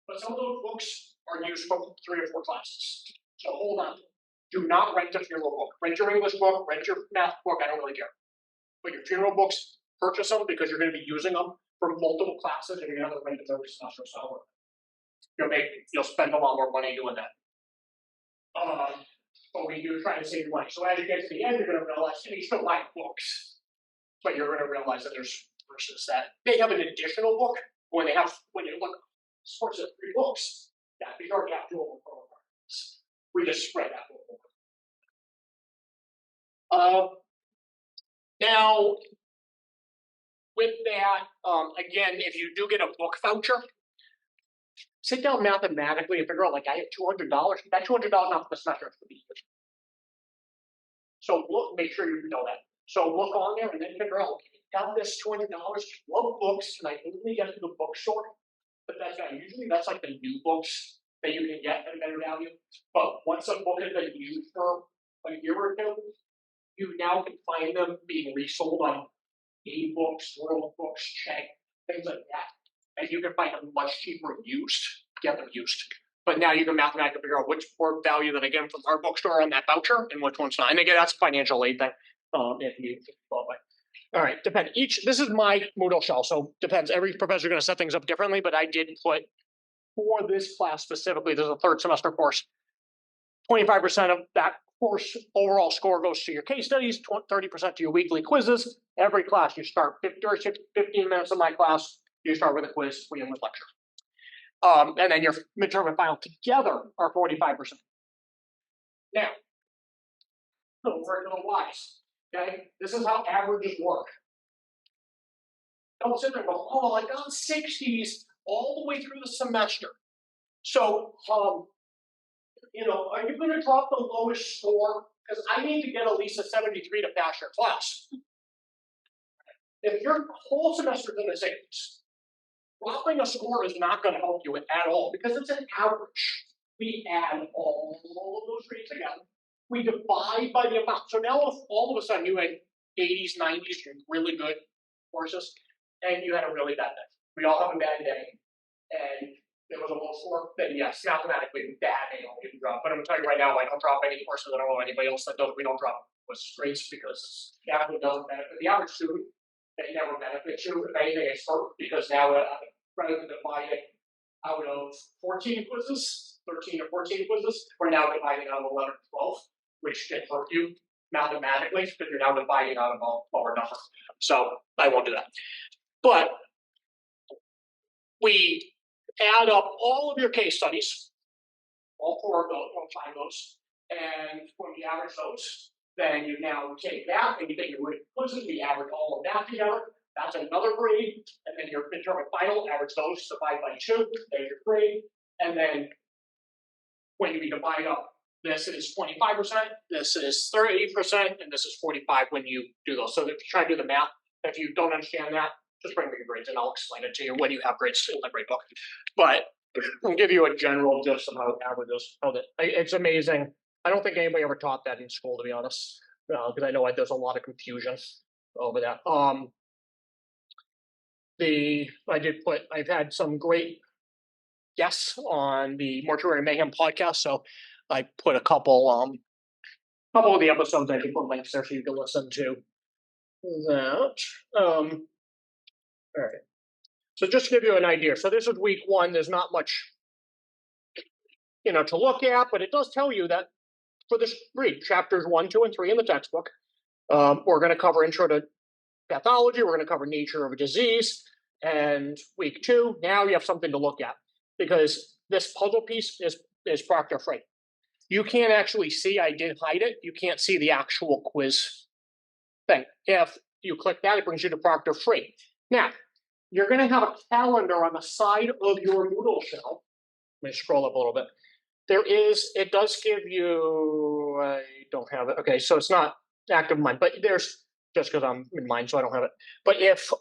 But some of those books are used for 3 or 4 classes. So hold on. Do not rent a funeral book. Rent your English book, rent your math book, I don't really care. But your funeral books, purchase them because you're going to be using them for multiple classes and you're going to have to rent it every semester. So you'll spend a lot more money doing that. But we do try to save money. So as you get to the end, you're going to realize you still buy books. But you're going to realize that there's versus that. They have an additional book when you look sports at 3 books. That we already have 2 of them for requirements. We just spread that book over. Now, with that, again, if you do get a book voucher, sit down mathematically and figure out, like, I have $200. That $200 not for the semester, it's for the year. So make sure you know that. So look on there and then figure out, okay, got this $200. What books can I only get to the bookstore? But usually that's like the new books that you can get at a better value. But once a book has been used for a year or 2, you now can find them being resold on eBooks, World Books, Check, things like that. And you can find them much cheaper used, get them used. But now you can mathematically figure out which more value that I get from our bookstore on that voucher and which one's not. And again, that's a financial aid thing. If you qualify. All right, depend. This is my Moodle shell, so depends. Every professor is going to set things up differently, but I did put for this class specifically, this is a 3rd semester course, 25% of that course overall score goes to your case studies, 30% to your weekly quizzes. Every class you start 15 minutes of my class, you start with a quiz, we end with lecture. And then your midterm and final together are 45%. Now, we're going to wise. Okay, this is how averages work. Don't sit there and go, oh, I got 60s all the way through the semester. So, are you going to drop the lowest score? Because I need to get at least a 73 to pass your class. If your whole semester is in the 60s, dropping a score is not going to help you at all because it's an average. We add all of those grades together. We divide by the amount. So now if all of a sudden you had 80s, 90s, you're really good courses, and you had a really bad day. We all have a bad day. And there was a low score, then yes, mathematically bad day don't get dropped. But I'm gonna tell you right now, I don't drop any courses. I don't know anybody else that we don't drop with grades because the average doesn't benefit. The average student, they never benefit you. If anything, it's hurt because now rather than dividing out of 14 quizzes, 13 or 14 quizzes, we're now dividing out of 11 or 12. Which can hurt you mathematically because you're now dividing out of a lower number. So I won't do that. But we add up all of your case studies, all 4 of those, all 5 of those, and when we average those, then you now take that and you take your quizzes, we average all of that together. That's another grade, and then your midterm and final, average those, divide by 2, there's your grade, and then when you divide up, this is 25%, this is 30%, and this is 45% when you do those. So if you try to do the math, if you don't understand that, just bring me your grades and I'll explain it to you when you have grades in the grade book. But I'll give you a general gist of how it averages. It's amazing. I don't think anybody ever taught that in school, to be honest, because I know there's a lot of confusion over that. I've had some great guests on the Mortuary Mayhem podcast, so I put a couple of the episodes. I can put links there so you can listen to that. All right. So just to give you an idea. So this is week 1. There's not much, to look at, but it does tell you that for this read, chapters 1, 2, and 3 in the textbook, we're going to cover intro to pathology. We're going to cover nature of a disease. And week 2, now you have something to look at because this puzzle piece is proctor free. You can't actually see, I did hide it, you can't see the actual quiz thing. If you click that, it brings you to proctor free. Now, you're gonna have a calendar on the side of your Moodle shell. Let me scroll up a little bit. It does give you, I don't have it, okay, so it's not active in mine, but there's, just because I'm in mine, so I don't have it. But if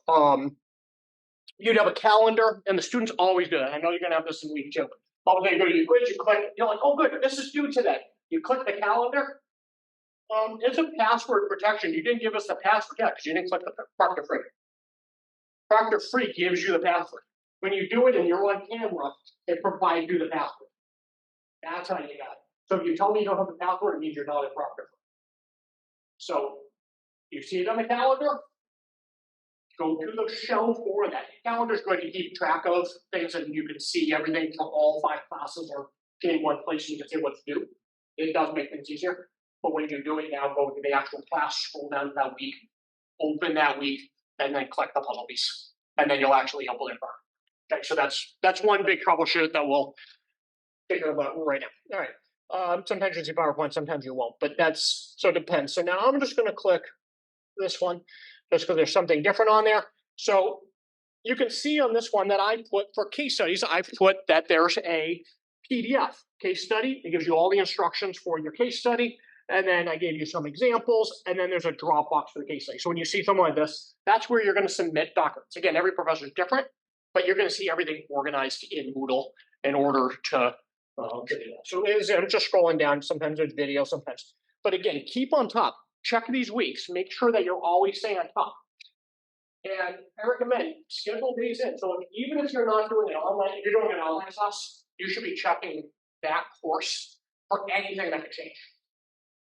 you'd have a calendar, and the students always do that. I know you're gonna have this in week 2. All they go to your quiz, you click, you're like, oh good, this is due today. You click the calendar. It's a password protection. You didn't give us the password yet because you didn't click the proctor free. Proctor free gives you the password. When you do it and you're on camera, it provides you the password. That's how you got it. So if you tell me you don't have the password, it means you're not in proctor free. So you see it on the calendar, go to the shell for that. The calendar is going to keep track of things and you can see everything from all 5 classes or in one place. You can see what's due. It does make things easier. But when you do it now, go to the actual class, scroll down to that week, open that week, and then click the puzzle piece. And then you'll actually open it. Okay, so that's one big troubleshoot that we'll figure out right now. All right. Sometimes you see PowerPoint, sometimes you won't, but that's, so it depends. So now I'm just going to click this one, just because there's something different on there. So you can see on this one that I put for case studies, I've put that there's a PDF case study. It gives you all the instructions for your case study. And then I gave you some examples, and then there's a Dropbox for the case study. So when you see something like this, that's where you're going to submit documents. Again, every professor is different, but you're going to see everything organized in Moodle in order to do that. So I'm just scrolling down. Sometimes there's video, sometimes. But again, keep on top. Check these weeks. Make sure that you're always staying on top. And I recommend schedule days in. So even if you're not doing it online, if you're doing an online class, you should be checking that course for anything that could change.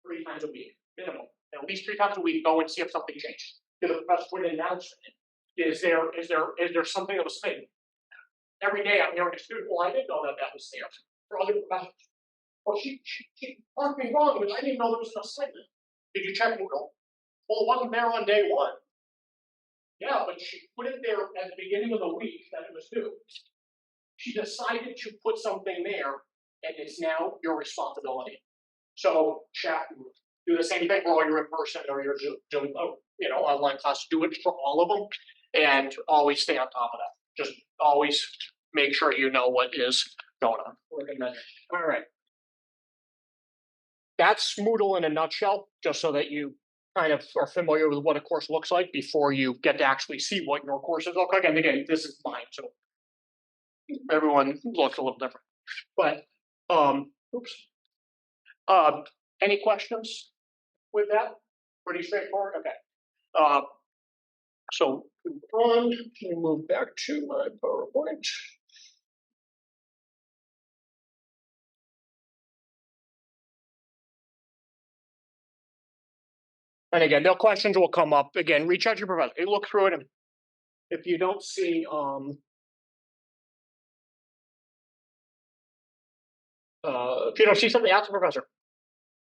3 times a week, minimum. And at least 3 times a week, go and see if something changed. Because the professor would announce it. Is there something that was made? Every day I'm hearing a student, well, I didn't know that was there. For other professors. Well, she marked me wrong, but I didn't know there was an assignment. Did you check Moodle? Well, it wasn't there on day 1. Yeah, but she put it there at the beginning of the week that it was due. She decided to put something there, and it's now your responsibility. So check, do the same thing for all your in-person or your Zoom, online class. Do it for all of them, and always stay on top of that. Just always make sure you know what is going on. All right. That's Moodle in a nutshell, just so that you kind of are familiar with what a course looks like before you get to actually see what your courses look like. And again, this is mine, so everyone looks a little different. But, any questions with that? Pretty straightforward? Okay. So let me move back to my PowerPoint. And again, no questions will come up. Again, reach out to your professor. Look through it, and if you don't see if you don't see something, ask the professor.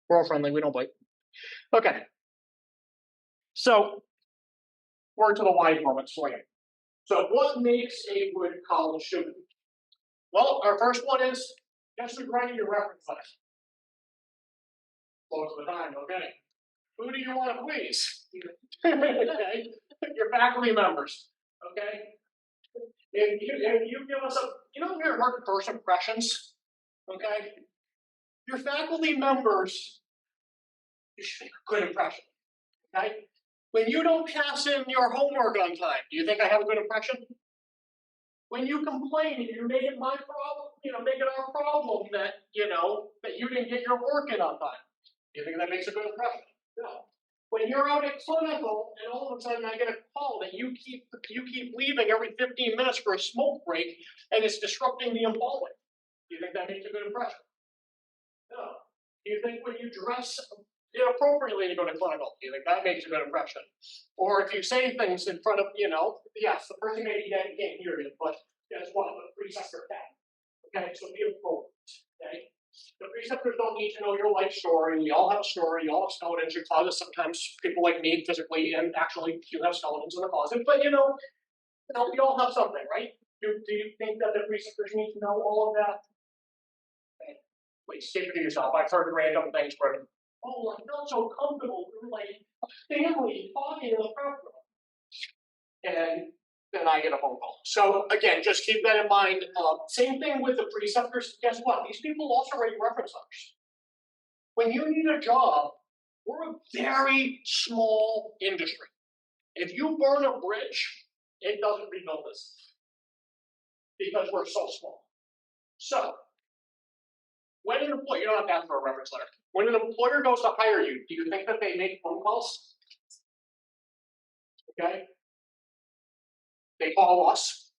We're all friendly, we don't bite. Okay. So we're to the why moments for you. So what makes a good college student? Well, our first one is just writing your reference letter. Most of the time, okay. Who do you want to please? Okay, your faculty members. Okay, if you give us your first impressions. Okay, your faculty members, you should make a good impression. Okay, when you don't pass in your homework on time, do you think I have a good impression? When you complain and you make it my problem, make it our problem that that you didn't get your work in on time, do you think that makes a good impression? No. When you're out at clinical and all of a sudden I get a call that you keep leaving every 15 minutes for a smoke break and it's disrupting the enrollment, do you think that makes a good impression? No. Do you think when you dress inappropriately to go to clinical, do you think that makes a good impression? Or if you say things in front of, yes, the person maybe can't hear you, but guess what? The preceptor can. Okay, so be appropriate. Okay. The preceptors don't need to know your life story. You all have a story. You all have skeletons. Your closet. Sometimes people like me physically and actually you have skeletons in the closet. But Now, we all have something, right? Do you think that the preceptors need to know all of that? Okay. Please keep it to yourself. I've heard random things where, oh, I felt so comfortable. We were like a family talking in the prep room. And then I get a phone call. So again, just keep that in mind. Same thing with the preceptors. Guess what? These people also write reference letters. When you need a job, we're a very small industry. If you burn a bridge, it doesn't rebuild this because we're so small. So, when an employer, you don't have to ask for a reference letter. When an employer goes to hire you, do you think that they make phone calls? Okay? They call us.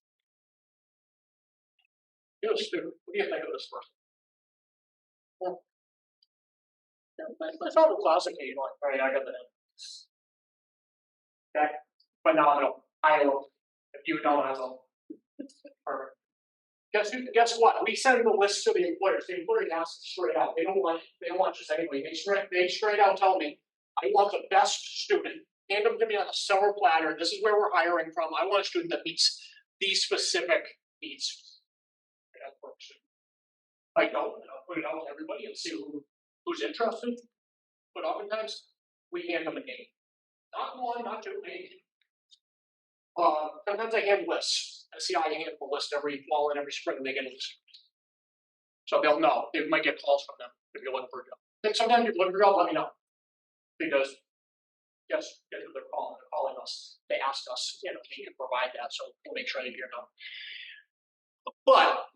You're a student. What do you think of this person? Well, that's not the classic case, like, all right, I got that. Okay? Phenomenal. I will. If you don't have them. Perfect. Guess what? We send the list to the employers. The employers ask straight out. They don't want just anybody. They straight out tell me, I want the best student. Hand them to me on a silver platter. This is where we're hiring from. I want a student that meets these specific needs. I don't. I'll put it out to everybody and see who's interested. But oftentimes we hand them a name. Not one, not two, maybe. Sometimes I hand lists. SCI hand a list every fall and every spring, and they get a list. So they'll know. They might get calls from them if you're looking for a job. And sometimes if you're looking for a job, let me know. Because guess who they're calling? They're calling us. They asked us, we can provide that, so we'll make sure that you're done. But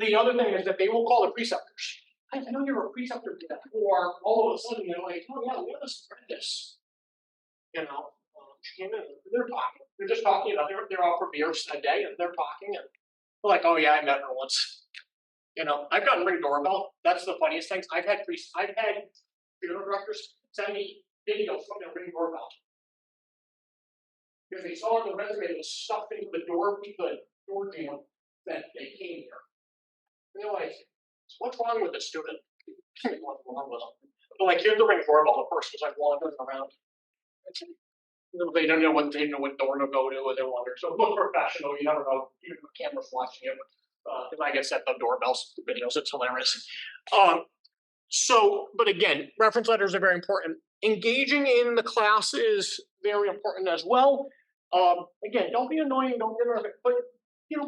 the other thing is that they will call the preceptors. I know you're a preceptor to that. Or all of a sudden they're like, oh yeah, we have this apprentice. She came in, they're talking. They're just talking, they're out for beers a day and they're talking and they're like, oh yeah, I met her once. I've gotten Ring doorbell. That's the funniest things. I've had funeral directors send me videos from their Ring doorbell. Because they saw on the resume it was stuffed into the door jam that they came here. And they're like, what's wrong with this student? What's wrong with them? But like, here's the Ring doorbell. The person's like wandering around. They don't know what door to go to, or they wonder. So look professional. You never know. Even the camera's watching it. If I get set the doorbells videos, it's hilarious. But again, reference letters are very important. Engaging in the class is very important as well. Again, don't be annoying, don't get nervous, but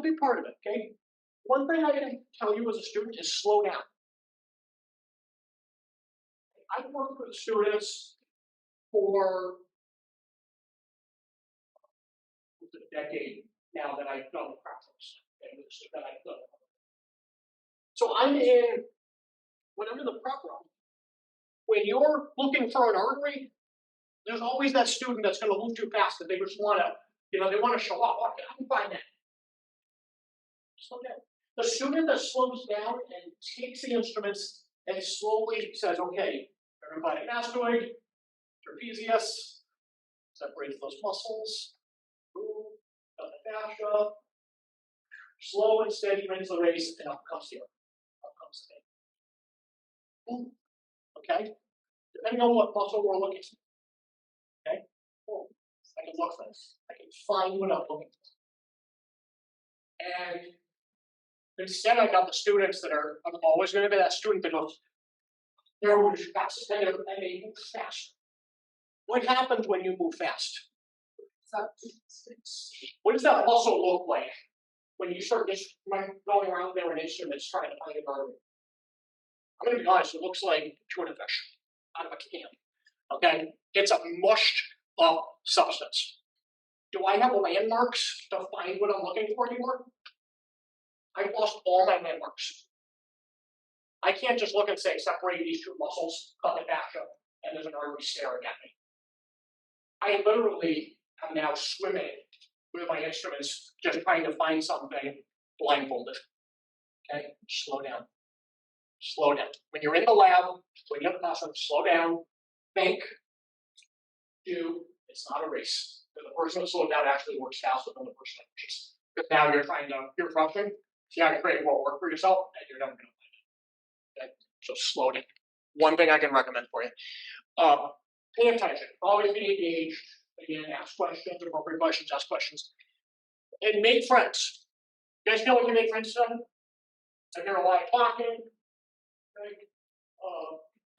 be part of it. Okay. One thing I can tell you as a student is slow down. I've worked with students for a decade now that I've done the practice. So when I'm in the prep room, when you're looking for an artery, there's always that student that's going to move too fast that they just want to, they want to show off. Okay, I can find that. Slow down. The student that slows down and takes the instruments and slowly says, okay, lymphatic mastoid, trapezius, separates those muscles, the fascia, slow and steady wins the race, and up comes here. Up comes the vein. Okay? Depending on what muscle we're looking at. Okay? I can look for this. I can find what I'm looking for. And instead, I got the students that I'm always going to be that student that goes, they're moving fast, and they move fast. What happens when you move fast? What does that muscle look like when you start just going around there with instruments trying to find an artery? I'm going to be honest, it looks like tuna fish out of a can. Okay? It's a mushed up substance. Do I have landmarks to find what I'm looking for anymore? I've lost all my landmarks. I can't just look and say, separate these two muscles, cut the fascia, and there's an artery staring at me. I literally am now swimming with my instruments, just trying to find something blindfolded. Okay, slow down. Slow down. When you're in the lab, when you're in the classroom, slow down, think, do. It's not a race. The person that slowed down actually works faster than the person that pushes. Because now you're rushing, so you have to create more work for yourself, and you're never going to find it. Okay, so slow down. One thing I can recommend for you. Pay attention. Always be engaged. Again, ask questions, appropriate questions, ask questions. and make friends. You guys feel like you make friends with them? I hear a lot of talking. Okay?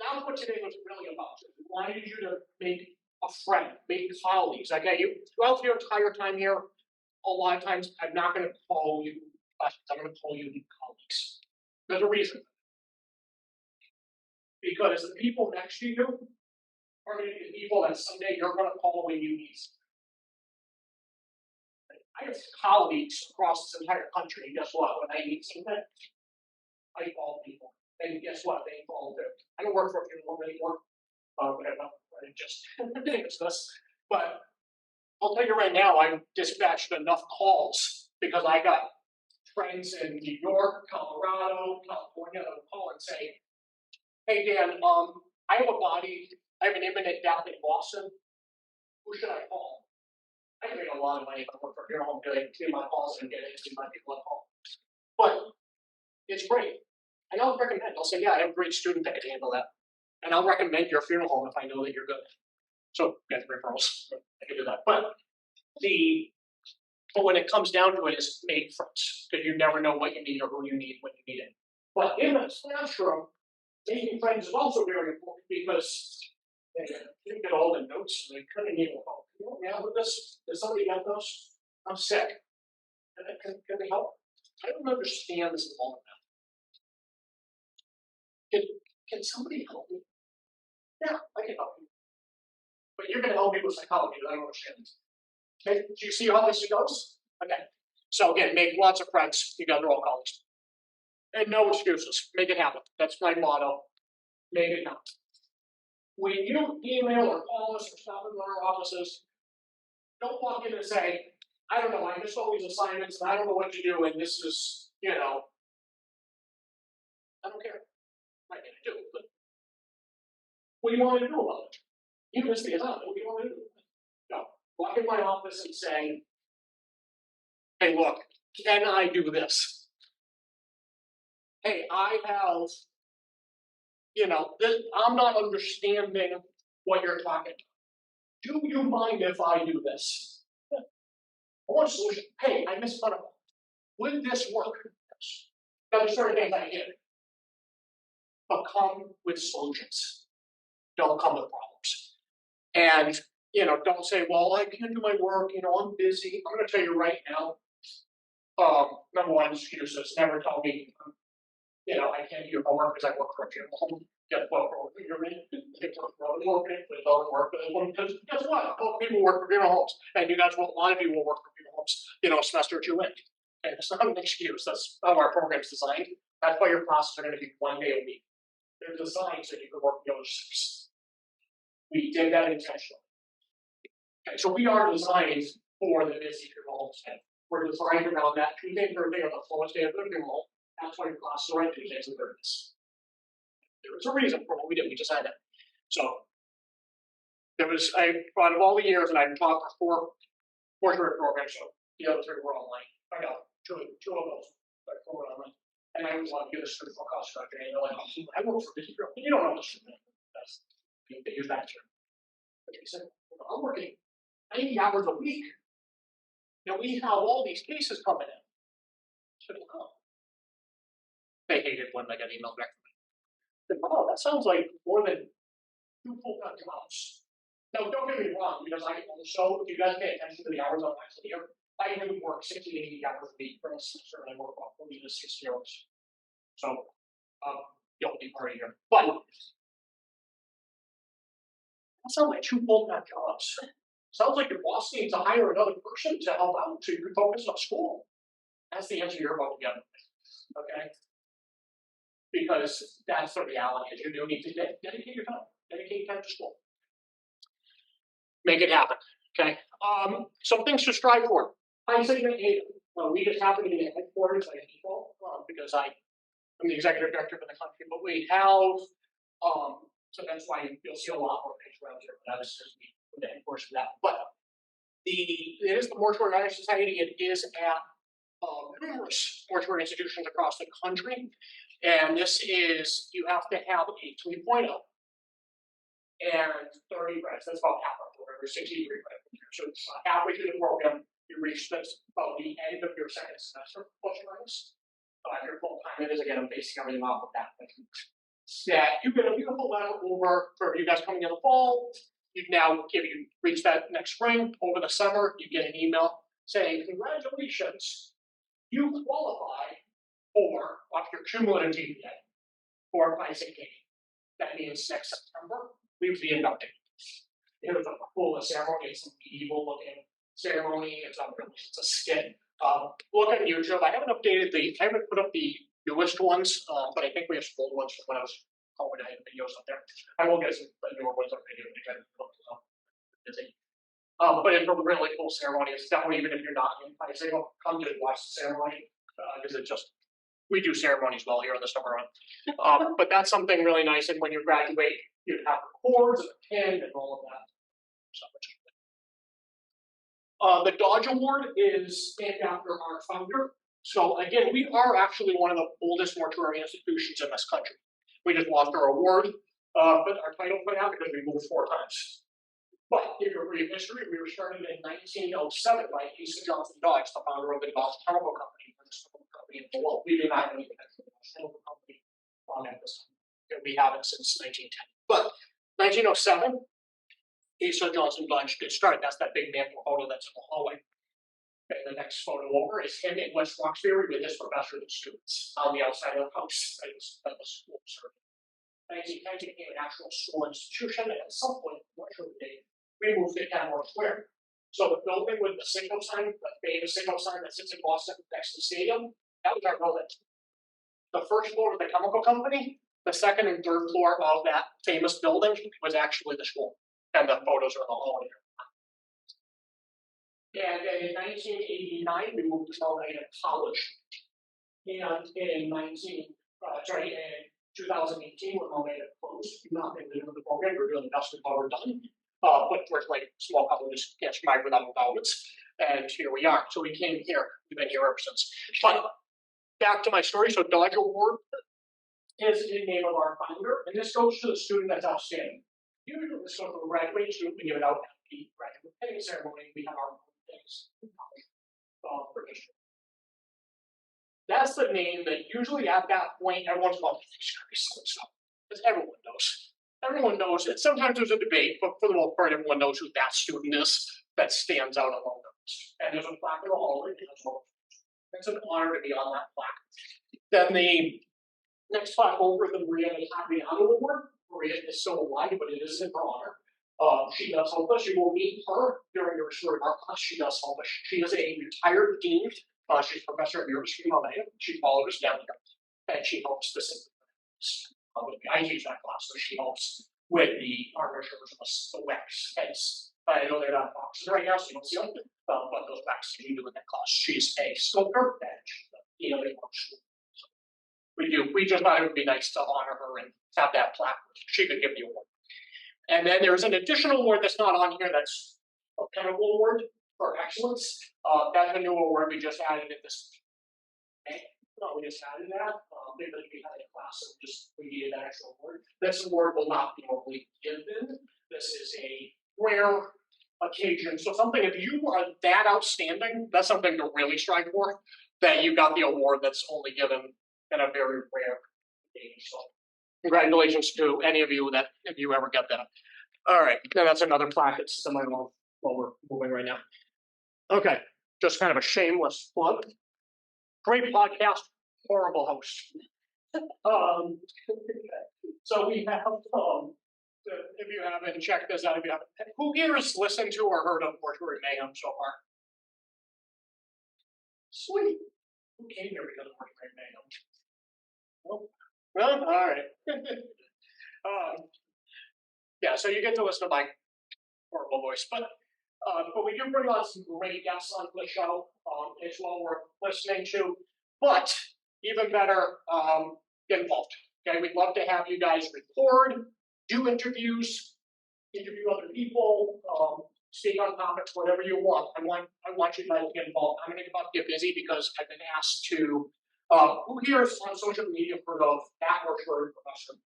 That's what today was really about. We wanted you to make a friend, make colleagues. Okay, you throughout your entire time here, a lot of times I'm not going to call you questions. I'm going to call you colleagues. There's a reason. Because the people next to you are going to be the people that someday you're going to call when you need something. I have colleagues across this entire country, and guess what? When I need something, I call people. And guess what? They call too. I don't work for a funeral home anymore. Whatever. I just it's this. But I'll tell you right now, I've dispatched enough calls because I got friends in New York, Colorado, California that will call and say, hey Dan, I have a body, I have an imminent death in Boston. Who should I call? I can make a lot of money if I work for a funeral home because I can see my calls and get into my people at home. But it's great. And I'll recommend, I'll say, yeah, I have a great student that can handle that. And I'll recommend your funeral home if I know that you're good. So get referrals. I can do that. But when it comes down to it, is make friends. Because you never know what you need or who you need when you need it. But in the classroom, making friends is also very important because you get all the notes and they kind of need a help. You know, yeah, with this, does somebody have those? I'm sick. Can they help? I don't understand this moment now. Can somebody help me? Yeah, I can help you. But you're going to help me with psychology, I don't understand this. Okay, do you see how this goes? Okay. So again, make lots of friends. You guys are all colleagues. And no excuses. Make it happen. That's my motto. Make it happen. When you email or call us or stop in our offices, don't walk in and say, I don't know, I missed all these assignments and I don't know what to do and this is, I don't care. I can't do it, but what do you want me to do about it? You missed the assignment, what do you want me to do? No. Walk in my office and say, hey, look, can I do this? Hey, I have, I'm not understanding what you're talking about. Do you mind if I do this? I want a solution. Hey, I missed one of them. Would this work? Now, there's certain things I get. But come with solutions. Don't come with problems. And, don't say, well, I can't do my work, I'm busy. I'm going to tell you right now. Number one, excuses. Never tell me, I can't do your homework because I work for a funeral home. Guess what? You're in. Because guess what? Both people work for funeral homes. And you guys, a lot of you will work for funeral homes, a semester or two in. Okay, it's not an excuse. That's how our program's designed. That's why your classes are going to be 1 day a week. They're designed so you can work the other 6. We did that intentionally. Okay, so we are designed for the busy funeral homes. We're designed around that Tuesday and Thursday are the slowest day of the funeral. That's why your classes are on Tuesdays and Thursdays. There was a reason for what we did. We decided that. So out of all the years, and I've taught for 4 mortuary programs. So the other 3 were online. I got two of those, but 4 were online. And I always want to give a student for cost structure. And they're like, I work for busy funeral. You don't know this. That's they use that term. But he said, I'm working 90 hours a week. Now we have all these cases coming in. I said, oh. They hated when I got emailed back from me. I said, oh, that sounds like more than 2 full-time jobs. Now, don't get me wrong, because I also, if you guys pay attention to the hours I'm actually here, I do work 60 to 80 hours a week for a semester, and I work about 40 to 60 hours. So, you'll be part of here. But that sounds like 2 full-time jobs. Sounds like your boss needs to hire another person to help out so you can focus on school. That's the answer you're about to get. Okay? Because that's the reality is you do need to dedicate your time. Dedicate time to school. Make it happen. Okay? Some things to strive for. I say we just happen to be at headquarters by default because I'm the executive director for the country, but we have so that's why you'll see a lot more page around here, but that's just the headquarters for that. But it is the Mortuary Honor Society. It is at numerous mortuary institutions across the country. And this is, you have to have a 3.0 and 30 credits. That's about half of it, 63 credits. So it's halfway through the program, you're reach this about the end of your second semester, plus or minus. Your full time, it is again, I'm basing everything off of that. Yeah, you get a beautiful letter over for you guys coming in the fall. You now, if you reach that next spring, over the summer, you get an email saying, congratulations, you qualify for off your cumulative GPA for ICP. That means next September, we would be inducting. It was a cool ceremony, it's a medieval looking ceremony, it's a skit. Look on YouTube. I haven't put up the newest ones, but I think we have some old ones from when I was home and I had videos up there. I will get some newer ones on video to kind of look busy. But it's a really cool ceremony. It's definitely, even if you're not in Pi Sigma, come to watch the ceremony, because we do ceremonies well here on the summer run. But that's something really nice, and when you graduate, you have the cords and the pin and all of that. The Dodge Award is named after our founder. So again, we are actually one of the oldest mortuary institutions in this country. We just lost our award, but our title for that because we moved 4 times. But if you're brief history, we were started in 1907 by Asa Johnson Dodge, the founder of the Dodge Chemical Company, in the world. We do not have any chemical company at this time. We haven't since 1910. But 1907. Asa Johnson Dodge did start. That's that big mantle photo that's in the hallway. Okay, the next photo over is him in West Roxbury with his professors and students on the outside of the house at the school. 1910 became an actual school institution, and at some point, I'm not sure the date, we moved to Kenmore Square. So the building with the signal sign, the famous signal sign that sits in Boston next to the stadium, that was our building. The first floor of the chemical company, the second and third floor of that famous building was actually the school. And the photos are in the hallway. And in 1989, we moved to Melbourne College. And in 2018, when Melbourne closed, nothing to do with the program. We're doing the best we've ever done. But we're like small colleges can't survive without endowments. And here we are. So we came here. We've been here ever since. But back to my story. So Dodge Award is the name of our founder, and this goes to the student that's outstanding. Usually, this goes to a graduating student. We give it out at the graduate pinning ceremony. We have our own things for history. That's the name that usually at that point everyone's going to think it's going to be so and so, because everyone knows. Everyone knows it. Sometimes there's a debate, but for the most part, everyone knows who that student is that stands out among those. And there's a plaque in the hallway. It's an honor to be on that plaque. Then the next plaque over is the Maria Adriano Award. Maria is so alive, but it is in her honor. She does help us. You will meet her during your restorative art class. She does help us. She is a retired dean. She's a professor at University of Malaya. She followed us down here, and she helps specifically. I teach that class, so she helps with the armatures, the wax heads. I know they're not boxes right now, so you don't see them, but those wax you do in that class. She's a sculptor, and she's a DLA school. We just thought it would be nice to honor her and have that plaque. She could give the award. And then there's an additional award that's not on here. That's a Pinnacle Award for excellence. That's a new award we just added it this May. No, we just added that because we had a class, so we needed that extra award. This award will not be normally given. This is a rare occasion. So something, if you are that outstanding, that's something to really strive for. That you got the award that's only given in a very rare occasion. So congratulations to any of you that if you ever get that. All right, now that's another plaque. It's semi-long while we're moving right now. Okay, just kind of a shameless plug. Great podcast, horrible host. So we have, if you haven't checked this out, if you haven't, who here has listened to or heard of Mortuary Mayhem so far? Sweet. Who came here because of Mortuary Mayhem? Well, all right. Yeah, so you get to listen to my horrible voice, but we do bring on some great guests onto the show. It's well worth listening to, but even better, get involved. Okay, we'd love to have you guys record, do interviews, interview other people, speak on topics, whatever you want. I want you guys to get involved. I'm going to get busy because I've been asked to. Who here is on social media heard of that mortuary professor?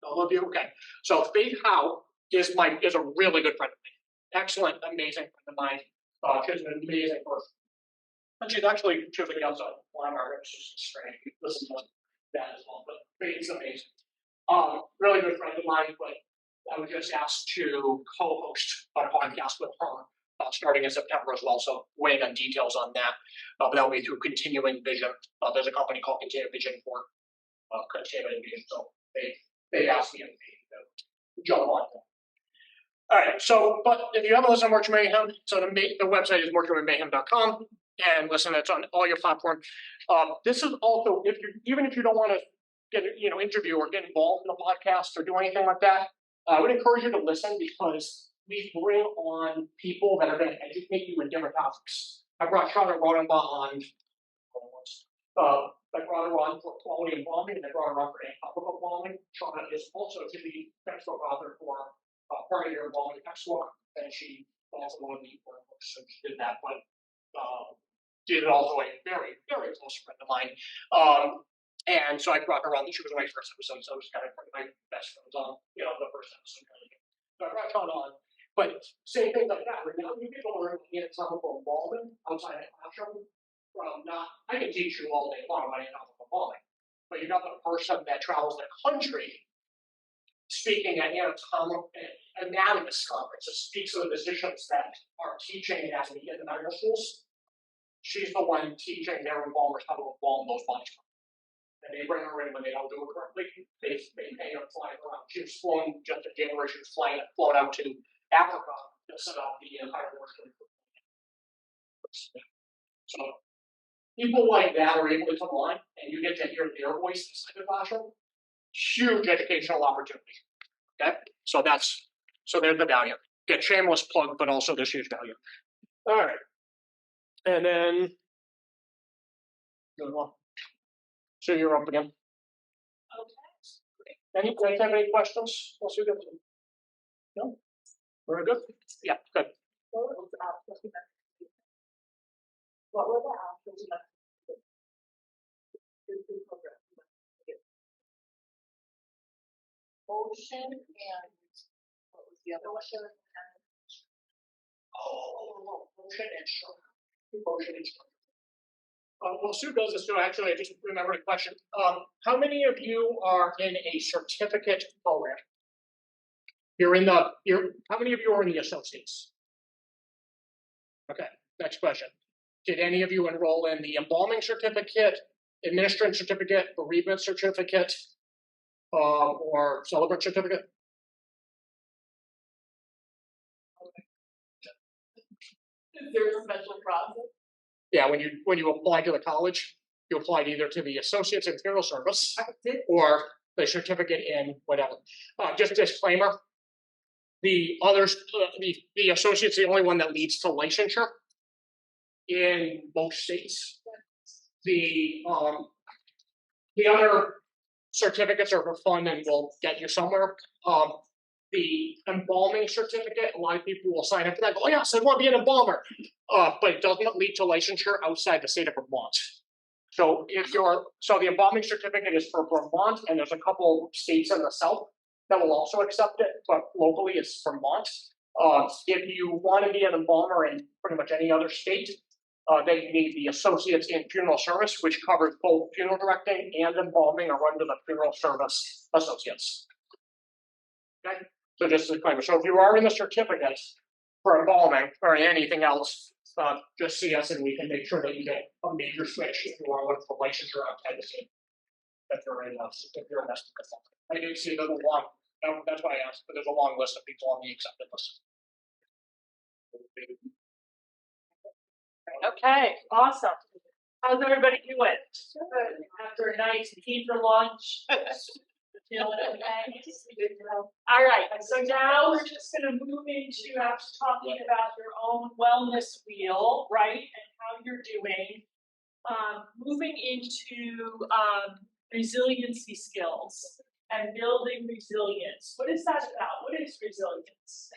All of you, okay. So Faith Howe is a really good friend of mine. Excellent, amazing friend of mine. She's an amazing person. And she's actually, she was like outside one of our reps, she's strange, listen to that as well, but it's amazing. Really good friend of mine, but I was just asked to co-host a podcast with her, starting in September as well, so waiting on details on that. But that'll be through Continuing Vision. There's a company called Continuing Vision for Continuing Vision, so they asked me to jump on that. All right, so, but if you haven't listened to Merchant Mayhem, so the website is merchantmayhem.com, and listen, it's on all your platforms. This is also, even if you don't want to get, interview or get involved in a podcast or do anything like that, I would encourage you to listen because we bring on people that are going to educate you in different topics. I brought Shauna Rodenbaugh on, I brought her on for quality embalming, and I brought her on for anatomical embalming. Shauna is also to be textbook author for part of your embalming textbook, and she also one of the books, so she did that, but she is also a very, very close friend of mine. And so I brought her on. She was my first episode, so I was kind of my best friends on, the first episode. So I brought Shauna on. But same things like that. Right now, you people are in anatomical embalming outside the classroom. I can teach you all day long about anatomical embalming, but you got the person that travels the country speaking at anatomist conferences, speaks to the physicians that are teaching anatomy in the medical schools. She's the one teaching their embalmers how to embalm those bodies. And they bring her in when they don't do it correctly. They pay her flying around. She was flown just in January. She was flown out to Africa to set up the entire workshop. So people like that are able to come on, and you get to hear their voice inside the classroom. Huge educational opportunity. Okay, so there's the value. Get shameless plug, but also there's huge value. All right, and then good one. So you're up again. Okay. Any have any questions? Once you get them. No? Very good. Yeah, good. What were the options? What were the options? Ocean and what was the other one? Ocean and Shark. Ocean and Shark. Well, Sue does this too. Actually, I just remembered a question. How many of you are in a certificate program? How many of you are in the associates? Okay, next question. Did any of you enroll in the embalming certificate, administrative certificate, bereavement certificate, or celebrant certificate? Is there a special process? Yeah, when you apply to the college, you applied either to the Associates in Funeral Service or the certificate in whatever. Just disclaimer: the others, the Associate's the only one that leads to licensure in most states. The other certificates are for fun and will get you somewhere. The embalming certificate, a lot of people will sign up for that. Go, oh yes, I want to be an embalmer, but it doesn't lead to licensure outside the state of Vermont. So the embalming certificate is for Vermont, and there's a couple states in the south that will also accept it, but locally it's Vermont. If you want to be an embalmer in pretty much any other state, then you need the Associates in Funeral Service, which covers both funeral directing and embalming, are under the Funeral Service Associates. Okay. So just a disclaimer. So if you are in the certificate for embalming or anything else, just see us and we can make sure that you get a major switch if you are looking for licensure outside the state. If you're in I did see there's a long, that's why I asked, but there's a long list of people on the accepted list. Okay, awesome. How's everybody doing? After a nice pizza lunch? Feeling okay? All right, so now we're just gonna move into after talking about your own wellness wheel, right? And how you're doing. Moving into resiliency skills and building resilience. What is that about? What is resilience?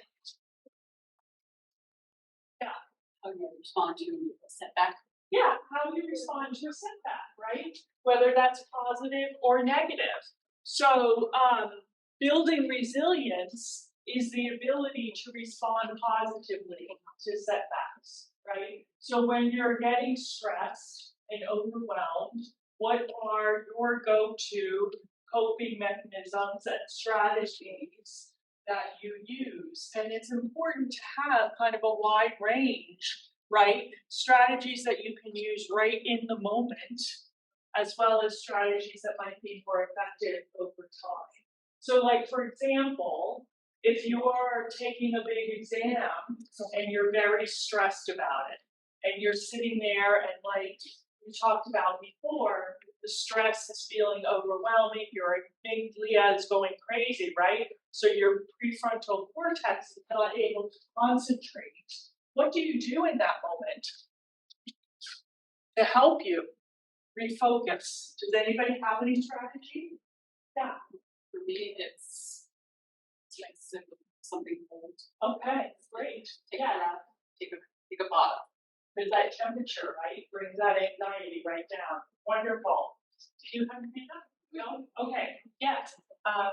Yeah. How you respond to a setback? Yeah, how you respond to a setback, right? Whether that's positive or negative. So building resilience is the ability to respond positively to setbacks. right? So when you're getting stressed and overwhelmed, what are your go-to coping mechanisms and strategies that you use? And it's important to have kind of a wide range, right? Strategies that you can use right in the moment, as well as strategies that might be more effective over time. So like, for example, if you are taking a big exam and you're very stressed about it, and you're sitting there and like we talked about before, the stress is feeling overwhelming, your amygdala is going crazy, right? So your prefrontal cortex is not able to concentrate. What do you do in that moment to help you refocus? Does anybody have any strategy? Yeah. For me, it's like something cold. Okay, great. Take a breath, take a bottle. Because that temperature, right, brings that anxiety right down. Wonderful. Do you have anything else? No? Okay, yes.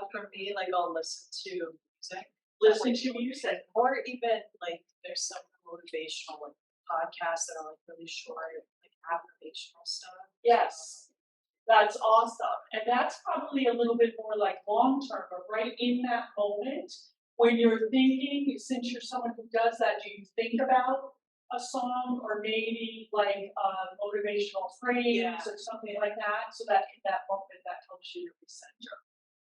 For me, like I'll listen to music. Listen to music. Or even like there's some motivational like podcasts that are like really short, like affirmational stuff. Yes. That's awesome. And that's probably a little bit more like long term, but right in that moment when you're thinking, since you're someone who does that, do you think about a song or maybe like a motivational phrase or something like that, so that in that moment that helps you to recenter?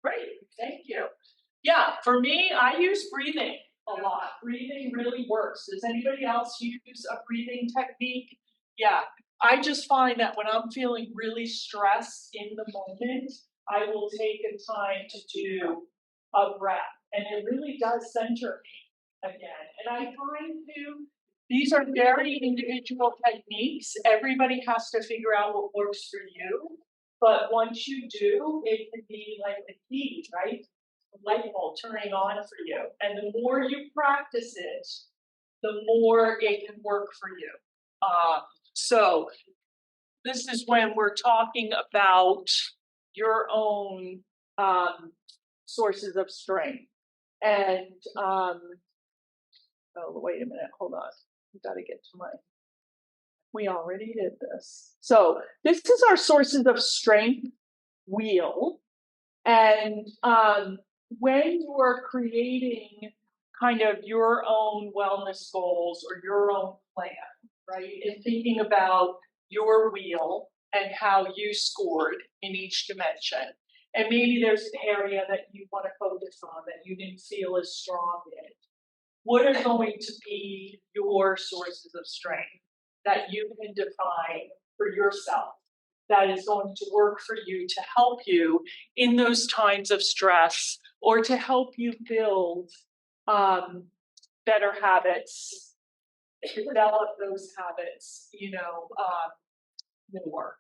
Great, thank you. Yeah, for me, I use breathing a lot. Breathing really works. Does anybody else use a breathing technique? Yeah, I just find that when I'm feeling really stressed in the moment, I will take a time to do a breath, and it really does center me again. And I find too, these are very individual techniques. Everybody has to figure out what works for you. But once you do, it can be like a key, right? A light bulb turning on for you. And the more you practice it, the more it can work for you. So this is when we're talking about your own sources of strength. And oh, wait a minute, hold on. We got to get to we already did this. So this is our sources of strength wheel. And when you are creating kind of your own wellness goals or your own plan, right, and thinking about your wheel and how you scored in each dimension. And maybe there's an area that you want to focus on that you didn't feel as strong in. What are going to be your sources of strength that you can define for yourself that is going to work for you to help you in those times of stress or to help you build better habits, develop those habits, more,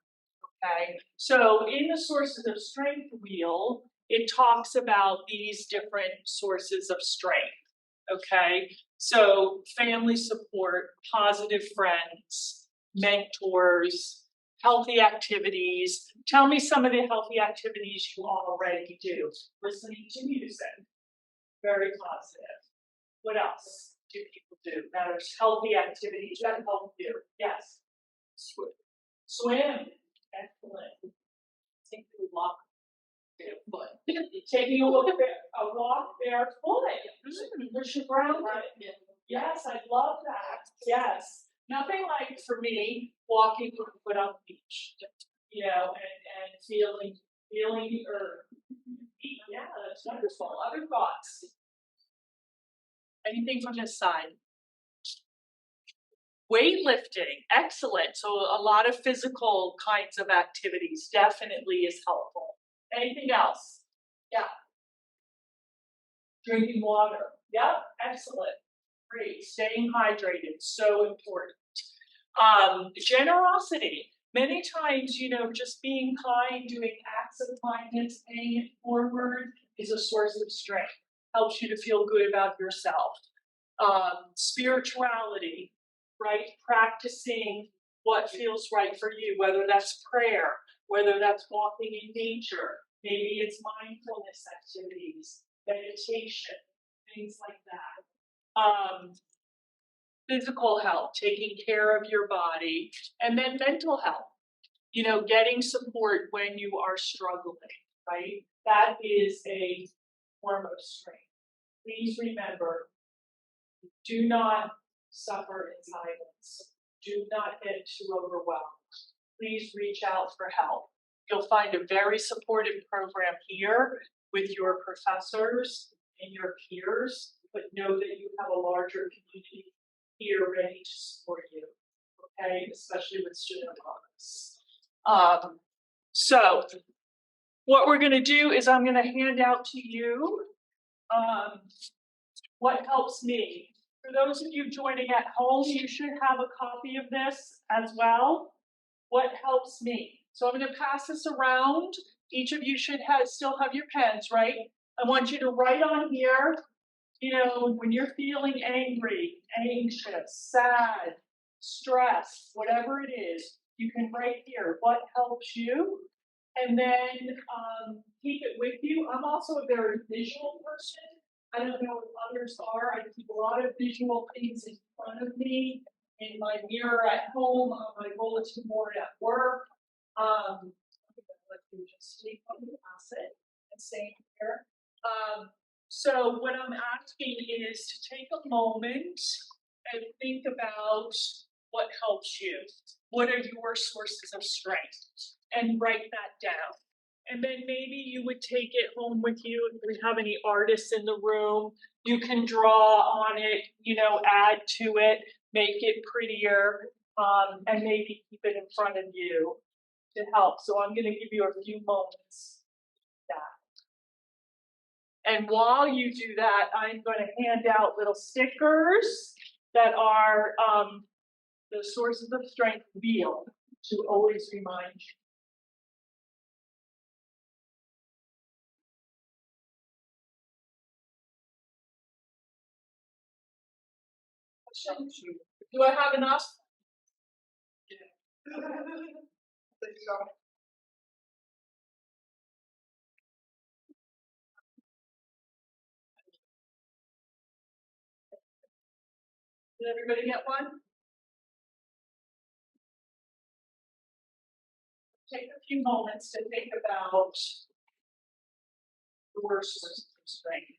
okay? So in the sources of strength wheel, it talks about these different sources of strength. Okay, so family support, positive friends, mentors, healthy activities. Tell me some of the healthy activities you already do. Listening to music, very positive. What else do people do that are healthy activities that help you? Yes. Swim. Excellent. Take a walk. Barefoot. Taking a walk barefoot. Push your ground. Yes, I love that. Yes. Nothing like for me walking with a foot on the beach. And feeling the earth. Yeah, that's wonderful. Other thoughts? Anything from this side? Weightlifting, excellent. So a lot of physical kinds of activities definitely is helpful. Anything else? Yeah. Drinking water. Yeah, excellent. Great. Staying hydrated, so important. Generosity. Many times, just being kind, doing acts of kindness, paying it forward is a source of strength. Helps you to feel good about yourself. Spirituality, right? Practicing what feels right for you, whether that's prayer, whether that's walking in nature, maybe it's mindfulness activities, meditation, things like that. physical health, taking care of your body, and then mental health. You know, getting support when you are struggling, right? That is a form of strength. Please remember, do not suffer in silence. Do not get too overwhelmed. Please reach out for help. You'll find a very supportive program here with your professors and your peers, but know that you have a larger community here ready to support you, okay? Especially with student wellness. So what we're gonna do is I'm gonna hand out to you what helps me. For those of you joining at home, you should have a copy of this as well. What helps me? So I'm gonna pass this around. Each of you should still have your pens, right? I want you to write on here, you know, when you're feeling angry, anxious, sad, stressed, whatever it is, you can write here what helps you, and then keep it with you. I'm also a very visual person. I don't know if others are. I keep a lot of visual things in front of me, in my mirror at home, on my bulletin board at work. Let me just take one and pass it and say here. So what I'm asking is to take a moment and think about what helps you. What are your sources of strength? And write that down. And then maybe you would take it home with you. If we have any artists in the room, you can draw on it, you know, add to it, make it prettier, and maybe keep it in front of you to help. So I'm gonna give you a few moments for that. And while you do that, I'm gonna hand out little stickers that are the sources of strength wheel to always remind you. Do I have enough? Did everybody get one? Take a few moments to think about your sources of strength.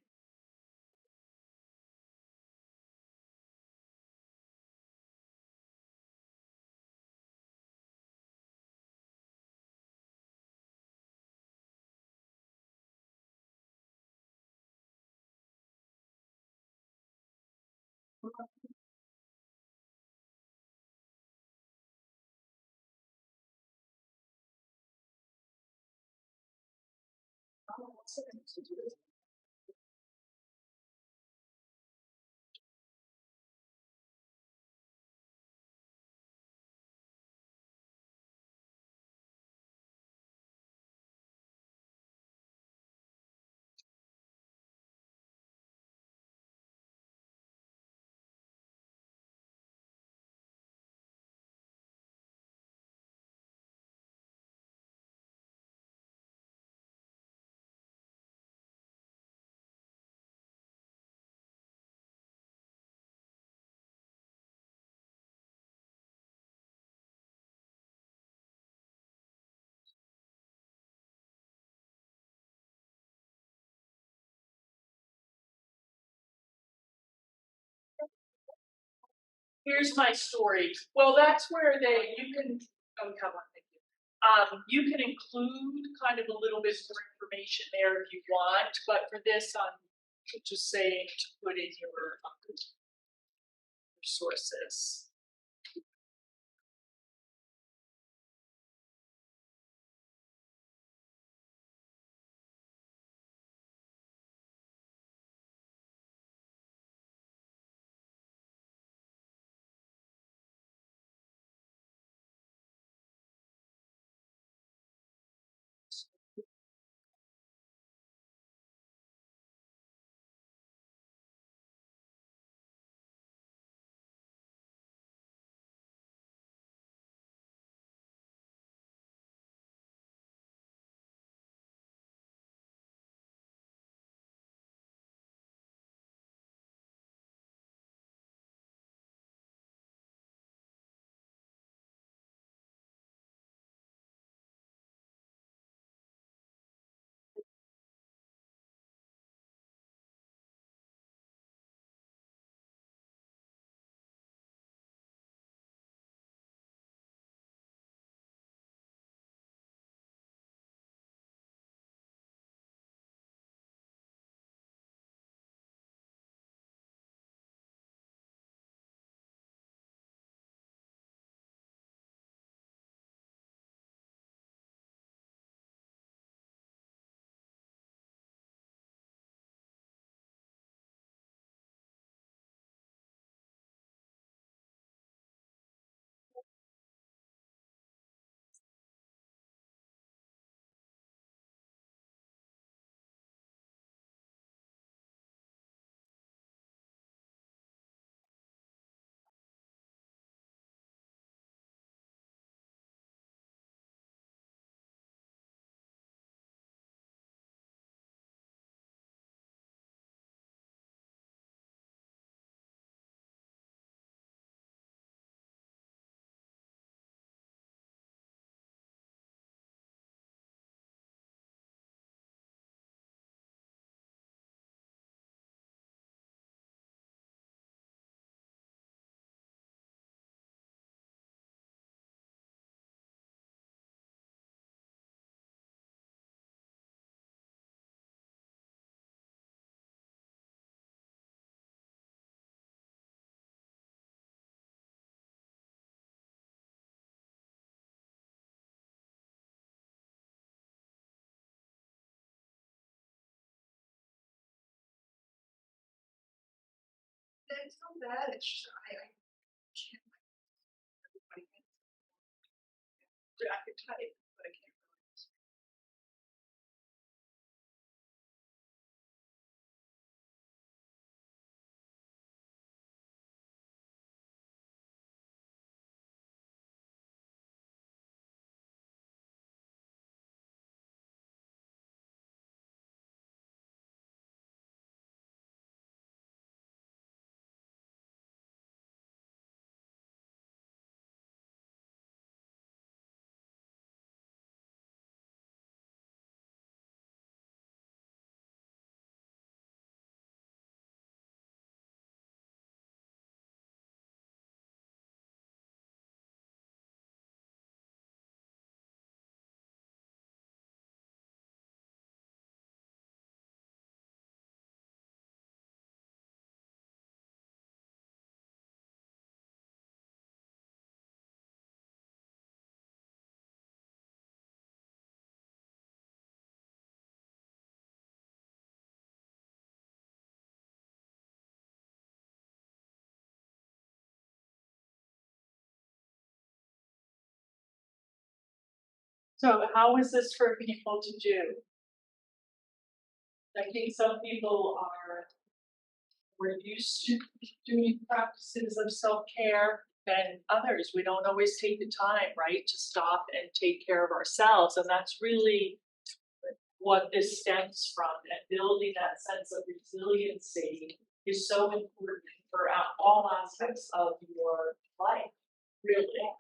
Here's my story. Well, that's where you can, oh, come on, thank you. You can include kind of a little bit more information there if you want, but for this, I'm just saying to put in your sources. it's not bad, it's just, I can't. I could type, but I can't. So how is this for people to do? I think some people are, we're used to doing practices of self-care than others. We don't always take the time, right, to stop and take care of ourselves. And that's really what this stems from. And building that sense of resiliency is so important for all aspects of your life, really.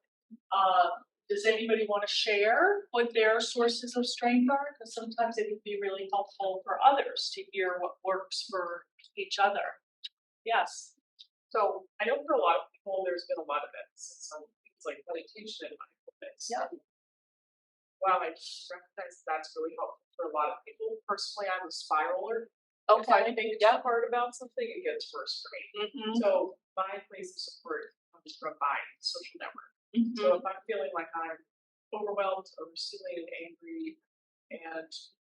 Does anybody want to share what their sources of strength are? Because sometimes it would be really helpful for others to hear what works for each other. Yes. So I know for a lot of people, there's been a lot of benefits. Some things like meditation and mindfulness. Yeah. Wow, I just recognize that's really helpful for a lot of people. Personally, I'm a spiraler. Okay. If I think too hard about something, it gets worse for me. Mm-hmm. So my place of support comes from my social network. Mm-hmm. So if I'm feeling like I'm overwhelmed, overstimulated, angry, and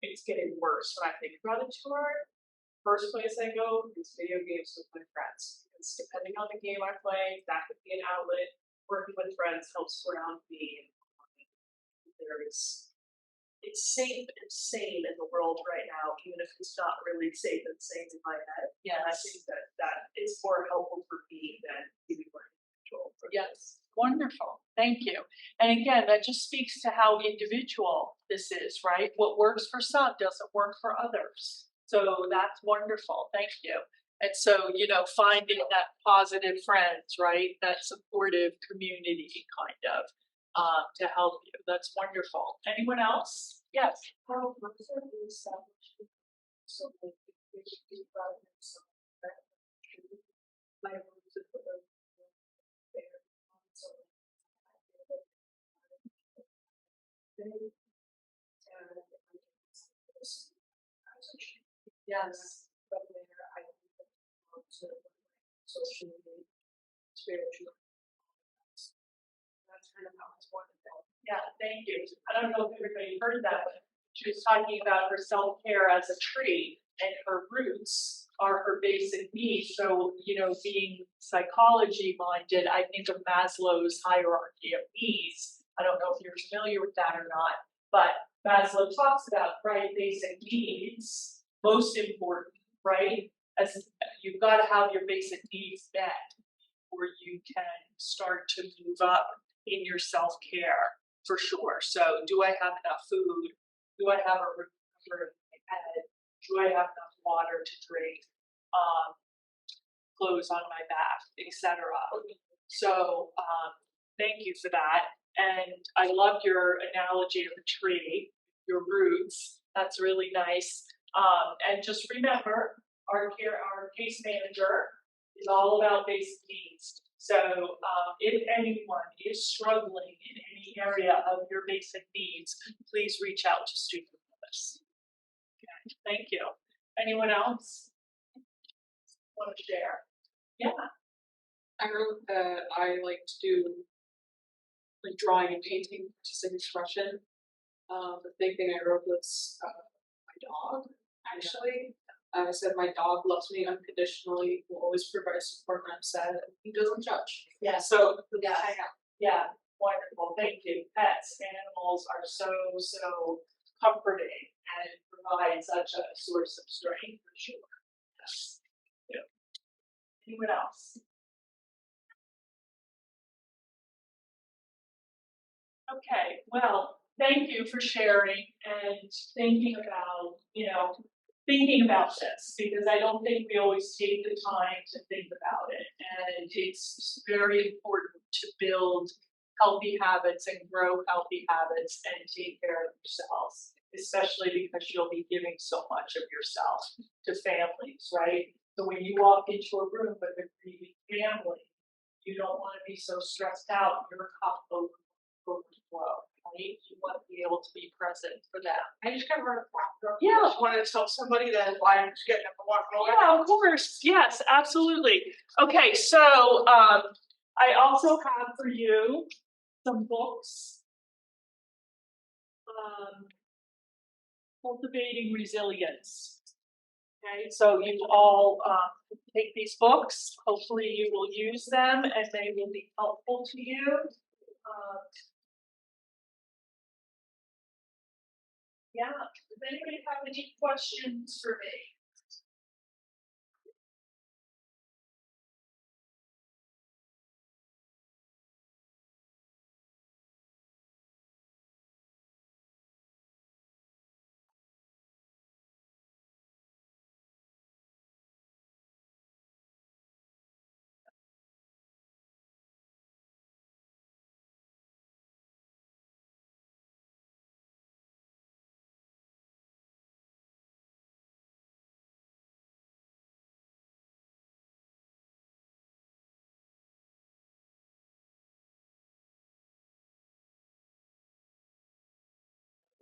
it's getting worse when I think about it too hard, first place I go is video games with my friends. Because depending on the game I play, that could be an outlet. Working with friends helps surround me. It's safe and sane in the world right now, even if it's not really safe and sane in my head. Yes. And I think that is more helpful for me than giving more control. Yes, wonderful. Thank you. And again, that just speaks to how individual this is, right? What works for some doesn't work for others. So that's wonderful. Thank you. And so, finding that positive friends, right? That supportive community kind of to help you. That's wonderful. Anyone else? Yes. How was it established? So my roots of Yes. From there, I to social media, spiritual. That's kind of how it's wonderful. Yeah, thank you. I don't know if everybody heard that, but she was talking about her self-care as a tree, and her roots are her basic needs. So, being psychology minded, I think of Maslow's hierarchy of needs. I don't know if you're familiar with that or not, but Maslow talks about, right, basic needs, most important, right? As you've got to have your basic needs met before you can start to move up in your self-care, for sure. So do I have enough food? Do I have a roof over my head? Do I have enough water to drink? Clothes on my back, etc. So thank you for that. And I love your analogy of the tree, your roots. That's really nice. And just remember, our case manager is all about basic needs. So if anyone is struggling in any area of your basic needs, please reach out to Student Wellness. Okay, thank you. Anyone else want to share? Yeah. I wrote that I like to do like drawing and painting, just like expression. The big thing I wrote was my dog, actually. I said my dog loves me unconditionally, will always provide support when I'm sad, and he doesn't judge. Yeah. So, Yeah. hang out. Yeah, wonderful, thank you. Pets, animals are so comforting and provide such a source of strength for sure. Yes. Yeah. Anyone else? Okay, well, thank you for sharing and thinking about, thinking about this, because I don't think we always take the time to think about it. And it's very important to build healthy habits and grow healthy habits and take care of yourselves, especially because you'll be giving so much of yourself to families, right? So when you walk into a room with a grieving family, you don't want to be so stressed out, your cup overflow, right? You want to be able to be present for them. I just got rid of that. Yeah. I just wanted to tell somebody that why I'm just getting up and walking away. Yeah, of course. Yes, absolutely. Okay, so I also have for you some books. Cultivating Resilience. Okay, so you all take these books. Hopefully you will use them and they will be helpful to you. Yeah, does anybody have any questions for me?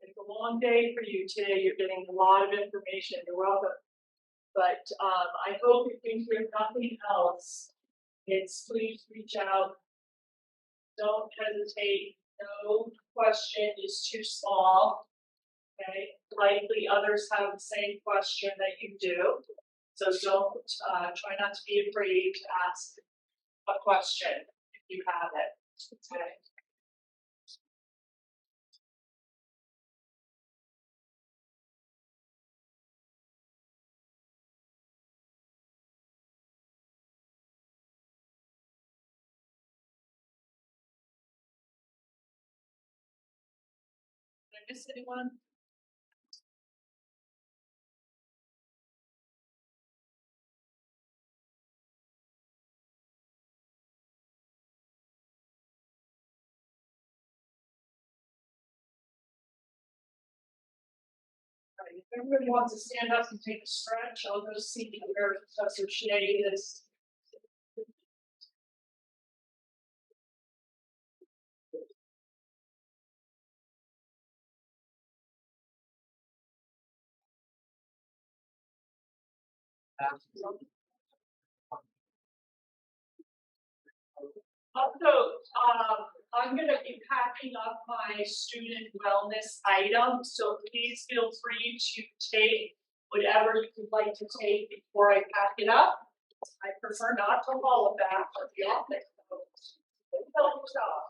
It's a long day for you today. You're getting a lot of information. You're welcome. But I hope if you hear nothing else, it's please reach out. Don't hesitate. No question is too small. Okay, likely others have the same question that you do. So don't try not to be afraid to ask a question if you have it. Okay. Did I miss anyone? All right, if everybody wants to stand up and take a stretch, I'll go see where Professor Shea is. Also, I'm gonna be packing up my student wellness items, so please feel free to take whatever you would like to take before I pack it up. I prefer not to haul it back to the office. Help yourself.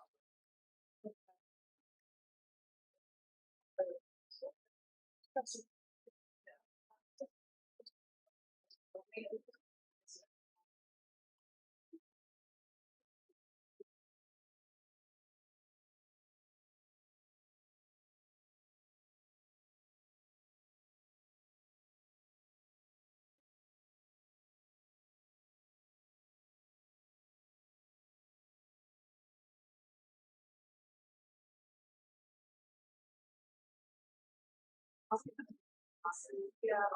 Yeah.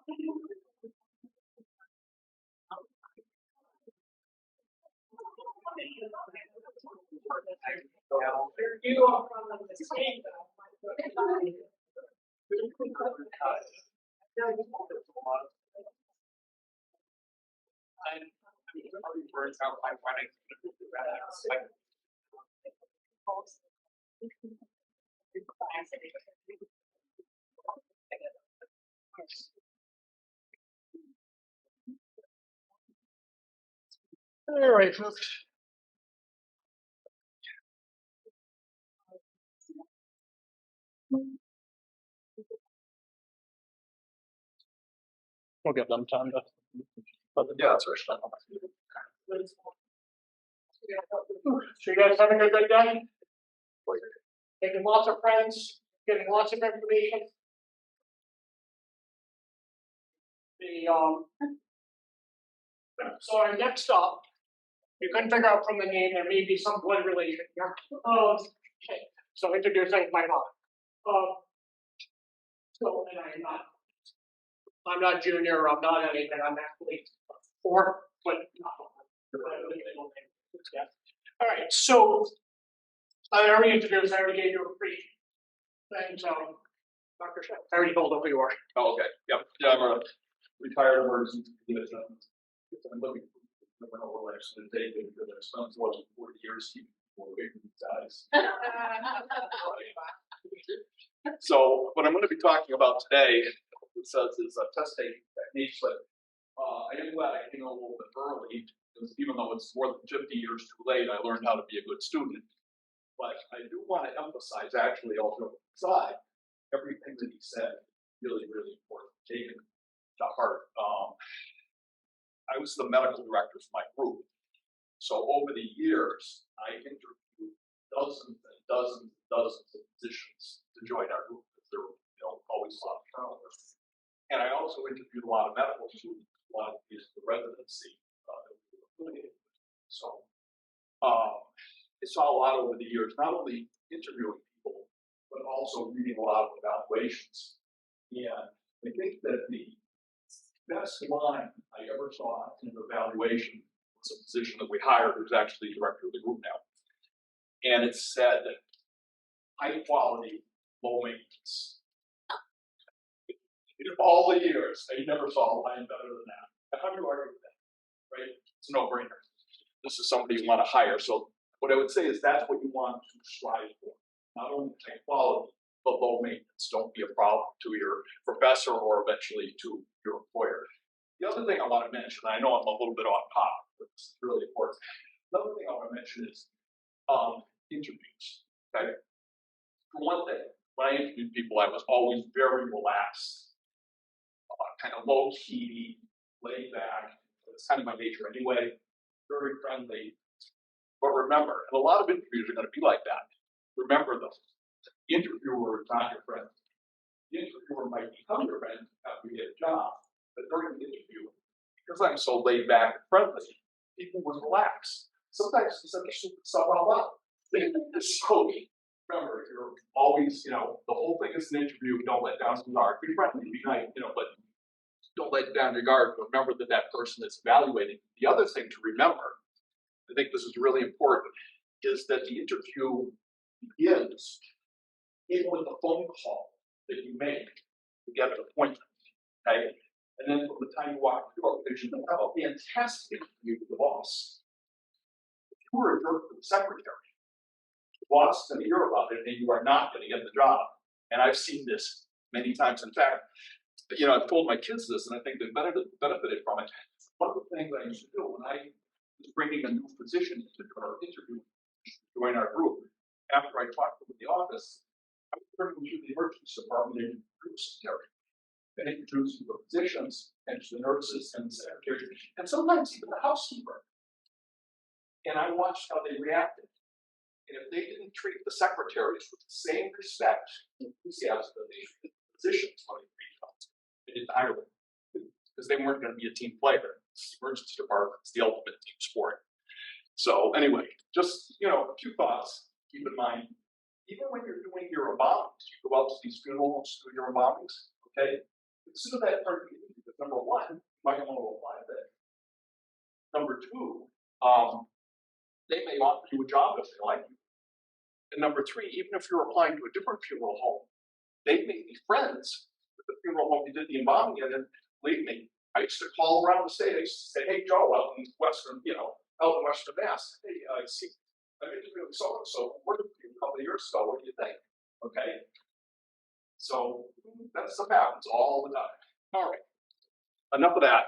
You are from the same. All right, folks. We'll give them time to. Yeah, that's right. So you guys having a good day? Making lots of friends, getting lots of information. So our next up, you couldn't figure out from the name, there may be some blood relation here. Okay, so introducing my mom. So, and I'm not junior, I'm not anything, I'm actually 4, but yeah. All right, so I already introduced, I already gave you a brief thing, so Dr. Schiff, I already told them who you are. Oh, okay, yep, yeah, I'm a retired emergency physician. I'm looking for an overlaps in the day, because my son's watching 40 years, he away from his eyes. So what I'm going to be talking about today, it says is test taking techniques, but I am glad I came a little bit early, because even though it's more than 50 years too late, I learned how to be a good student. But I do want to emphasize, actually, also aside, everything that he said, really, really important, taken to heart. I was the medical director for my group. So over the years, I interviewed dozens and dozens and dozens of physicians to join our group, because there were always a lot of turnover. And I also interviewed a lot of medical students, a lot of the residency that we were affiliated with. So I saw a lot over the years, not only interviewing people, but also reading a lot of evaluations. And I think that the best line I ever saw in an evaluation was a physician that we hired, who's actually director of the group now. And it said, high quality, low maintenance. In all the years, I never saw a line better than that. How do you argue with that, right? It's a no-brainer. This is somebody you want to hire. So what I would say is that's what you want to strive for. Not only high quality, but low maintenance. Don't be a problem to your professor or eventually to your employer. The other thing I want to mention, I know I'm a little bit off topic, but this is really important. Another thing I want to mention is interviews. Okay. For one thing, when I interviewed people, I was always very relaxed, kind of low key, laid back. It's kind of my nature anyway. Very friendly. But remember, and a lot of interviews are going to be like that. Remember, the interviewer is not your friend. The interviewer might become your friend after you get a job, but during the interview, because I'm so laid back and friendly, people would relax. Sometimes it's like stupid stuff out loud. So remember, you're always, the whole thing is an interview. Don't let down your guard. Be friendly, be nice, but don't let down your guard. Remember that person is evaluating. The other thing to remember, I think this is really important, is that the interview begins even with the phone call that you make to get an appointment, okay? And then from the time you walk through the door, because you can have a fantastic interview with the boss. If you were a jerk to the secretary, the boss is going to hear about it and you are not going to get the job. And I've seen this many times. In fact, I've told my kids this, and I think they've benefited from it. One of the things I used to do when I was bringing a new physician to our interview, join our group, after I talked to them in the office, I would bring them to the emergency department and introduce them and introduce the physicians and to the nurses and the secretaries, and sometimes even the housekeeper. And I watched how they reacted. And if they didn't treat the secretaries with the same respect and enthusiasm that they treated the physicians when they reached out, they didn't hire them because they weren't going to be a team player. It's the emergency department, it's the ultimate team sport. So anyway, just a few thoughts. Keep in mind, even when you're doing your embalmings, you go out to these funerals, do your embalmings, okay? Consider that part of the interview. number one, might want to apply that. Number two, they may offer you a job if they like you. And number three, even if you're applying to a different funeral home, they may be friends with the funeral home you did the embalming in. And believe me, I used to call around the state. I used to say, "Hey, Joe, out in Western, out in Western Mass, hey, I see, I interviewed so and so. Worked with you a couple of years ago. What do you think?" Okay. So that stuff happens all the time. All right. Enough of that.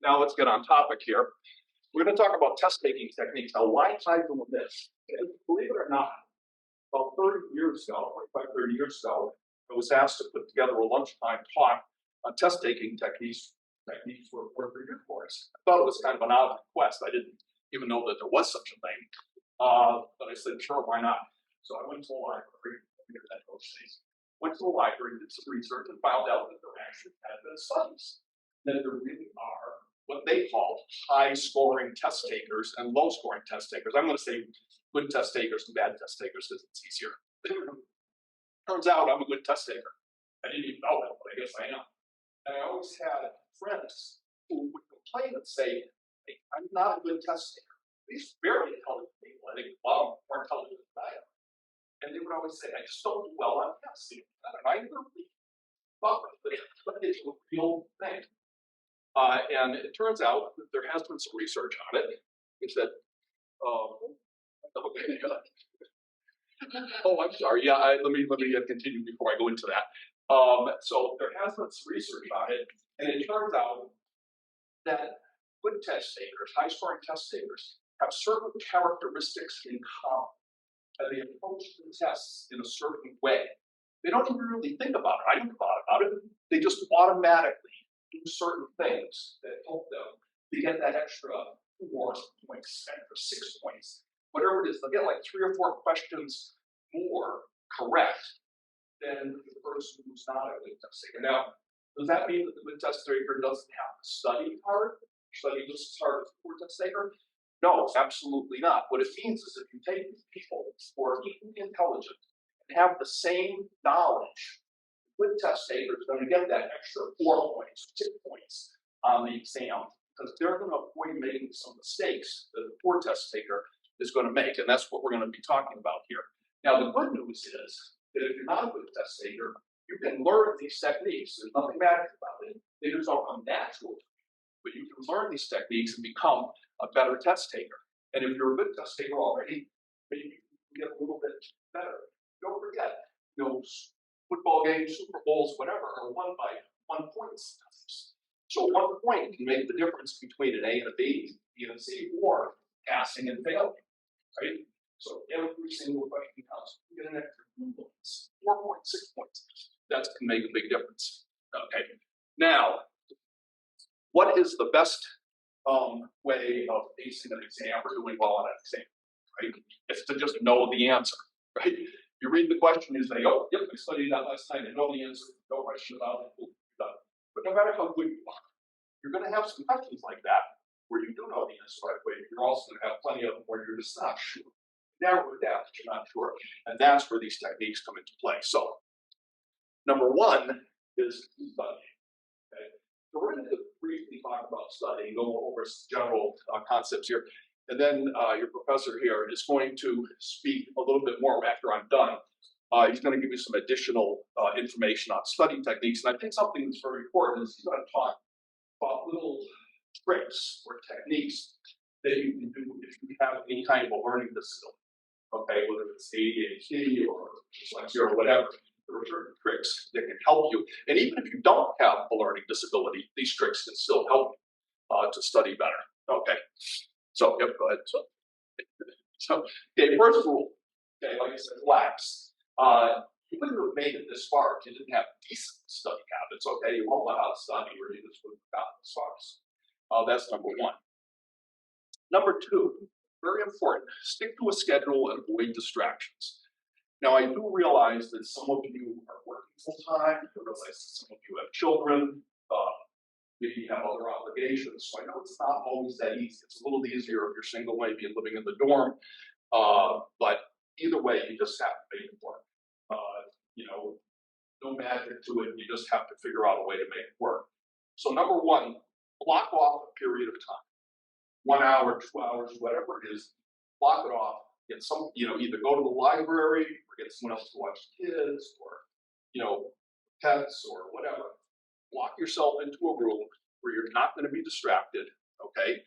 Now let's get on topic here. We're going to talk about test taking techniques. Now, why tie them with this? And believe it or not, about 30 years ago, 30 years ago, I was asked to put together a lunchtime talk on test taking techniques for review course. I thought it was kind of an odd request. I didn't even know that there was such a thing. But I said, sure, why not? So I went to the library, went to the library, did some research, and found out that there actually had been studies that there really are what they call high-scoring test takers and low-scoring test takers. I'm going to say good test takers and bad test takers because it's easier. Turns out I'm a good test taker. I didn't even know that, but I guess I am. And I always had friends who would complain and say, "Hey, I'm not a good test taker." These very intelligent people, I think a lot of them more intelligent than I am. And they would always say, "I just don't do well on tests." And I never really thought of it, but it's a real thing. And it turns out that there has been some research on it. It's that, okay. Oh, I'm sorry. Yeah, let me continue before I go into that. So there has been some research on it, and it turns out that good test takers, high-scoring test takers, have certain characteristics in common, and they approach the tests in a certain way. They don't even really think about it. I think about it. They just automatically do certain things that help them to get that extra 4 points, or 6 points, whatever it is. They'll get like 3 or 4 questions more correct than the person who's not a good test taker. Now, does that mean that the good test taker doesn't have to study hard, study just as hard as the poor test taker? No, absolutely not. What it means is if you take people who are equally intelligent and have the same knowledge, good test takers are going to get that extra 4 points, 6 points on the exam because they're going to avoid making some mistakes that a poor test taker is going to make, and that's what we're going to be talking about here. Now, the good news is that if you're not a good test taker, you can learn these techniques. There's nothing magic about it. They just don't come naturally. But you can learn these techniques and become a better test taker. And if you're a good test taker already, maybe you can get a little bit better. Don't forget, football games, Super Bowls, whatever, are won by 1 point sometimes. So 1 point can make the difference between an A and a B, B and a C, or passing and failing, right? So every single question counts. You get an extra 2 points, 4 points, 6 points. That can make a big difference. Okay. Now, what is the best way of acing an exam or doing well on an exam? Right? It's to just know the answer, right? You read the question, you say, "Oh, yep, I studied that last night. I know the answer. No question about it." But no matter how good you are, you're going to have some questions like that where you do know the answer right away. You're also going to have plenty of them where you're just not sure. Narrow it down that you're not sure. And that's where these techniques come into play. So, number one is studying. Okay? So we're going to briefly talk about studying, go over general concepts here. And then your professor here is going to speak a little bit more after I'm done. He's going to give you some additional information on study techniques. And I think something that's very important is he's going to talk about little tricks or techniques that you can do if you have any kind of a learning disability. Okay, whether it's ADHD or dyslexia or whatever, there are certain tricks that can help you. And even if you don't have a learning disability, these tricks can still help you to study better. Okay, so yep, go ahead. So okay, first rule. Okay, like I said, relax. You wouldn't have made it this far if you didn't have decent study habits. Okay, you won't know how to study, or you just wouldn't have gotten this far. That's number one. Number two, very important, stick to a schedule and avoid distractions. Now, I do realize that some of you are working full-time. I realize that some of you have children. Maybe you have other obligations. So I know it's not always that easy. It's a little easier if you're single, maybe, and living in the dorm. But either way, you just have to make it work. No magic to it. You just have to figure out a way to make it work. So number one, block off a period of time. 1 hour, 2 hours, whatever it is, block it off. Get some, either go to the library or get someone else to watch kids or, pets or whatever. Lock yourself into a room where you're not going to be distracted, okay?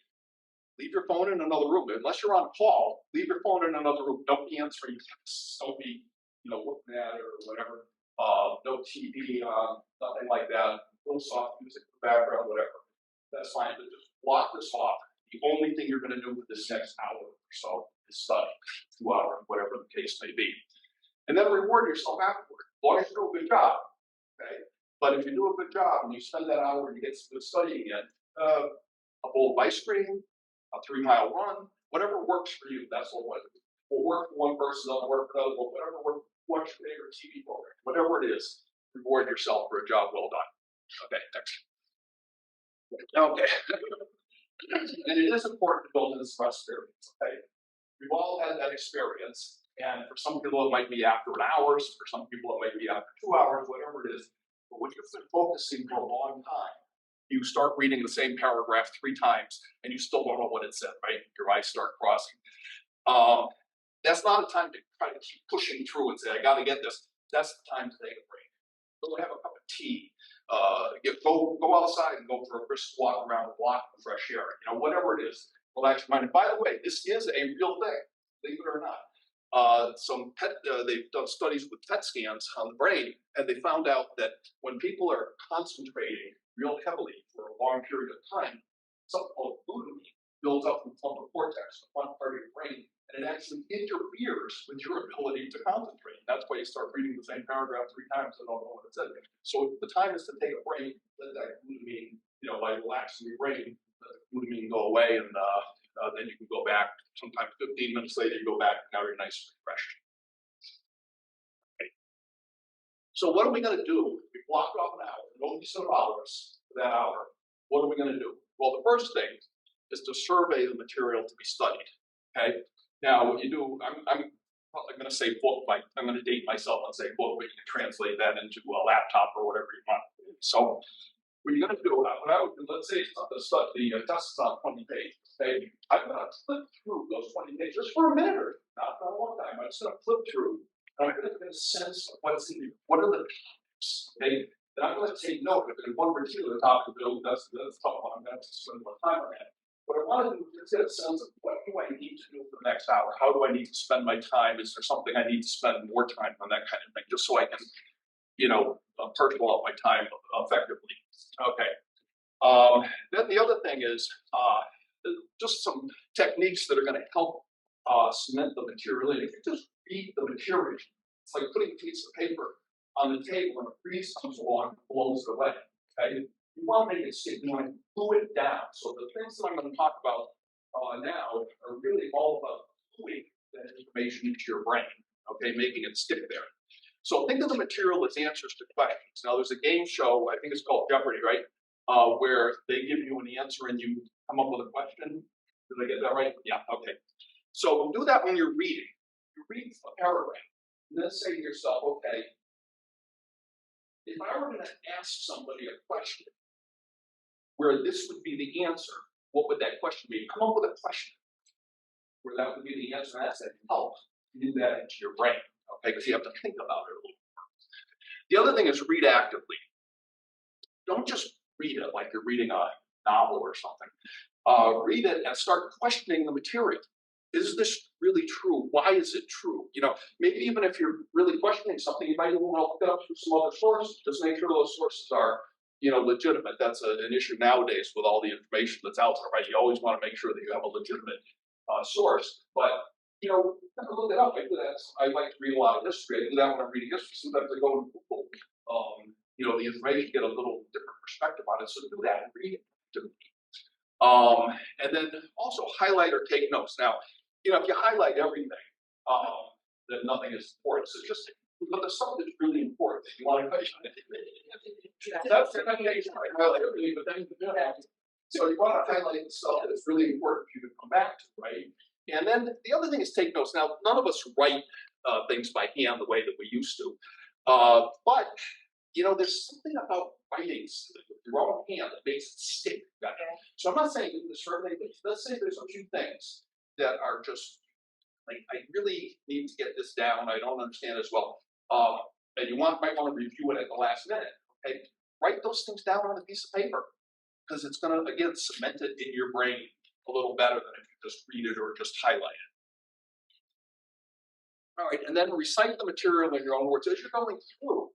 Leave your phone in another room. Unless you're on call, leave your phone in another room. Don't be answering texts. Don't be, looking at it or whatever. No TV on, nothing like that. A little soft music in the background, whatever. That's fine, but just block this off. The only thing you're going to do for this next hour or so is study, 2 hours, whatever the case may be. And then reward yourself afterward. As long as you do a good job, okay? But if you do a good job and you spend that hour and you get some good studying in, a bowl of ice cream, a 3-mile run, whatever works for you, that's what will work for one person, doesn't work for another, whatever works. Watch your favorite TV program, whatever it is, reward yourself for a job well done. Okay, next. Okay. And it is important to build in this experience, okay? We've all had that experience, and for some people it might be after an hour, for some people it might be after 2 hours, whatever it is. But when you've been focusing for a long time, you start reading the same paragraph 3 times, and you still don't know what it said, right? Your eyes start crossing. That's not a time to try to keep pushing through and say, I gotta get this. That's the time to take a break. Go have a cup of tea. Go outside and go for a brisk walk around the block in fresh air. Whatever it is, relax your mind. And by the way, this is a real thing, believe it or not. They've done studies with PET scans on the brain, and they found out that when people are concentrating real heavily for a long period of time, something called glutamine builds up in the frontal cortex, the front part of your brain, and it actually interferes with your ability to concentrate. That's why you start reading the same paragraph 3 times and don't know what it said. So the time is to take a break, let that glutamine, by relaxing your brain, let the glutamine go away, and then you can go back. Sometimes 15 minutes later, you go back, and now you're nice and refreshed. Okay. So what are we going to do? We blocked off an hour, no decent hours for that hour. What are we going to do? Well, the first thing is to survey the material to be studied. Okay. Now, what you do, I'm going to say book, I'm going to date myself and say book, but you can translate that into a laptop or whatever you want. So, what you're going to do, what I would do, let's say the test is on 20 pages. Okay, I'm going to flip through those 20 pages just for a minute or not a long time. I'm just going to flip through, and I'm going to get a sense of what's in here. What are the topics? Okay, then I'm going to take note of it. One particular topic, that's tough one. I'm going to have to spend more time on that. What I want to do is get a sense of what do I need to do for the next hour? How do I need to spend my time? Is there something I need to spend more time on, that kind of thing, just so I can, purchase out my time effectively. Okay. Then the other thing is just some techniques that are going to help cement the material in. If you just read the material, it's like putting a piece of paper on the table and a breeze comes along and blows it away. Okay. You want to make it stick, you want to glue it down. So the things that I'm going to talk about now are really all about gluing that information into your brain, okay, making it stick there. So think of the material as answers to questions. Now there's a game show, I think it's called Jeopardy, right? Where they give you an answer and you come up with a question. Did I get that right? Yeah, okay. So do that when you're reading. You read a paragraph and then say to yourself, okay, if I were going to ask somebody a question, where this would be the answer, what would that question be? Come up with a question where that would be the answer. That's that help do that into your brain, okay? Because you have to think about it a little more. The other thing is read actively. Don't just read it like you're reading a novel or something. Read it and start questioning the material. Is this really true? Why is it true? Maybe even if you're really questioning something, you might want to look it up through some other sources. Just make sure those sources are legitimate. That's an issue nowadays with all the information that's out there, right? You always want to make sure that you have a legitimate source. But, look it up. I do that. I like to read a lot of history. I do that when I'm reading history. Sometimes I go to Google, the information, get a little different perspective on it. So do that and read it. And then also highlight or take notes. Now, if you highlight everything, then nothing is important. So just, but there's something that's really important that you want to question. That's the case. I highlight everything, but then so you want to highlight the stuff that's really important for you to come back to, right? And then the other thing is take notes. Now, none of us write things by hand the way that we used to, but you know, there's something about writing with your own hand that makes it stick. So I'm not saying you discern anything. Let's say there's a few things that are just like, I really need to get this down. I don't understand as well. And you might want to review it at the last minute. Okay, write those things down on a piece of paper because it's going to again cement it in your brain a little better than if you just read it or just highlight it. All right, and then recite the material in your own words as you're going through.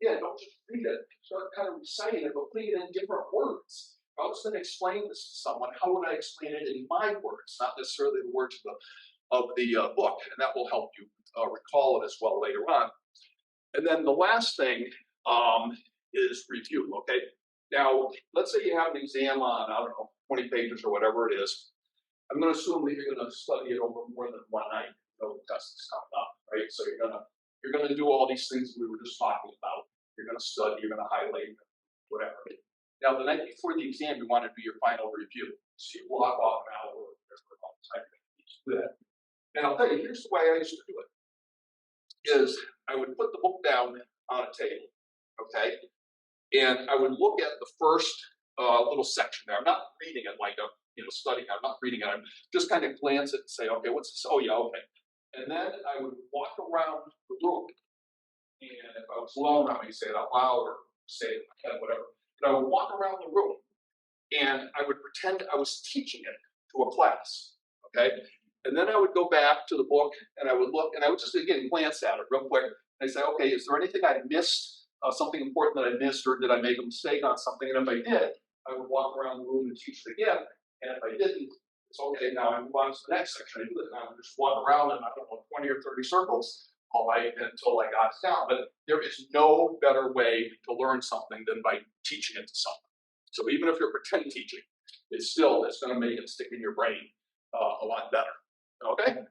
Again, don't just read it, start kind of reciting it, but putting it in different words. If I was going to explain this to someone, how would I explain it in my words, not necessarily the words of the book, and that will help you recall it as well later on. And then the last thing is review, okay? Now, let's say you have an exam on, I don't know, 20 pages or whatever it is. I'm going to assume that you're going to study it over more than one night. You know, the test is coming up, right? So you're going to do all these things we were just talking about. You're going to study, you're going to highlight, whatever. Now, the night before the exam, you want to do your final review. So you block off an hour or whatever amount of time you do that. And I'll tell you, here's the way I used to do it. Is I would put the book down on a table, okay? And I would look at the first little section there. I'm not reading it like I'm, studying. I'm not reading it. I'm just kind of glance at it and say, okay, what's this? Oh, yeah, okay. And then I would walk around the room. And if I was alone, I might say it out loud or say it in my head, whatever. But I would walk around the room and I would pretend I was teaching it to a class, okay? And then I would go back to the book and I would look and I would just, again, glance at it real quick. And I say, okay, is there anything I missed, something important that I missed, or did I make a mistake on something? And if I did, I would walk around the room and teach it again. And if I didn't, it's okay, now I move on to the next section. I do it now. I just walk around in, I don't know, 20 or 30 circles all night until I got it down. But there is no better way to learn something than by teaching it to someone. So even if you're pretend teaching, it's going to make it stick in your brain a lot better. Okay?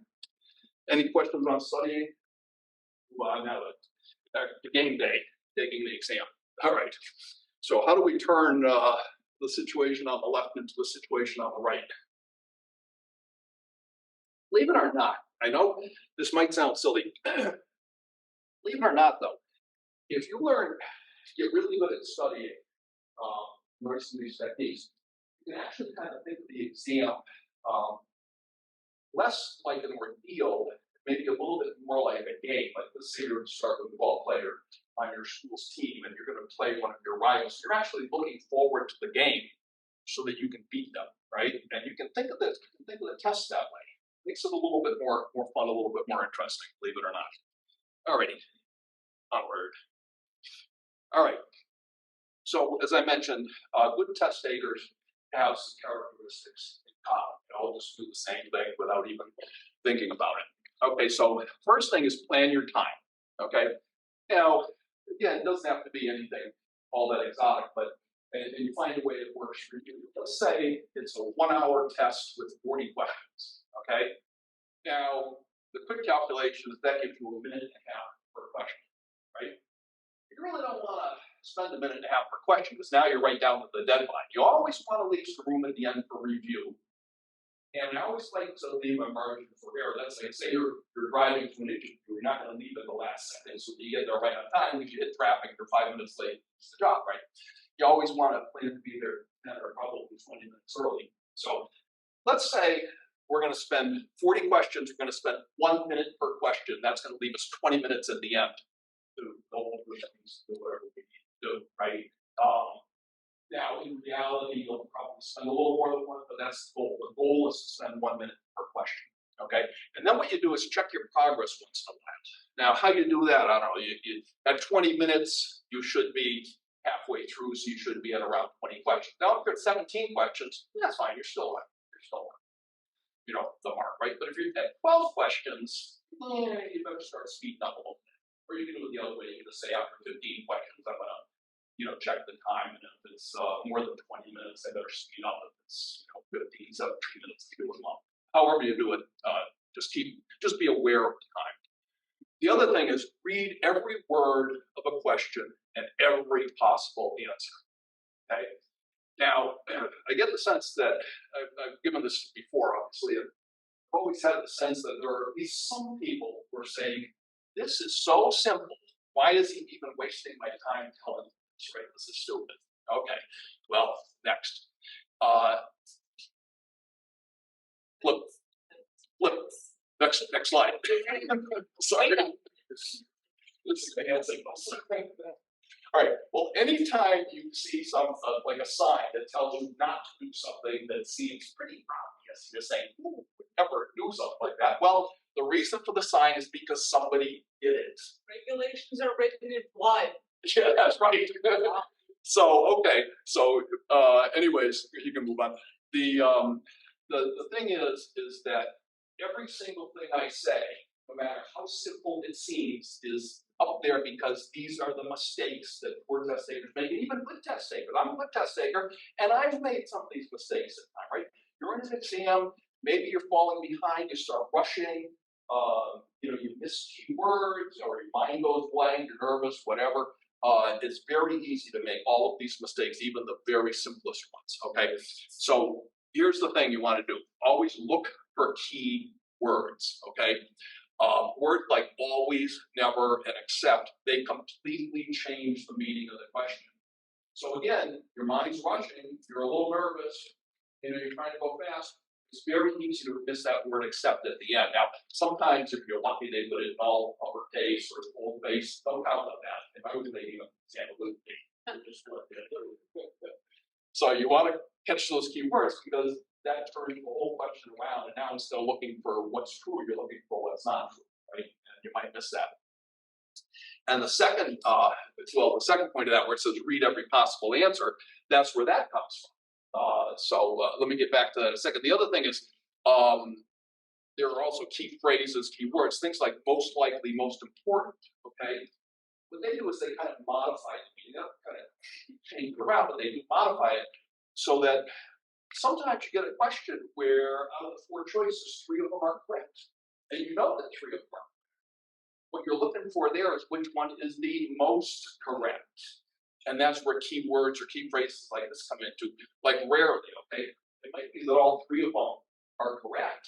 Any questions on studying? Well, now the game day, taking the exam. All right. So how do we turn the situation on the left into the situation on the right? Believe it or not, I know this might sound silly. Believe it or not, though, if you get really good at studying, learn some of these techniques, you can actually kind of think of the exam less like an ordeal, maybe a little bit more like a game. Like let's say you're a start with a ball player on your school's team and you're going to play one of your rivals. You're actually looking forward to the game so that you can beat them, right? And you can think of this, you can think of the test that way. Makes it a little bit more fun, a little bit more interesting, believe it or not. Alrighty, onward. All right. So as I mentioned, good test takers have some characteristics in common. They'll just do the same thing without even thinking about it. Okay, so first thing is plan your time. Okay. Now, again, it doesn't have to be anything all that exotic, but and you find a way that works for you. Let's say it's a 1-hour test with 40 questions. Okay. Now, the quick calculation is that gives you a minute and a half per question, right? You really don't want to spend a minute and a half per question because now you're right down to the deadline. You always want to leave some room at the end for review. And I always like to leave a margin for error. Let's say you're driving to an interview, you're not going to leave at the last second, so you get there right on time. If you hit traffic, you're 5 minutes late. It's the job, right? You always want to plan to be there 10 or probably 20 minutes early. So let's say we're going to spend 40 questions. We're going to spend 1 minute per question. That's going to leave us 20 minutes at the end to go over things, do whatever we need to do, right? Now, in reality, you'll probably spend a little more than one, but that's the goal. The goal is to spend 1 minute per question, okay? And then what you do is check your progress once in a while. Now, how you do that, I don't know. At 20 minutes, you should be halfway through, so you should be at around 20 questions. Now, if you're at 17 questions, that's fine. You're still on, the mark, right? But if you're at 12 questions, you better start speeding up a little bit. Or you can do it the other way. You can just say after 15 questions, I'm going to, check the time, and if it's more than 20 minutes, I better speed up. If it's 15, 17 minutes, keep it long. However you do it, just be aware of the time. The other thing is read every word of a question and every possible answer. Okay. Now, I get the sense that I've given this before, obviously. I've always had the sense that there are at least some people who are saying, this is so simple, Why is he even wasting my time telling this, right? This is stupid. Okay, well, next. Flip. Next slide. Sorry. This hand signals. All right, well, anytime you see some, like a sign that tells you not to do something that seems pretty obvious, you're saying, "Ooh, would never do something like that." Well, the reason for the sign is because somebody did it. Regulations are written in blood. Yeah, that's right. So, okay, so, anyways, you can move on. The thing is that every single thing I say, no matter how simple it seems, is up there because these are the mistakes that poor test takers make, and even good test takers. I'm a good test taker, and I've made some of these mistakes at times, right? You're in an exam, maybe you're falling behind, you start rushing, you miss keywords, or your mind goes blank, you're nervous, whatever. It's very easy to make all of these mistakes, even the very simplest ones, okay? So here's the thing you want to do. Always look for key words, okay? Words like always, never, and except, they completely change the meaning of the question. So again, your mind's rushing, you're a little nervous, you're trying to go fast. It's very easy to miss that word except at the end. Now, sometimes if you're lucky, they put it in all uppercase or boldface. Don't count on that. If I was making an example, it would be just like that. So you want to catch those key words because that turns the whole question around, and now instead of looking for what's true, you're looking for what's not true, right? And you might miss that. And the second, the second point of that, where it says read every possible answer, that's where that comes from. So let me get back to that in a second. The other thing is, there are also key phrases, key words, things like most likely, most important, okay? What they do is they kind of modify it. You know, kind of change it around, but they do modify it so that sometimes you get a question where out of the 4 choices, 3 of them are correct. And you know that 3 of them are. What you're looking for there is which one is the most correct. And that's where key words or key phrases like this come into, like rarely, okay? It might be that all 3 of them are correct,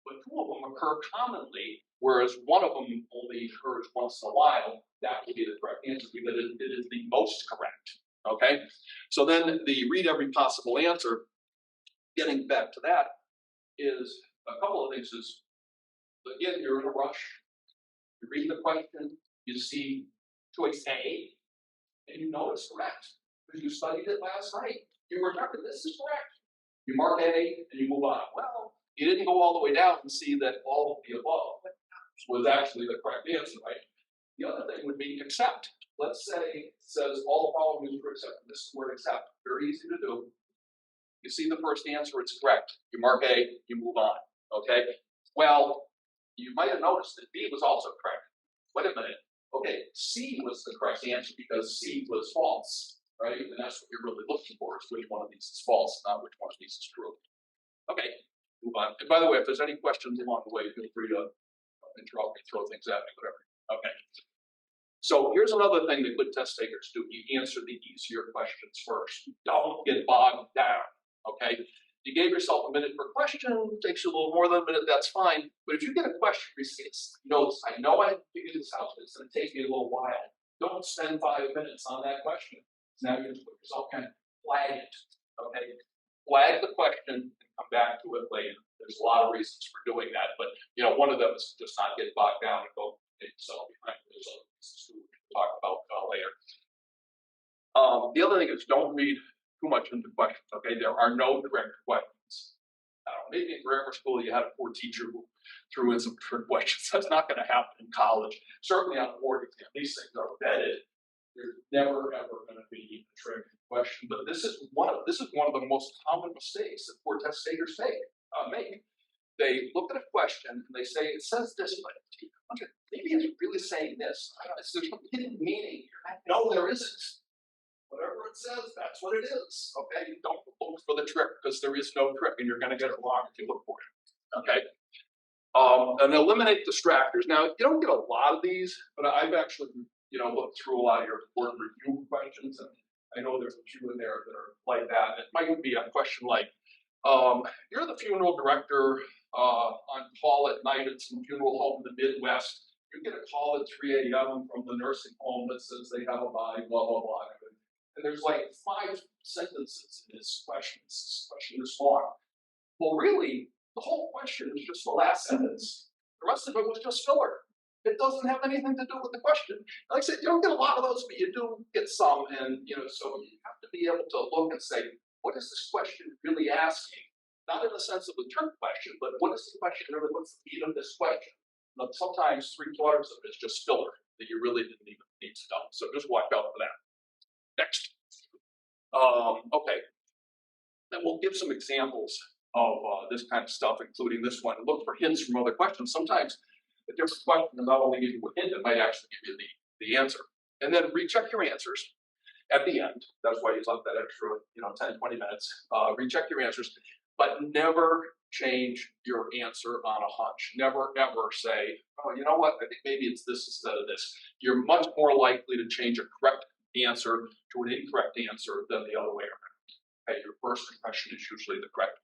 but 2 of them occur commonly, whereas 1 of them only occurs once in a while. That would be the correct answer because it is the most correct, okay? So then the read every possible answer, getting back to that, is a couple of things is, again, you're in a rush, you read the question, you see choice A, and you know it's correct because you studied it last night. You remember this is correct. You mark A and you move on. Well, you didn't go all the way down and see that all of the above was actually the correct answer, right? The other thing would be accept. Let's say it says all the following is true except this word accept. Very easy to do. You see the first answer, it's correct. You mark A, you move on. Okay? Well, you might have noticed that B was also correct. Wait a minute. Okay, C was the correct answer because C was false, right? And that's what you're really looking for, is which one of these is false, not which one of these is true. Okay, move on. And by the way, if there's any questions along the way, feel free to interrupt me, throw things at me, whatever. Okay. So here's another thing that good test takers do. You answer the easier questions first. Don't get bogged down, okay? You gave yourself a minute per question, takes you a little more than a minute, that's fine. But if you get a question, you know I know I figured this out, it's going to take me a little while. Don't spend 5 minutes on that question. Now you just put yourself kind of flag it, okay? Flag the question and come back to it later. There's a lot of reasons for doing that, but one of them is just not get bogged down and go take yourself behind. There's other reasons too, we can talk about later. The other thing is don't read too much into questions, okay? There are no direct questions. Maybe in grammar school you had a poor teacher who threw in some trick questions. That's not going to happen in college. Certainly on a board exam, these things are vetted. There's never ever going to be a trick question. But this is one of the most common mistakes that poor test takers make. They look at a question and they say it says this, but maybe it's really saying this. There's some hidden meaning here. No, there isn't. Whatever it says, that's what it is. Okay, don't look for the trick because there is no trick, and you're going to get it wrong if you look for it. Okay, and eliminate distractors. Now you don't get a lot of these, but I've actually looked through a lot of your board review questions, and I know there's a few in there that are like that. It might be a question like, "You're the funeral director on call at night at some funeral home in the Midwest. You get a call at 3 AM from the nursing home that says they have a body, blah, blah, blah. And there's like 5 sentences in this question. This question is long. Well, really, the whole question is just the last sentence. The rest of it was just filler. It doesn't have anything to do with the question. Like I said, you don't get a lot of those, but you do get some. And, so you have to be able to look and say, what is this question really asking? Not in the sense of a trick question, but what is the question really? What's the meat of this question? Now, sometimes 3/4 of it is just filler that you really didn't even need to know. So just watch out for that. Next. Okay. Then we'll give some examples of this kind of stuff, including this one. Look for hints from other questions. Sometimes a different question will not only give you a hint, it might actually give you the answer. And then recheck your answers at the end. That's why you left that extra, 10, 20 minutes. Recheck your answers, but never change your answer on a hunch. Never, ever say, oh, you know what? I think maybe it's this instead of this. You're much more likely to change a correct answer to an incorrect answer than the other way around. Okay, your first impression is usually the correct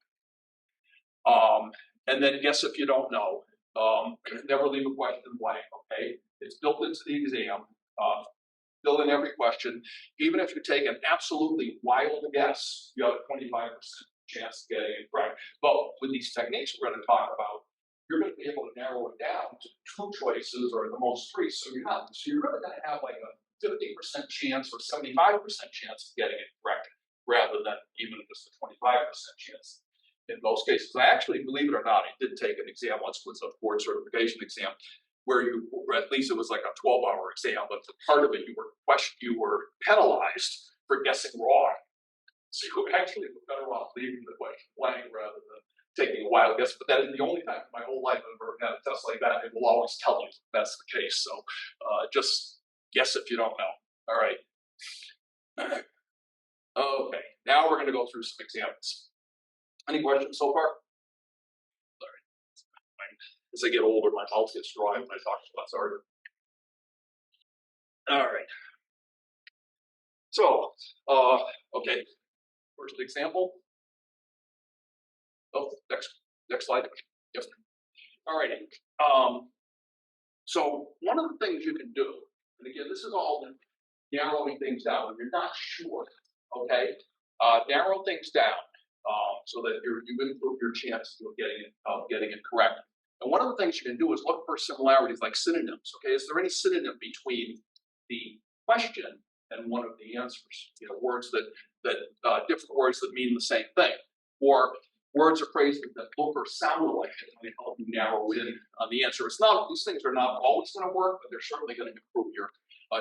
one. And then guess if you don't know. Never leave a question blank, okay? It's built into the exam. Fill in every question. Even if you take an absolutely wild guess, you have a 25% chance of getting it correct. But with these techniques we're going to talk about, you're going to be able to narrow it down to 2 choices or the most 3. So you're really going to have like a 50% chance or 75% chance of getting it correct, rather than even just a 25% chance. In most cases, I actually, believe it or not, I did take an exam once, was a board certification exam, where at least it was like a 12-hour exam, but the part of it you were penalized for guessing wrong. So you actually were better off leaving the question blank rather than taking a wild guess. But that is the only time in my whole life I've ever had a test like that. It will always tell you that's the case. So just guess if you don't know. All right. Okay. Now we're going to go through some examples. Any questions so far? Sorry. As I get older, my mouth gets dry when I talk to less harder. All right. So, okay. First example. Oh, next slide. Yes. All righty. So one of the things you can do, and again, this is all narrowing things down. When you're not sure, okay, narrow things down. So that you improve your chances of getting it correct. And one of the things you can do is look for similarities like synonyms. Okay, is there any synonym between the question and one of the answers? Words that different words that mean the same thing, or words or phrases that look or sound alike that might help you narrow in on the answer. These things are not always going to work, but they're certainly going to improve your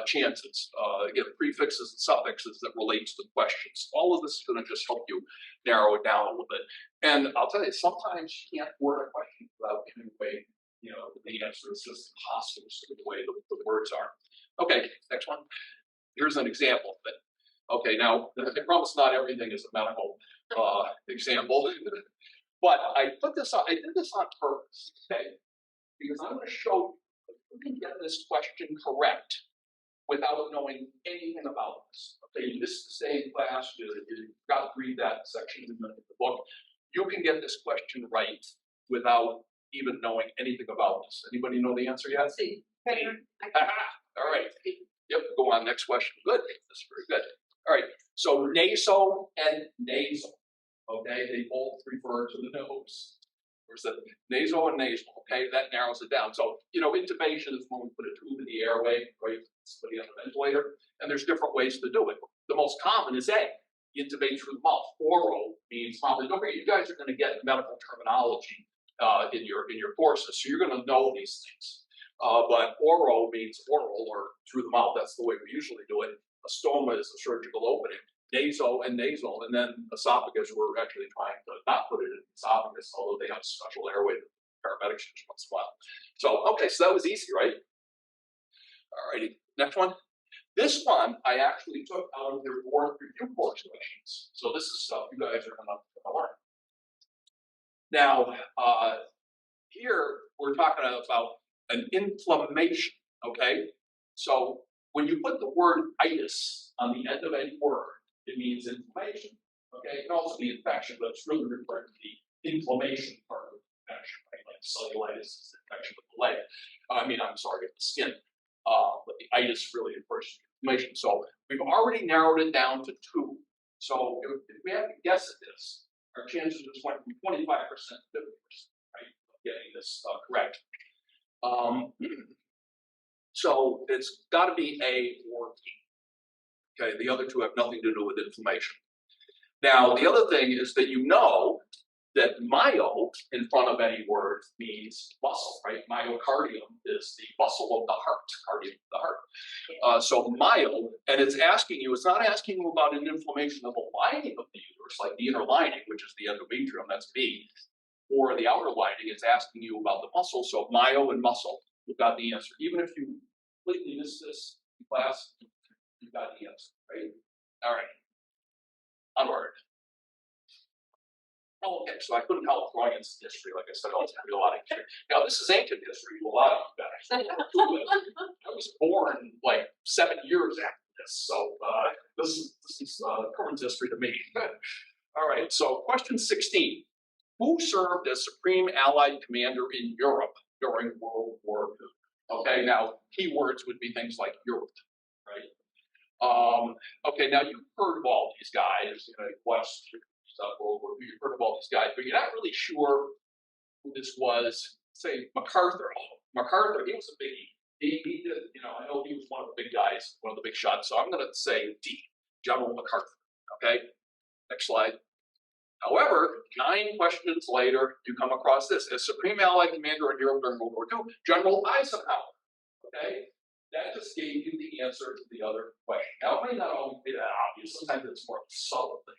chances. Again, prefixes and suffixes that relate to the questions. All of this is going to just help you narrow it down a little bit. And I'll tell you, sometimes you can't word a question without giving away, the answer. It's just impossible the way the words are. Okay, next one. Here's an example of it. Okay, now I promise not everything is a medical example, but I did this on purpose, okay? Because I'm going to show you if you can get this question correct without knowing anything about this. Okay, you missed the same class, you got to read that section in the book. You can get this question right without even knowing anything about this. Anybody know the answer yet? See. All right. Yep, go on, next question. Good, that's very good. All right, so naso and nasal, okay, they both refer to the nose. Where's the nasal and nasal, okay, that narrows it down. So, intubation is when we put a tube in the airway, right, somebody on a ventilator, and there's different ways to do it. The most common is A, intubate through the mouth. Oro means mouth. Don't forget, you guys are going to get medical terminology in your courses, so you're going to know these things. But oro means oral or through the mouth. That's the way we usually do it. A stoma is a surgical opening. Naso and nasal, and then esophagus, we're actually trying to not put it in the esophagus, although they have a special airway that paramedics use once in a while. So, okay, so that was easy, right? All righty, next one. This one I actually took out of their board review course questions. So this is stuff you guys are going to learn. Now, here we're talking about an inflammation, okay? So when you put the word itis on the end of any word, it means inflammation, okay? It can also be infection, but it's really referring to the inflammation part of infection, right? Like cellulitis is infection of the leg. I'm sorry, of the skin. But the itis really infers inflammation. So we've already narrowed it down to 2. So if we have to guess at this, our chances just went from 25% to 50%, right, of getting this correct. So it's got to be A or B. Okay, the other 2 have nothing to do with inflammation. Now, the other thing is that you know that myo in front of any word means muscle, right? Myocardium is the muscle of the heart, cardium of the heart. So myo, and it's asking you, it's not asking you about an inflammation of the lining of the uterus, like the inner lining, which is the endometrium, that's B, or the outer lining. It's asking you about the muscle. So myo and muscle, you've got the answer. Even if you completely miss this in class, you've got the answer, right? All right. Onward. Oh, okay, so I couldn't help drawing in history. Like I said, I was a lot of history. Now, this is ancient history, a lot of you guys. I was born like 7 years after this, so this is current history to me. All right, so question 16. Who served as Supreme Allied Commander in Europe during World War II? Okay, now, keywords would be things like Europe, right? Okay, now you've heard of all these guys, West stuff, World War II, you've heard of all these guys, but you're not really sure who this was. Say MacArthur. MacArthur, he was a biggie. He did, I know he was one of the big guys, one of the big shots, so I'm going to say D, General MacArthur. Okay, next slide. However, 9 questions later, you come across this. As Supreme Allied Commander in Europe during World War II, General Eisenhower. Okay, that just gave you the answer to the other question. Now, it may not always be that obvious. Sometimes it's more of a subtle thing.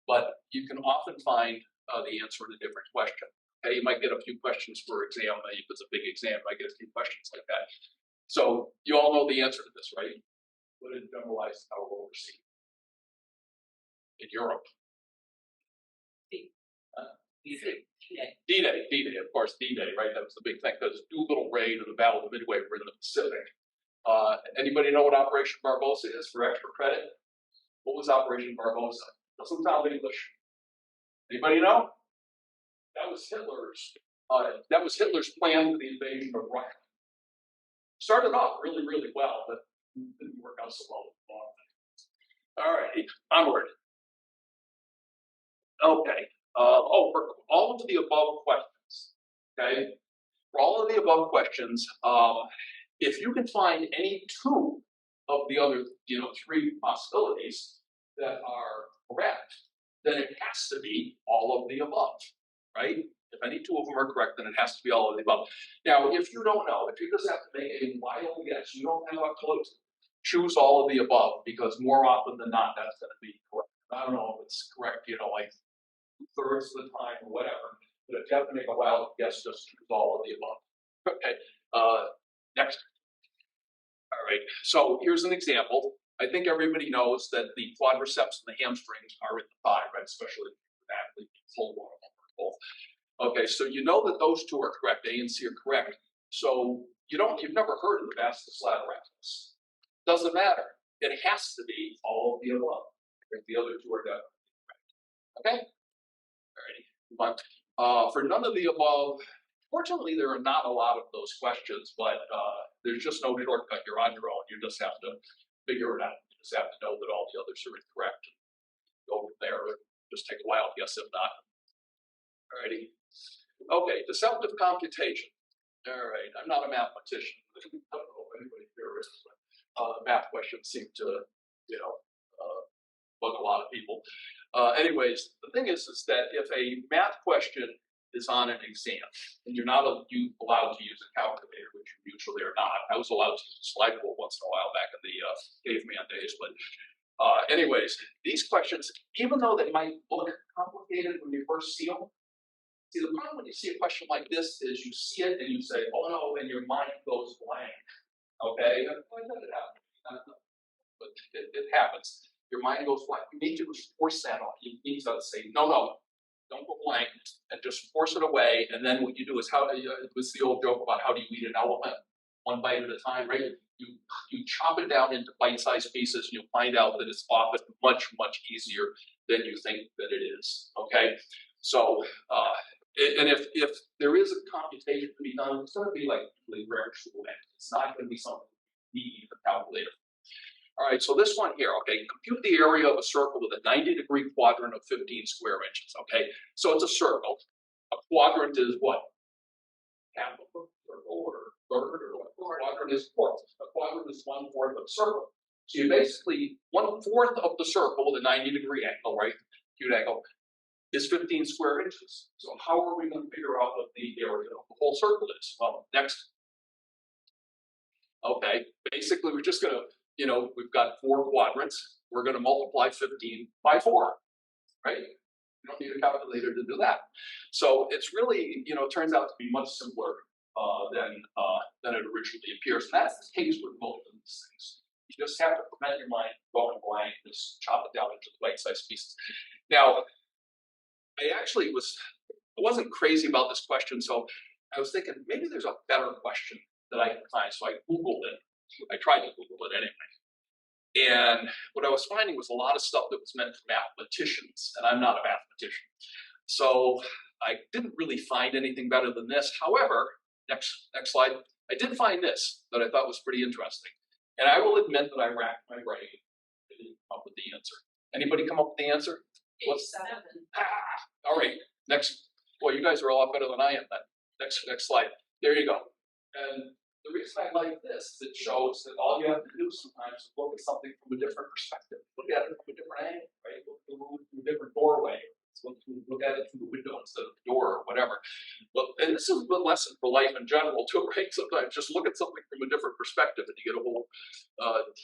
But you can often find the answer in a different question. Okay, you might get a few questions for exam. If it's a big exam, you might get a few questions like that. So you all know the answer to this, right? What did General Eisenhower oversee in Europe? D-Day, of course, D-Day, right? That was the big thing. Because Doolittle raid and the Battle of Midway were in the Pacific. Anybody know what Operation Barbarossa is for extra credit? What was Operation Barbarossa? Doesn't sound English. Anybody know? That was Hitler's plan for the invasion of Russia. Started off really, really well, but didn't work out so well. All right, onward. Okay. For all of the above questions, okay? For all of the above questions, if you can find any 2 of the other, 3 possibilities that are correct, then it has to be all of the above, right? If any 2 of them are correct, then it has to be all of the above. Now, if you don't know, if you just have to make a wild guess, you don't have a clue, choose all of the above, because more often than not, that's going to be correct. I don't know if it's correct, like 2/3 of the time or whatever, but if you have to make a wild guess, just choose all of the above. Okay, next. All right, so here's an example. I think everybody knows that the quadriceps and the hamstrings are in the thigh, right? Especially with athletes, full one or both. Okay, so you know that those 2 are correct. A and C are correct. So you've never heard of the vastus lateralis. Doesn't matter. It has to be all of the above. The other 2 are definitely correct. Okay? Alrighty, move on. For none of the above, fortunately, there are not a lot of those questions, but there's just no shortcut. You're on your own. You just have to figure it out. You just have to know that all the others are incorrect. Go from there, or just take a wild guess if not. Alrighty. Okay, deceptive computation. All right, I'm not a mathematician. I don't know if anybody here is, but math questions seem to, bug a lot of people. Anyways, the thing is that if a math question is on an exam, and you're not allowed to use a calculator, which you usually are not. I was allowed to use a slide rule once in a while back in the caveman days, but anyways, these questions, even though they might look complicated when you first see them, the problem when you see a question like this is you see it and you say, oh no, and your mind goes blank. Okay? But it happens. Your mind goes blank. You need to force that on. You need to say, no, don't go blank, and just force it away. And then what you do is it was the old joke about how do you eat an elephant? 1 bite at a time, right? You chop it down into bite-sized pieces, and you'll find out that it's often much, much easier than you think that it is. Okay? So And if there is a computation to be done, it's gonna be like really rare school math. It's not gonna be something you need a calculator. All right, so this one here, okay, compute the area of a circle with a 90-degree quadrant of 15 square inches, okay? So it's a circle. A quadrant is what? Half of a circle or third or what? A quadrant is fourth. A quadrant is 1/4 of a circle. So you basically, 1/4 of the circle with a 90-degree angle, right? Acute angle, is 15 square inches. So how are we going to figure out what the area of the whole circle is? Well, next. Okay, basically we're just gonna, you know, we've got 4 quadrants. We're gonna multiply 15 by 4, right? You don't need a calculator to do that. So it's really, you know, it turns out to be much simpler than it originally appears. And that's the case with both of these things. You just have to prevent your mind from going blank, just chop it down into the bite-sized pieces. Now, I wasn't crazy about this question, so I was thinking maybe there's a better question that I can find. So I Googled it. I tried to Google it anyway. And what I was finding was a lot of stuff that was meant for mathematicians, and I'm not a mathematician. So I didn't really find anything better than this. However, next slide, I did find this that I thought was pretty interesting. And I will admit that I racked my brain and didn't come up with the answer. Anybody come up with the answer? What's 7. All right, next. Well, you guys are a lot better than I am then. Next slide. There you go. And the reason I like this is it shows that all you have to do sometimes is look at something from a different perspective. Look at it from a different angle, right? Look through a different doorway. Look at it through the window instead of the door or whatever. But, and this is a good lesson for life in general too, right? Sometimes just look at something from a different perspective and you get a whole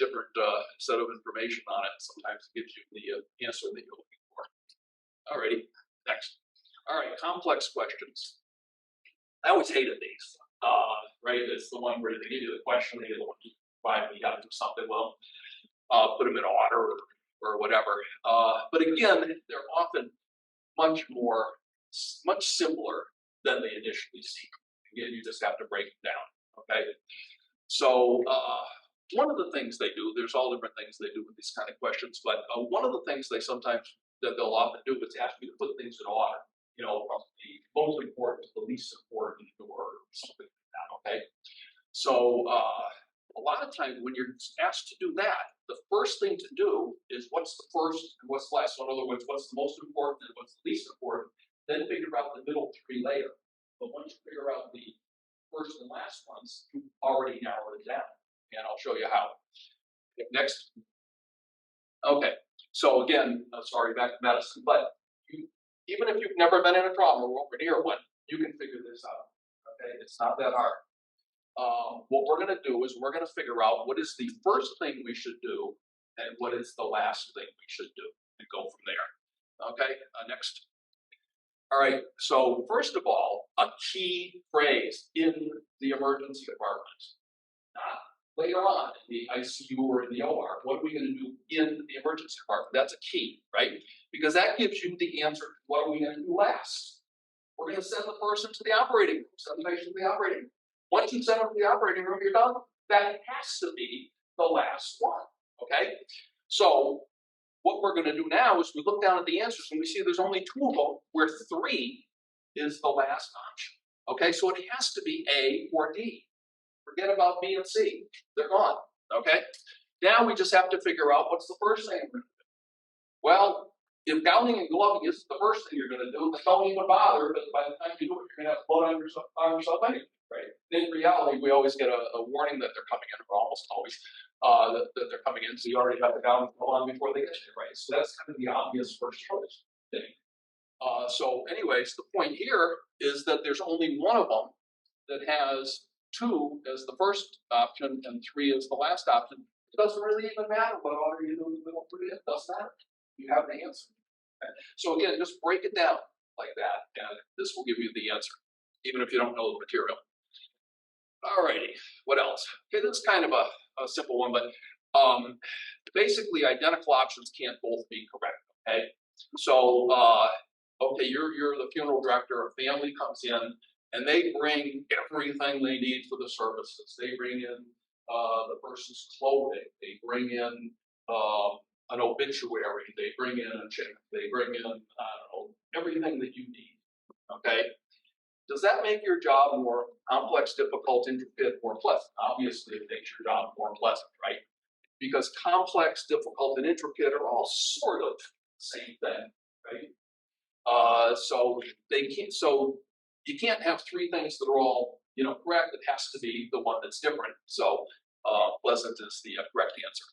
different set of information on it. Sometimes it gives you the answer that you're looking for. Alrighty, next. All right, complex questions. I always hated these, right? It's the one where they give you the question, they want you to got to do something, well, put them in order or whatever. But again, they're often much simpler than they initially seem. Again, you just have to break them down, okay? So one of the things they do, there's all different things they do with these kind of questions, but one of the things that they'll often do is ask you to put things in order, you know, from the most important to the least important or something like that, okay? So a lot of times when you're asked to do that, the first thing to do is what's the first and what's the last. So in other words, what's the most important and what's the least important, then figure out the middle 3 later. But once you figure out the first and last ones, you've already narrowed it down. And I'll show you how. Next. Okay, so again, sorry, back to medicine, but even if you've never been in a trauma room or near one, you can figure this out, okay? It's not that hard. What we're gonna do is we're gonna figure out what is the first thing we should do and what is the last thing we should do and go from there, okay? Next. All right, so first of all, a key phrase in the emergency department, not later on in the ICU or in the OR. What are we going to do in the emergency department? That's a key, right? Because that gives you the answer to what are we going to do last. We're going to send the person to the operating room, send the patient to the operating room. Once you send them to the operating room, you're done. That has to be the last one, okay? So what we're going to do now is we look down at the answers and we see there's only 2 of them where 3 is the last option, okay? So it has to be A or D. Forget about B and C. They're gone, okay? Now we just have to figure out what's the first thing we're going to do. Well, if gowning and gloving is the first thing you're going to do, then don't even bother, because by the time you do it, you're going to have blood on yourself anyway, right? In reality, we always get a warning that they're coming in, or almost always, that they're coming in, so you already have the gown on before they get you, right? So that's kind of the obvious first choice thing. So anyways, the point here is that there's only one of them that has 2 as the first option and 3 as the last option. It doesn't really even matter what order you do in the middle 3. It doesn't matter. You have the answer. Okay? So again, just break it down like that, and this will give you the answer, even if you don't know the material. Alrighty, what else? Okay, this is kind of a simple one, but basically identical options can't both be correct. Okay, so okay, you're the funeral director. A family comes in and they bring everything they need for the services. They bring in the person's clothing. They bring in an obituary. They bring in a check. They bring in, I don't know, everything that you need. Okay, Does that make your job more complex, difficult, intricate, or pleasant? Obviously, it makes your job more pleasant, right? Because complex, difficult, and intricate are all sort of the same thing, right? So you can't have three things that are all, correct. It has to be the one that's different. So pleasant is the correct answer.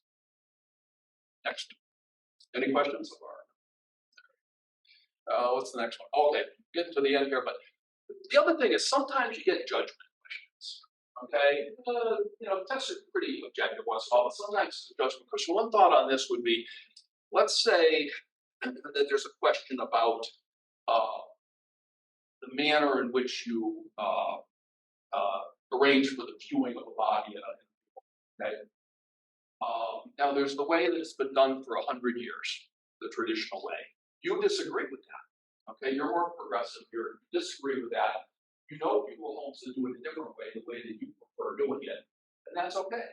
Next. Any questions so far? What's the next one? Okay, getting to the end here, but the other thing is sometimes you get judgment questions. Okay, tests are pretty objective once in a while, but sometimes it's a judgment question. One thought on this would be, let's say that there's a question about the manner in which you arrange for the viewing of a body. Okay. Now there's the way that it's been done for 100 years, the traditional way. You disagree with that. Okay, you're more progressive. You disagree with that. You know people homes that do it a different way, the way that you prefer doing it, and that's okay.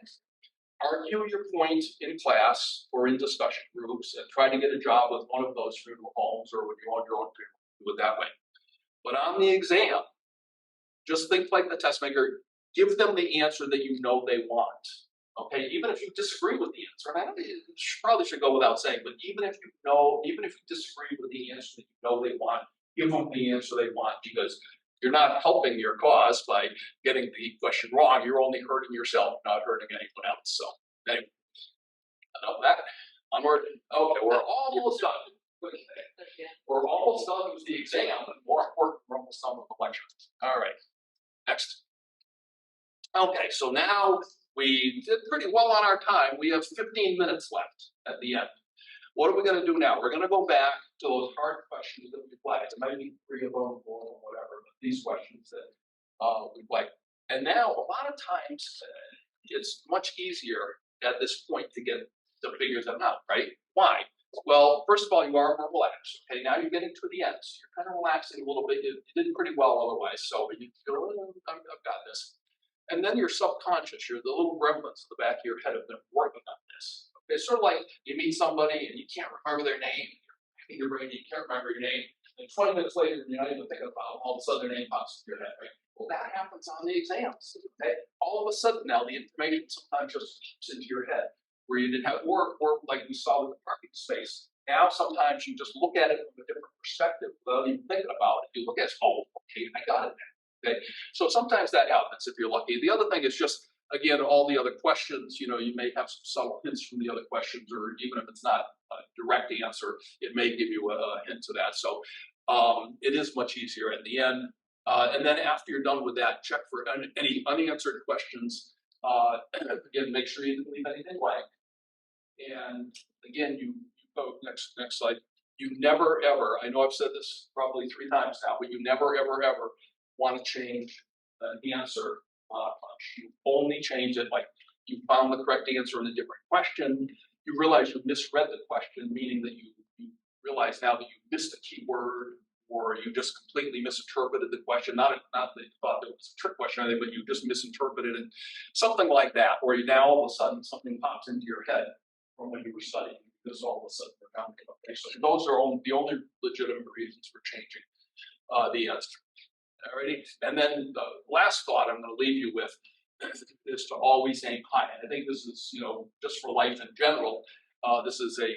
Argue your point in class or in discussion groups and try to get a job with one of those funeral homes or with your own funeral. Do it that way. But on the exam, just think like the test maker. Give them the answer that you know they want. Okay, even if you disagree with the answer, and probably should go without saying, but even if you disagree with the answer that you know they want, give them the answer they want, because you're not helping your cause by getting the question wrong. You're only hurting yourself, not hurting anyone else. So anyway, enough of that. Onward. Okay, we're almost done. We're almost done with the exam, and more important, we're almost done with the lecture. All right, next. Okay, so now we did pretty well on our time. We have 15 minutes left at the end. What are we going to do now? We're going to go back to those hard questions that we flagged. It might be 3 of them, 4 of them, whatever, but these questions that we flagged. And now, a lot of times, it's much easier at this point to figure them out, right? Why? Well, first of all, you are more relaxed. Okay, now you're getting to the end, so you're kind of relaxing a little bit. You did pretty well otherwise, so you feel, I've got this. And then your subconscious, the little gremlins in the back of your head have been working on this. It's sort of like you meet somebody and you can't remember their name. In your brain, you can't remember your name. And 20 minutes later, you're not even thinking about them. All of a sudden, their name pops in your head, right? Well, that happens on the exams. Okay? All of a sudden, now the information sometimes just pops into your head where you didn't have work like we saw with the parking space. Now, sometimes you just look at it from a different perspective without even thinking about it. You look at it, oh, okay, I got it now. Okay, so sometimes that happens if you're lucky. The other thing is just, again, all the other questions, you may have some subtle hints from the other questions, or even if it's not a direct answer, it may give you a hint to that. So it is much easier at the end. And then after you're done with that, check for any unanswered questions. Again, make sure you didn't leave anything blank. And again, you go next slide. You never ever, I know I've said this probably 3 times now, but you never ever want to change the answer on a punch. You only change it like you found the correct answer in a different question. You realize you misread the question, meaning that you realize now that you missed a keyword, or you just completely misinterpreted the question. Not that you thought it was a trick question, but you just misinterpreted it, something like that. Or now all of a sudden something pops into your head from when you were studying, because all of a sudden you're counting. Okay, so those are the only legitimate reasons for changing the answer. Alrighty, and then the last thought I'm going to leave you with is to always aim high. And I think this is, just for life in general, this is a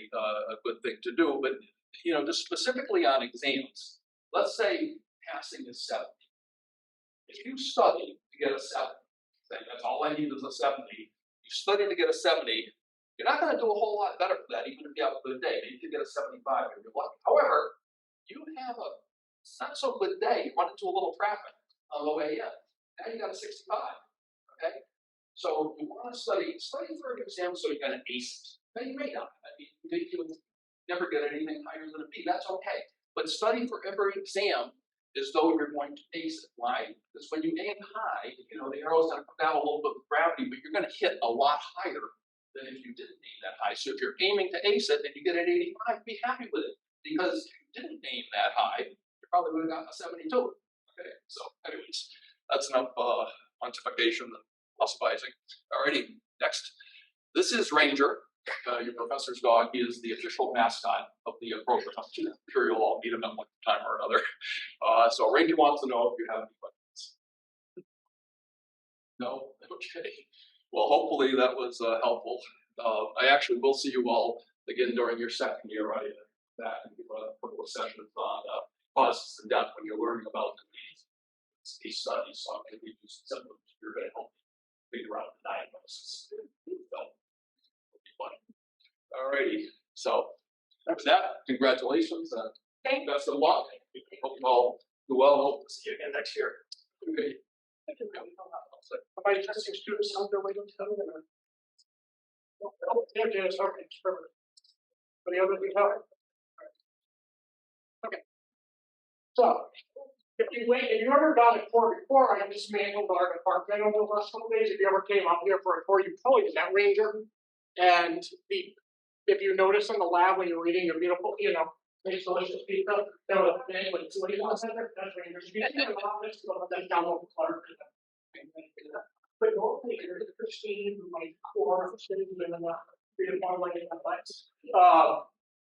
good thing to do. But just specifically on exams, let's say passing is 70. If you study to get a 70, that's all I need is a 70. You study to get a 70. You're not going to do a whole lot better for that, even if you have a good day. Maybe you get a 75 if you're lucky. However, you have a not so good day, you run into a little traffic on the way in. Now you got a 65, okay? So you want to study for an exam so you're going to ace it. Now you may not. I mean, you'll never get anything higher than a B, that's okay. But study for every exam as though you're going to ace it. Why? Because when you aim high, the arrow's going to come down a little bit with gravity, but you're going to hit a lot higher than if you didn't aim that high. So if you're aiming to ace it and you get an 85, be happy with it. Because if you didn't aim that high, probably would have gotten a 72. Okay, so anyways, that's enough quantification and philosophizing. Alrighty, next. This is Ranger. Your professor's dog is the official mascot of the program. I'm sure you'll all meet him at one time or another. So Ranger wants to know if you have any questions. No? Okay. Well, hopefully that was helpful. I actually will see you all again during your second year, right? That and give a couple of sessions on causes and death when you're learning about these studies. So I'm going to give you some symptoms. You're going to help figure out the diagnosis. So it'll be fun. Alrighty. So with that, congratulations and best of luck. Hope you all do well. Hope to see you again next year. Okay. Am I testing students out there waiting to come in? Oh, yeah, Janice, okay, perfect. Any other things happen? Okay. So, if you ever done a tour before, I dismantled our department over the last couple days. If you ever came up here for a tour, you probably did that, Ranger. And if you notice in the lab when you're reading your beautiful, nice delicious pizza, there was a thing with what do you want to say there? That's Ranger's. You can see the office, but then download the Clark. But mostly there's Christine, my core, sitting in the beautiful way in the lights.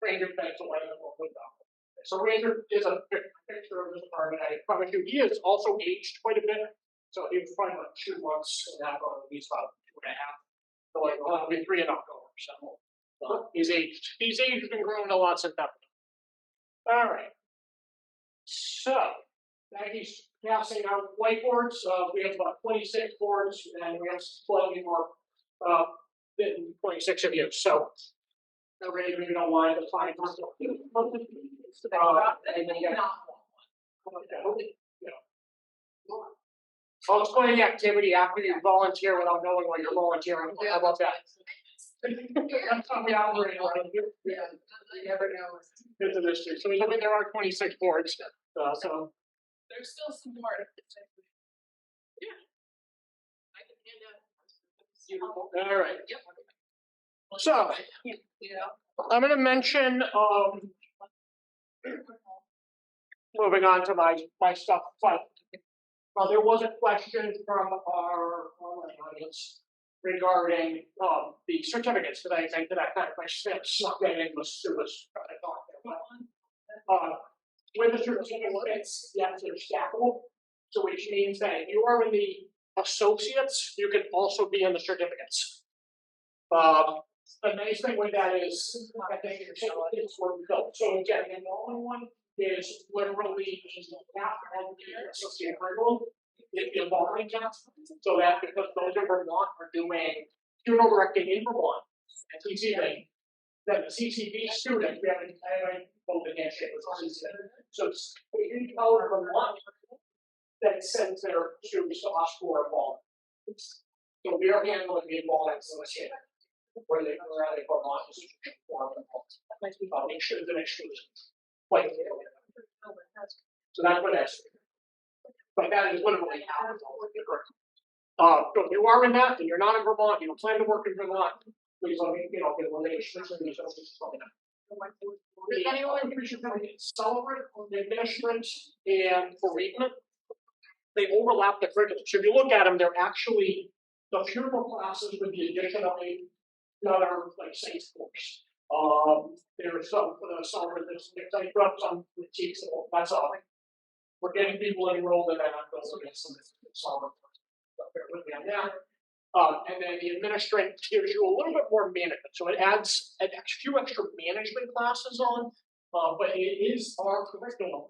Ranger fence away the whole window. So Ranger is a picture of this apartment. I promise you, he has also aged quite a bit. So he was probably like 2 months and now he's about 2.5. So like, well, he'll be 3 in October. So he's aged. He's aged and grown a lot since that. All right. So Maggie's passing out whiteboards. We have about 26 boards, and we have slightly more than 26 of you. So, no reason we don't want to find I'll explain the activity after you volunteer without knowing what you're volunteering. How about that? That's how we operate around here. Yeah, you never know. It's a mystery. So there are 26 boards. So There's still some more. Yeah. I can hand out. all right. Yep. So I'm going to mention moving on to my stuff, but there was a question from our online audience regarding the certificates that I kind of snuck that in was trying to talk about. With the certificates, yes, they're stackable. So which means that if you are in the associates, you can also be in the certificates. The nice thing with that is, I think it's were built. So again, the only one is literally after all the associate curriculum, it's the evolving class. So that because those in Vermont are doing funeral directing in Vermont and TCV, then the CCV student, we haven't voted against it. So it's we tell Vermont that sends their students to us for involvement. So we are handling the involvement associated. Where they Vermont is make sure the exclusion. Like so that's what that's. But that is literally how it's all so if you are in that and you're not in Vermont, you don't plan to work in Vermont, please let me, get a relation to the associates. Anyone who should celebrate the administrant and bereavement, they overlap the curriculum. So if you look at them, they're actually the funeral classes with the addition of another like saints course. There's some for the celebrants, I brought some with teachers. That's all. We're getting people enrolled in that. I'm going to get some celebrant. Bear with me on that. And then the administrator gives you a little bit more management. So it adds a few extra management classes on, but it is our curriculum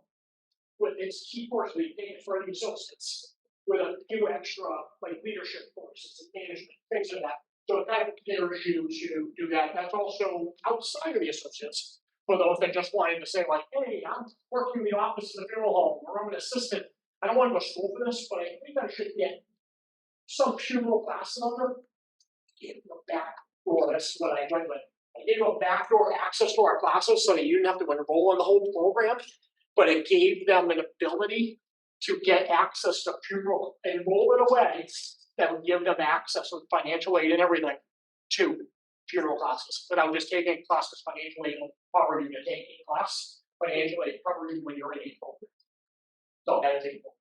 with its key courses we take for the associates with a few extra like leadership courses and management, things like that. So it kind of caters you to do that. That's also outside of the associates for those that just wanted to say like, hey, I'm working in the office of the funeral home, or I'm an assistant. I don't want to go to school for this, but I think I should get some funeral classes under. Give them a backdoor. This is what I enjoyed with. I gave them a backdoor access to our classes so that you didn't have to enroll in the whole program, but it gave them an ability to get access to funeral, enroll in a way that would give them access with financial aid and everything to funeral classes. But I'm just taking classes financial aid will cover you to take a class. Financial aid cover you when you're in April. So that is April.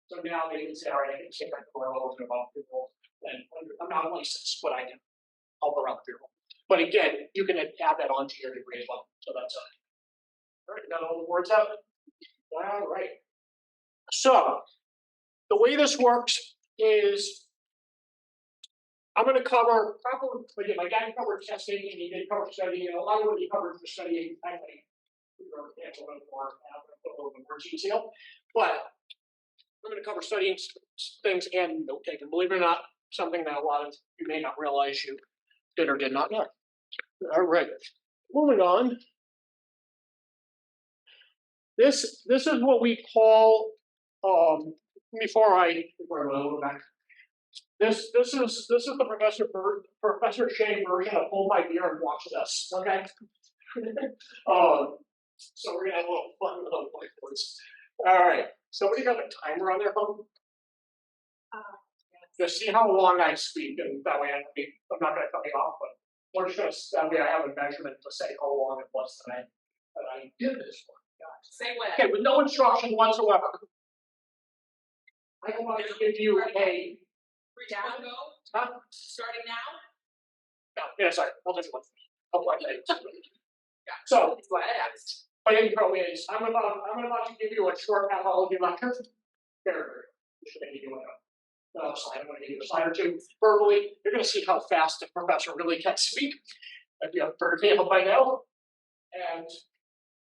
So now they can say, all right, I can say I can go about people, and I'm not licensed, but I can help around the funeral. But again, you can add that onto your degree as well, so that's all right, got all the words out? All right. So, the way this works is I'm gonna cover probably, again, my dad covered testing and he did cover studying, and a lot of what he covered for studying, I think, we were a little bit more, a little bit more detail, but I'm gonna cover studying things and note taking. Believe it or not, something that a lot of you may not realize you did or did not know. All right, moving on. This is what we call before I go back. This is the Professor Shane version of Hold My Beer and Watch This. Okay. So we're gonna have a little fun with those whiteboards. All right. Somebody got a timer on their phone? Just see how long I speak, and that way I'm not gonna cut me off, but we're just gonna that way I have a measurement to say how long it was that I did this one. Same way. Okay, with no instruction whatsoever. I want to give you a. Down go. Huh? Starting now. No, yeah, sorry. I'll just one. I'll play it. So, What I asked. my intro is I'm about to give you a short pathology lecture. Very. Should I give you a slide? I'm going to give you a slide or two verbally. You're going to see how fast the professor really can speak. If you have heard him by now, and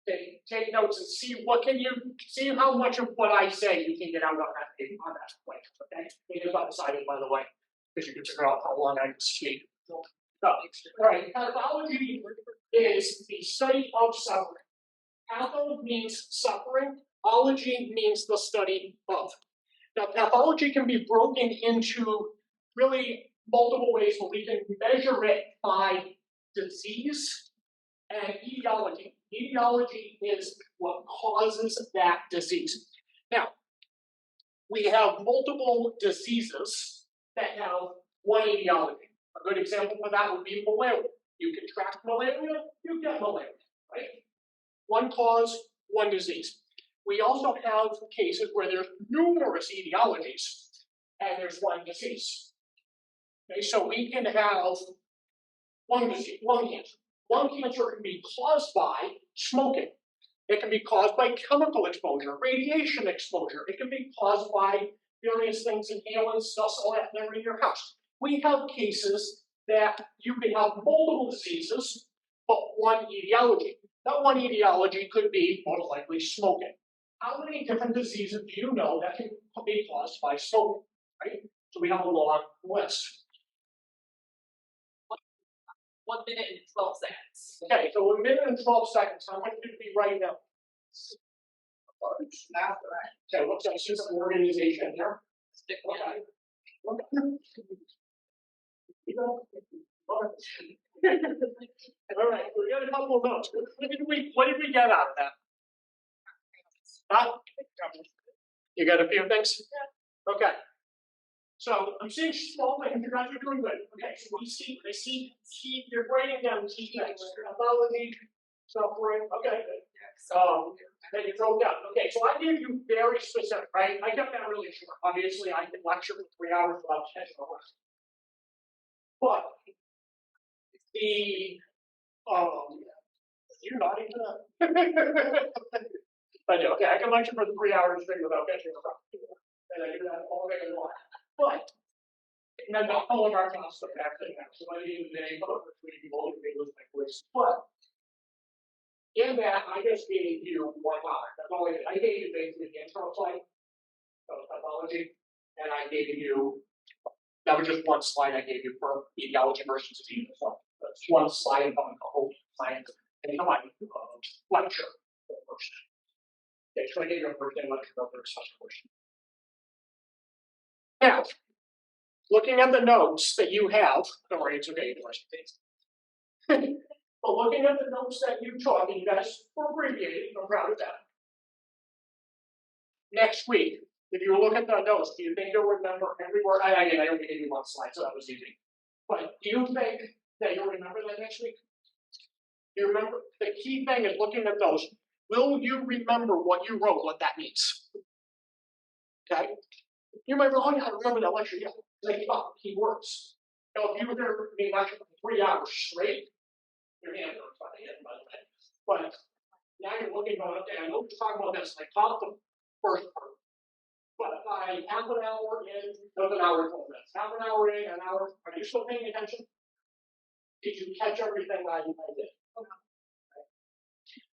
take notes and see how much of what I say you can get out on that point. Okay, it is not decided, by the way, because you can figure out how long I can speak. So, all right, pathology is the study of suffering. Patho means suffering. Ology means the study of. Now, pathology can be broken into really multiple ways, but we can measure it by disease and etiology. Etiology is what causes that disease. Now, we have multiple diseases that have one etiology. A good example for that would be malaria. You contract malaria, you get malaria, right? One cause, one disease. We also have cases where there's numerous etiologies and there's one disease. Okay, so we can have one disease, lung cancer. Lung cancer can be caused by smoking. It can be caused by chemical exposure, radiation exposure. It can be caused by various things, inhalants, dust, all that that are in your house. We have cases that you can have multiple diseases, but one etiology. That one etiology could be most likely smoking. How many different diseases do you know that can be caused by smoking? Right? So we have a long list. 1 minute and 12 seconds. Okay, so 1 minute and 12 seconds. How much did we write down? Okay, looks like there's some organization here. Stick with Okay. All right, we got a couple of notes. What did we get out of that? Huh? You got a few things? Okay. So I'm seeing small things. You guys are doing good. Okay, so I see you're writing down key things. Pathology, suffering. Okay. Then you wrote down. Okay, so I gave you very specific, right? I kept that really short. Obviously, I can lecture for 3 hours without catching a lesson. But the you're nodding to that. I know. Okay, I can lecture for 3 hours straight without catching a lesson. And I do that all day long. But and then not all of our classes are actually so I didn't today, but my voice. But in that, I just gave you one topic. That's all I did. I gave you basically the intro slide of pathology, and I gave you that was just one slide I gave you for etiology versus disease. So that's one slide on the whole science and how I lecture for the first. Okay, so I gave you a first day lecture of the second portion. Now, looking at the notes that you have, don't worry, it's okay, ignore some things. But looking at the notes that you took, and you guys were abbreviated, I'm proud of that. Next week, if you look at the notes, do you think you'll remember every word? I only gave you one slide, so that was easy. But do you think that you'll remember that next week? You remember? The key thing is looking at those. Will you remember what you wrote, what that means? Okay? You might go, oh yeah, I remember that lecture, yeah. Like about keywords. Now, if you were there to be lecture for 3 hours straight, Your hand hurts by the end, by the way. But now you're looking about, okay, I know we're talking about this, I caught the first part. But by half an hour in, there's an hour 12 minutes, half an hour in, an hour, are you still paying attention? Did you catch everything I did?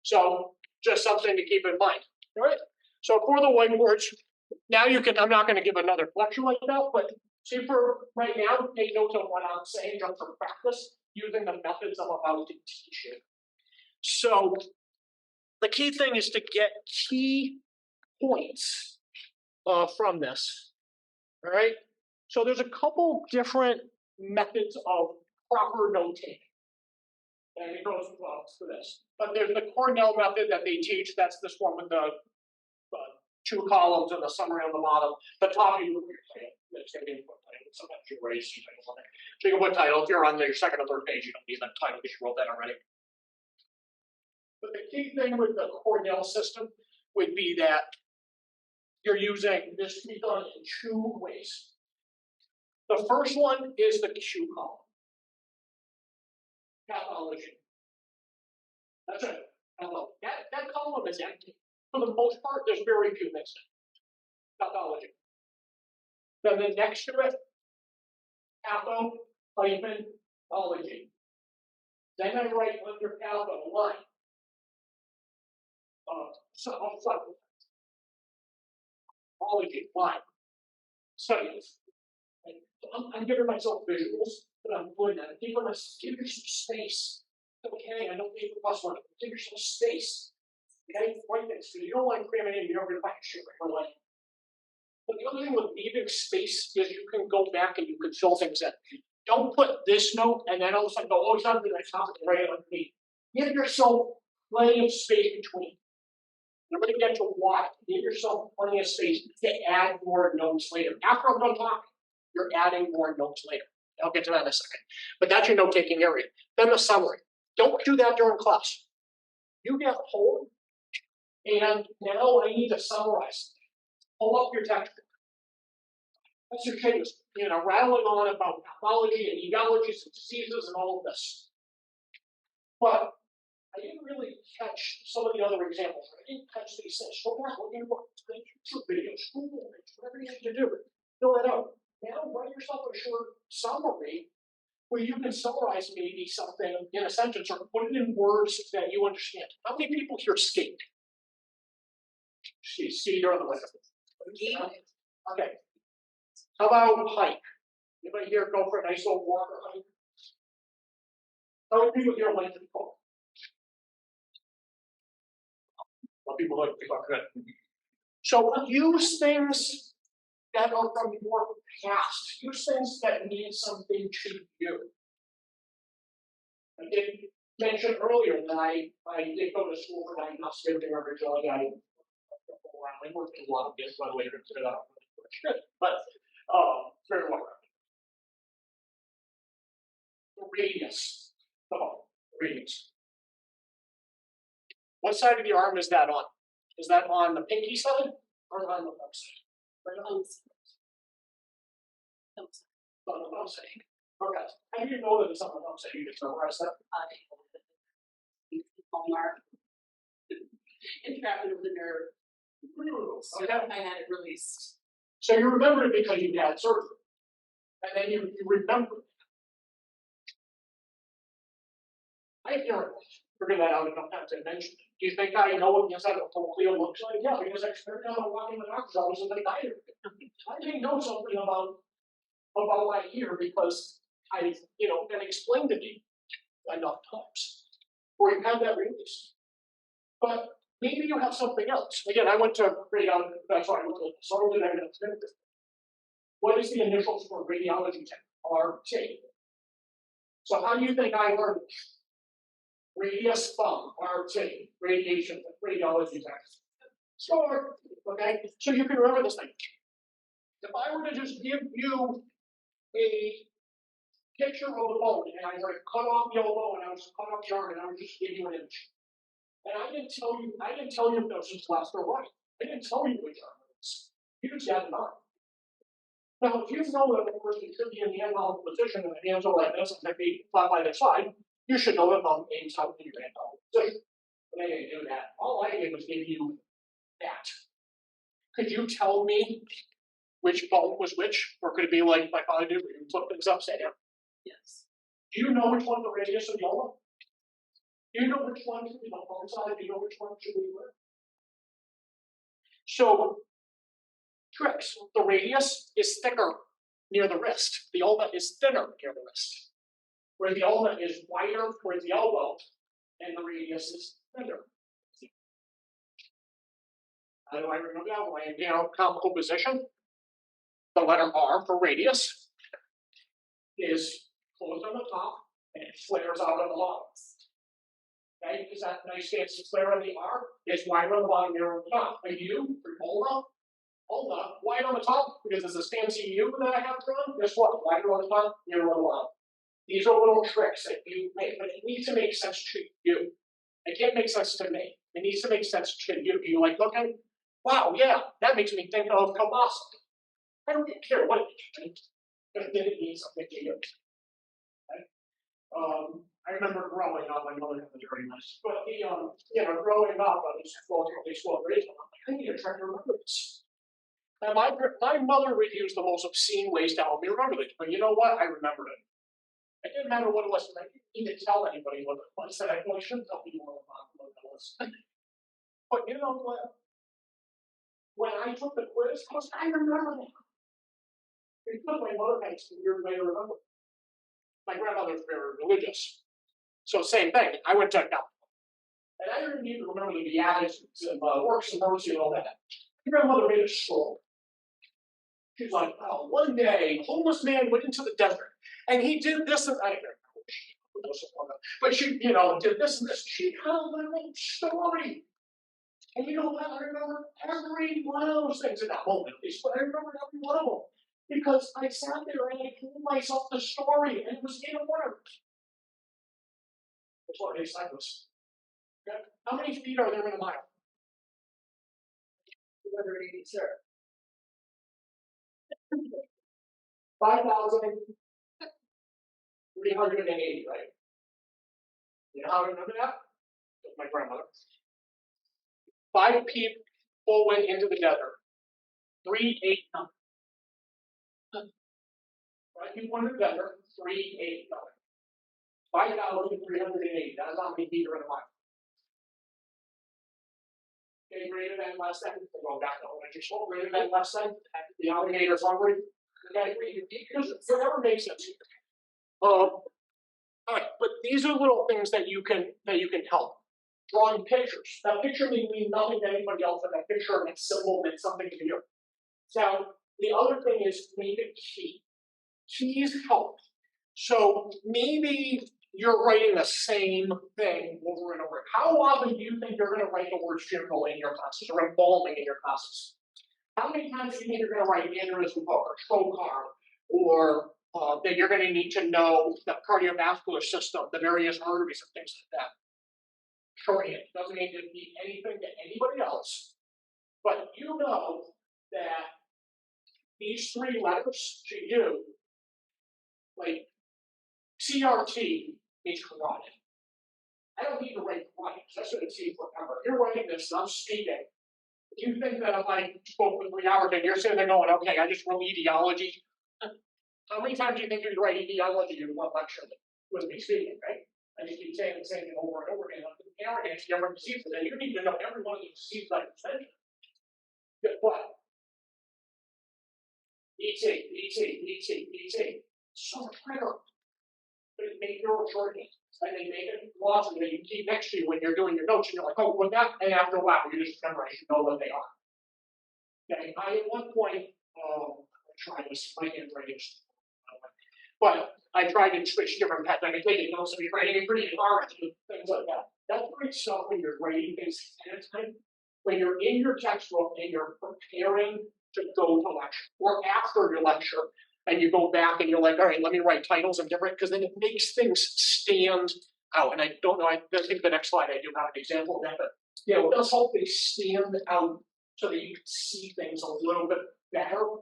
So just something to keep in mind, all right? So for the whiteboards, now you can, I'm not gonna give another lecture like that, but see for right now, take notes of what I'm saying just for practice, using the methods I'm about to teach you. So the key thing is to get key points from this, all right? So there's a couple different methods of proper notating. And it goes to this. But there's the Cornell method that they teach. That's this one with the 2 columns and the summary on the bottom. The top you put your title. It's going to be input title. Sometimes you raise titles on there. So you can put title. If you're on your second or third page, you don't need that title because you wrote that already. But the key thing with the Cornell system would be that you're using this to be done in 2 ways. The first one is the Q column. Pathology. That's it. That column is empty. For the most part, there's very few mixed in. Pathology. Then the next to it, patho-ology. Then I write under patho line. Ology, line. Studies. I'm giving myself visuals, but I'm doing that. Give yourself space. Okay, I don't need the plus one. Give yourself space. Okay, right next to you. You don't want to cram it in, you're going to find shit right away. But the other thing with leaving space is you can go back and you can fill things in. Don't put this note and then all of a sudden go, oh, it's not the next topic right underneath. Give yourself plenty of space between. I'm going to get to why. Give yourself plenty of space to add more notes later. After I'm done talking, you're adding more notes later. I'll get to that in a second. But that's your note-taking area. Then the summary. Don't do that during class. You get home, and now I need to summarize. Pull up your textbook. That's your kids, rattling on about pathology and etiologies and diseases and all of this. But I didn't really catch some of the other examples. I didn't catch these things. Go back, look at YouTube videos, Google videos, whatever you need to do. Fill it out. Now write yourself a short summary where you can summarize maybe something in a sentence or put it in words that you understand. How many people here skate? Ski during the winter. Okay. How about hike? Anybody here go for a nice little walk or hike? How many people here like to cook? A lot of people like to cook. Good. So use things that are from your past. Use things that mean something to you. I did mention earlier that I did go to school for diagnostic there originally. I worked in a lot of this, by the way, but very well. The radius. Come on, radius. What side of the arm is that on? Is that on the pinky side or on the thumb side? Right on the thumb side. On the thumb side. Okay. How do you know that it's on the thumb side? You just memorize that? Entrapment of the nerve. So okay. I had it released. So you remember it because you had surgery. And then you remember it. I figured that out a couple times. I mentioned it. Do you think I know what the inside of a polio looks like? Yeah, because I spent time walking in the doctor's office and they died. I didn't know something about my ear because I, been explained to me enough times. Or you have that released. But maybe you have something else. Again, I went to radiology, that's why I went to some of the evidence. What is the initials for radiology tech? RT. So how do you think I learned it? Radius thumb, RT, radiation, radiology tech. Score. Okay, so you can remember this thing. If I were to just give you a picture of the bone and I were to cut off the elbow and I was to cut off the arm and I would just give you an image. And I didn't tell you if those was left or right. I didn't tell you which arm it was. You just had an arm. Now, if you know that the person should be in the analog position and the hands are like this and they be flat by their side, You should know that mom names how to do that. So, but I didn't do that. All I did was give you that. Could you tell me which bone was which? Or could it be like my father did, where you flip things upside down? Yes. Do you know which one the radius of the ulna? Do you know which one should be the bone side? Do you know which one should be where? So, tricks. The radius is thicker near the wrist. The ulna is thinner near the wrist. Where the ulna is wider towards the elbow, and the radius is thinner. How do I remember that? When I am in anatomical position, the letter R for radius is closed on the top and it flares out on the bottom. Okay, is that nice fancy flare on the R? Is wider on the bottom, narrow on the top. A U for ulna, wide on the top because it's a fancy U that I have drawn. Guess what? Wider on the top, narrow on the bottom. These are little tricks that you make, but it needs to make sense to you. It can't make sense to me. It needs to make sense to you. You're like, okay, wow, yeah, that makes me think of kielbasa. I don't care what it means, but it means something to you. Okay? I remember growing up, my mother had a very nice, but growing up, I was relatively slow grades. I'm like, I need to try to remember this. And my mother would use the most obscene ways to help me remember this, but you know what? I remembered it. It didn't matter what it was, and I didn't need to tell anybody what it was. I really shouldn't tell people what it was. But you know what? When I took the quiz, I remember that. Because my mother had some weird way to remember. My grandmother's very religious. So same thing. I went to Catholic. And I didn't need to remember the Beatitudes and works of mercy and all that. My grandmother made a story. She's like, oh, one day, a homeless man went into the desert, and he did this, and I don't know, but she, did this and this. She told a little story. And you know what? I remember every one of those things in that moment, at least, but I remember every one of them. Because I sat there and I told myself the story, and it was in words. That's what his side was. Okay? How many feet are there in a mile? 280, sir. 5,380, right? You know how I remember that? With my grandmother. 5 people went into the desert. 3 ate nothing. 5 people went into the desert. 3 ate nothing. 5,380. That's how many feet are in a mile. Okay, greater than less than. We're going back to elementary school. Greater than less than. The alligator's hungry. Okay, because it never makes sense. All right, but these are little things that you can help. Drawing pictures. That picture may mean nothing to anybody else, but that picture and that symbol meant something to you. Now, the other thing is make it key. Keys help. So maybe you're writing the same thing over and over. How often do you think you're going to write the word funeral in your classes or embalming in your classes? How many times do you think you're going to write aneurysm or trocar, or that you're going to need to know the cardiovascular system, the various arteries and things like that? Shorthand doesn't mean to be anything to anybody else, but you know that these 3 letters to you, like CRT means carotid. I don't need to write carotid, that's what it's forever. You're writing this, and I'm speaking. You think that if I spoke for 3 hours and you're sitting there going, okay, I just wrote etiology. How many times do you think you'd write etiology in one lecture with me speaking, right? I just keep saying the same thing over and over again. Arrogance, different diseases, and you need to know every one of these diseases I just mentioned. Guess what? ET. So much better. But it made your shorthand. And they make it glossy that you keep next to you when you're doing your notes, and you're like, oh, what that? And after a while, you just memorize, you know what they are. Okay, I at one point, I tried this, my handwriting, but I tried to switch different paths. I could take it, so you're writing it pretty hard, things like that. That's great stuff when you're writing things ahead of time. When you're in your textbook and you're preparing to go to lecture, or after your lecture, and you go back and you're like, all right, let me write titles of different, because then it makes things stand out. And I don't know, I think the next slide I do have an example of that, but it does help they stand out so that you can see things a little bit better.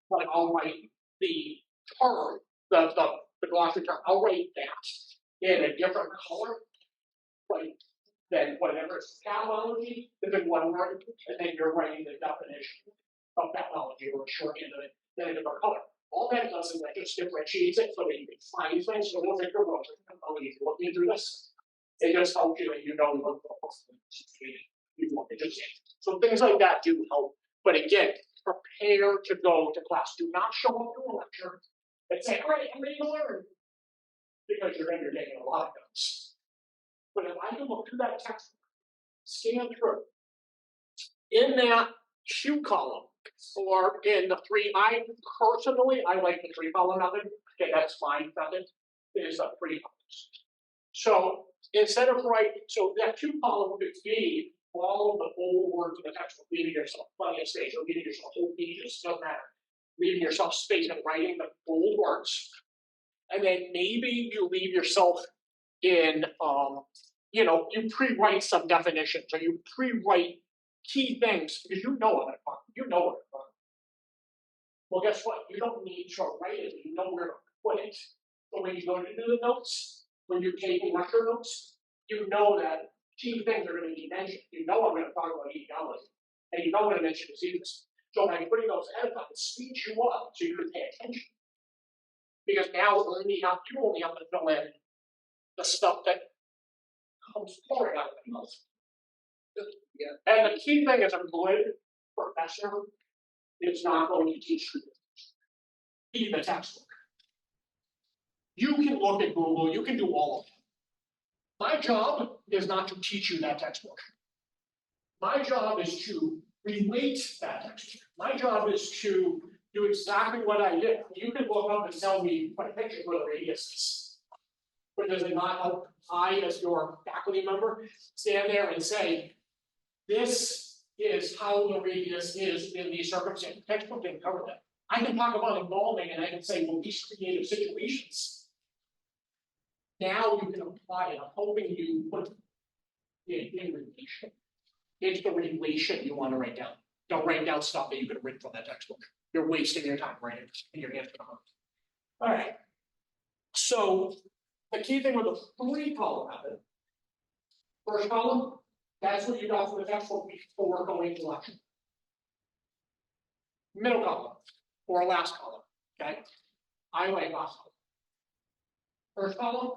Like I'll write the term, the glossary term, I'll write that in a different color, like, then whatever it's pathology, then one word, and then you're writing the definition of pathology or shorthand of it, then a different color. All that does is that just differentiates it so that you can find things, so don't think you're wrong, looking through this. It just helps you and you know what you want to just, so things like that do help. But again, prepare to go to class. Do not show up to a lecture and say, all right, I'm ready to learn. Because you're taking a lot of notes. But if I can look through that text, scan through, in that shoe column, or in the three, I like the 3-column method. Okay, that's fine method. It is a 3 columns. So instead of so that 2 column could be all of the old words in the textbook, leaving yourself plenty of space, or leaving yourself whole pages, doesn't matter. Leaving yourself space and writing the old words. And then maybe you leave yourself in, you pre-write some definitions, or you pre-write key things, because you know what I'm talking, you know what I'm talking. Well, guess what? You don't need to write it, you know where to put it. So when you go to do the notes, when you're taking lecture notes, you know that key things are going to be mentioned. You know I'm going to talk about etiology, and you know I'm going to mention diseases. So by putting those ahead of time, it speeds you up so you can pay attention. Because now you only have to fill in the stuff that comes pouring out of the mouth. And the key thing is a good professor is not going to teach you. Read the textbook. You can look at Google, you can do all of it. My job is not to teach you that textbook. My job is to relate that textbook. My job is to do exactly what I did. You can look up and tell me what a picture where the radius is. But does it not help I, as your faculty member, stand there and say, this is how the radius is in these circumstances? The textbook didn't cover that. I can talk about embalming and I can say, well, these creative situations. Now you can apply it. I'm hoping you put it in relation. It's the relation you want to write down. Don't write down stuff that you could have written from that textbook. You're wasting your time writing in your hands. All right. So the key thing with the 3-column method, first column, that's what you got from the textbook before going to lecture. Middle column, or last column, okay? I like last column. First column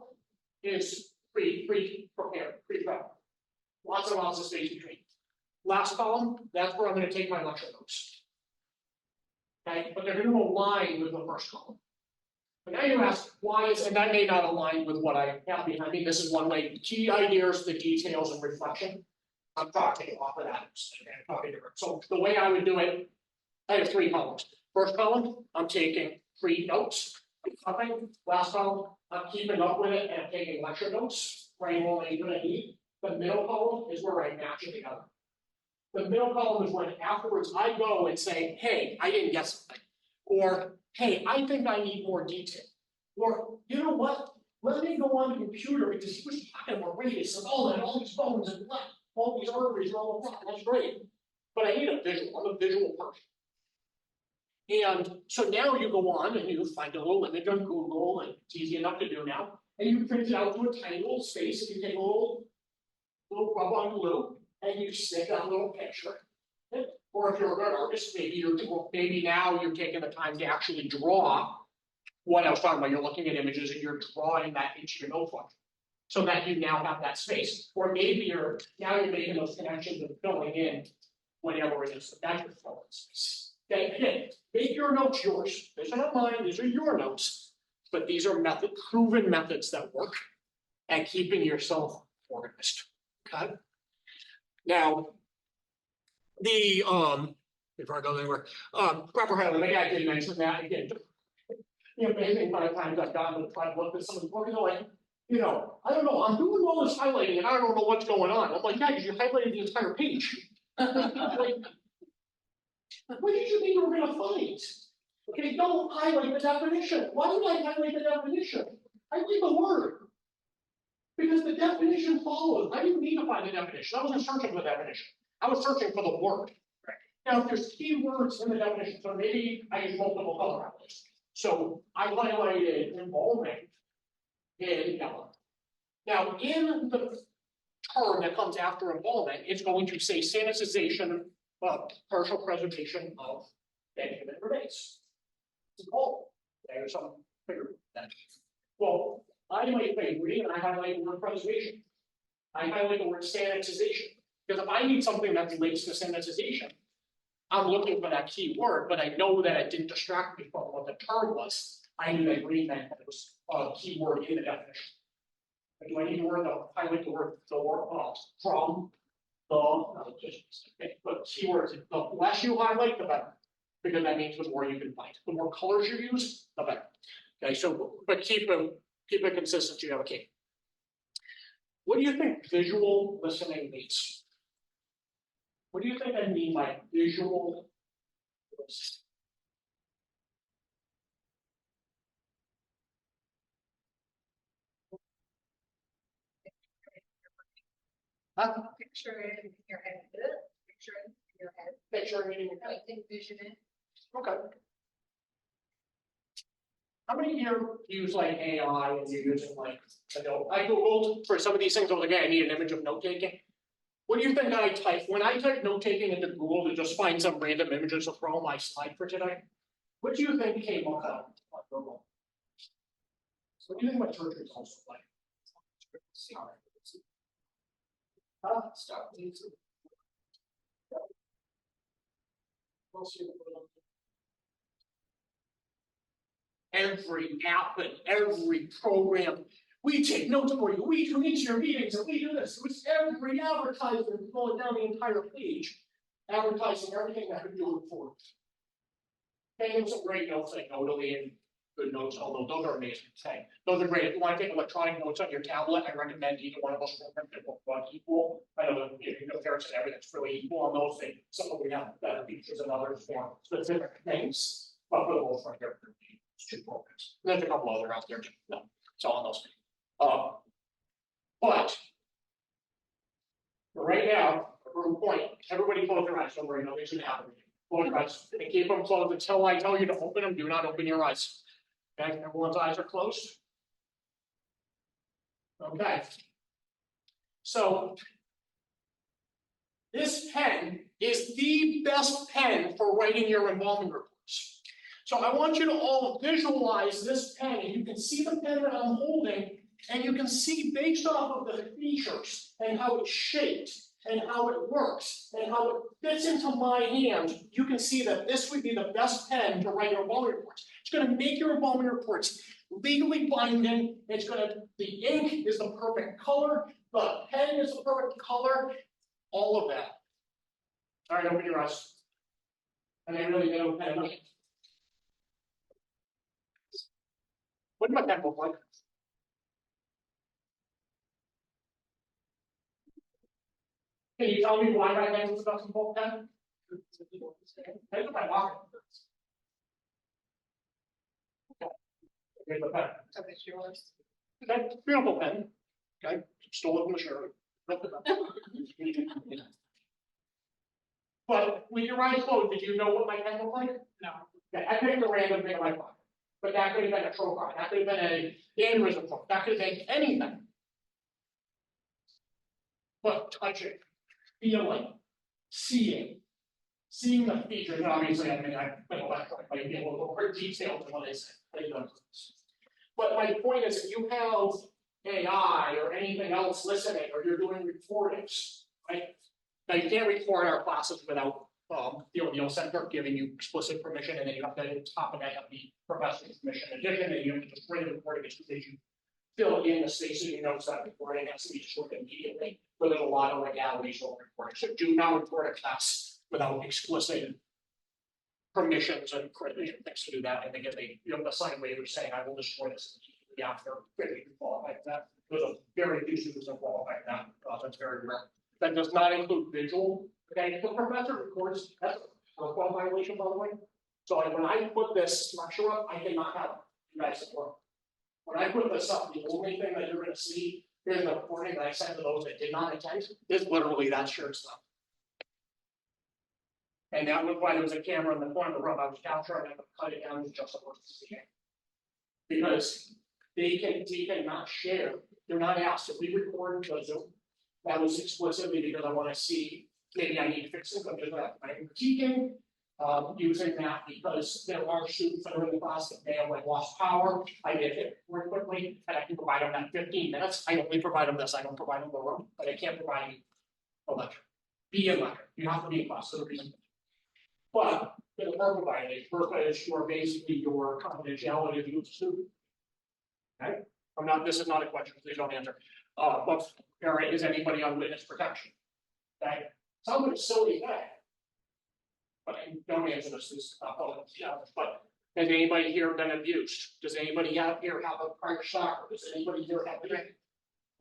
is pre-prepared, pre-prep. Lots and lots of space between. Last column, that's where I'm going to take my lecture notes. Okay, but they're going to align with the first column. But now you ask, why is, and that may not align with what I have behind me. This is one way. Key ideas, the details, and reflection. I'm talking off of that. So the way I would do it, I have 3 columns. First column, I'm taking pre-notes. Last column, I'm keeping up with it and I'm taking lecture notes, writing all the I need. The middle column is where I match it together. The middle column is when afterwards I go and say, hey, I didn't get something. Or, hey, I think I need more detail. Or, you know what? Let me go on the computer because he was talking about radius and all that, all these bones and what, all these arteries and all of that. That's great. But I need a visual. I'm a visual person. And so now you go on and you find a little image on Google, and it's easy enough to do now. And you print it out to a tiny little space, and you take a little rub on glue, and you stick that little picture. Or if you're a good artist, maybe now you're taking the time to actually draw what I was talking about. You're looking at images and you're drawing that into your notebook, so that you now have that space. Or maybe you're making those connections and filling in whatever it is that you're filling space. Okay, again, make your notes yours. These are not mine, these are your notes. But these are proven methods that work at keeping yourself organized. Okay. Now, before I go anywhere, proper highlighting, maybe I did mention that again. The amazing amount of times I've gotten to try to look at some of the books, like, I don't know, I'm doing all this highlighting and I don't know what's going on. I'm like, guys, you highlighted the entire page. What did you think you were going to find? Okay, don't highlight the definition. Why would I highlight the definition? I read the word. Because the definition follows. I didn't need to find the definition. I wasn't searching for the definition. I was searching for the word. Now, if there's key words in the definition, so maybe I use multiple color highlights. So I highlighted embalming in yellow. Now, in the term that comes after involvement, it's going to say sanitization of partial preservation of dead human remains. It's all, there's some figure that. Well, I might be reading and I highlight the word preservation. I highlight the word sanitization, because if I need something that relates to sanitization, I'm looking for that key word, but I know that it didn't distract me from what the term was. I knew that green meant that it was a key word in the definition. But do I need the word, highlight the word, from, but keywords, the less you highlight, the better. Because that means the more you can find. The more colors you use, the better. Okay, so, but keep it consistent, you have a key. What do you think visual listening means? What do you think I mean by visual listening? Picture it in your head. Picture it in your head. Picture it in your head. Envision it. Okay. How many here use like AI and you're using like Adobe? I Googled for some of these things, I was like, hey, I need an image of note taking. What do you think I type? When I type note taking into Google to just find some random images to throw on my slide for today, what do you think came up on Google? What do you think my church results look like? Stop. Every app and every program, we take notes for you, we come into your meetings and we do this. It's every advertisement going down the entire page, advertising everything that we do it for. And there's some great notes like Notally and Good Notes, although those are amazing. Okay. Those are great. If you want to take electronic notes on your tablet, I recommend either one of those programs that will run equal. I know that you know comparison everything's really equal on those things. Some of them have better features than others for specific things, but for the most part, they're two programs. And there's a couple other out there too. No, it's all on those. But right now, for a point, everybody close their eyes. Don't worry, nothing's gonna happen. Close your eyes and keep them closed until I tell you to open them. Do not open your eyes. Okay, everyone's eyes are closed. Okay. So this pen is the best pen for writing your involvement reports. So I want you to all visualize this pen, and you can see the pen that I'm holding, and you can see based off of the features and how it's shaped and how it works and how it fits into my hand, you can see that this would be the best pen to write your involvement reports. It's going to make your involvement reports legally binding. It's going to, the ink is the perfect color, the pen is the perfect color, all of that. All right, open your eyes. And I really don't have pen. What did my pen look like? Can you tell me why my pen was about some bulk pen? Here's my pocket. Okay. Here's the pen. So it's yours. Okay, beautiful pen. Okay, stole it from the shirt. But with your eyes closed, did you know what my pen looked like? No. Okay, I picked a random thing in my pocket. But that could have been a trocar, that could have been an aneurysm book, that could have been anything. But touching, feeling, seeing the features, and obviously, I mean, I've been electronic, but you'd be able to go more detailed than what I said. But my point is, if you have AI or anything else listening, or you're doing recordings, right? Now, you can't record our classes without the ODL Center giving you explicit permission, and then you have to, on top of that, have the professor's permission. In addition, and you have to just bring the recording as soon as you fill in the space so you know that recording has to be destroyed immediately. But there's a lot of legalities over recording. So do not record a class without explicit permissions and things to do that. And again, you have to sign waivers saying I will destroy this immediately after you qualify for that. There's a very few students that qualify for that. That's very rare. That does not include visual. Okay, if the professor records, that's a protocol violation, by the way. So like, when I put this structure up, I cannot have you guys support. When I put this up, the only thing that you're going to see is the recording that I sent to those that did not attend is literally that shared stuff. And that was why there was a camera in the corner of the room. I was capturing it, cut it down to just a work. Because they can not share, they're not asked if we record into a Zoom. That was explicitly because I wanna see, maybe I need to fix it, I'm just not, I'm critiquing. Using that because there are students that are in the class that may have like lost power, I get it more quickly, and I can provide them that 15 minutes, I only provide them this, I don't provide them the room, but I can't provide you a lecture. Be in lecture, you have to be in class, so the reason. But, for the purpose of it, first is your basically your confidentiality of the student. Okay, this is not a question, please don't answer. But Eric, is anybody on witness protection? Okay, somebody silly thing. But don't answer this, but has anybody here been abused? Does anybody here have a prior shock? Does anybody here have a drink?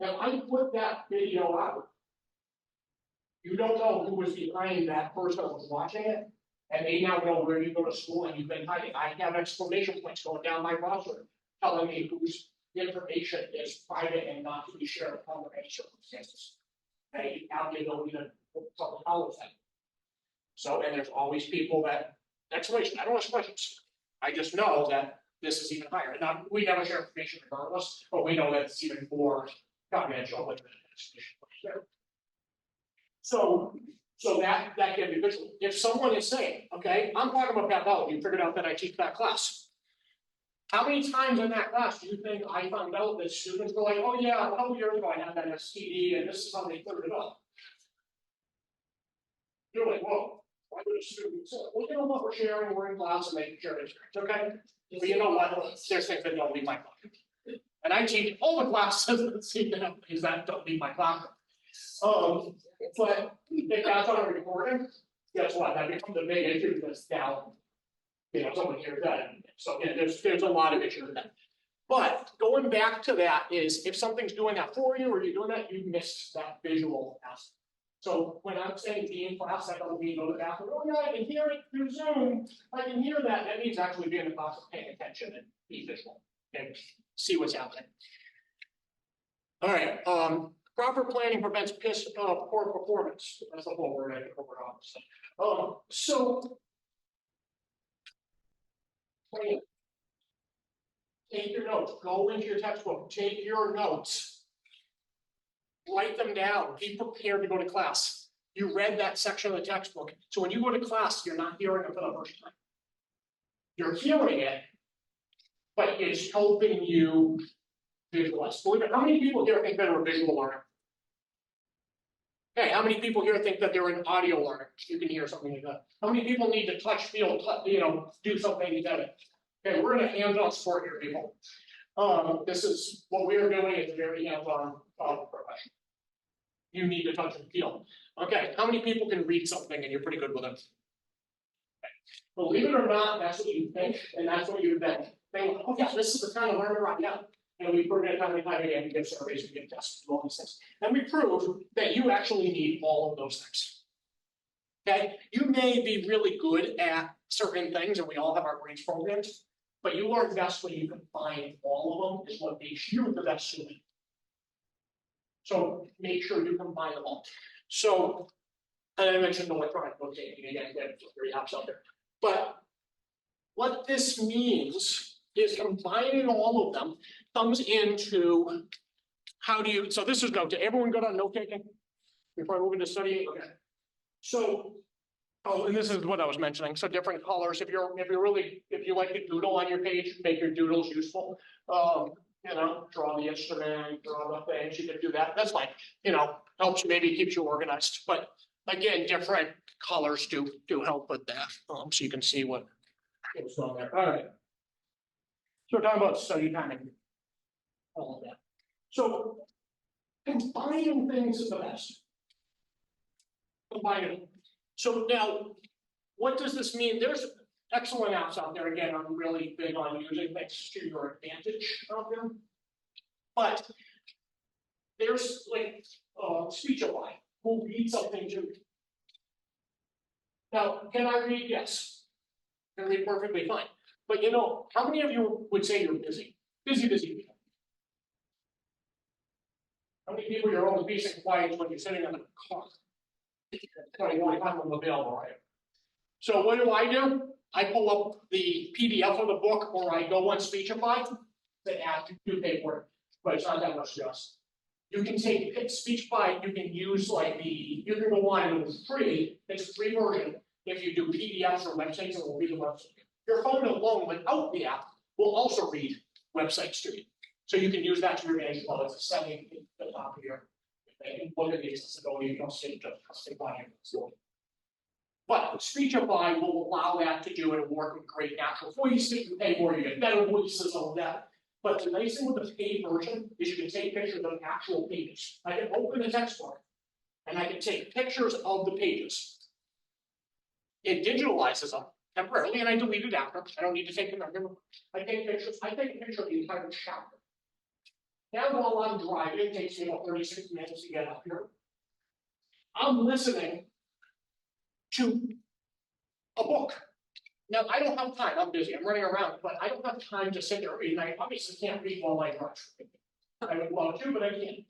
Now, I put that video out. You don't know who was behind that person that was watching it, and they now know where you go to school and you've been hiding. I have exclamation points going down my browser telling me whose information is private and not to be shared under any circumstances. And you have the ability to public knowledge that. So, and there's always people that, exclamation, I don't ask questions. I just know that this is even higher. Now, we never share information regardless, but we know that it's even more confidential with the exclamation point there. So that can be visual. If someone is saying, okay, I'm talking about pathology, you figured out that I teach that class. How many times in that class do you think I found out that students were like, oh yeah, a couple years ago I had that STD and this is how they cleared it up? You're like, whoa. Why would a student say, well, you know what, we're sharing, we're in class and making sure it's okay. But you know what, there's things that don't leave my classroom. And I teach all the classes that see that don't leave my classroom. But if that's on a recording, guess what, that becomes a big issue because now, someone hears that. So there's a lot of issues with that. But going back to that is, if something's doing that for you or you're doing that, you missed that visual aspect. So when I'm saying be in class, I don't mean go to the bathroom, oh yeah, I can hear it through Zoom, I can hear that. That means actually being in class, paying attention and be visual and see what's happening. All right, proper planning prevents poor performance. That's the whole word I think over on. So plan. Take your notes, go into your textbook, take your notes. Write them down, be prepared to go to class. You read that section of the textbook. So when you go to class, you're not hearing it for the first time. You're hearing it, but it's helping you visualize. Believe it, how many people here think they're a visual learner? Okay, how many people here think that they're an audio learner? You can hear something like that. How many people need to touch, feel, do something like that? Okay, we're in a hands-on sport here, people. This is what we're doing is very hands-on profession. You need to touch and feel. Okay, how many people can read something and you're pretty good with it? Okay. Believe it or not, that's what you think, and that's what you've been thinking. Oh yeah, this is the kind of learner I am. And we prove it time and time again, we give surveys, we give tests, do all these things. And we prove that you actually need all of those things. Okay, you may be really good at certain things, and we all have our grades programs, but you learn best when you combine all of them, is what makes you the best student. So make sure you combine them all. So, and I mentioned electronic note-taking again, there's 3 apps out there. But what this means is combining all of them comes into how do you, so this is note, everyone good on note-taking? Before I move into studying, okay. So, and this is what I was mentioning. So different colors. If you like to doodle on your page, make your doodles useful. Draw the instrument, draw the things. You can do that. That's fine. Helps you, maybe keeps you organized. But again, different colors do help with that. So you can see what's on there. All right. So we're talking about study timing, all of that. So combining things is the best. Combining. So now, what does this mean? There's excellent apps out there. Again, I'm really big on using things to your advantage out there. But there's like Speechify, who read something to me. Now, can I read? Yes. I can read perfectly fine. But how many of you would say you're busy? Busy people. How many people you're always peace and quiet when you're sitting in the car? The only time I'm available, right? So what do? I pull up the PDF of the book, or I go on Speechify, that app, you pay for it, but it's not that much to us. You can take SpeechBite, you can use like you can go on and it's free, it's a free version. If you do PDFs or websites, it will read the website. Your phone alone without the app will also read websites to you. So you can use that to your advantage. Well, it's a setting at the top of your, and look at the accessibility, you don't see just by it. But Speechify will allow that to do it and work with great natural voice. You pay more, you get better voices, all of that. But the nice thing with the paid version is you can take pictures of actual pages. I can open a textbook and I can take pictures of the pages. It digitalizes them temporarily and I delete it after. I don't need to take them everywhere. I take pictures, I take a picture of the entire chapter. Now while I'm driving, it takes me about 36 minutes to get up here. I'm listening to a book. Now, I don't have time, I'm busy, I'm running around, but I don't have time to sit there and read, and I obviously can't read while I drive. I would love to, but I can't.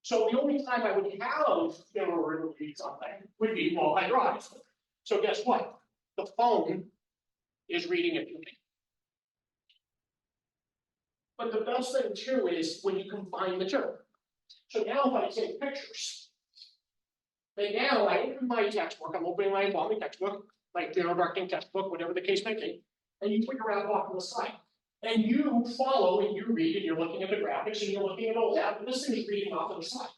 So the only time I would have in order to read something would be while I drive. So guess what? The phone is reading it to me. But the best thing too is when you combine the two. So now if I take pictures, then now I open my textbook, I'm opening my embalming textbook, like general directing textbook, whatever the case may be, and you put your app off on the side. And you follow and you read and you're looking at the graphics and you're looking at all that, but this thing is reading off on the side.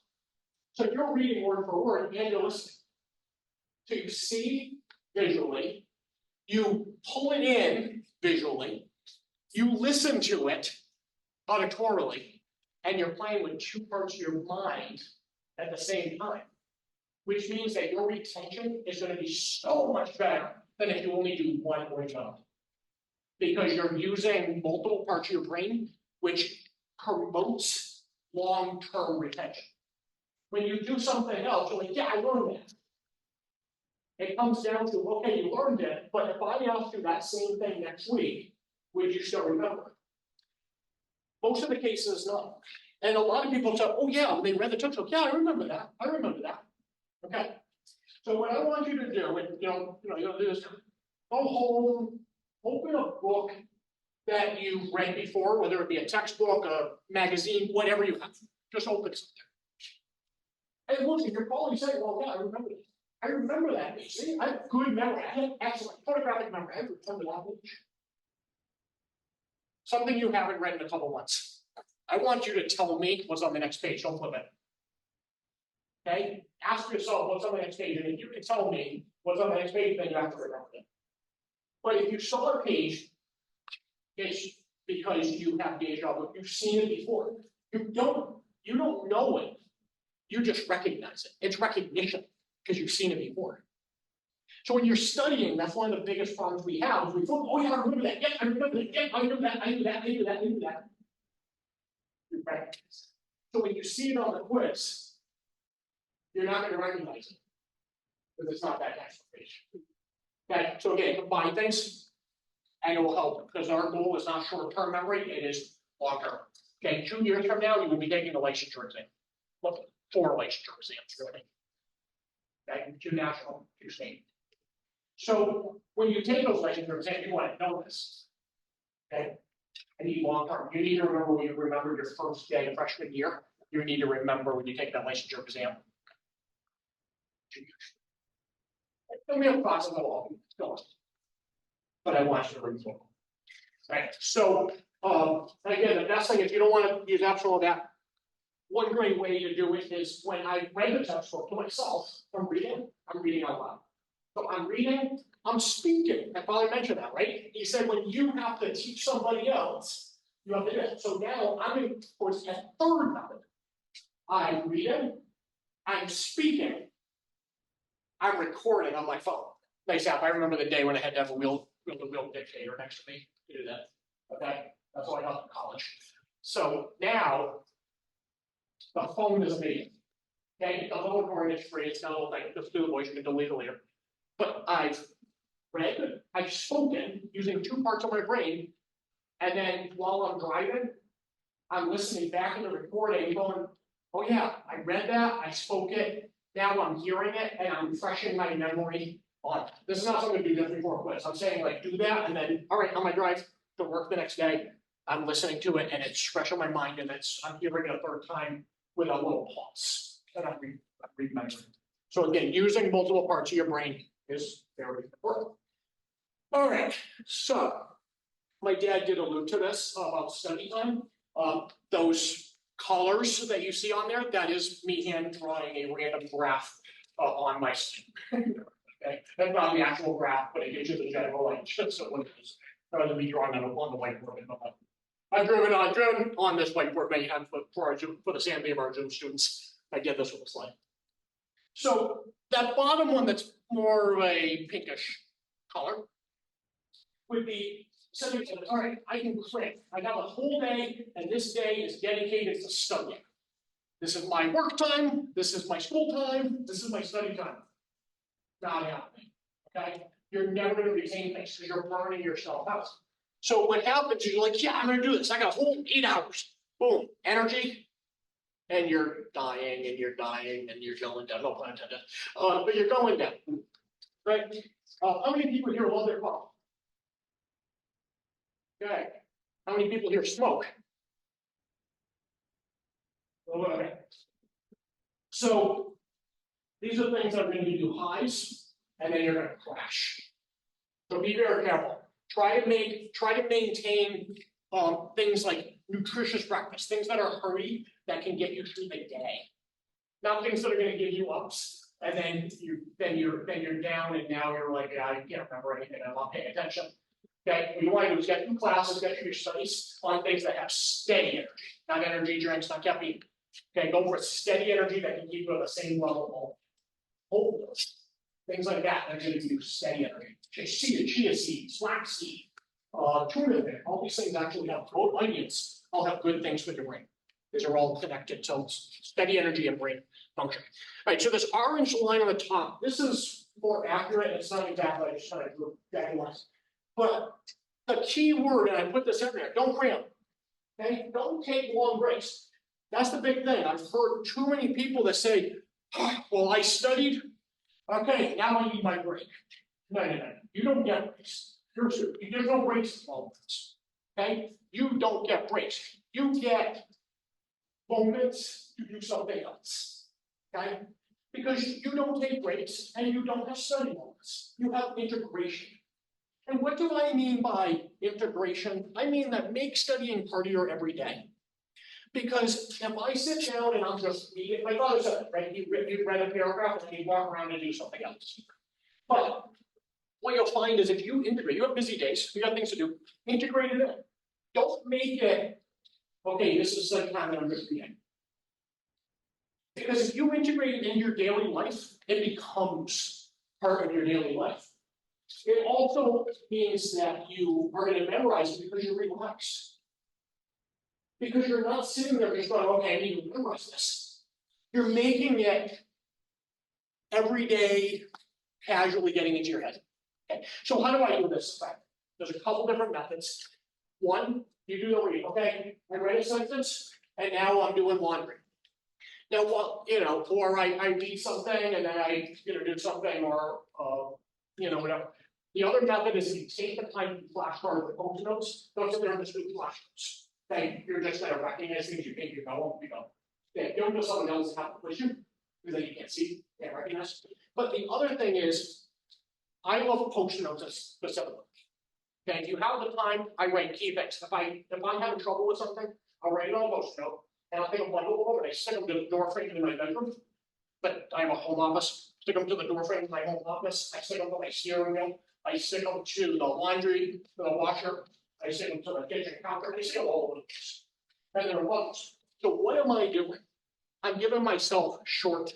So you're reading word for word and you're listening. So you see visually, you pull it in visually, you listen to it auditorily, and you're playing with two parts of your mind at the same time. Which means that your retention is going to be so much better than if you only do one or the other. Because you're using multiple parts of your brain, which promotes long-term retention. When you do something else, you're like, yeah, I learned that. It comes down to, okay, you learned it, but if I ask you that same thing next week, would you still remember? Most of the cases, no. And a lot of people say, oh yeah, they read the textbook. Yeah, I remember that. I remember that. Okay, so what I want you to do, and you'll do is go home, open a book that you've read before, whether it be a textbook, a magazine, whatever you have. Just open something. And look, you're probably saying, well, yeah, I remember that. I remember that. You see, I have good memory. I have excellent photographic memory. I remember that page. Something you haven't read in a couple months. I want you to tell me what's on the next page. Don't flip it. Okay, ask yourself what's on the next page, and if you can tell me what's on the next page, then you have to remember it. But if you saw a page, it's because you have deja vu. You've seen it before. You don't know it. You just recognize it. It's recognition because you've seen it before. So when you're studying, that's one of the biggest problems we have. Is we think, oh yeah, I remember that. Yeah, I remember that. Yeah, I knew that. I knew that. I knew that. I knew that. You recognize it. So when you see it on the quiz, you're not going to recognize it because it's not that national page. Okay, so again, combine things and it will help because our goal is not short-term memory, it is long-term. Okay, 2 years from now, you will be taking the licensure exam. Look, 4 licensure exams, really. Okay, 2 national, 2 state. So when you take those licensure exams, you want to know this. Okay, I need long-term. You need to remember when you remember your first day of freshman year. You need to remember when you take that licensure exam. 2 years. And we have process of all but I want you to read them. Right. So again, the best thing is you don't want to use absolute that. One great way to do it is when I read the textbook to myself, I'm reading out loud. So I'm reading, I'm speaking. My father mentioned that, right? He said when you have to teach somebody else, you have to do it. So now I'm in towards a third method. I'm reading, I'm speaking, I'm recording on my phone. Nice app. I remember the day when I had to have a wheel dictator next to me to do that. Okay, that's what I got in college. So now the phone is me. Okay, the whole recording is free. It's not like just do the voice, you can delete it later. But I've read, I've spoken using 2 parts of my brain, and then while I'm driving, I'm listening back in the recording, going, oh yeah, I read that, I spoke it. Now I'm hearing it and I'm refreshing my memory on it. This is not something to do just before a quiz. I'm saying like do that and then, all right, on my drive to work the next day, I'm listening to it and it's fresh on my mind and I'm hearing it a third time with a little pause. And I'm remembering. So again, using multiple parts of your brain is very important. All right, so my dad did allude to this about study time. Those colors that you see on there, that is me hand drawing a random graph on my screen. Okay, that's not the actual graph, but it gives you the general idea. So what it is, rather than me drawing that on the whiteboard. I've driven on this whiteboard many times for the Sandy of our Zoom students. I did this with a slide. So that bottom one that's more of a pinkish color would be something, all right, I can quit. I have a whole day, and this day is dedicated to studying. This is my work time, this is my school time, this is my study time. Not happening, okay? You're never gonna retain things because you're burning yourself out. So what happens is you're like, yeah, I'm gonna do this. I got a whole 8 hours. Boom, energy, and you're dying and you're dying and you're going down. No pun intended. But you're going down, right? How many people here love their coffee? Okay. How many people here smoke? Okay. So these are things that are going to give you highs, and then you're going to crash. So be very careful. Try to maintain things like nutritious breakfast, things that are hearty that can get you through the day. Not things that are going to give you ups, and then you're down, and now you're like, I can't remember anything. I'm not paying attention. Okay, what you want to do is get through classes, get through your studies on things that have steady energy, not energy drinks, not caffeine. Okay, go for a steady energy that can keep you at the same level of hope. Things like that, they're going to give you steady energy. Chia seeds, flaxseed, tuna fish, all these things actually have onions, all have good things for your brain. These are all connected, so steady energy and brain function. All right, so this orange line on the top, this is more accurate, it's not exactly, I just kind of drew exactly lines. But the key word, and I put this in there, don't cram. Okay, don't take long breaks. That's the big thing. I've heard too many people that say, oh, well, I studied. Okay, now I need my break. No. You don't get breaks. There's no breaks in all of this. Okay? You don't get breaks. You get moments to do something else. Okay? Because you don't take breaks and you don't have study moments. You have integration. And what do I mean by integration? I mean that make studying part of your everyday. Because if I sit down and I'm just reading, my father said it, right? You read a paragraph and you walk around and do something else. But what you'll find is if you integrate, you have busy days, you got things to do, integrate it in. Don't make it, okay, this is the time that I'm just reading. Because if you integrate it in your daily life, it becomes part of your daily life. It also means that you are going to memorize it because you're relaxed. Because you're not sitting there just going, okay, I need to memorize this. You're making it every day, casually getting into your head. Okay. So how do I do this? There's a couple different methods. One, you do the reading. Okay, I read a sentence, and now I'm doing laundry. Now, well, or I read something, and then I do something, or whatever. The other method is you take the time to flashcard the post notes. Don't sit there and just do flashcards. Okay, you're just going to recognize things you think you know. Okay, don't do something else have to push you, because then you can't see, can't recognize. But the other thing is, I love post notes specifically. Okay, if you have the time, I write key things. If I'm having trouble with something, I'll write it on a post note, and I'll take a bundle of them and I stick them to the door frame in my bedroom. But I have a home office. Stick them to the door frame in my home office. I stick them to my steering wheel. I stick them to the laundry, to the washer. I stick them to the kitchen counter. I stick them all over the place. And they're bundles. So what am I doing? I'm giving myself short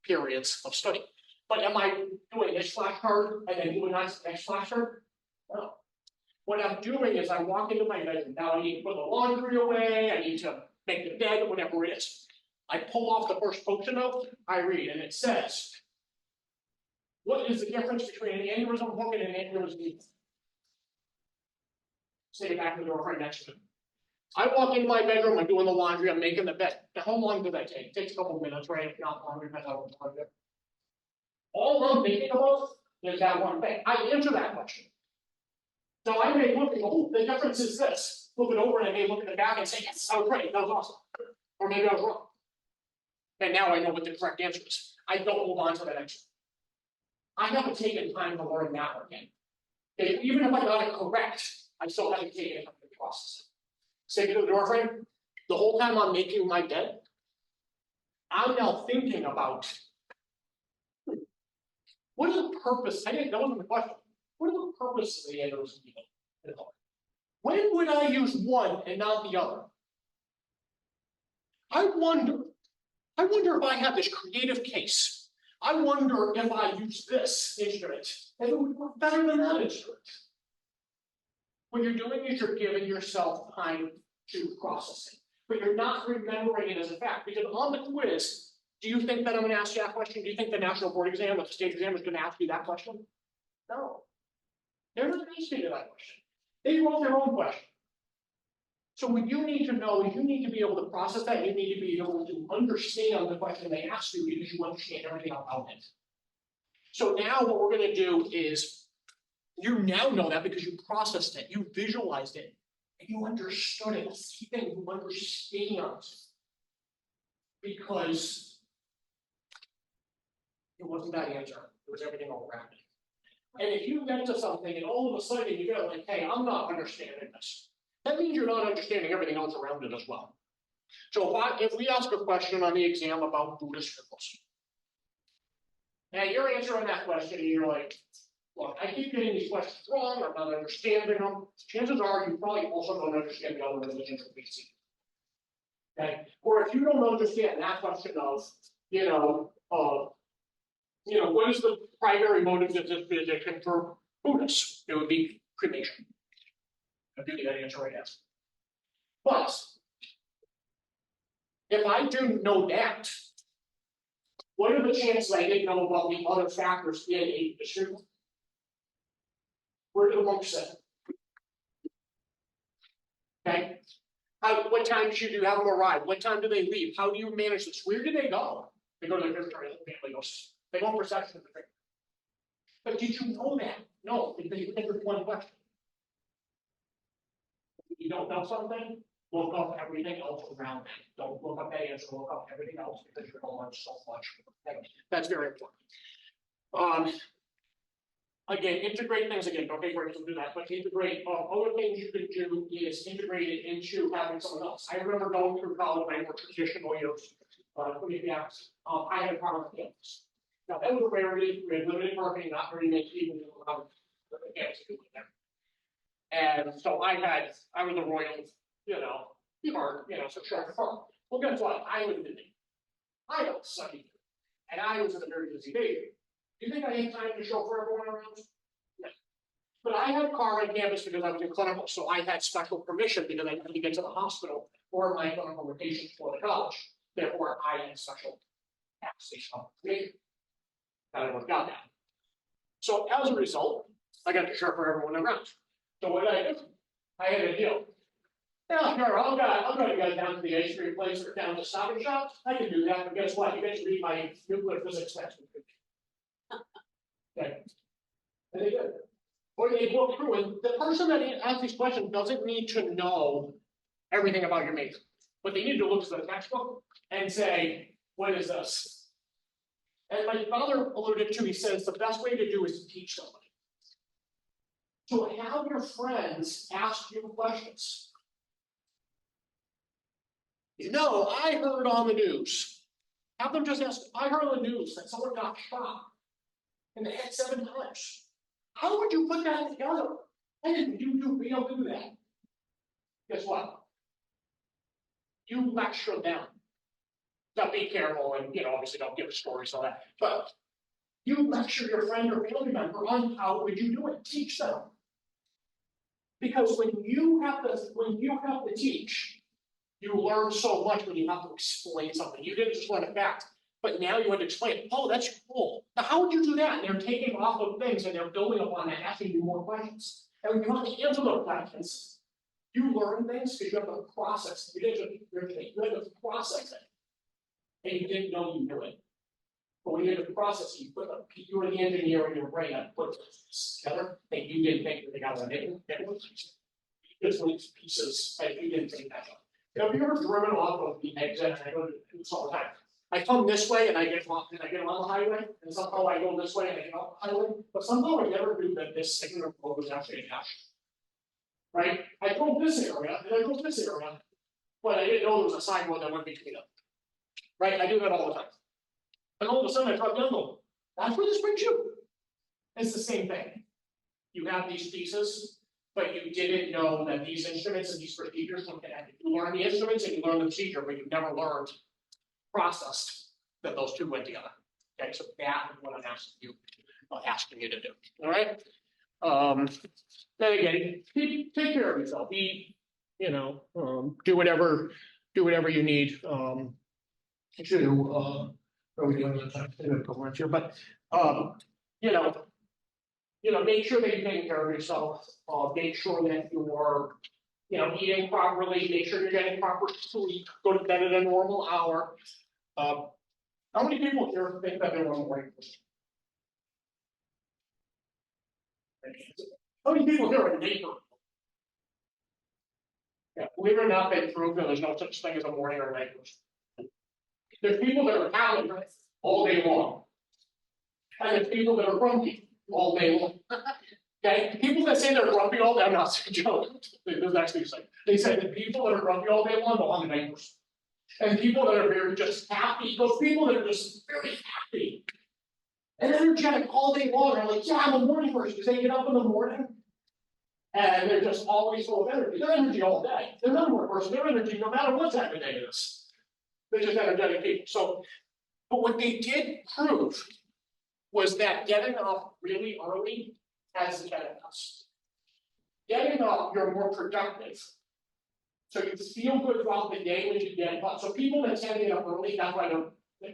periods of study. But am I doing this flashcard and then doing the next flashcard? No. What I'm doing is I walk into my bedroom. Now I need to put the laundry away. I need to make the bed, whatever it is. I pull off the first post-it note. I read, and it says, what is the difference between an aneurysm hook and an aneurysm needle? Stay back in the door right next to it. I walk into my bedroom, I'm doing the laundry, I'm making the bed. Now, how long did that take? It takes a couple of minutes, right? If not longer, depends how long it. All I'm thinking about is that one thing. I answer that question. So I may look and go, oh, the difference is this. flip it over and I may look at the back and say, yes, I was right, that was awesome. Or maybe I was wrong. And now I know what the correct answer is. I don't hold on to that answer. I haven't taken time to learn that again. Okay, even if I got it correct, I still haven't taken it from the process. Say to the door frame, the whole time I'm making my bed, I'm now thinking about what is the purpose? That wasn't the question. What are the purposes of the arrows in the middle? When would I use one and not the other? I wonder if I have this creative case. I wonder if I use this instrument and it would work better than that instrument. What you're doing is you're giving yourself time to process it, but you're not remembering it as a fact. Because on the quiz, do you think that I'm going to ask you that question? Do you think the national board exam or the state exam is going to ask you that question? No. They're not asking you that question. They wrote their own question. So what you need to know is you need to be able to process that. You need to be able to understand the question they asked you because you understand everything about it. So now what we're going to do is you now know that because you processed it, you visualized it, and you understood it. That's the thing, you understand. Because it wasn't that answer. It was everything all around it. And if you get to something and all of a sudden you go like, hey, I'm not understanding this, that means you're not understanding everything else around it as well. So if we ask a question on the exam about Buddhist rituals, and you're answering that question and you're like, look, I keep getting these questions wrong, I'm not understanding them, chances are you probably also don't understand the other religions that we see. Okay? Or if you don't understand that question of, what is the primary motive of this religion for Buddhists? It would be cremation. I'll give you that answer right now. But if I didn't know that, what are the chances I didn't know about the other factors in a district? Where do the monks sit? Okay. What time should you have them arrive? What time do they leave? How do you manage this? Where do they go? They go to their family goes. They go in procession of the family. But did you know that? No, because you think of one question. If you don't know something, look up everything else around it. Don't look up that answer, look up everything else because you're going to learn so much. That's very important. Again, integrate things again. Okay, great, we'll do that. But integrate other things you can do is integrate it into having someone else. I remember going through college, I more traditional years. I had a car on campus. Now that was a rarity. We had limited parking, not very many people around the campus doing that. And so I was a royal, car, so short car. Well, guess what? I was busy. I got sunny, and I was in a very busy day. Do you think I had time to chauffeur everyone around? No. But I had a car on campus because I was in clinical, so I had special permission because I had to get to the hospital for my clinical rotation for the college. Therefore, I had special access to permission. That worked out now. So as a result, I got to chauffeur everyone around. So what did I do? I had a deal. Yeah, sure, I'll go to go down to the ice cream place or down to Stop and Shop. I can do that, but guess what? You get to read my nuclear physics textbook. Okay. And they did. Or they go through, and the person that asks these questions doesn't need to know everything about your major. But they need to look at the textbook and say, what is this? And my father alluded to, he says, the best way to do is to teach somebody. So have your friends ask you questions. I heard on the news. Have them just ask, I heard on the news that someone got shot in the head 7 times. How would you put that together? I didn't be able to do that. Guess what? You lecture them. Now be careful and obviously don't give a story so that. But you lecture your friend or family member on how would you do it. Teach them. Because when you have to teach, you learn so much when you have to explain something. You didn't just learn a fact, but now you have to explain, oh, that's cool. Now, how would you do that? And they're taking off of things and they're building upon that, asking you more questions. And when you have to answer those questions, you learn things because you have to process. You have to process it. And you didn't know you knew it. But when you have to process it, you were the engineer in your brain that put this together, and you didn't think that they got it. just like pieces, like you didn't think that. Have you ever driven off of the exit, and I go to do this all the time, I come this way and I get off, and I get on the highway, and somehow I go this way and I get off the highway, but somehow I never knew that this segment road was actually attached. Right, I drove this area, and I drove this area, but I didn't know there was a sidewalk that went between them. Right, I do that all the time. And all of a sudden I thought, no, that's where this brings you. It's the same thing. You have these pieces, but you didn't know that these instruments and these procedures were connected. You learn the instruments and you learn the procedure, but you never learned, processed that those two went together. Okay, so that is what I'm asking you to do. All right. Then again, take care of yourself. Eat, do whatever you need. Are we doing the here? But make sure that you're taking care of yourself. Make sure that you're, eating properly. Make sure you're getting proper sleep. Go to bed at a normal hour. How many people here think that they're on the right? How many people here are neighbor? Yeah, believe it or not, they prove that there's no such thing as a morning or night person. There's people that are happy all day long. And there's people that are grumpy all day long. Okay, people that say they're grumpy all day, I'm not joking. There's actually saying they say that people that are grumpy all day long belong to night person. And people that are very just happy, those people that are just very happy and energetic all day long are like, yeah, I'm a morning person because they get up in the morning and they're just always full of energy. They're energy all day. They're not a morning person. They're energy no matter what time of day it is. They're just energetic people. So, but what they did prove was that getting up really early has benefits. Getting up, you're more productive. So you feel good throughout the day when you get up. So people that tend to get up early, that's why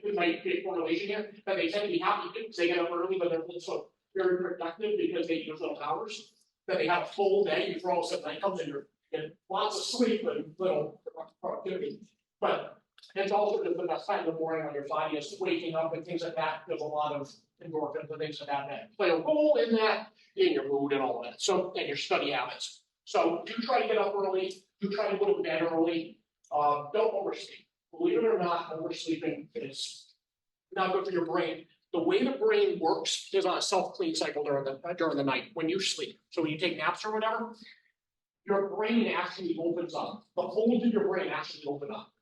we might get a correlation here, but they tend to be happy because they get up early, but they're also very productive because they use those hours. That they have a full day before all of a sudden night comes in, you get lots of sleep and little productivity. But it's also just the best time in the morning when your body is waking up and things like that. There's a lot of endorphins and things like that play a role in that, in your mood and all that. So, and your study habits. So do try to get up early. Do try to go to bed early. Don't oversleep. Believe it or not, oversleeping is not good for your brain. The way the brain works is on a self-clean cycle during the night when you sleep. So when you take naps or whatever, your brain actually opens up. The holes in your brain actually open up.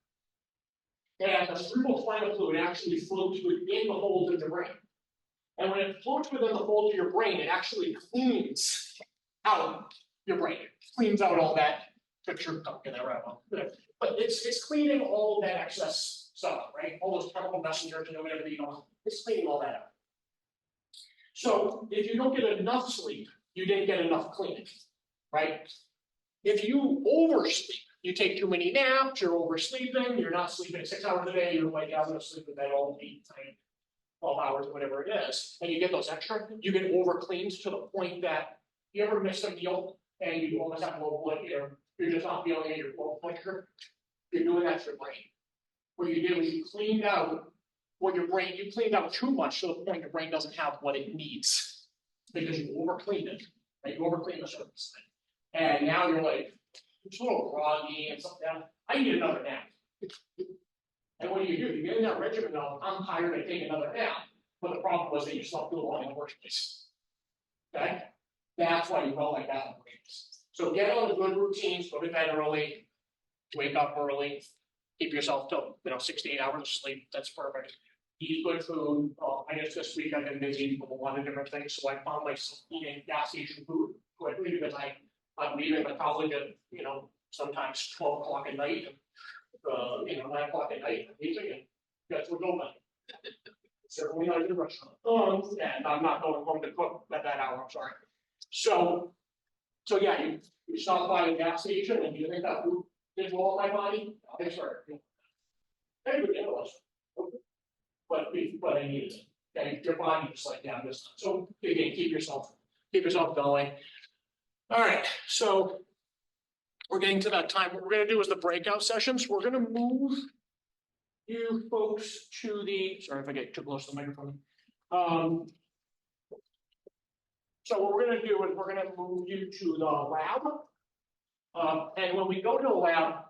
And the cerebral spinal fluid actually floats within the holes in your brain. And when it floats within the holes of your brain, it actually cleans out your brain. It cleans out all that picture. Don't get that right one. But it's cleaning all of that excess stuff, right? All those chemical messengers and whatever you don't. It's cleaning all that out. So if you don't get enough sleep, you didn't get enough cleaning, right? If you oversleep, you take too many naps, you're oversleeping, you're not sleeping 6 hours a day, you're like, I'm gonna sleep in bed all 8, 9, 12 hours, whatever it is, and you get those extra, you get overcleaned to the point that you ever miss a meal and you almost have low blood, you're just not feeling it, you're low blood sugar. You're doing that to your brain. What you did was you cleaned out you cleaned out too much to the point your brain doesn't have what it needs because you overcleaned it, right? You overcleaned the surface. And now you're like, it's a little groggy and something. I need another nap. And what do? You get in that regimen of, I'm tired, I take another nap. But the problem was that you slept too long in the first place. Okay? That's why you felt like that. So get on the good routines, go to bed early, wake up early, keep yourself to 6 to 8 hours of sleep. That's perfect. Eat good food. I guess this week I've been busy with a lot of different things, so I found myself eating gas station food quickly because I'm leaving the college at sometimes 12 o'clock at night, 9 o'clock at night, and that's what's open. Certainly not in the restaurant. And I'm not going home to cook at that hour. I'm sorry. So yeah, you stop by a gas station and you think that food did well in my body. I think but I needed it. Okay, your body just like that. So again, keep yourself going. All right, so we're getting to that time. What we're going to do is the breakout sessions. We're going to move you folks to the. Sorry if I get too close to the microphone. So what we're going to do is we're going to move you to the lab. And when we go to the lab,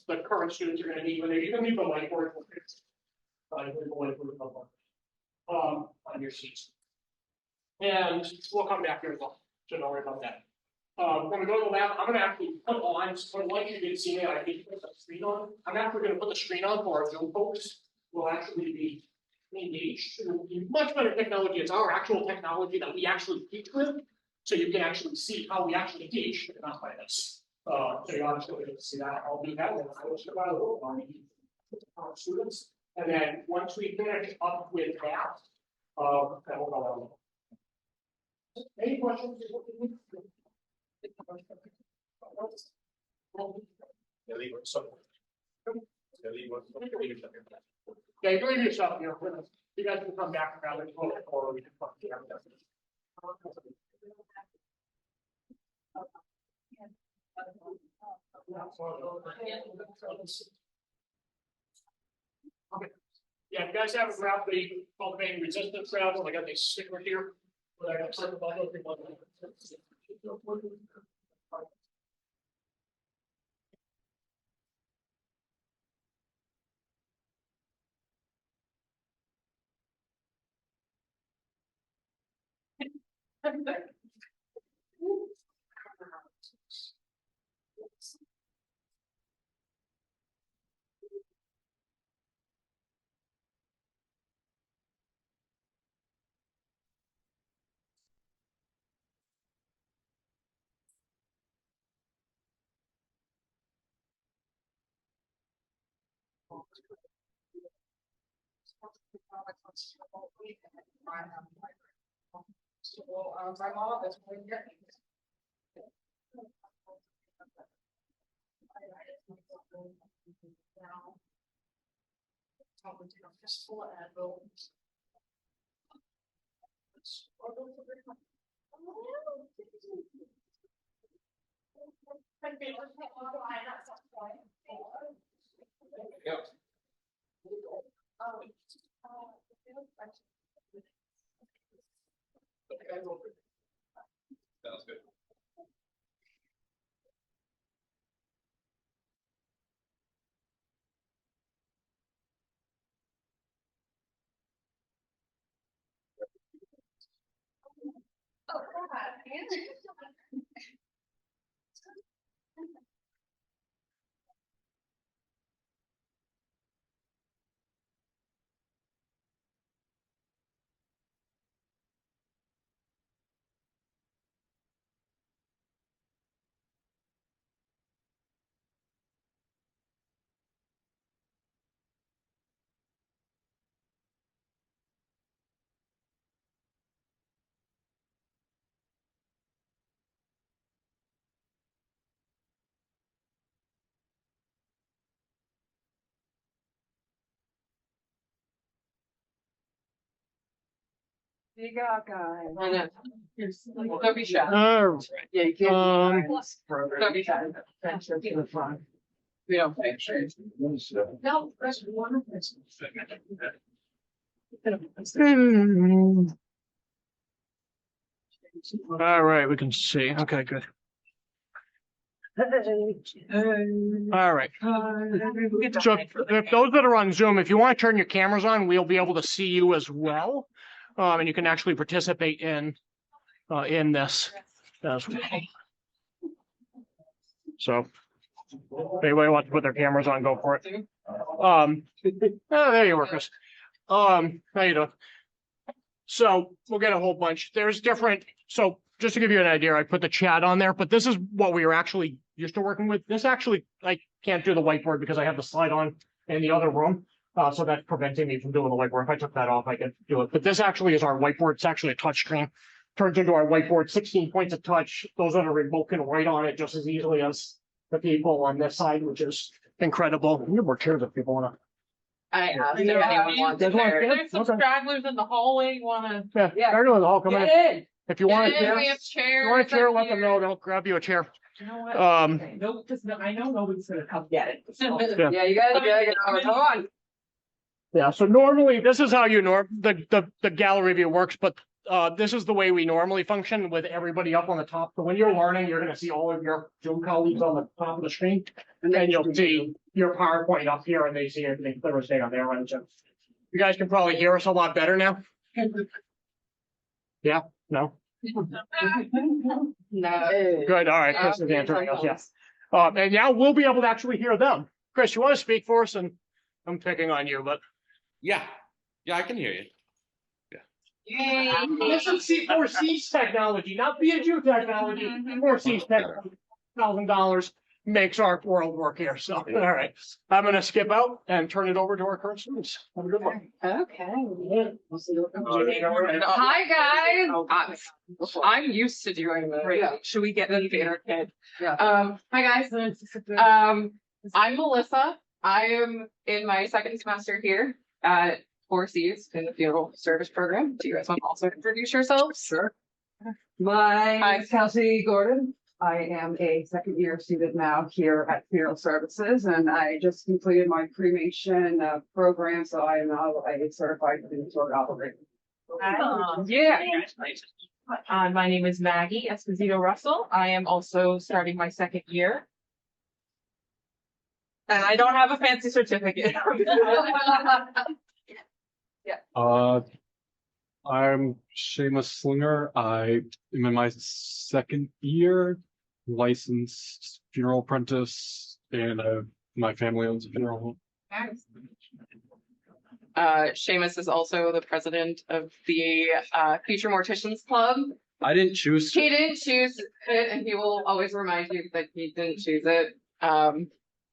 the current students are gonna need, when they're gonna need the whiteboard. On your seats. And we'll come back here as well, so don't worry about that. When we go to the lab, I'm gonna actually put on, so like you did see me, I need to put the screen on. I'm actually gonna put the screen on for our Zoom folks. Will actually be engaged in much better technology. It's our actual technology that we actually teach with. So you can actually see how we actually teach, not by this. So you obviously get to see that. I'll do that. And I will survive on our students. And then once we finish up with that, then we'll go on. Any questions? Yeah, you leave yourself here. You guys can come back around and vote, or we can fuck you up. Okay. Yeah, you guys haven't grabbed the cultivating resistance routes. I got these stickers here. But I got to talk about everyone. My mom is going to get fistful of Advil. Sounds good. Oh, God. You got guys. I know. Don't be shy. Yeah, you can't. Don't be shy. We don't pay. No, that's one. All right, we can see. Okay, good. All right. So if those that are on Zoom, if you want to turn your cameras on, we'll be able to see you as well. And you can actually participate in this as well. So if anybody wants to put their cameras on, go for it. Oh, there you are, Chris. How you doing? So we'll get a whole bunch. There's different. So just to give you an idea, I put the chat on there, but this is what we were actually used to working with. This actually, I can't do the whiteboard because I have the slide on in the other room. So that's preventing me from doing the whiteboard. If I took that off, I could do it. But this actually is our whiteboard. It's actually a touch screen. Turns into our whiteboard, 16 points of touch. Those on the remote can write on it just as easily as the people on this side, which is incredible. We have more chairs if people want to. I asked if anyone wants to. There's some stragglers in the hallway, wanna. Yeah, they're doing the whole coming in. If you want a Get in, chair, we have if you want a chair, let them know. They'll grab you a chair. You know what? No, because I know nobody's gonna come get it. So. Yeah, you gotta get it. Come on. Yeah, so normally this is how you the gallery view works, but this is the way we normally function with everybody up on the top. So when you're learning, you're gonna see all of your Zoom colleagues on the top of the screen. And then you'll see your PowerPoint up here and they see everything clear as day on their end. So you guys can probably hear us a lot better now. Yeah, no? No. Good, all right, Chris is answering us, yes. And now we'll be able to actually hear them. Chris, you want to speak for us? And I'm picking on you, but. Yeah, I can hear you. Yay. This is C4C's technology, not B&U technology. C4C's technology, $1,000 makes our world work here. So, all right, I'm going to skip out and turn it over to our current students. Have a good one. Okay. Hi guys. I'm used to doing this. Yeah. Should we get the theater kid? Yeah. Hi guys. I'm Melissa. I am in my second semester here at 4Cs in the funeral service program. Do you guys want to also introduce yourselves? Sure. My Hi. name is Kelsey Gordon. I am a second year student now here at Funeral Services, and I just completed my cremation program, so I am now a certified crematory operator. Yeah. My name is Maggie Esposito Russell. I am also starting my second year. And I don't have a fancy certificate. I'm Seamus Slinger. I am in my second year, licensed funeral apprentice, and my family owns a funeral home. Seamus is also the president of the Future Morticians Club. I didn't choose to. He didn't choose it, and he will always remind you that he didn't choose it.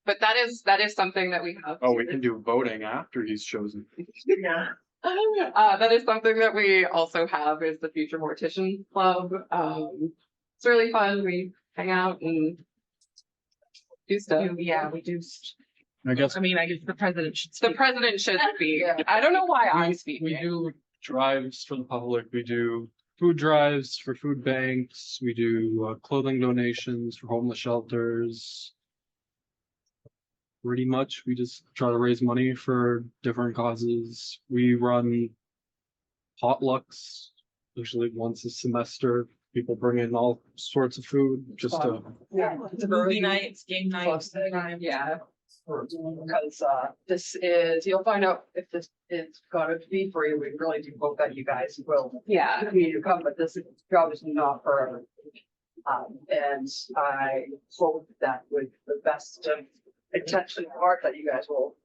But that is something that we have. Oh, we can do voting after he's chosen. Yeah. That is something that we also have is the Future Mortician Club. It's really fun. We hang out and do stuff. Yeah, we do. I guess the president should speak. The president should speak. I don't know why I'm speaking. We do drives for the public. We do food drives for food banks. We do clothing donations for homeless shelters. Pretty much, we just try to raise money for different causes. We run potlucks, usually once a semester. People bring in all sorts of food just to. Yeah, movie nights, game nights. Yeah. Because this is, you'll find out if this is going to be for you. We really do hope that you guys will. Yeah. Continue to come, but this job is not for everyone. And I hope that with the best of intention and heart that you guys will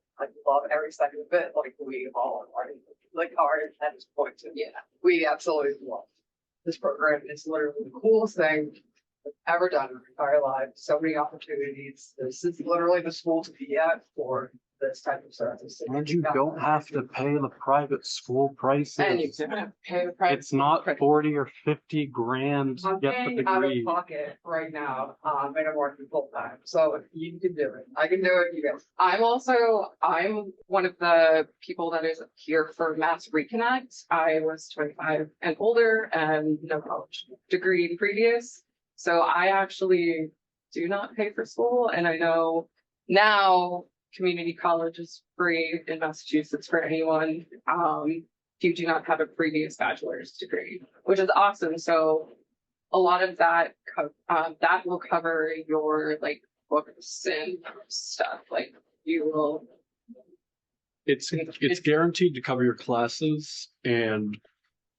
love every second of it, like we all are at this point. So yeah, we absolutely love this program. It's literally the coolest thing I've ever done in my entire life. So many opportunities. This is literally the school to be at for this type of service. And you don't have to pay the private school prices. And you don't have to pay the private. It's not 40 or 50 grand to I'm get the paying out of degree. pocket right now, and I'm working full time. So you can do it. I can do it. You guys. I'm one of the people that is here for Mass Reconnect. I was 25 and older and no college degree previous. So I actually do not pay for school. And I know now community college is free in Massachusetts for anyone if you do not have a previous bachelor's degree, which is awesome. So a lot of that that will cover your like books and stuff. Like you will. It's guaranteed to cover your classes, and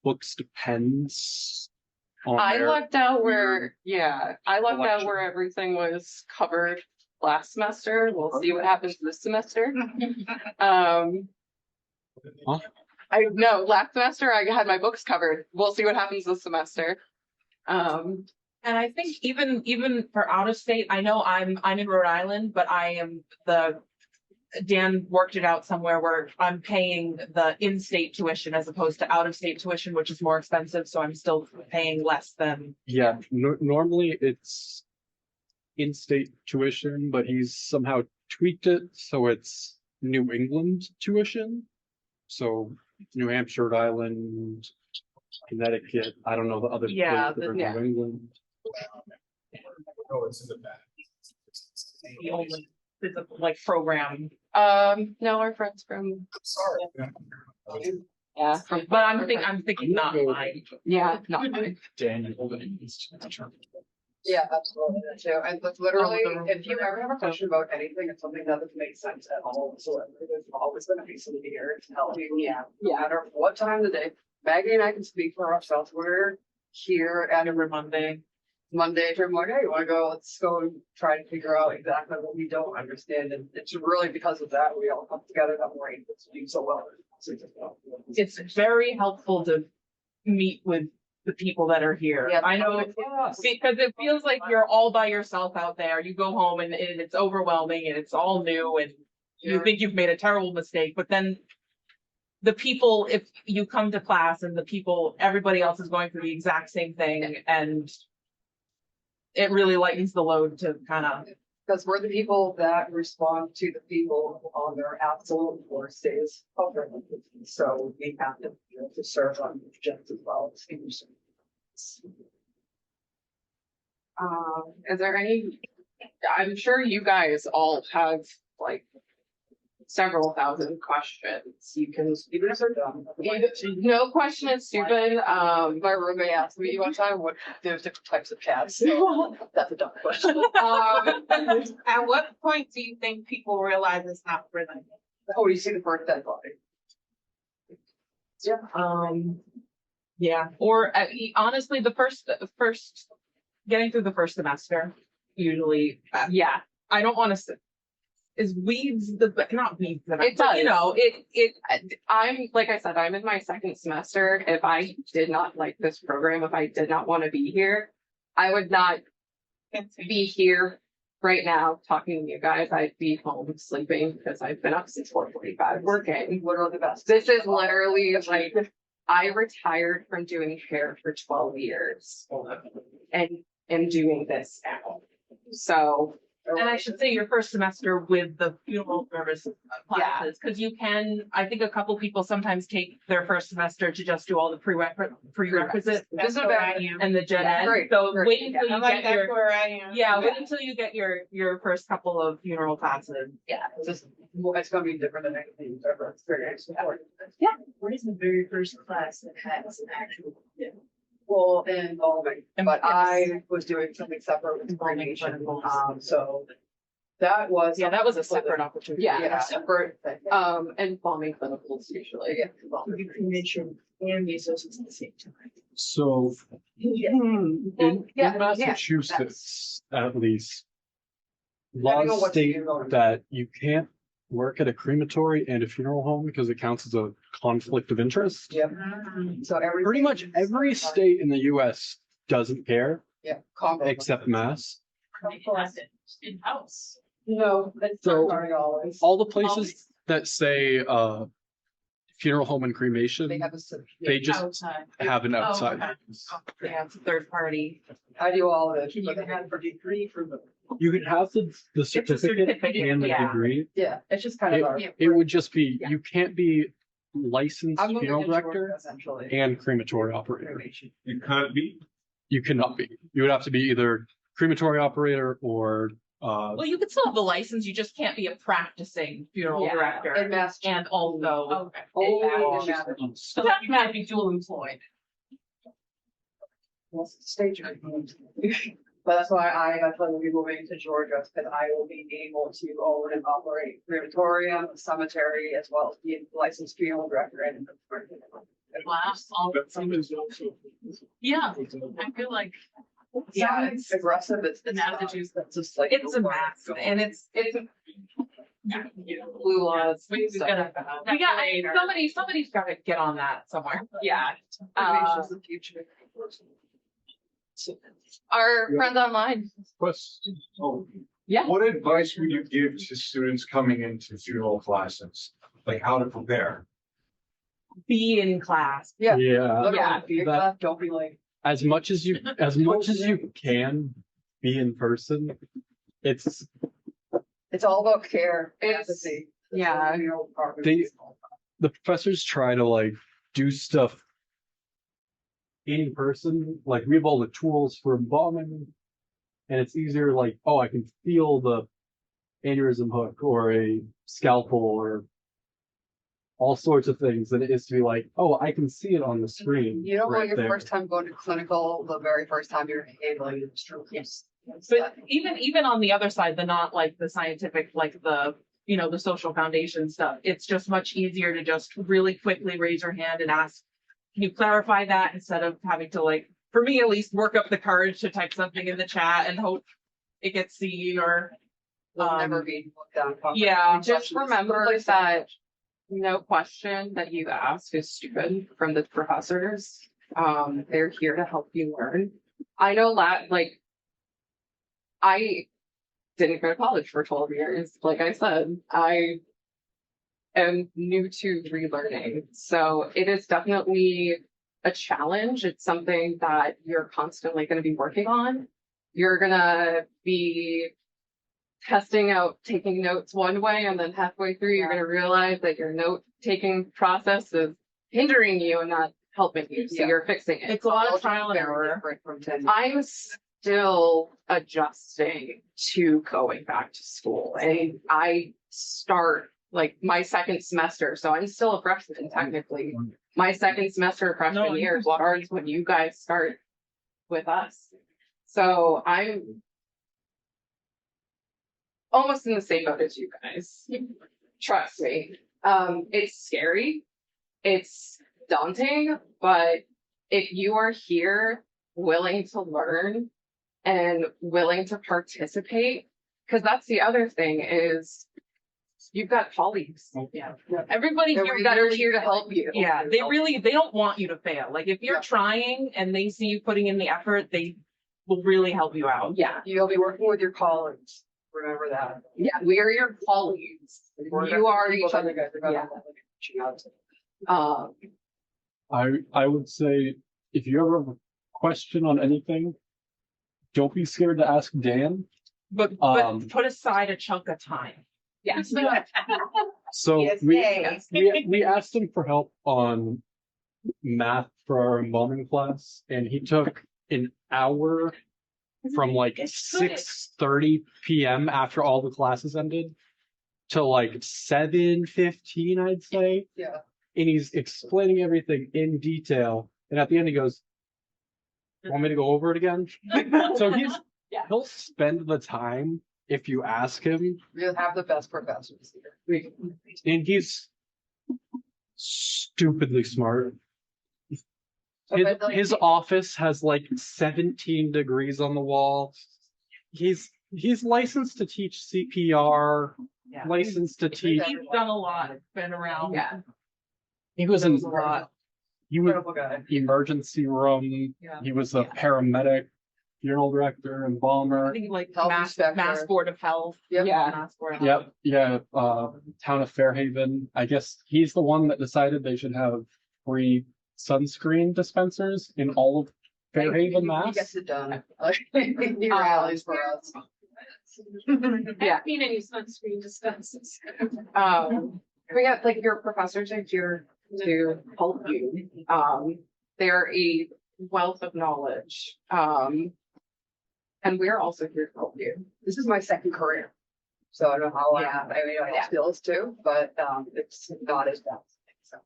books depends on I their- lucked out where Election. where everything was covered last semester. We'll see what happens this semester. I know last semester I had my books covered. We'll see what happens this semester. And I think even for out of state, I know I'm in Rhode Island, but Dan worked it out somewhere where I'm paying the in-state tuition as opposed to out-of-state tuition, which is more expensive. So I'm still paying less than. Yeah, normally it's in-state tuition, but he's somehow tweaked it so it's New England tuition. So New Hampshire, Rhode Island, Connecticut. I don't know the other places that are New England. Oh, it's in the back. The only physical like program. No, our friends from. Sorry. Yeah, but I'm thinking not mine. Yeah, not mine. Daniel. Yeah, absolutely, that too, and like literally, if you ever have a question about anything, if something doesn't make sense at all, so there's always gonna be somebody here to help you. Yeah. No matter what time of the day, Maggie and I can speak for ourselves, we're here at every Monday through Monday, you wanna go, let's go and try to figure out exactly what we don't understand, and it's really because of that, we all come together, that we're able to do so well. It's very helpful to meet with the people that are here. Yeah. I know, because it feels like you're all by yourself out there. You go home and it's overwhelming and it's all new and you think you've made a terrible mistake, but then the people, if you come to class and the people, everybody else is going through the exact same thing, and it really lightens the load to kind of. Because we're the people that respond to the people on their absolute worst days of their life. So we have to, to serve on just as well as seniors. Is there any, I'm sure you guys all have like several thousand questions. You can, even if they're dumb. no question is stupid. My roommate asked me one time what there's different types of cats. That's a dumb question. At what point do you think people realize it's not for them? Oh, you see the first dead body. Yeah, or honestly, the first getting through the first semester, usually, yeah, I don't want to. Is weeds not weeds? It does. You know, I'm like I said, I'm in my second semester. If I did not like this program, if I did not want to be here, I would not be here right now talking to you guys. I'd be home sleeping because I've been up since 4:45 working. What are the best? This is literally like I retired from doing hair for 12 years and am doing this now. So. And I should say your first semester with the funeral service classes, because you can, I think a couple people sometimes take their first semester to just do all the prerequisites and the gen ed. So wait until you get your, wait until you get your first couple of funeral classes. Yeah, it's gonna be different than anything you've ever experienced before. Yeah. What is the very first class that has an actual well, involving, but I was doing something separate with cremation. So that was that was a separate opportunity. Yeah, separate thing. And embalming clinicals usually. Yeah, cremation and mesosis at the same time. So in Massachusetts, at least, laws state that you can't work at a crematory and a funeral home because it counts as a conflict of interest. Yep. So pretty much every state in the US doesn't care. Yeah. Except Mass. In-house. No, that's So not always. all the places that say funeral home and cremation, they just Outside. have an outside. Yeah, it's a third party. I do all of it. Can you have a degree for the? You can have the certificate and the degree. Yeah, it's just kind of. It would just be, you can't be licensed I'm moving funeral to Georgia, director essentially. and crematory operator. You can't be. You cannot be. You would have to be either crematory operator or Well, you could still have the license, you just can't be a practicing funeral Yeah, director. in Massachusetts. And also. Oh, So that might be dual employed. Stage. But that's why I definitely will be moving to Georgia, because I will be able to own and operate crematorium, cemetery, as well as be a licensed funeral director and. Wow. Yeah, I feel like. Yeah, it's aggressive, it's Massachusetts. just like. It's a mess, and it's blue laws. We gotta. Somebody's gotta get on that somewhere. Yeah. Cremation's the future. Our friend online. Question. Oh. Yeah. What advice would you give to students coming into funeral classes? Like how to prepare? Be in class. Yeah. Yeah. Be in class, don't be like. As much as you can be in person, it's all about care. It's, yeah. The professors try to like do stuff in person. Like we have all the tools for embalming, and it's easier. Like, oh, I can feel the aneurysm hook or a scalpel or all sorts of things than it is to be like, oh, I can see it on the screen. You know, right when your there. first time going to clinical, the very first time you're handling the stroke. Yes. But even on the other side, the not like the scientific, like the, you know, the social foundation stuff, it's just much easier to just really quickly raise your hand and ask, can you clarify that, instead of having to, like, for me at least, work up the courage to type something in the chat and hope it gets seen, or Will never be looked down. Yeah, just remember that no question that you ask is stupid from the professors. They're here to help you learn. I know I didn't go to college for 12 years. Like I said, I am new to relearning. So it is definitely a challenge. It's something that you're constantly going to be working on. You're going to be testing out taking notes one way, and then halfway through you're going to realize that your note taking process is hindering you and not helping you, so you're fixing it. it's a lot of trial and error. I'm still adjusting to going back to school, and I start like my second semester, so I'm still a freshman technically. My second semester of freshman year starts when you guys start with us, so I'm almost in the same boat as you guys. Trust me. It's scary. It's daunting, but if you are here willing to learn and willing to participate, because that's the other thing is you've got colleagues. Yeah. Everybody They're here that are really- here to help you. Yeah, they don't want you to fail. Like if you're trying and they see you putting in the effort, they will really help you out. Yeah. You'll be working with your colleagues. Remember that. Yeah, we are your colleagues. You are each other. Yeah. I would say if you ever have a question on anything, don't be scared to ask Dan. But put aside a chunk of time. Yes. So we asked him for help on math for our embalming class, and he took an hour from like 6:30 p.m. after all the classes ended to like 7:15, I'd say. Yeah. And he's explaining everything in detail. And at the end he goes, "Want me to go over it again?" So he'll spend the time if you ask him. We'll have the best professors here. And he's stupidly smart. His office has like 17 degrees on the wall. He's licensed to teach CPR, licensed to teach. He's done a lot, been around. Yeah. He was in a lot. He was emergency room. Yeah. He was a paramedic, funeral director, embalmer. I think like Health Mass inspector. Board of Health. Yep. Yeah. Mass Board of Health. Yep, yeah, town of Fairhaven. I guess he's the one that decided they should have free sunscreen dispensers in all of Fairhaven, He Mass. gets it done. He rallies for us. Yeah. Seen any sunscreen dispenses? We got like your professors are here to help you. They're a wealth of knowledge. And we're also here to help you. This is my second career. So I don't know how I mean, I have skills too, but it's not as bad. So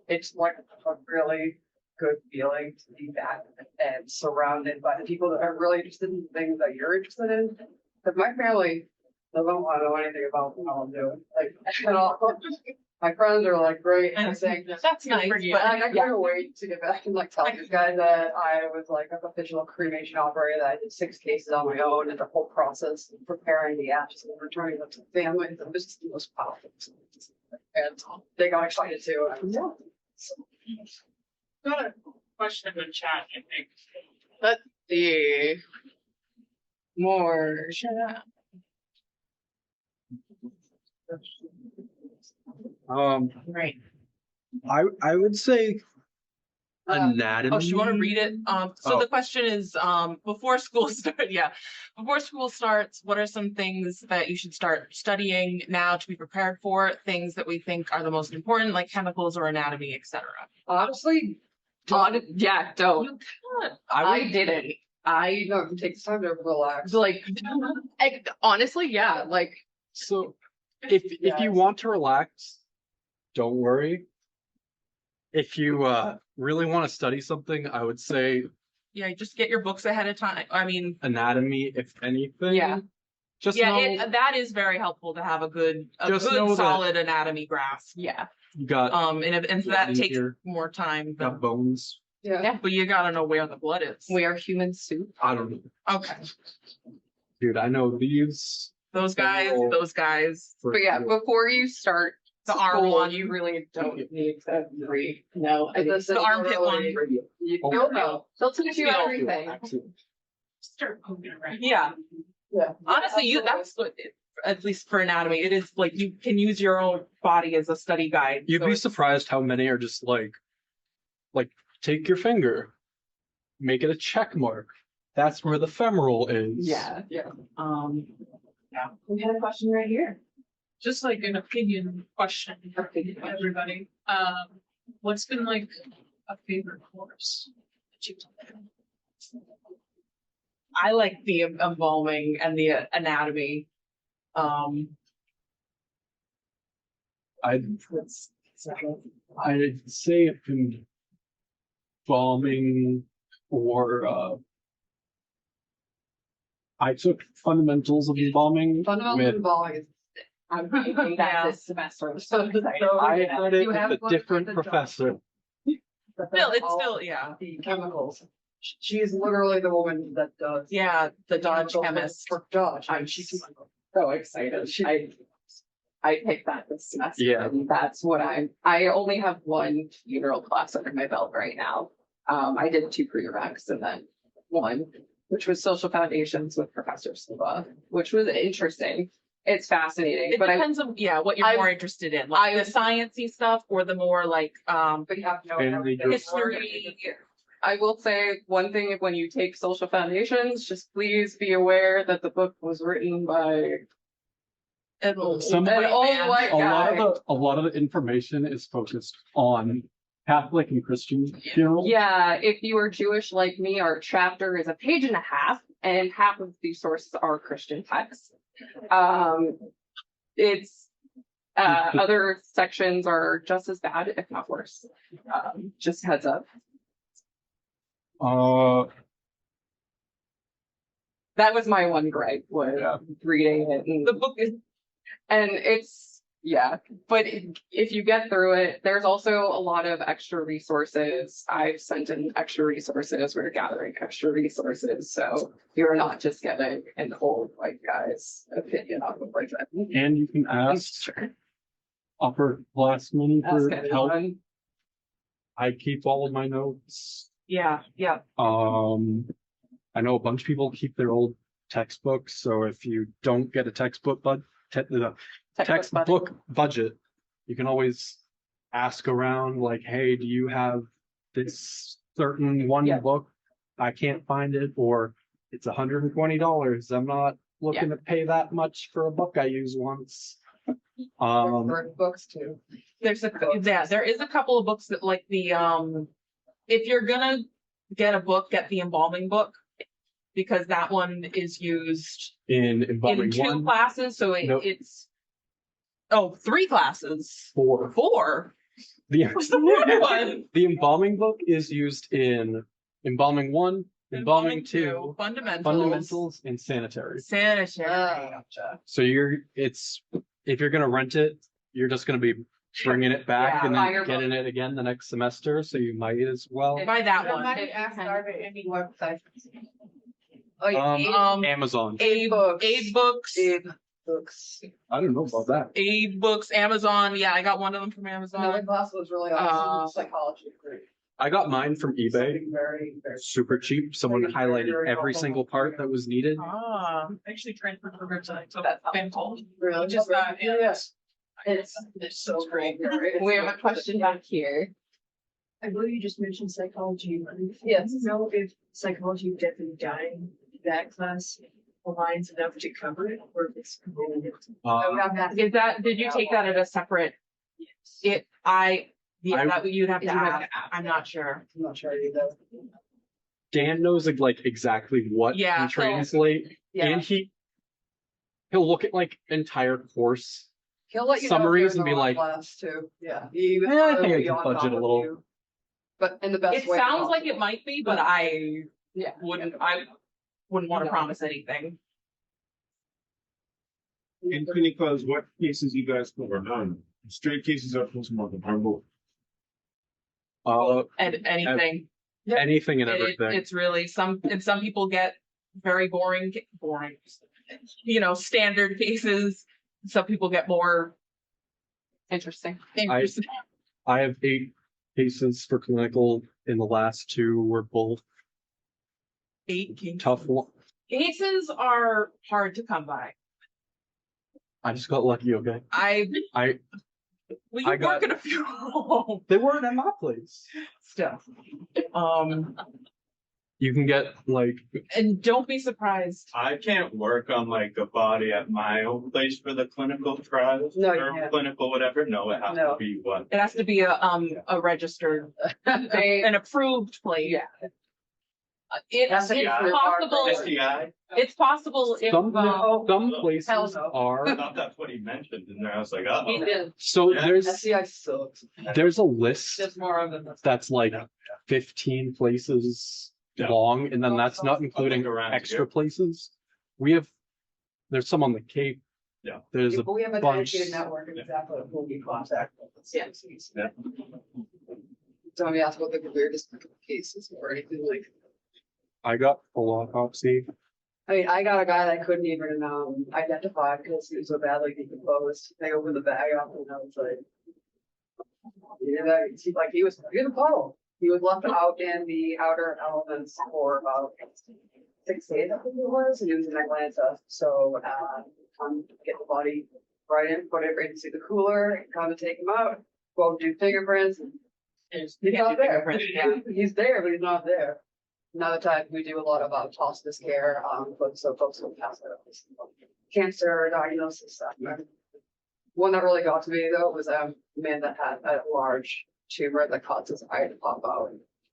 it's like a really good feeling to be back and surrounded by the people that are really interested in things that you're interested in. Because my family doesn't want to know anything about what I'm doing. Like at all. My friends are like great and saying That's nice for you. but I can't wait to get back and like tell these guys that I was like a professional cremation operator, that I did 6 cases on my own, and the whole process of preparing the ashes and returning them to the family. It was just the most powerful. And they got excited too. And I was, Got a question in the chat, I think. Let's see. More. Right. I would say anatomy. Oh, so you want to read it? So Oh. the question is, before school before school starts, what are some things that you should start studying now to be prepared for? Things that we think are the most important, like chemicals or anatomy, etc. honestly, Don't. I didn't. take the time to relax. Like, honestly, yeah. Like, So if you want to relax, don't worry. If you really want to study something, I would say Yeah, just get your books ahead of time. I mean, anatomy, if anything. Yeah. Just yeah, know that is very helpful to have a good Just know that- solid anatomy grasp. Yeah. you got And so that blood in takes here, more time. got bones. Yeah, but you gotta know where the blood is. We are human soup. I don't know. Okay. Dude, I know these. Those guys. For But yeah, real. before you start The arm school, one. you really don't need to read. No, The armpit one. No, they'll teach you No. everything. Start poking around. Yeah. Honestly, that's what, at least for anatomy, it is like you can use your own body as a study guide. You'd So be it's- surprised how many are just like take your finger, make it a check mark. That's where the femoral is. Yeah. Yeah. We had a question right here. Just like an opinion question for everybody. What's been like a favorite course that you've done? I like the embalming and the anatomy. I'd say embalming or I took fundamentals of embalming. Fundamental with- balling is. I'm taking that this semester. I'm so excited. I had it You have with a one different with the professor. Still, it's still, yeah. The chemicals. She's literally the woman that does. Yeah, the Dodge chemicals chemist. For Dodge. I'm so excited. I picked that this semester. Yeah. And that's what I only have one funeral class under my belt right now. I did 2 pre-recs and then one, which was social foundations with Professor Silva, which was interesting. It's fascinating. It but depends on what you're more interested in, like the sciencey stuff or the more like but you have history. I will say one thing: when you take social foundations, just please be aware that the book was written by an old white guy. A lot of the information is focused on Catholic and Christian funerals. Yeah, if you are Jewish like me, our chapter is a page and a half, and half of these sources are Christian texts. It's other sections are just as bad, if not worse. Just heads up. That was my one gripe was reading it. And the book is, and it's but if you get through it, there's also a lot of extra resources. I've sent in extra resources. We're gathering extra resources, so you're not just getting an old white guy's opinion on the person. And you can ask upperclassmen for Ask help. anyone. I keep all of my notes. Yeah. I know a bunch of people keep their old textbooks, so if you don't get a textbook textbook budget, you can always ask around like, hey, do you have this certain book? I can't find it, or it's $120. I'm not looking to pay that much for a book I use once. Books too. There is a couple of books that like the if you're gonna get a book, get the embalming book, because that one is used in embalming in 2 one? classes, so it's 3 classes. 4. The embalming book is used in embalming 1, embalming 2, fundamentals, and sanitary. So if you're gonna rent it, you're just gonna be bringing it back and buy your then getting it again the next semester. So you might as well. Buy that one. Somebody asked are there any websites? Amazon. Abe Books. I don't know about that. Abe Books, Amazon. Yeah, I got one of them from Amazon. Another class was really awesome. Psychology degree. I got mine from eBay. Super cheap. Someone highlighted every single part that was needed. I actually transferred programs that I took at Bentall. Really? Just Yes. It's so great. We have a question back here. I believe you just mentioned psychology. Yes. Know if psychology of death and dying, that class aligns enough to cover it, or if it's completely different. Did you take that at a separate? That you'd have to ask. I'm not sure. I'm not sure either. Dan knows like exactly what Yeah, to translate, yeah. and he'll look at like entire course He'll let you know if summaries you're and be in the wrong like, class too, yeah. He "Eh, I will think I be can on fudge top it a of little." you, but in the best It way. sounds like possible. it might be, but I Yeah. I wouldn't wanna No. promise anything. In clinicals, what cases you guys cover on? Straight cases or postmortem, or both? And anything. Anything and It- everything. It's really some people get very boring, you know, standard cases. Some people get more interesting. I have 8 cases for clinical, and the last 2 were both 8 cases. tough one. Cases are hard to come by. I just got lucky, okay? Well, I you got- work at a funeral home. They weren't at my place. Still. You can get like, And don't be surprised. I can't work on like a body at my own place for the clinical trials No, you or can't. clinical whatever. No, it has to be what. It has to be a registered, an approved place. Yeah. It's possible. STI? It's possible if some places Hell no. are. I thought that's what he mentioned in there. I was like, oh. He did. So Yeah. there's SCI sucks. there's a list Just more of them. that's like 15 places long, and then that's not including around extra here. places. There's some on the Cape. Yeah. There's a But we have a bunch. dedicated network of exactly who we contact. Yeah. Yeah. Don't be asked about the weirdest cases or anything like. I got full autopsy. I mean, I got a guy that couldn't even identify because he was so badly decomposed. They opened the bag up and I was like, yeah, he was in a puddle. He was left out in the outer elements for about 6 days, I think it was, and he was in Atlanta. So, come get the body right in, put it into the cooler, come and take him out, go do fingerprints. And he's not there. He's there, but he's not there. Another time we do a lot of hospice care, so folks will pass out cancer diagnosis stuff. One that really got to me though was a man that had a large tumor that caused his eye to pop out.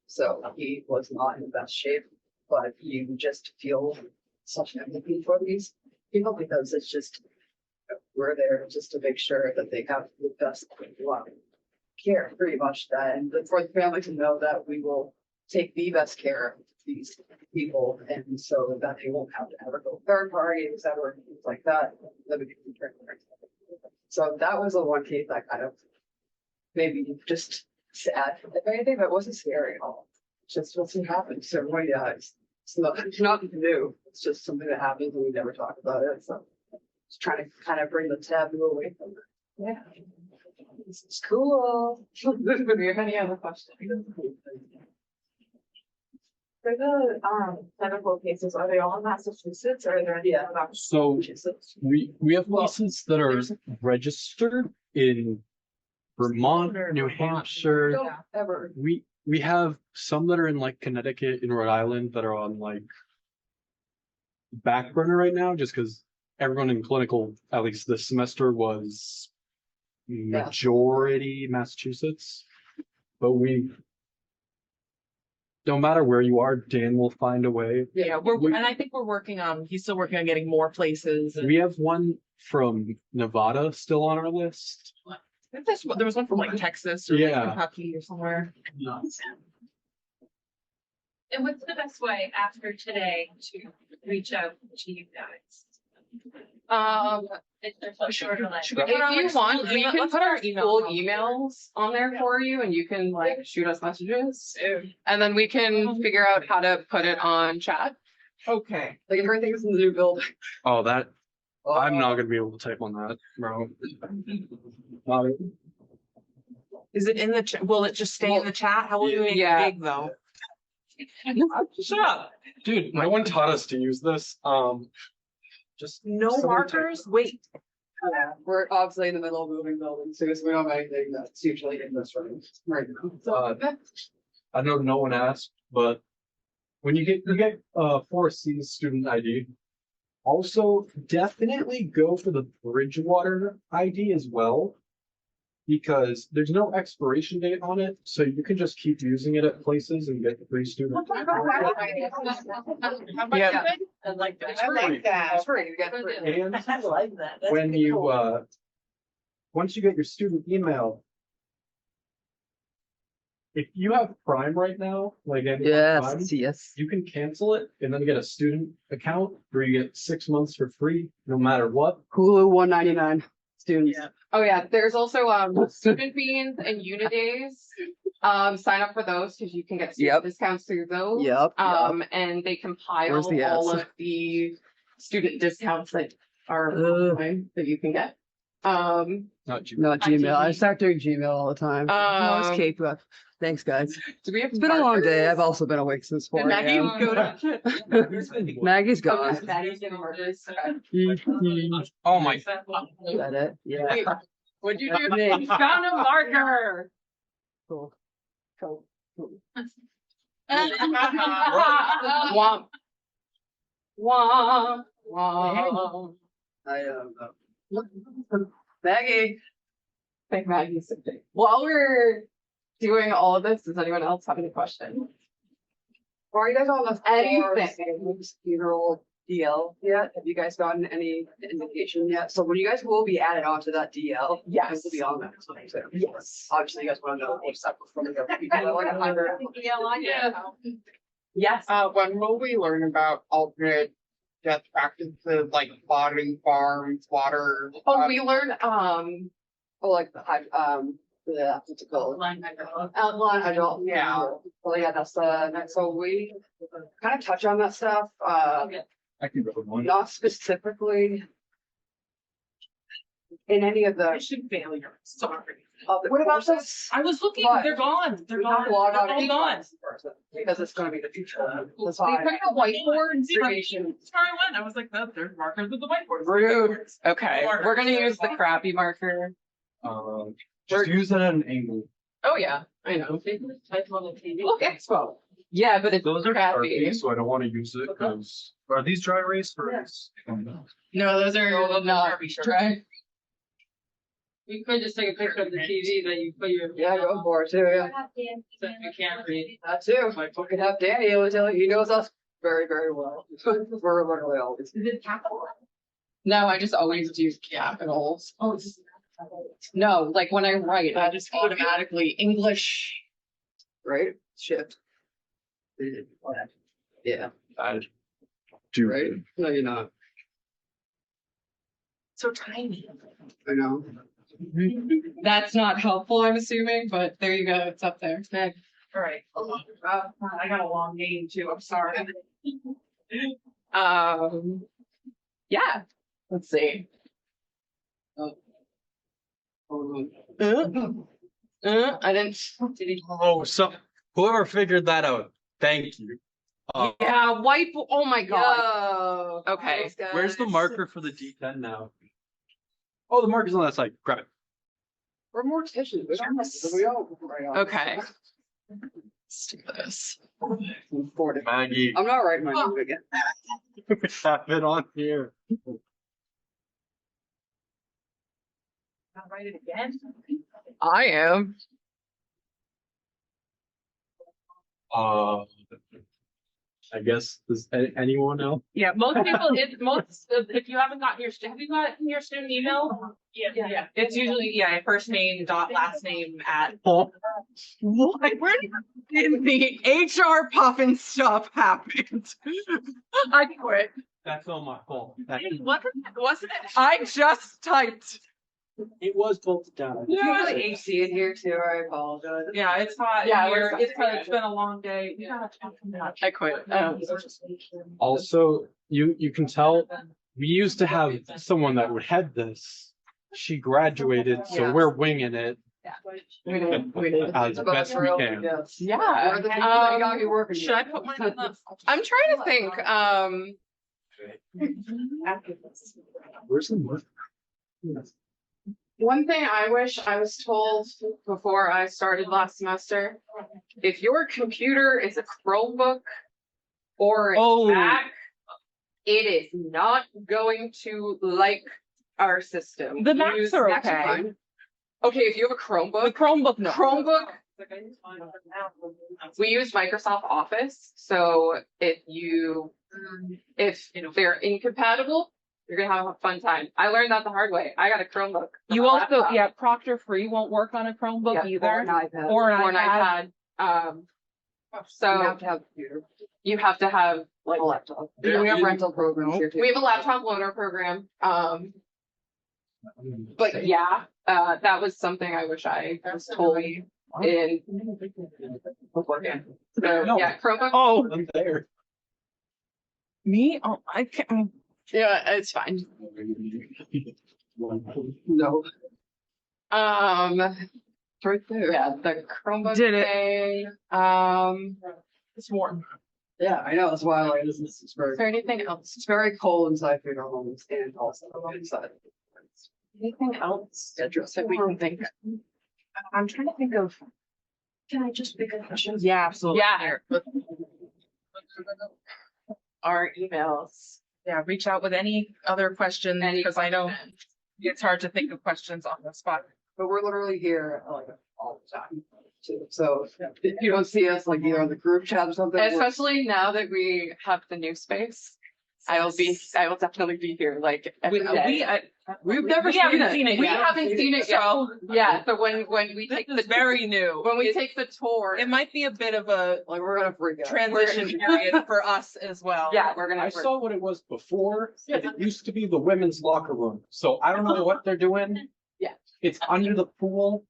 So he was not in the best shape, but you just feel such empathy for these people because it's just we're there just to make sure that they have the best care, pretty much that, and for the family to know that we will take the best care of these people, and so that they won't have to ever go third parties or things like that. That we can turn around. So that was the one case that kind of maybe just sad. If anything, that wasn't scary at all. Just what's happens. So everybody dies. It's not new. It's just something that happens and we never talk about it. So just trying to kind of bring the taboo away from it. Yeah. This is cool. Do you have any other questions? For the clinical cases, are they all in Massachusetts or are there any other? So we have cases that are registered in Vermont, New Hampshire. Don't ever. We have some that are in like Connecticut and Rhode Island that are on like back burner right now, just because everyone in clinical, at least this semester, was majority Massachusetts. But no matter where you are, Dan will find a way. Yeah, and I think he's still working on getting more places. And We have one from Nevada still on our list. I think there was one from like Texas or like Yeah. Kentucky or somewhere. And what's the best way after today to reach out to you guys? If there's a short delay. If you want, we can put our full emails on there for you and you can like shoot us messages. And then we can figure out how to put it on chat. Okay. Like everything's in the new building. Oh, I'm not gonna be able to type on that, bro. Not it. Is it in the chat? Will it just stay in the chat? How will you make it big though? Shut up. Dude, no one taught us to use this. Just no someone markers? Wait. Yeah, we're obviously in the middle of moving buildings, so we don't have anything that's usually in this room right now. So, I know no one asked, but when you get 4C student ID, also definitely go for the Bridgewater ID as well, because there's no expiration date on it, so you can just keep using it at places and get the free student. Yeah. I like that. It's free. It's free. You get free. And I like that. That's when pretty you cool. once you get your student email, if you have Prime right now, like Amazon Prime, yes. you can cancel it and then get a student account where you get 6 months for free, no matter what. Hulu $1.99 students. Oh yeah, there's also student beans and Unidays. Sign up for those because you can get student discounts through those. Yep. And they compile Where's the all ads? of the student discounts that are online that you can get. Not Gmail. Not Gmail. I start doing Gmail all the time. No, it's Kate. But thanks, guys. Do we have It's been a long day. markers? I've also been awake since 4 Did Maggie a.m. go to? Maggie's gone. Okay, Maggie's getting markers. Oh my. Is that it? Yeah. Wait, what'd you do? Nick. You found a marker. Cool. Cool. Womp. Womp. Womp. Maggie. I think Maggie's something. While we're doing all of this, does anyone else have any questions? Or are you guys on the Anything. behavioral DL yet? Have you guys gotten any indication yet? So when you guys will be added onto that DL, you guys will be on that. That's what I'm saying. Yes. Obviously, you guys want to know what's up before we go. You got like 100. Yes. When will we learn about alternate death practices like botting farms, water? Oh, we learned like the what's it called? Outline hydro. Yeah. Well, yeah, that's the next. So we kind of touch on that stuff. I can go with one. Not specifically in any of the. Mission failure, sorry. What about this? I was looking, What? they're gone, they're We have gone, to log on they're all to gone. because it's going to be the future. That's They fine. put a whiteboard Sorry, I went, I was like, oh, there's markers at the whiteboard. rude. Okay, we're gonna use the crappy marker. Just use it at an angle. Oh yeah, I know. Look, Expo. Yeah, but it's Those are crappy. Sharpies, so I don't want to use it because are these dry erase or is? No, those are not dry. You could just take a picture of the TV that you put your. Yeah, go for it too. Yeah, So you can't read. that too. We could have Danny. He'll tell you. He knows us very, very well. We're literally always. Is it capital? No, I just always do capitals. Oh, it's. No, like when I write, I just automatically English. Right? Shift. Yeah. Do Right? No, you're not. So tiny. I know. That's not helpful, I'm assuming, but there you go. It's up there. All right. I got a long name too, I'm sorry. Yeah. Let's see. I didn't. Oh, so whoever figured that out, thank you. Yeah, white. Oh my god. Yo. Okay. Thanks, guys. Where's the marker for the D10 now? Oh, the marker's on that side. Grab it. We're morticians. We all. Okay. Let's do this. Maggie. I'm not writing my name again. We have it on here. I'll write it again. I am. I guess does anyone else? Yeah, most people, if you haven't gotten have you gotten your student email? Yeah. It's usually, first name dot last name at. Oh, What? Where did the HR puffin stuff happened? I quit. that's not my fault. Wasn't it? I just typed. It was bolted down. There's usually AC in here too. I apologize. Yeah, it's hot. Yeah, here. we're- It's been a long day. Yeah. I quit. Also, you can tell we used to have someone that would head this. She graduated, so Yeah. we're winging it We did. as best we can. Yes. Yeah. We're the people that got you working. Should I put mine on the? I'm trying to think. Where's the marker? One thing I wish I was told before I started last semester, if your computer is a Chromebook or a Mac, it is not going to like our system. The Macs are okay. Okay, if you have a Chromebook. The Chromebook, no. Chromebook. We use Microsoft Office, so if they're incompatible, You're gonna have a fun time. I learned that the hard way. I got a Chromebook. for You my also, laptop. yeah, Proctor Free won't work on a Chromebook Yeah, either. or an iPad. Or an Or an iPad. iPad. So You have to have a computer. you have to have like A laptop. Yeah. We have rental programs here too. we have a laptop loaner program. But yeah, that was something I wish I was told in beforehand. So yeah, Chromebook. Oh, I'm there. me? Oh, I can't. Yeah, it's fine. No. It's right there. Yeah, the Chromebook Did it. thing. It's warm. Yeah, I know. That's why I like this. This is very. Is there anything else? It's very cold inside funeral homes and also inside. Anything else that we can think? I'm trying to think of. Can I just pick a question? Yeah, absolutely. Yeah. Our emails. Yeah, reach out with any other questions because I know it's hard to think of questions on the spot. But we're literally here like all the time too. So if you don't see us like either on the group chat or something. we're- Especially now that we have the new space. I will definitely be here like every day. We've never We haven't seen it. seen it We yet. haven't seen it yet. So Yeah, so when we this take is the very new. when we It- take the tour, It might be a bit of a Like we're gonna freak out. transition period for us as well. yeah, we're gonna I saw what it was before. It used to be the women's locker room. So I don't know what they're doing. Yeah. It's under the pool.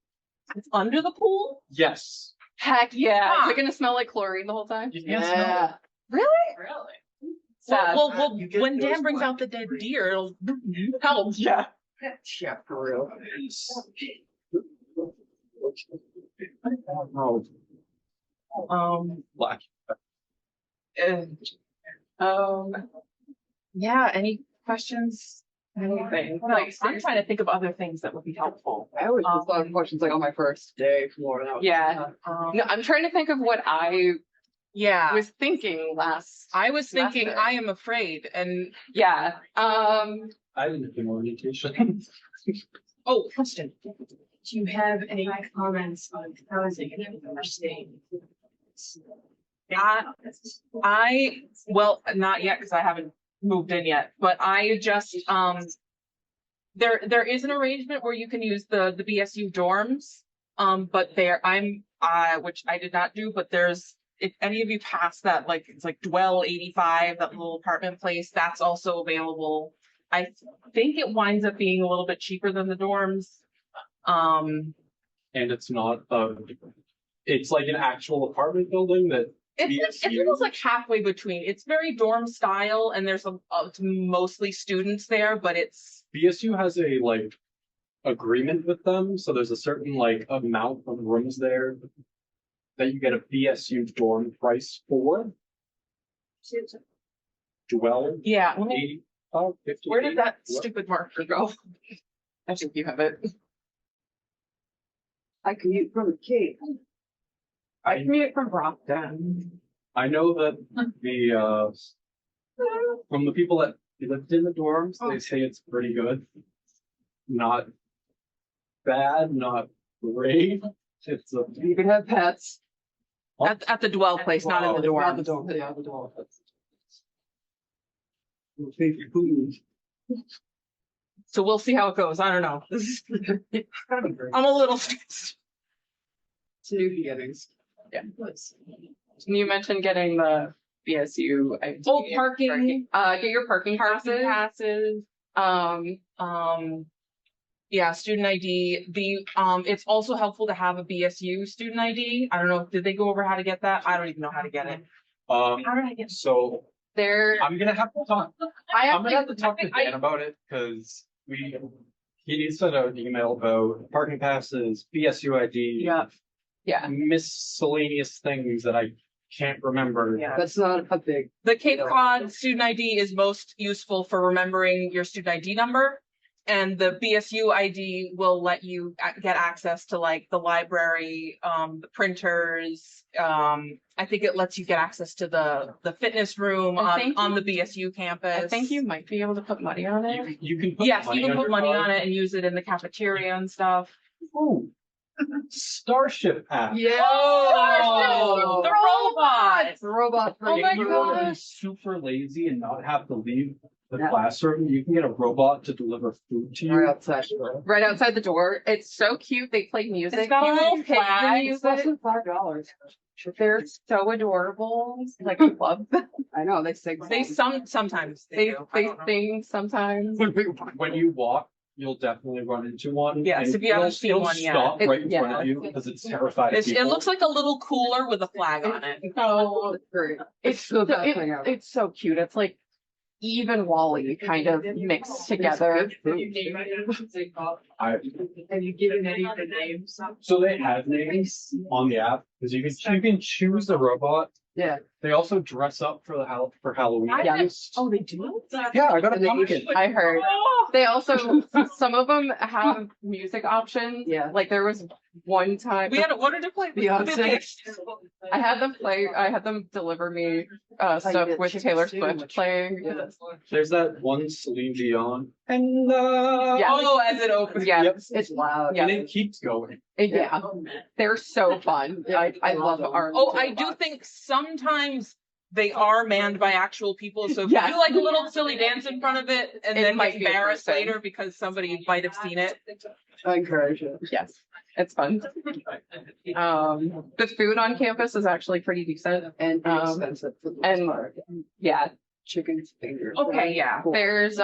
It's under the pool? Yes. heck yeah. Huh. Is it gonna smell like chlorine the whole time? You can't smell it. Really? Sad. Well, You get when Dan those brings black out the dead deer, it'll help. Yeah. Yeah, for real. Oh, black. And, yeah, any questions? Anything? Like, I'm trying to think of other things that would be helpful. I always just thought of questions like on my first day floor. And I was Yeah. No, I'm trying to think of what I Yeah. was thinking last. I was thinking, semester. I am afraid, and Yeah. I didn't do orientation. oh, question. Do you have any comments on housing in our state? Well, not yet because I haven't moved in yet, but I just there is an arrangement where you can use the BSU dorms, but which I did not do, but there's, if any of you pass that, like it's like Dwell 85, that little apartment place, that's also available. I think it winds up being a little bit cheaper than the dorms. And it's not, it's like an actual apartment building that It's BSU almost like halfway between. It's very dorm style, and there's mostly students there, but it's BSU has a like agreement with them, so there's a certain like amount of rooms there that you get a BSU dorm price for. Dwell yeah. Let me, 85, 58. where did that What? stupid marker go? I think you have it. I commute from the Cape. I commute from Brockton. I know that the from the people that lived in the dorms, they say it's pretty good. Not bad, not great. It's a You can have pets. At the Dwell place, not in the dorm. Not the dorm. Yeah, the dorm. Food. So we'll see how it goes. I don't know. I'm a little stressed. It's new beginnings. Yeah. You mentioned getting the BSU ID. Oh, parking. Get your parking passes. Yeah, student ID. It's also helpful to have a BSU student ID. I don't know. Did they go over how to get that? I don't even know how to get it. How did I get so There. I'm gonna have to talk. I'm gonna have to talk to Dan about it because he sent out an email about parking passes, BSU ID. Yeah. Miscellaneous things that I can't remember. Yeah. That's not a big. The Cape Cod student ID is most useful for remembering your student ID number. And the BSU ID will let you get access to like the library, the printers. I think it lets you get access to the fitness room on the BSU campus. I think you might be able to put money on it. You can put Yes, money you can on put your money card. on it and use it in the cafeteria and stuff. Ooh, Starship app. Yeah. Oh, the robot. The robot. Oh my If you want to be gosh. super lazy and not have to leave the classroom, you can get a robot to deliver food to you. Right outside the door. Right outside the door. It's so cute. They play music. It's got a You little can pick the flag. music. $5. They're so adorable. Like I love them. I know, they sing. They sometimes They do. I they don't know. sing sometimes. When you walk, you'll definitely run into one. Yes, and if you haven't it'll- seen it'll one yet. stop right in Yeah. front of you because it's terrified of It people. looks like a little cooler with a flag on it. So Great. it's the best thing ever. it's so cute. It's like even Wally kind of mixed together. I, Have you given any of the names? so they have names on the app because you can choose the robot. Yeah. They also dress up for for Halloween. Oh, they do? Yeah, I got a And then you pumpkin. I heard. Oh, They also some of them have music options. Yeah. Like there was one time we had a, what did it play? Beyonce. I had them deliver me stuff get with chicken Taylor stew, Swift which- playing. Yeah. There's that one Celine Dion. And Yeah. Oh, as it opens. Yeah. Yep. It's loud. Yeah. And it keeps going. Yeah. They're so fun. I love them. our Oh, I do think sometimes they are manned by actual people. So if Yes. you do like a little silly dance in front of it and It then might get be a embarrassed person. later because somebody might have seen it. I encourage it. Yes. It's fun. The food on campus is actually pretty decent. And Um, expensive for the and- most part. Yeah. Chicken fingers. Okay, yeah. There's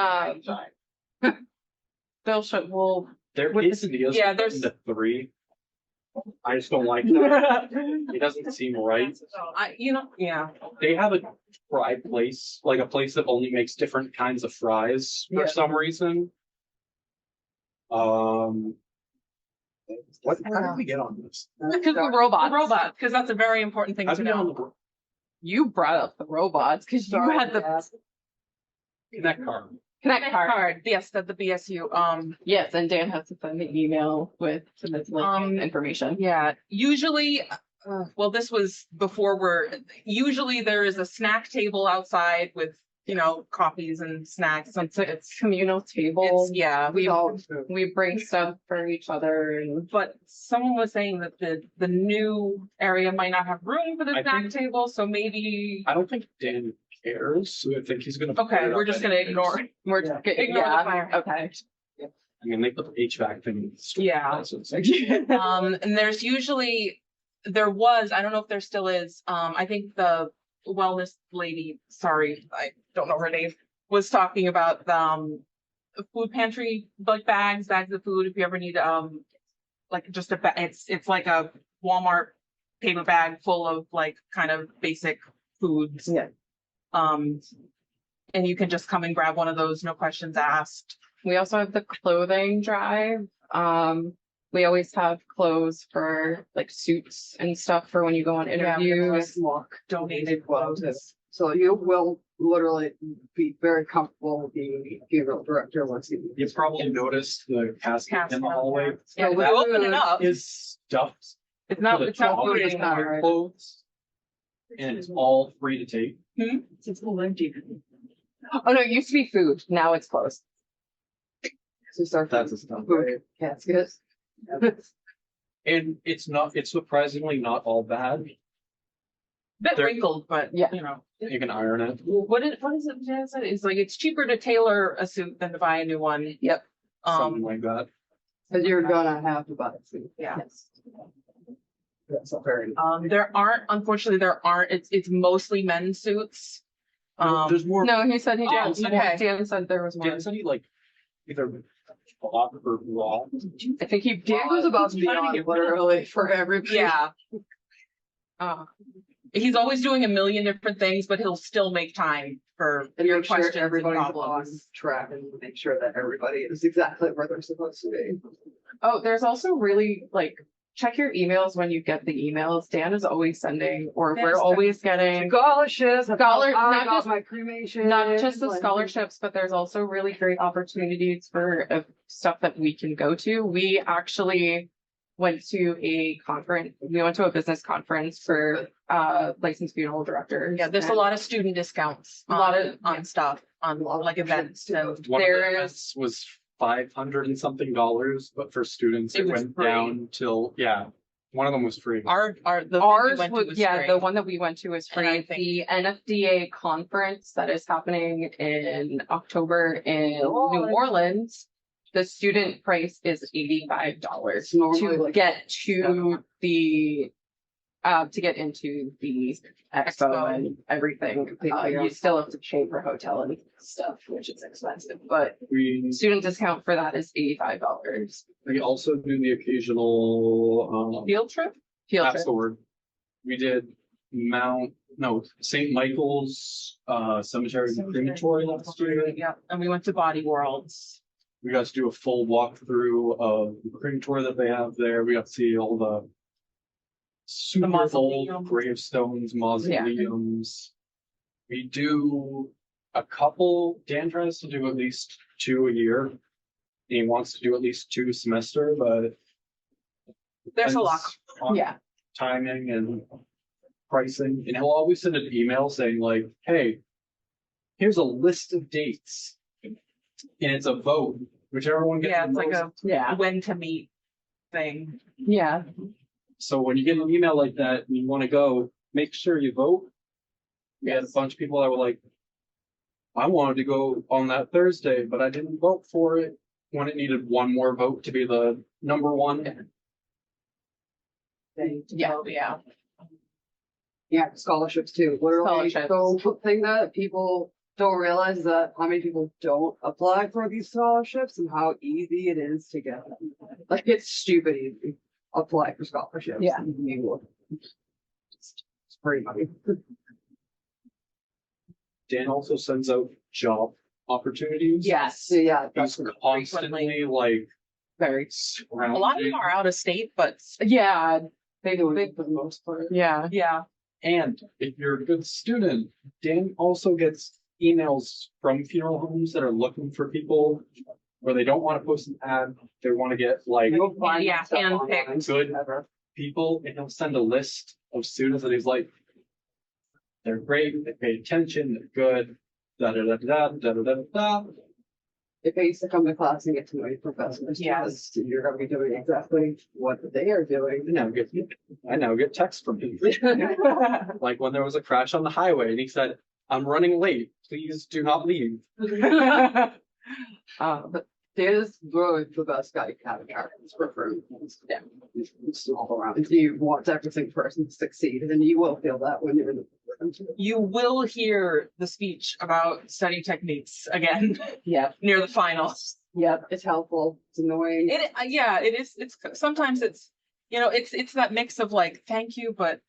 they'll show well There With is the- Neo's yeah, there's- the 3. I just don't like that. It doesn't seem right. Yeah. They have a fry place, like a place that only makes different kinds of fries for Yeah. some reason. How did we get on this? because the robots. The robot, because that's a very important thing How'd to we get on know. the You brought up the robots because you Sorry, had the yeah. Connect card? Connect card. Yes, at the BSU. Yes, and Dan has to send the email with some information. Yeah, usually, well, this was before usually there is a snack table outside with, coffees and snacks. It's communal table. Yeah, we bring stuff for each other and but someone was saying that the new area might not have room for the I snack think- table, so maybe. I don't think Dan cares, so I think he's gonna. put Okay, it we're up just gonna anyways. ignore. we're Yeah. Ignore the yeah, fire. okay. I mean, they put the HVAC thing. In the store, Yeah. so it's like- And there's usually, there was, I don't know if there still is, I think the wellness lady, sorry, I don't know her name, was talking about food pantry, like bags of food, if you ever need, like just a bag, it's like a Walmart paper bag full of like kind of basic foods. Yeah. And you can just come and grab one of those, no questions asked. We also have the clothing drive. We always have clothes for like suits and stuff for when you go on interviews. Donated clothes. So you will literally be very comfortable with the funeral director once you. You probably noticed the casket in the hallway. Yeah, So when you open it up, Is stuffed. It's not to the it's not top food of anymore. clothes, and it's all free to take. It's all empty. Oh no, it used to be food. Now it's clothes. So start That's the stuff. food caskets. And it's surprisingly not all bad. bit They're- wrinkled, but Yeah. You can iron it. what is it? Jan said? It's like it's cheaper to tailor a suit than to buy a new one. Yep. Something like that. Cause you're gonna have to buy food. Yeah. That's a very. Unfortunately, it's mostly men's suits. There's more. No, he said he Oh, did. okay. Dan said there was more. Dan said he like either block or raw. I think he Dan was about to be on literally for everybody. Yeah. He's always doing a million different things, but he'll still make time for And your make sure questions and everybody's on problems. track and make sure that everybody is exactly where they're supposed to be. Oh, there's also really like check your emails when you get the emails. Dan is always sending, or we're always getting scholarships. not got just my cremation. not just the like- scholarships, but there's also really great opportunities for stuff that we can go to. We actually went to a conference. We went to a business conference for licensed funeral directors. Yeah, there's a lot of student discounts A lot of- on stuff, on like events. And One of the There's- events was $500 and something, but for students It it was went free. down till One of them was free. Our, the thing we Ours went to was, was yeah, free. the one that we went to is And I free. The NFDA conference that is happening in October in New Orleans. The student price is $85 normally to like get to to get into the expo and everything. You still have to pay for hotel and stuff, which is expensive, but student discount for that is $85. We also do the occasional Field trip? Field that's trip. the word. We did St. Michael's Cemetery and Crematory last year. Yeah, and we went to Body Worlds. We got to do a full walkthrough of the crematory that they have there. We got to see all the super old mausoleum. gravestones, mausoleums. We do a couple. Dan tries to do at least 2 a year. He wants to do at least 2 a semester, but There's a lot. depends on Yeah. timing and pricing. And he'll always send an email saying like, "Hey, here's a list of dates," and it's a vote, whichever one gets Yeah, the it's like most. a when to meet thing. Yeah. So when you get an email like that and you want to go, make sure you vote. We had a bunch of people that were like, I wanted to go on that Thursday, but I didn't vote for it when it needed one more vote to be the number one. Yeah. Yeah, scholarships too. Literally, Scholarships. so thing that people don't realize is that how many people don't apply for these scholarships and how easy it is to get them. Like it's stupid easy. Apply for scholarships. Yeah. It's free money. Dan also sends out job opportunities. Yes. So yeah, He's constantly like very. A lot of them are out of state, but Yeah. They do it for the most part. Yeah. yeah. And if you're a good student, Dan also gets emails from funeral homes that are looking for people where they don't want to post an ad. They want to get like Yeah, handpicked. good people, and he'll send a list of students that he's like, they're great, they pay attention, they're good, da da da da da da da da. It pays to come to class and get to know your professors. Yes. because you're gonna be doing exactly what they are doing. I now get texts from him. Like when there was a crash on the highway and he said, I'm running late, please do not leave. But Dana's really the best guy you can have in characters for fruit. Yeah. He's all around. If you want every single person to succeed, and you will feel that when you're in the program too. You will hear the speech about study techniques again. Yeah. Near the finals. Yep, it's helpful. It's annoying. Yeah, it is. It's sometimes it's it's that mix of like thank you, but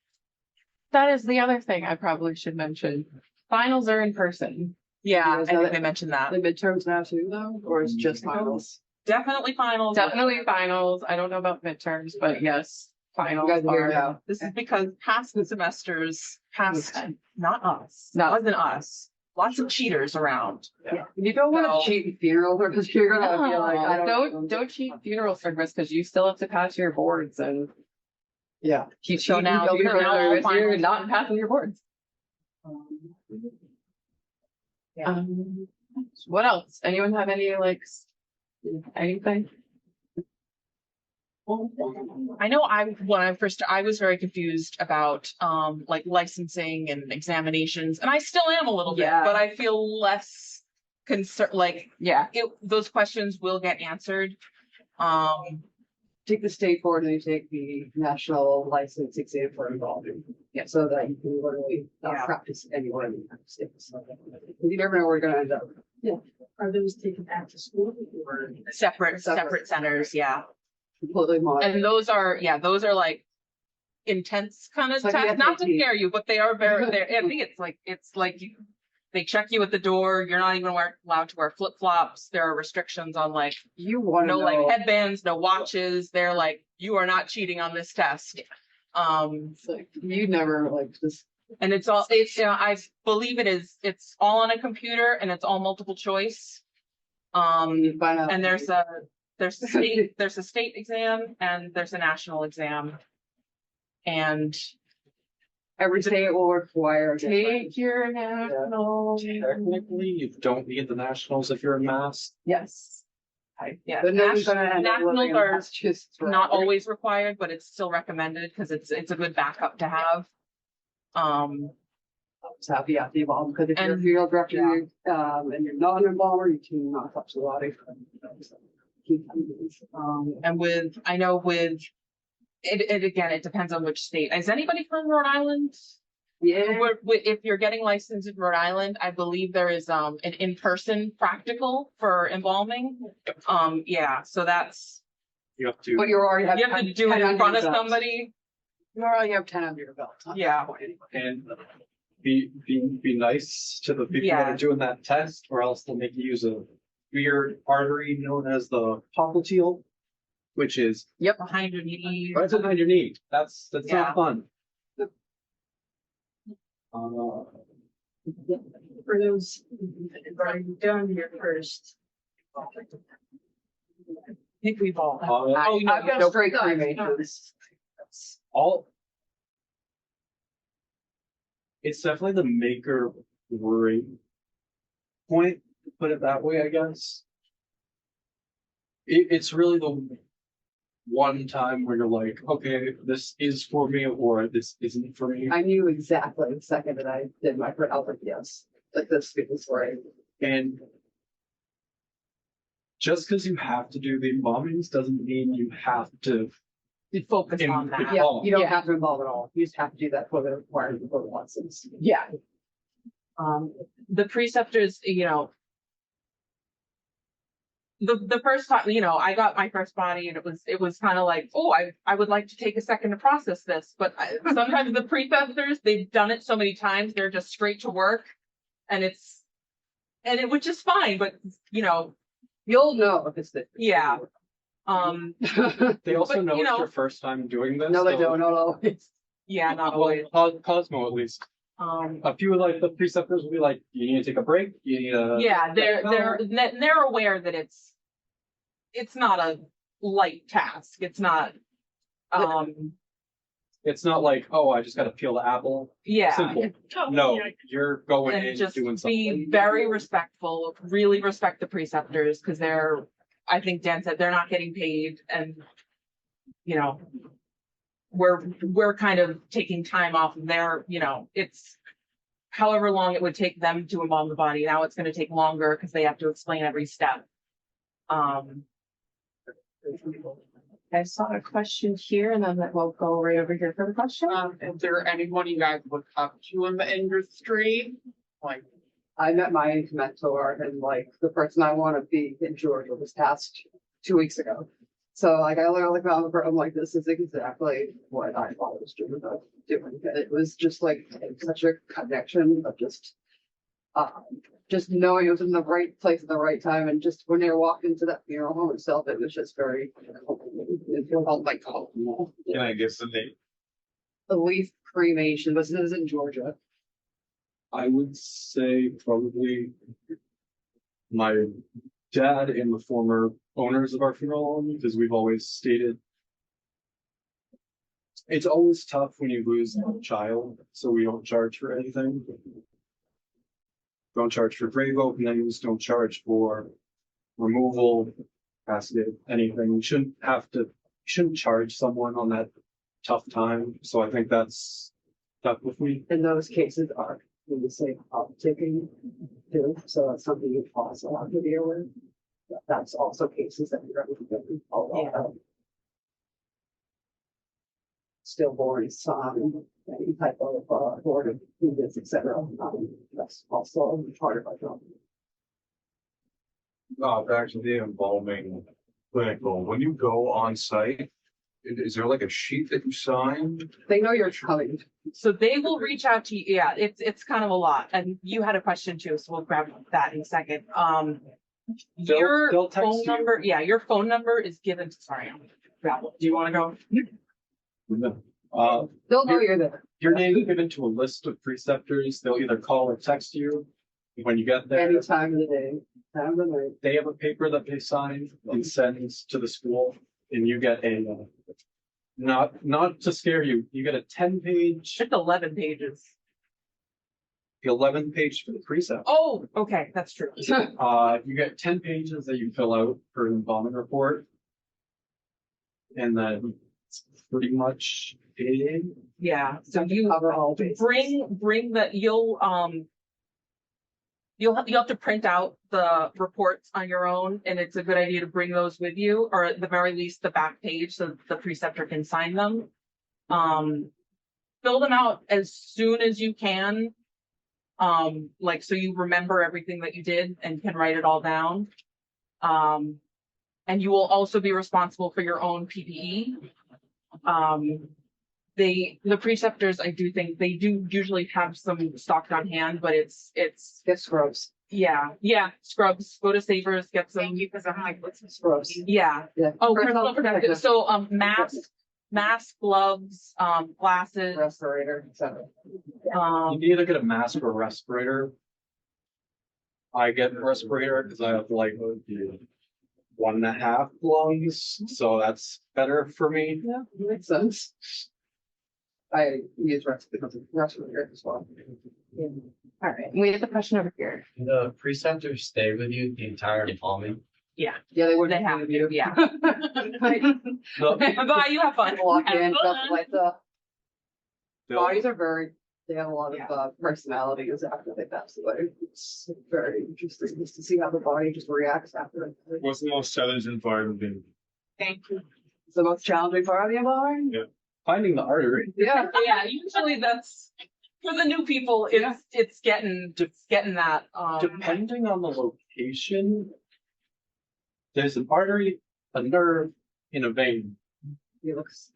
That is the other thing I probably should mention. Finals are in person. yeah, I Is think that- they mentioned that. The midterms now too, though, or is it just finals? Definitely finals. Definitely finals. I don't know about midterms, but yes, finals You guys hear are. me out. This is because past semesters, Okay. not us. No. Wasn't us. Lots of cheaters around. Yeah. You don't want to cheat funerals because you're gonna be like, I Don't cheat funeral service because you still have to pass your boards and Yeah. keep So cheating now funeral you're now service, you're finals. not passing your boards. Yeah. What else? Anyone have any anything? I know when I was very confused about like licensing and examinations, and I still am a little bit, Yeah. but I feel less concerned. Like Yeah. those questions will get answered. Take the state board and you take the national license exam for involving. Yeah. So that you can literally Yeah. practice anywhere in the United States. You never know where you're gonna end up. Yeah. Are those taken after school or? Separate centers, yeah. Completely monitored. And those are like intense kind of It's like tests, not to FAT. scare you, but they are very. I think it's like they check you at the door. You're not even allowed to wear flip flops. There are restrictions on like You want to no know. like headbands, no watches. They're like you are not cheating on this test. It's like, you never just. And it's I believe it's all on a computer and it's all multiple choice. And there's a state exam and there's a national exam. And every state will require. Take your national. Technically, you don't need the nationals if you're in mass. Yes. Yeah, But no one's gonna end up living nationals in are Massachusetts not forever. always required, but it's still recommended because it's a good backup to have. So happy at the embalm, because if you're a And- field director, and you're not an embalmer, you cannot touch the body. And with, I know with, it again, it depends on which state. Is anybody from Rhode Island? Yeah. If you're getting licensed in Rhode Island, I believe there is an in-person practical for embalming. Yeah, so that's, You have to. But you already have. you have to do it in front of somebody. You already have 10 under your belt. Yeah. And be nice to the people that Yeah. are doing that test, or else they'll make you use a weird artery known as the popliteal, which is Behind your knee. right behind your knee. That's Yeah. not fun. For those who've already done your first. I think we've all. I've done straight cremations. All. It's definitely the make or break point, to put it that way, I guess. It's really the one time where you're like, okay, this is for me, or this isn't for me. I knew exactly the second that I did my first, I was like, yes, like this is right. And just because you have to do the embalmings doesn't mean you have to focus on that. Yeah, you don't have to involve at all. You just have to do that for the requirement for the license. Yeah. The preceptors, the first time, I got my first body and it was kind of like, oh, I would like to take a second to process this. But sometimes the preceptors, they've done it so many times, they're just straight to work and which is fine, but you'll know if it's the. Yeah. They also but, know it's your first time doing this. No, they so- don't, not always. Yeah, not Well, always. Cosmo at least. A few like the preceptors will be like, you need to take a break. You need to. Yeah, they're aware that it's not a light task. It's not, It's not like, oh, I just got to peel the apple. yeah. Simple. No, you're going And in just doing something. be very respectful, really respect the preceptors, because I think Dan said they're not getting paid and, we're kind of taking time off of their, it's however long it would take them to embalm the body. Now it's gonna take longer because they have to explain every step. I saw a question here and then we'll go right over here for the question. Is there anyone you guys look up to in the industry? Like, I met my mentor and like the person I want to be in Georgia was passed 2 weeks ago. So like I literally found her, I'm like, this is exactly what I thought I was doing. And it was just like such a connection of just knowing it was in the right place at the right time. And just when they walked into that funeral home itself, it was just very, it felt like home. Can I guess the name? The Leaf Cremation, but this is in Georgia. I would say probably my dad and the former owners of our funeral home, because we've always stated it's always tough when you lose a child, so we don't charge for anything. Don't charge for grave openings, don't charge for removal, casket, anything. You shouldn't charge someone on that tough time. So I think that's stuck with me. And those cases are in the same upticking too, so that's something you also have to deal with. That's also cases that you're getting a lot of. Stillborn son, any type of aborted fetus, etc. That's also part of our job. Back to the embalming clinical, when you go on site, is there like a sheet that you sign? They know you're coming. So they will reach out to you. Yeah, it's kind of a lot. And you had a question too, so we'll grab that in a second. Your they'll text phone you. number, your phone number is given. Sorry, do you want to go? They'll know you're there. Your name is given to a list of preceptors. They'll either call or text you when you get there. Any time of the day, time of the night. They have a paper that they sign and send to the school, and you get a not to scare you. You get a 10-page. It's 11 pages. the 11th page for the precept. Oh, okay, that's true. You get 10 pages that you fill out for an embalming report. And then it's pretty much it. Yeah, so you Cover all bases. bring that you'll have to print out the reports on your own, and it's a good idea to bring those with you, or at the very least the back page so the preceptor can sign them. Fill them out as soon as you can. Like so you remember everything that you did and can write it all down. And you will also be responsible for your own PPE. The preceptors, I do think they do usually have some stocked on hand, but it's Get scrubs. yeah, scrubs, go to Savers, get some. Thank you for the high scrubs. Yeah. Yeah. Oh, Personal personal protective. So mask, gloves, glasses. Respirator, etc. You can either get a mask or a respirator. I get a respirator because I have like 1.5 lungs, so that's better for me. Yeah, makes sense. I use respirator as well. All right, we have a question over here. The preceptors stay with you the entire embalming? Yeah. Yeah, they wouldn't They have have you. Yeah. The- Bye, you have fun. Walk in, Have stuff fun. like the They'll- bodies are they have a lot of personalities after they pass away. It's very interesting just to see how the body just reacts after it. What's the most challenging part of being? Thank you. It's the most challenging part of the embalming? Yeah. Finding the artery. Yeah. Yeah, usually that's for the new people. It's getting that. Depending on the location, there's an artery, a nerve, and a vein.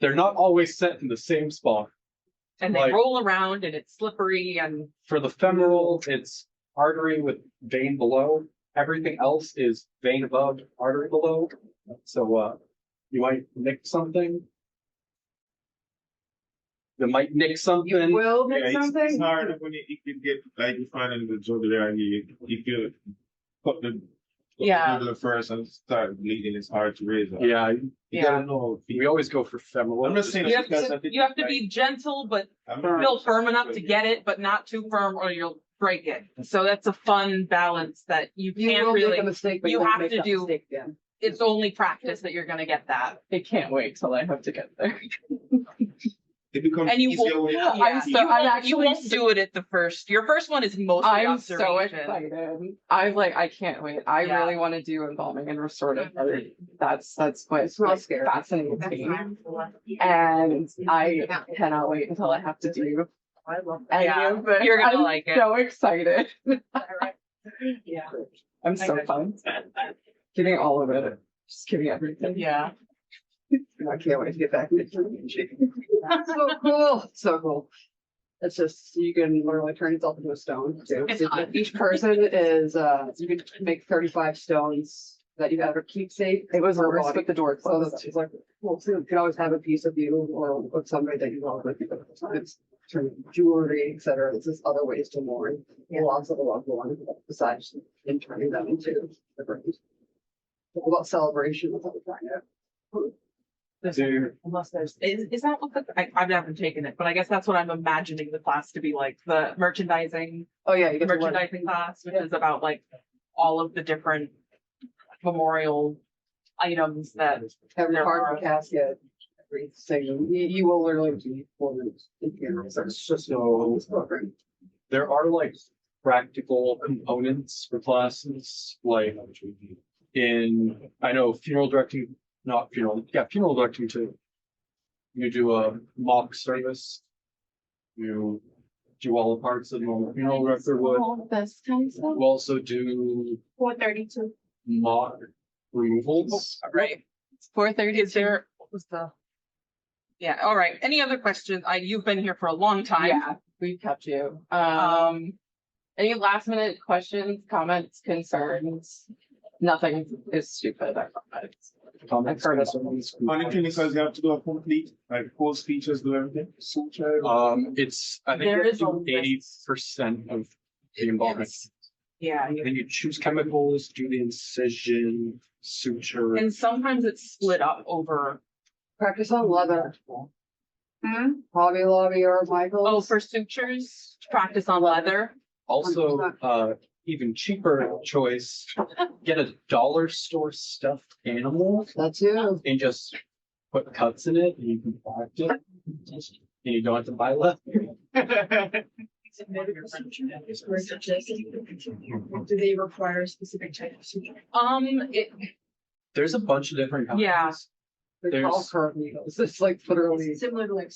They're not always set in the same spot. And they like- roll around and it's slippery and For the femoral, it's artery with vein below. Everything else is vein above, artery below. So you might nick something. You might nick something. You will Yeah, make it's something? hard when you can get, like, you find in the jugular and you can put the Yeah. jugular first and start bleeding, it's hard to raise up. Yeah, You gotta know. we always go for femoral. I'm just saying you this because I did. you have to be gentle, but I'm still firm enough to get it, but not too firm or you'll break it. So that's a fun balance that you You can't will really. make a mistake, but you won't have make to that do. mistake again. It's only practice that you're gonna get that. I can't wait till I have to get there. It becomes And you easier when won't, you yeah, have to- you won't do it at the first. Your first one is mostly I'm so observation. excited. I can't wait. I Yeah. really want to do embalming and restorative art. That's what It's not scary. fascinates me. And I cannot wait until I have to do I love any Yeah, of it. you're gonna I'm like it. so excited. Yeah. I'm so pumped. Giving all of it. Just giving everything. Yeah. I can't wait to get back into it. So cool. So cool. It's just, you can literally turn yourself into a stone too. It's fun. Each person is, you can make 35 stones that you have to keep safe. It was per worse body. with the door So closed. it's like, well, so you can always have a piece of you or with somebody that you love with you. It's turn jewelry, et cetera. There's just other ways to mourn. Lots of the loved one besides in turning them into the brand. What about celebration? That's what we're trying to. Unless there's, is that what I haven't taken it, but I guess that's what I'm imagining the class to be like, the merchandising. Oh, yeah, you The get to learn. merchandising class, which is about like all of the different memorial items that. Every there part are. of the casket, everything, you will literally be performance in funerals. It's just So program. there are like practical components for classes, like I know funeral directing, funeral directing too. You do a mock service. You do all the parts that a normal funeral director would. This time so. You also do 4:32. mock removals. Right. 4:30. Is there, what was the? Yeah, all right. Any other questions? You've been here for a long time. Yeah, we've kept you. Any last minute questions, comments, concerns? Nothing is stupid, I promise. I've heard it. On the clinicals, you have to do a complete, like, full speeches, do everything. Suture. It's, I think There you is a 80% of the embalming. Yeah. Then you choose chemicals, do the incision, suture. And sometimes it's split up over. Practice on leather. Hobby Lobby or Michael's. Oh, for sutures, practice on leather. Also, even cheaper choice, get a dollar store stuffed animal. That's too. And just put cuts in it and you can pack it. And you don't have to buy left. Is it medical suture? Or is it just, do they require a specific type of suture? It, There's a bunch of different kinds. yeah, They're all There's current needles. It's like literally. Similar to like.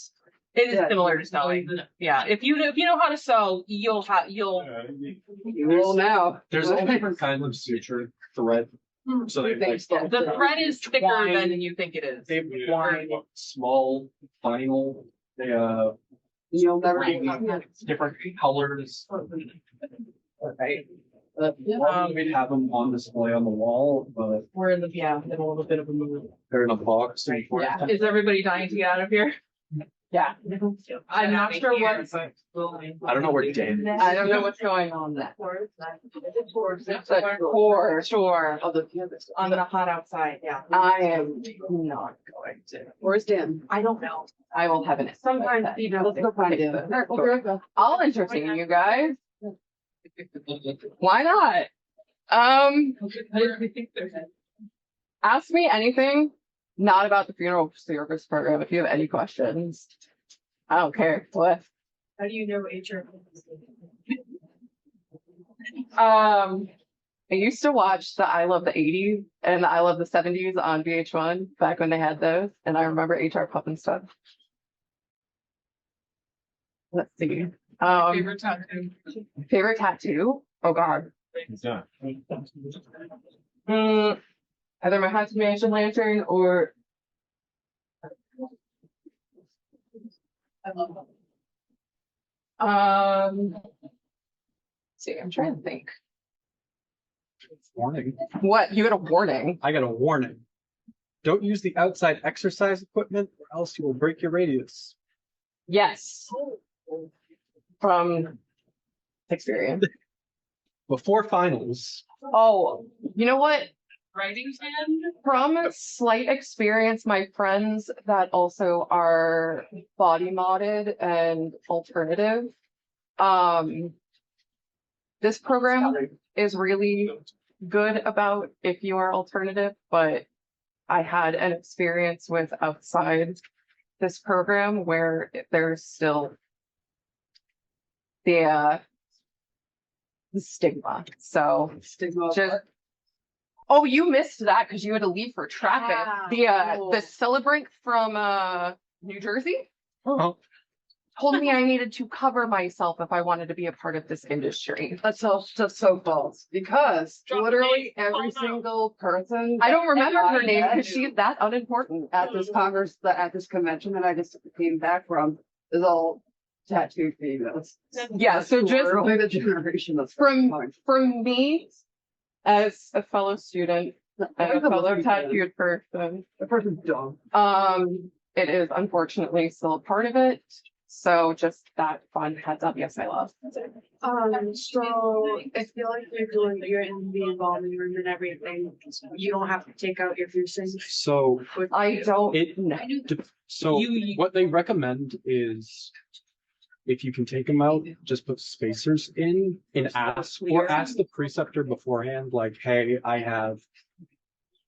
it is Yeah. similar to sewing. Yeah, if you know how to sew, you'll You will now. there's all different kinds of suture thread. So they like the thread is thicker twine. than you think it is. They have twine, small vinyl. They You'll never different colors. Right. We'd have them on display on the wall, but We're in the middle of a bit of a move. they're in a box. Yeah, is everybody dying to get out of here? Yeah, I'm not sure what. I don't know where Dan is. I don't know what's going on there. It's a core Sure, of the campus. on the hot outside, yeah. I am not going to. Where's Dan? I don't know. I will have an. Sometimes, you know, Let's go find Dan. I'll entertain you guys. Why not? Ask me anything, not about the funeral service program. If you have any questions, I don't care. What? How do you know HR? I used to watch the I Love the 80s and the I Love the 70s on VH1 back when they had those, and I remember HR Pup and stuff. Let's see. Favorite tattoo? Favorite tattoo? Oh God. Either my Haunted Mansion lantern or I love them. see, I'm trying to think. Warning. What? You got a warning? I got a warning. Don't use the outside exercise equipment or else you will break your radius. Yes. From experience. Before finals. Oh, you know what? Writing pen? From slight experience, my friends that also are body modded and alternative, this program is really good about if you are alternative, but I had an experience with outside this program where there's still the stigma. So just oh, you missed that because you had to leave for traffic. The celebrant from New Jersey told me I needed to cover myself if I wanted to be a part of this industry. That's so false. Because literally every single person. I don't remember her I name met because she's that unimportant. at this convention that I just came back from is all tattooed females. Yeah, so just literally the generation that's from me as a fellow student and a fellow tattooed person. The person's dumb. It is unfortunately still a part of it. So just that fun heads up. Yes, I love. So I feel like you're in the involvement room and everything. You don't have to take out your piercings. So I don't know. So what they recommend is if you can take them out, just put spacers in and ask the preceptor beforehand, like, hey, I have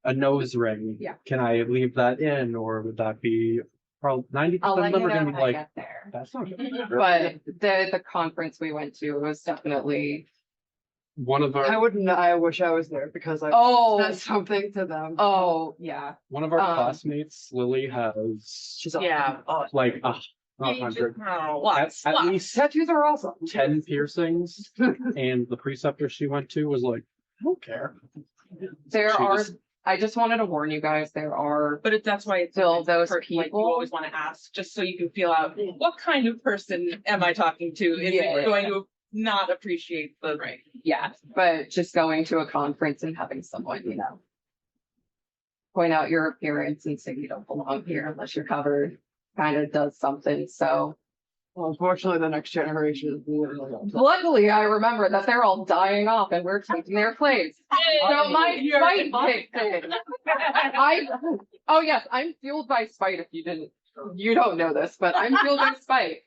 a nose ring. Yeah. Can I leave that in, or would that be probably 90% I'll of let them you are know gonna when be I like, get there. that's not good. But the conference we went to was definitely One of our I wish I was there because I said something to them. Oh yeah. one of our classmates, Lily, has like 100. At least tattoos are awesome. 10 piercings, and the preceptor she went to was like, I don't care. I just wanted to warn you guys, there are. But that's why it's still those people. Like, you always want to ask, just so you can feel out what kind of person am I talking to? Is it going to not appreciate the right? Yeah, but just going to a conference and having someone, point out your appearance and say you don't belong here unless you're covered, kind of does something. So. Well, unfortunately, the next generation is literally. Luckily, I remember that they're all dying off and we're taking their place. So my spite kicked in. Oh yes, I'm fueled by spite. If you don't know this, but I'm fueled by spite.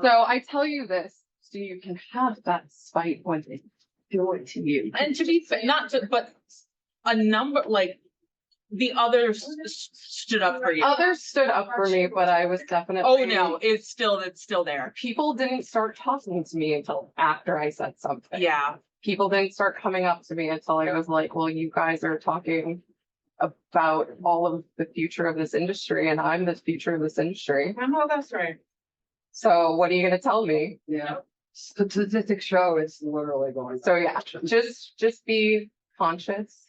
So I tell you this, so you can have that spite when they do it to you. And to be fair, not to, but a number, like, the others stood up for you. Others stood up for me, but I was definitely. Oh, no, it's still there. People didn't start talking to me until after I said something. Yeah. People didn't start coming up to me until I was like, well, you guys are talking about all of the future of this industry, and I'm the future of this industry. Oh, that's right. So what are you gonna tell me? Yeah. Statistics show it's literally going. So yeah, just be conscious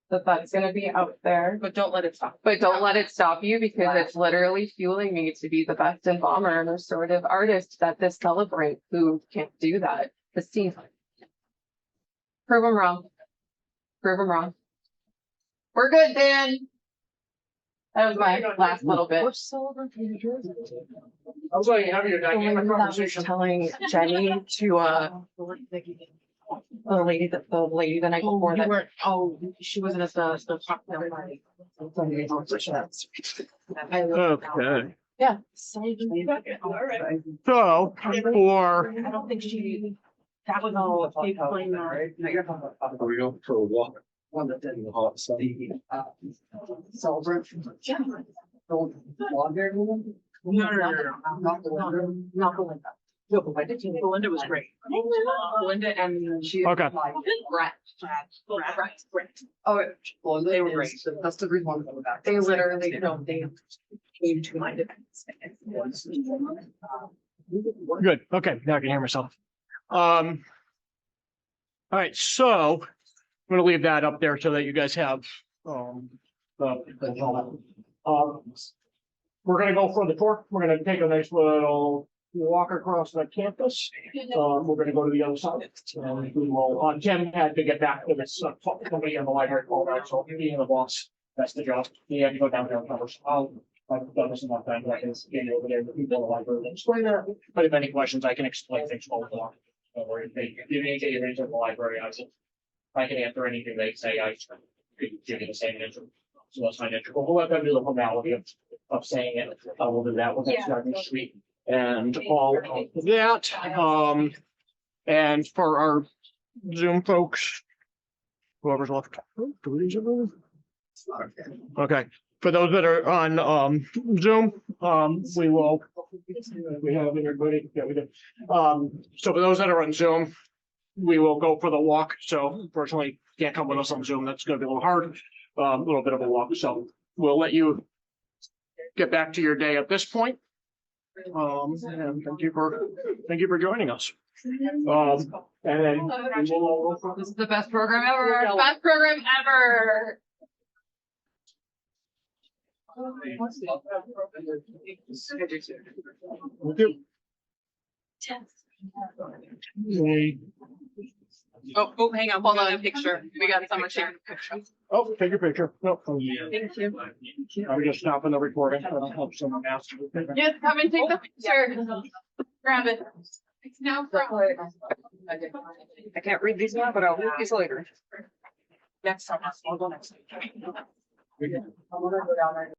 that that's gonna be out there. But don't let it stop. But don't let it stop you, because it's literally fueling me to be the best embalmer and restorative artist that this celebrate who can't do that. The scene. Prove them wrong. Prove them wrong. We're good, Dan. That was my last little bit. I was like, have your dynamic I was conversation. telling Jenny to the lady the night before that. She wasn't at the cocktail party. Okay. Yeah. So, for, I don't think she, that was all. They playing Are we going for a walk? One that In the hot sun. celebration. Longer. Not Belinda. No, but I did. Belinda was great. Belinda and She. Okay. Brett. Oh, well, They were great. That's the reason why I'm going back. They literally, they came to my defense. Good, okay, now I can hear myself. All right, so I'm gonna leave that up there so that you guys have, we're gonna go for the tour. We're gonna take a nice little walk across the campus. We're gonna go to the other side. And we will, Tim had to get back to this, somebody in the library called out, so being the boss, that's the job. He had to go down there first. I've done this enough times, I can get over there, the people in the library, and explain that. But if any questions, I can explain things all along. Or if they, if you didn't get your answer in the library, I can answer anything they say, I could give you the same answer. So that's my answer, but we'll let them do the formality of saying it. We'll do that, we'll get started next week. And all of that, and for our Zoom folks, whoever's left. Okay, for those that are on Zoom, we have everybody, yeah, we did. So for those that are on Zoom, we will go for the walk. So unfortunately, can't come with us on Zoom. That's gonna be a little hard, a little bit of a walk. So we'll let you get back to your day at this point. And thank you for joining us. And then we'll This is the best program ever. Best program ever. Oh, hang on, hold on, a picture. We got someone sharing a picture. Oh, take your picture. No. Thank you. I'm just stopping the recording. I'll help someone ask. Yes, come and take the picture. Grab it. It's now from. I can't read these now, but I'll read these later. Next time, I'll go next. I'm gonna go down there.